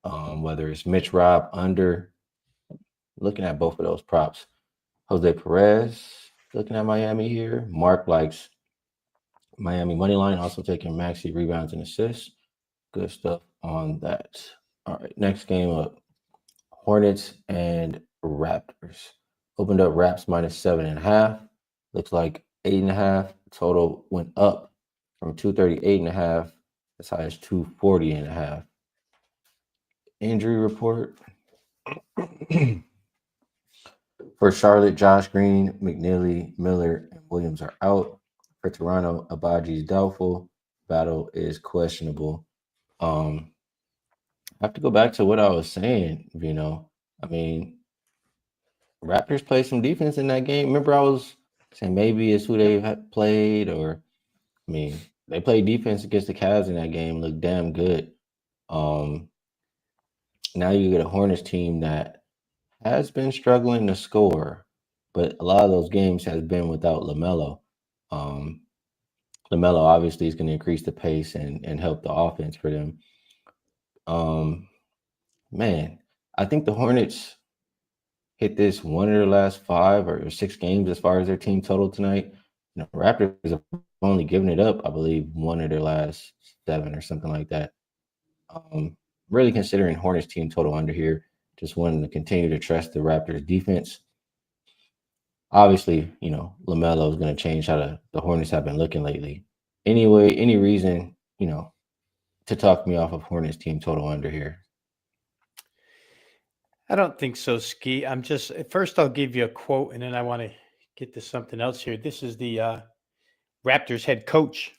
whether it's Mitch Rob under, looking at both of those props. Jose Perez, looking at Miami here. Mark likes Miami money line also taking Maxey rebounds and assists. Good stuff on that. All right, next game up. Hornets and Raptors. Opened up Raps -7.5. Looks like 8.5. Total went up from 238.5 as high as 240.5. Injury report. For Charlotte, Josh Green, McNeely, Miller, and Williams are out. For Toronto, Abaji is doubtful. Battle is questionable. I have to go back to what I was saying, I mean, Raptors played some defense in that game. Remember, I was saying maybe it's who they had played, or I mean, they played defense against the Cavs in that game, looked damn good. Now you get a Hornets team that has been struggling to score, but a lot of those games has been without LaMelo. LaMelo obviously is going to increase the pace and help the offense for them. Man, I think the Hornets hit this one of their last 5 or 6 games as far as their team total tonight. Raptors have only given it up, I believe, one of their last 7 or something like that. Really considering Hornets team total under here. Just wanting to continue to trust the Raptors defense. Obviously, LaMelo is going to change how the Hornets have been looking lately. Anyway, any reason, to talk me off of Hornets team total under here? I don't think so, Ski. First I'll give you a quote, and then I want to get to something else here. This is the Raptors head coach,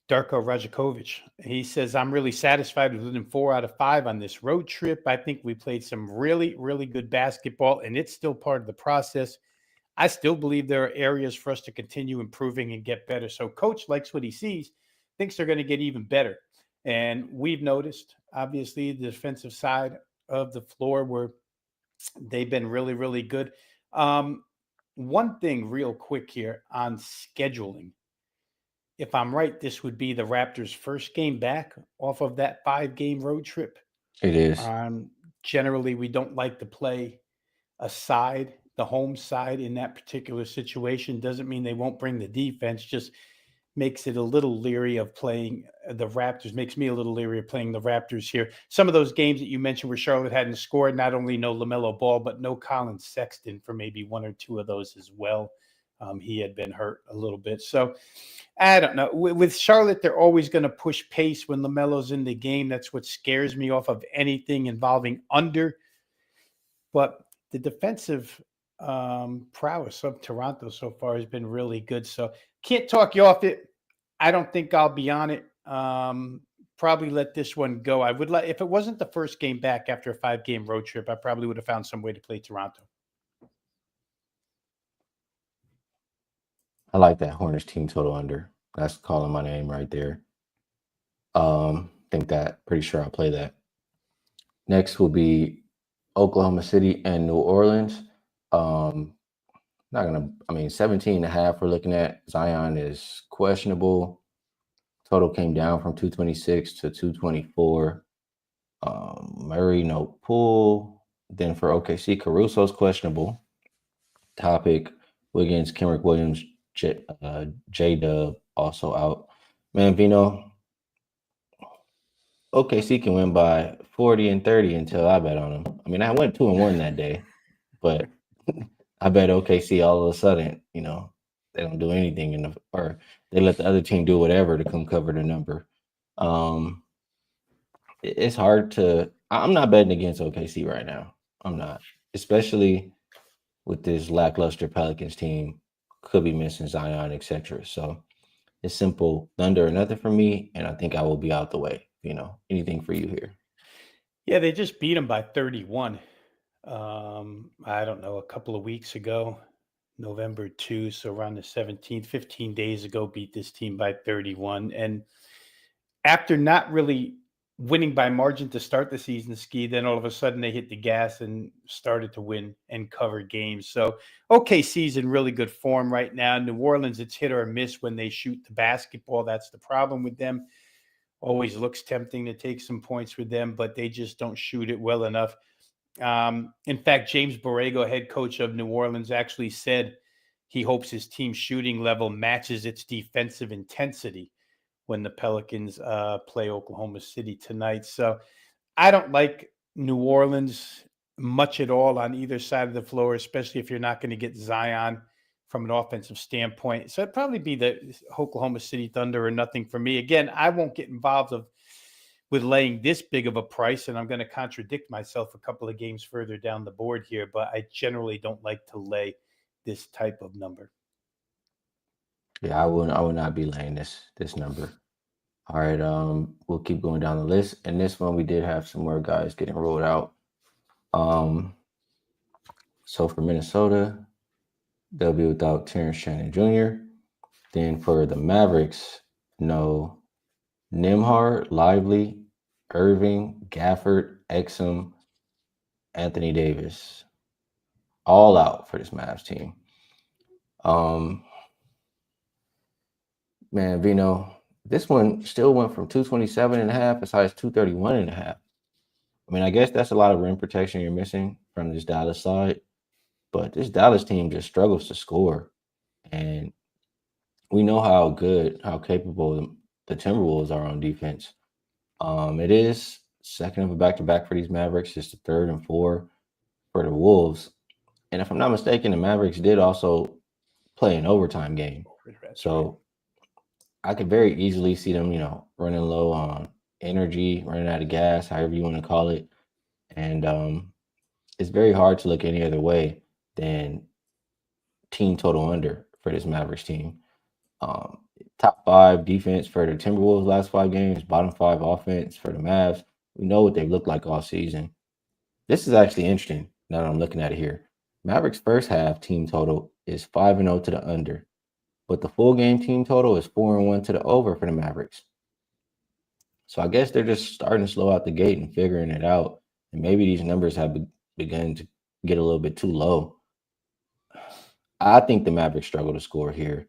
Darko Rajakovic. He says, I'm really satisfied with winning 4 out of 5 on this road trip. I think we played some really, really good basketball, and it's still part of the process. I still believe there are areas for us to continue improving and get better. So coach likes what he sees, thinks they're going to get even better. And we've noticed, obviously, the defensive side of the floor where they've been really, really good. One thing real quick here on scheduling. If I'm right, this would be the Raptors' first game back off of that 5-game road trip. It is. Generally, we don't like to play the home side in that particular situation. Doesn't mean they won't bring the defense, just makes it a little leery of playing the Raptors, makes me a little leery of playing the Raptors here. Some of those games that you mentioned where Charlotte hadn't scored, not only no LaMelo Ball, but no Colin Sexton for maybe 1 or 2 of those as well. He had been hurt a little bit. So I don't know. With Charlotte, they're always going to push pace when LaMelo's in the game. That's what scares me off of anything involving under. But the defensive prowess of Toronto so far has been really good. So can't talk you off it. I don't think I'll be on it. Probably let this one go. I would if it wasn't the first game back after a 5-game road trip, I probably would have found some way to play Toronto. I like that Hornets team total under. That's calling my name right there. Pretty sure I'll play that. Next will be Oklahoma City and New Orleans. 17.5 we're looking at. Zion is questionable. Total came down from 226 to 224. Murray, no pull. Then for OKC, Caruso's questionable. Topic, Wiggins, Kenrick Williams, J-Dub also out. Man, Vino, OKC can win by 40 and 30 until I bet on them. I mean, I went 2-1 that day, but I bet OKC all of a sudden, they don't do anything or they let the other team do whatever to come cover the number. It's hard I'm not betting against OKC right now. I'm not, especially with this lackluster Pelicans team, could be missing Zion, etc. So it's simple, Thunder or nothing for me, and I think I will be out the way. Anything for you here? Yeah, they just beat them by 31. I don't know, a couple of weeks ago, November 2, so around the 17th, 15 days ago, beat this team by 31. And after not really winning by margin to start the season, Ski, then all of a sudden they hit the gas and started to win and cover games. So OKC's in really good form right now. New Orleans, it's hit or miss when they shoot the basketball. That's the problem with them. Always looks tempting to take some points with them, but they just don't shoot it well enough. In fact, James Borrego, head coach of New Orleans, actually said he hopes his team's shooting level matches its defensive intensity when the Pelicans play Oklahoma City tonight. So I don't like New Orleans much at all on either side of the floor, especially if you're not going to get Zion from an offensive standpoint. So it'd probably be the Oklahoma City Thunder or nothing for me. Again, I won't get involved with laying this big of a price, and I'm going to contradict myself a couple of games further down the board here, but I generally don't like to lay this type of number. Yeah, I would not be laying this number. All right, we'll keep going down the list. And this one, we did have some more guys getting rolled out. So for Minnesota, they'll be without Terrence Shannon Jr. Then for the Mavericks, no Nembhard, Lively, Irving, Gafford, Exum, Anthony Davis. All out for this Mavs team. Man, Vino, this one still went from 227.5 as high as 231.5. I mean, I guess that's a lot of rim protection you're missing from this Dallas side, but this Dallas team just struggles to score. And we know how capable the Timberwolves are on defense. It is second of a back-to-back for these Mavericks. It's the third and 4 for the Wolves. And if I'm not mistaken, the Mavericks did also play an overtime game. So I could very easily see them, running low on energy, running out of gas, however you want to call it. And it's very hard to look any other way than team total under for this Mavericks team. Top 5 defense for the Timberwolves last 5 games, bottom 5 offense for the Mavs. We know what they've looked like all season. This is actually interesting now that I'm looking at it here. Mavericks first half team total is 5-0 to the under, but the full game team total is 4-1 to the over for the Mavericks. So I guess they're just starting to slow out the gate and figuring it out. And maybe these numbers have begun to get a little bit too low. I think the Mavericks struggle to score here.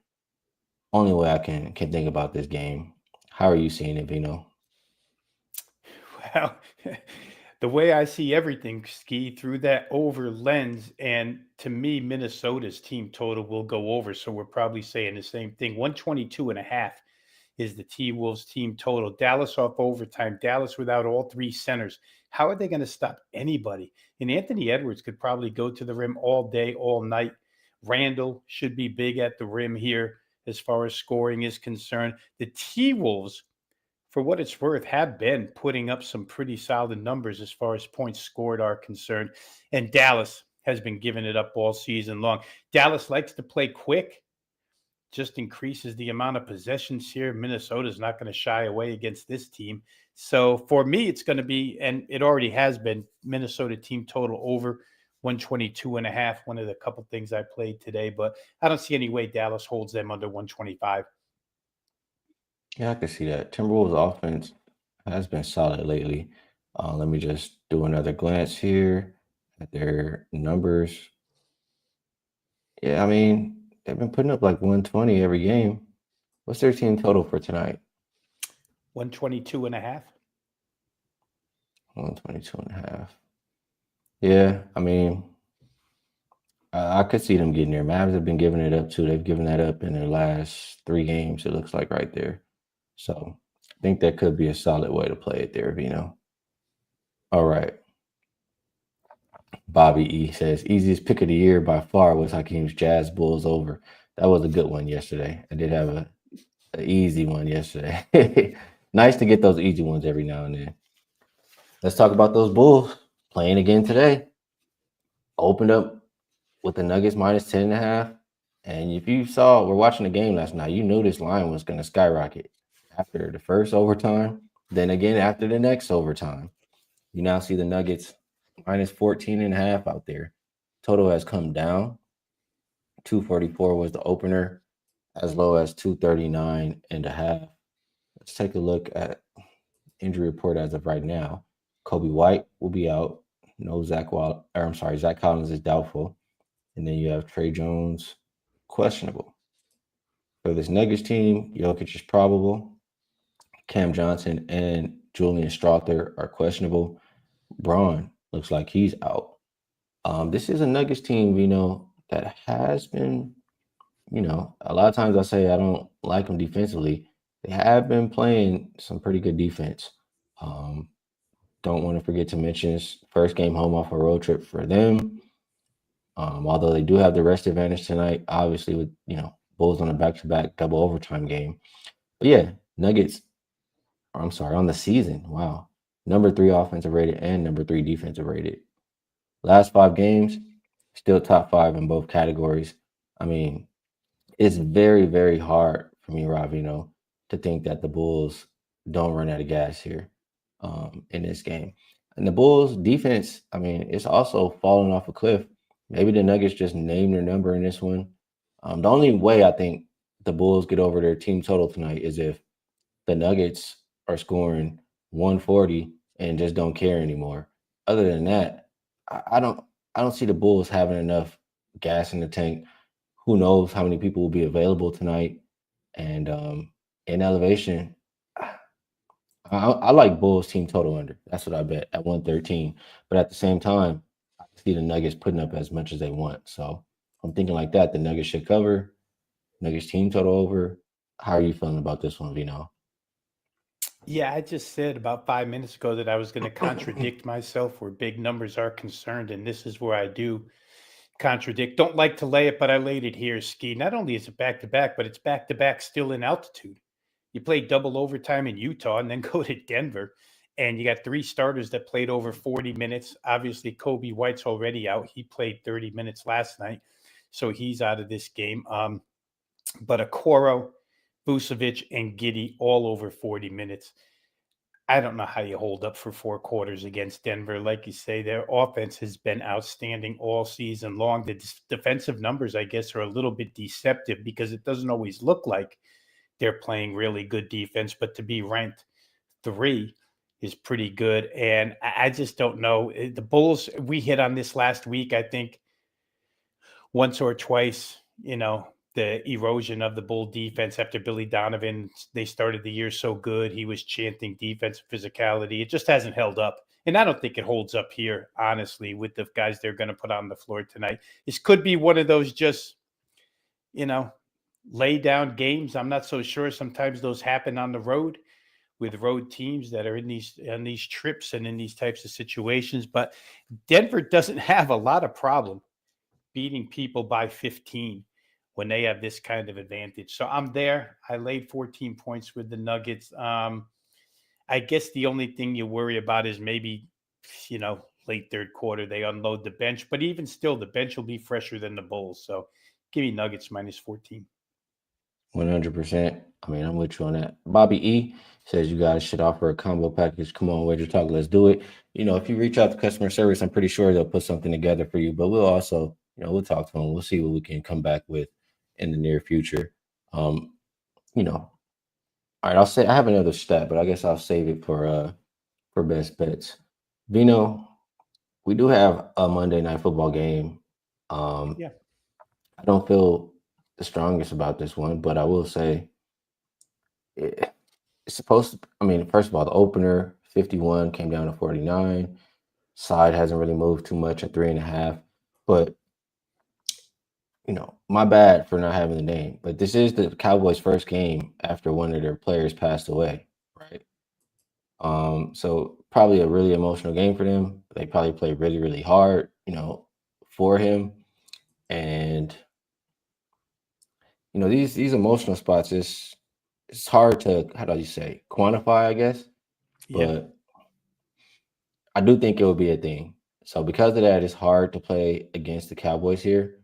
Only way I can think about this game. How are you seeing it, Vino? Well, the way I see everything, Ski, through that over lens, and to me, Minnesota's team total will go over. So we're probably saying the same thing. 122.5 is the T-Wolves team total. Dallas off overtime. Dallas without all 3 centers. How are they going to stop anybody? And Anthony Edwards could probably go to the rim all day, all night. Randall should be big at the rim here as far as scoring is concerned. The T-Wolves, for what it's worth, have been putting up some pretty solid numbers as far as points scored are concerned. And Dallas has been giving it up all season long. Dallas likes to play quick, just increases the amount of possessions here. Minnesota's not going to shy away against this team. So for me, it's going to be, and it already has been, Minnesota team total over 122.5, one of the couple things I played today, but I don't see any way Dallas holds them under 125. Yeah, I can see that. Timberwolves offense has been solid lately. Let me just do another glance here at their numbers. Yeah, I mean, they've been putting up like 120 every game. What's their team total for tonight? 122.5. 122.5. Yeah, I mean, I could see them getting there. Mavs have been giving it up too. They've given that up in their last 3 games, it looks like, right there. So I think that could be a solid way to play it there, Vino. All right. Bobby E says, easiest pick of the year by far was Hakeem's Jazz Bulls over. That was a good one yesterday. I did have an easy one yesterday. Nice to get those easy ones every now and then. Let's talk about those Bulls playing again today. Opened up with the Nuggets minus 10.5. And if you saw, we're watching the game last night, you knew this line was going to skyrocket after the first overtime, then again after the next overtime. You now see the Nuggets minus 14.5 out there. Total has come down. 244 was the opener, as low as 239.5. Let's take a look at injury report as of right now. Kobe White will be out. No Zach Collins is doubtful. And then you have Trey Jones, questionable. For this Nuggets team, Jokic is probable. Cam Johnson and Julian Strawther are questionable. Braun looks like he's out. This is a Nuggets team, that has been a lot of times I say I don't like them defensively. They have been playing some pretty good defense. Um, don't want to forget to mention first game home off a road trip for them. Although they do have the rest advantage tonight, obviously with Bulls on a back-to-back double overtime game. But yeah, Nuggets. I'm sorry, on the season. Wow, number 3 offensive rated and number 3 defensive rated. Last 5 games, still top 5 in both categories. I mean, it's very, very hard for me, Ravino, to think that the Bulls don't run out of gas here in this game. And the Bulls defense, I mean, it's also falling off a cliff. Maybe the Nuggets just named their number in this one. The only way I think the Bulls get over their team total tonight is if the Nuggets are scoring 140 and just don't care anymore. Other than that, I don't see the Bulls having enough gas in the tank. Who knows how many people will be available tonight? And in elevation, I like Bulls team total under. That's what I bet at 113. But at the same time, I see the Nuggets putting up as much as they want. So I'm thinking like that. The Nuggets should cover. Nuggets team total over. How are you feeling about this one, Vino? Yeah, I just said about 5 minutes ago that I was going to contradict myself where big numbers are concerned, and this is where I do contradict. Don't like to lay it, but I laid it here, Ski. Not only is it back-to-back, but it's back-to-back still in altitude. You play double overtime in Utah and then go to Denver, and you got 3 starters that played over 40 minutes. Obviously, Kobe White's already out. He played 30 minutes last night, so he's out of this game. But Okoro, Vucevic, and Giddey all over 40 minutes. I don't know how you hold up for 4 quarters against Denver. Like you say, their offense has been outstanding all season long. The defensive numbers, I guess, are a little bit deceptive because it doesn't always look like they're playing really good defense, but to be ranked 3 is pretty good. And I just don't know. The Bulls, we hit on this last week, I think, once or twice, the erosion of the Bull defense after Billy Donovan. They started the year so good. He was chanting defensive physicality. It just hasn't held up. And I don't think it holds up here, honestly, with the guys they're going to put on the floor tonight. This could be one of those just, lay down games. I'm not so sure. Sometimes those happen on the road with road teams that are on these trips and in these types of situations. But Denver doesn't have a lot of problem beating people by 15 when they have this kind of advantage. So I'm there. I laid 14 points with the Nuggets. I guess the only thing you worry about is maybe, late third quarter, they unload the bench. But even still, the bench will be fresher than the Bulls. So give me Nuggets minus 14. 100%. I mean, I'm with you on that. Bobby E says you guys should offer a combo package. Come on, WagerTalk, let's do it. If you reach out to customer service, I'm pretty sure they'll put something together for you. But we'll also, we'll talk to them. We'll see what we can come back with in the near future. All right, I'll say I have another stat, but I guess I'll save it for best bets. Vino, we do have a Monday Night Football game. Yeah. I don't feel the strongest about this one, but I will say it's supposed to. I mean, first of all, the opener 51 came down to 49. Side hasn't really moved too much at 3.5, but my bad for not having the name, but this is the Cowboys' first game after one of their players passed away, right? So probably a really emotional game for them. They probably play really, really hard, for him. And these emotional spots, it's hard to, how do you say, quantify, I guess. Yeah. But I do think it will be a thing. So because of that, it's hard to play against the Cowboys here.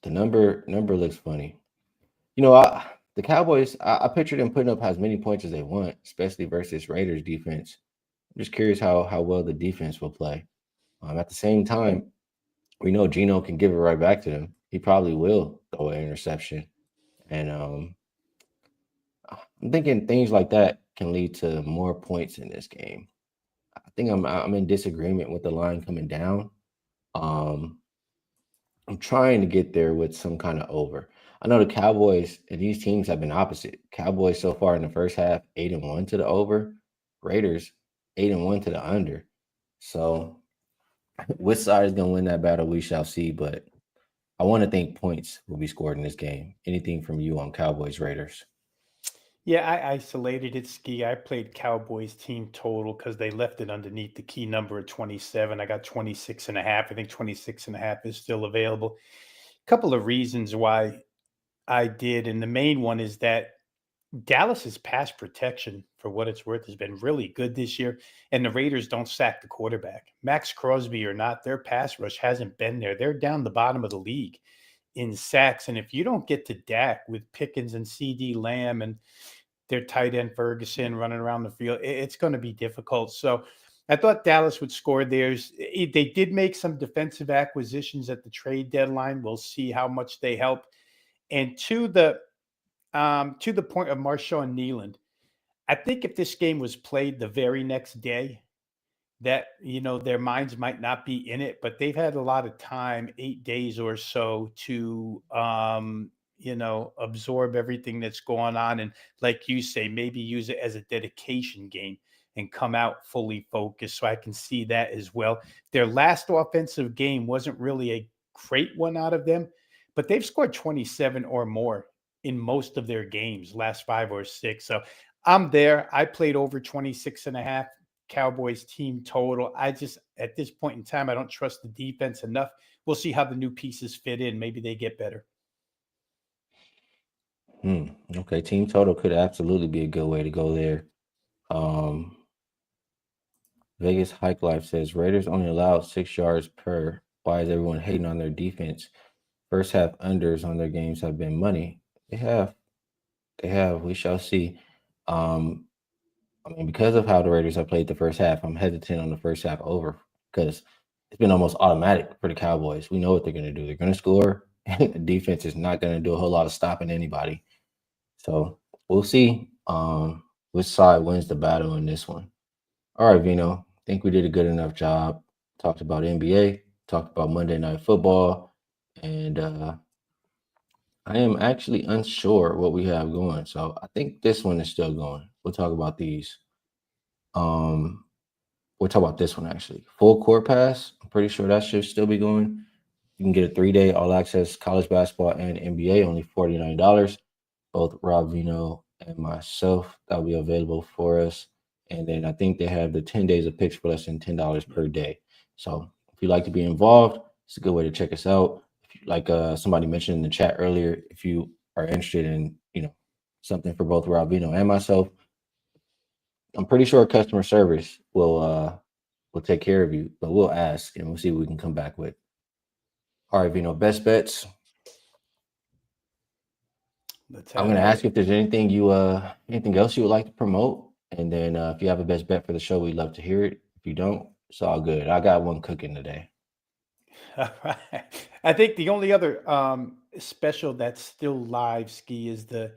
The number looks funny. The Cowboys, I picture them putting up as many points as they want, especially versus Raiders defense. I'm just curious how well the defense will play. At the same time, we know Geno can give it right back to them. He probably will throw an interception. And I'm thinking things like that can lead to more points in this game. I think I'm in disagreement with the line coming down. I'm trying to get there with some kind of over. I know the Cowboys and these teams have been opposite. Cowboys so far in the first half, 8-1 to the over. Raiders, 8-1 to the under. So which side is going to win that battle, we shall see. But I want to think points will be scored in this game. Anything from you on Cowboys Raiders? Yeah, I isolated it, Ski. I played Cowboys team total because they left it underneath the key number of 27. I got 26.5. I think 26.5 is still available. A couple of reasons why I did. And the main one is that Dallas's pass protection, for what it's worth, has been really good this year. And the Raiders don't sack the quarterback. Max Crosby or not, their pass rush hasn't been there. They're down the bottom of the league in sacks. And if you don't get to Dak with Pickens and CD Lamb and their tight end Ferguson running around the field, it's going to be difficult. So I thought Dallas would score theirs. They did make some defensive acquisitions at the trade deadline. We'll see how much they help. And to the point of Marshall and Nealand, I think if this game was played the very next day, that, their minds might not be in it, but they've had a lot of time, 8 days or so, to, absorb everything that's going on. And like you say, maybe use it as a dedication game and come out fully focused. So I can see that as well. Their last offensive game wasn't really a great one out of them, but they've scored 27 or more in most of their games, last 5 or 6. So I'm there. I played over 26.5 Cowboys team total. I just, at this point in time, I don't trust the defense enough. We'll see how the new pieces fit in. Maybe they get better. Okay, team total could absolutely be a good way to go there. Vegas Hike Life says Raiders only allowed 6 yards per. Why is everyone hating on their defense? First half unders on their games have been money. They have. We shall see. Because of how the Raiders have played the first half, I'm hesitant on the first half over because it's been almost automatic for the Cowboys. We know what they're going to do. They're going to score, and the defense is not going to do a whole lot of stopping anybody. So we'll see which side wins the battle in this one. All right, Vino, I think we did a good enough job. Talked about NBA, talked about Monday Night Football, and I am actually unsure what we have going. So I think this one is still going. We'll talk about these. We'll talk about this one actually. Full Court Pass. I'm pretty sure that should still be going. You can get a 3-day all-access college basketball and NBA, only $49. Both Rob Vino and myself, that'll be available for us. And then I think they have the 10 days of picks for less than $10 per day. So if you'd like to be involved, it's a good way to check us out. If you, like somebody mentioned in the chat earlier, if you are interested in, something for both Rob Vino and myself, I'm pretty sure customer service will take care of you, but we'll ask and we'll see what we can come back with. All right, Vino, best bets. I'm going to ask you if there's anything else you would like to promote. And then if you have a best bet for the show, we'd love to hear it. If you don't, it's all good. I got one cooking today. All right. I think the only other special that's still live, Ski, is the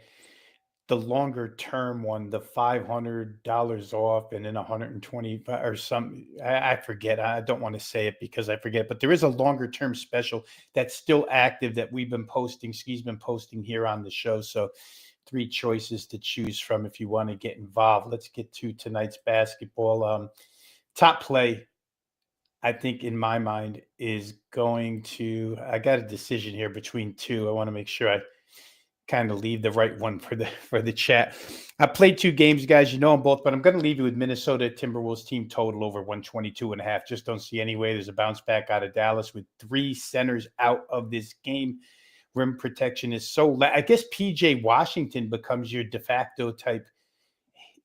longer term one, the $500 off and then 125 or some. I forget. I don't want to say it because I forget. But there is a longer term special that's still active that we've been posting. Ski's been posting here on the show. So 3 choices to choose from if you want to get involved. Let's get to tonight's basketball. Top play, I think, in my mind, is going to. I got a decision here between 2. I want to make sure I kind of leave the right one for the chat. I played 2 games, guys. You know them both, but I'm going to leave you with Minnesota Timberwolves team total over 122.5. Just don't see any way there's a bounce back out of Dallas with 3 centers out of this game. Rim protection is so I guess PJ Washington becomes your de facto type,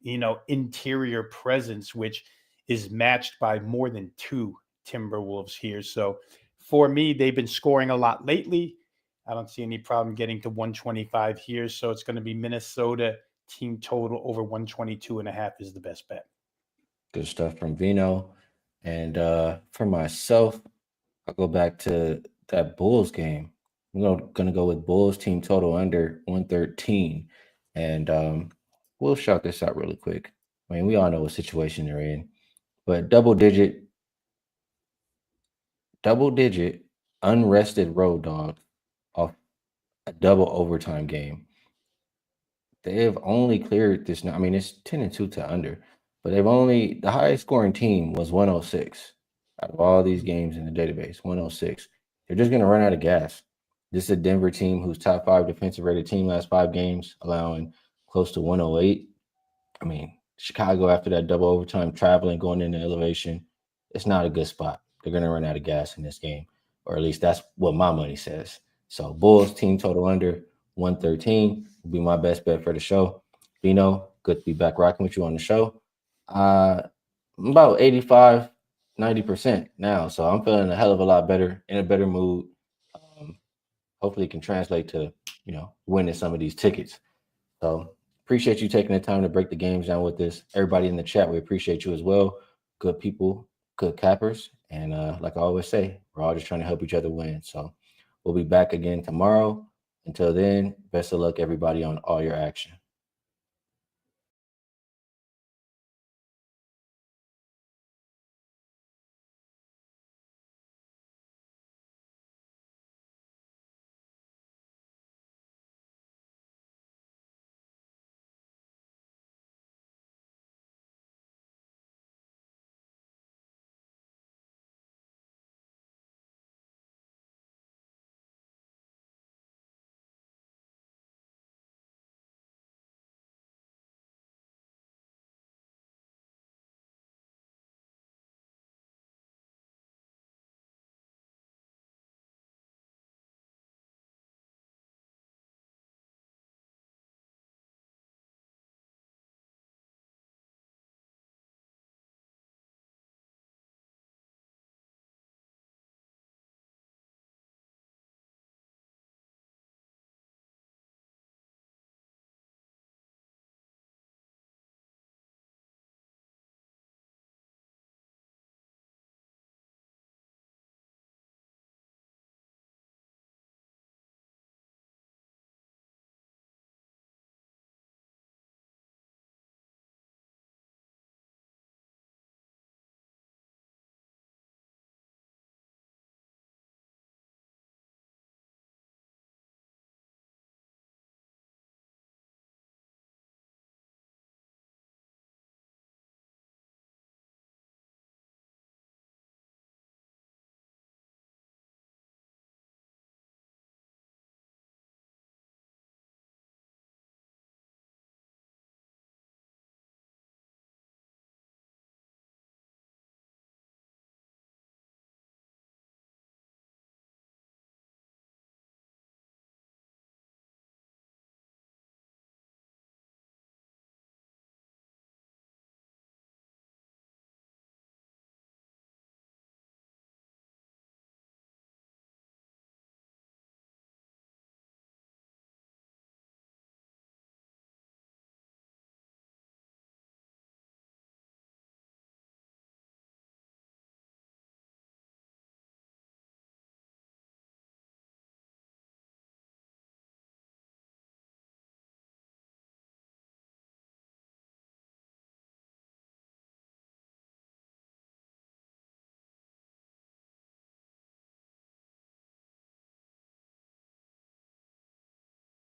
interior presence, which is matched by more than 2 Timberwolves here. So for me, they've been scoring a lot lately. I don't see any problem getting to 125 here. So it's going to be Minnesota team total over 122.5 is the best bet. Good stuff from Vino. And for myself, I'll go back to that Bulls game. I'm going to go with Bulls team total under 113. And we'll shout this out really quick. I mean, we all know what situation they're in. But double digit unrested road dogs off a double overtime game. They have only cleared this. I mean, it's 10-2 to under, but the highest scoring team was 106 out of all these games in the database. 106. They're just going to run out of gas. This is a Denver team who's top 5 defensive rated team last 5 games, allowing close to 108. I mean, Chicago, after that double overtime traveling, going into elevation, it's not a good spot. They're going to run out of gas in this game, or at least that's what my money says. So Bulls team total under 113 will be my best bet for the show. Bino, good to be back rocking with you on the show. I'm about 85, 90% now, so I'm feeling a hell of a lot better, in a better mood. Hopefully it can translate to, winning some of these tickets. So appreciate you taking the time to break the games down with us. Everybody in the chat, we appreciate you as well. Good people, good cappers. And like I always say, we're all just trying to help each other win. So we'll be back again tomorrow. Until then, best of luck, everybody, on all your action.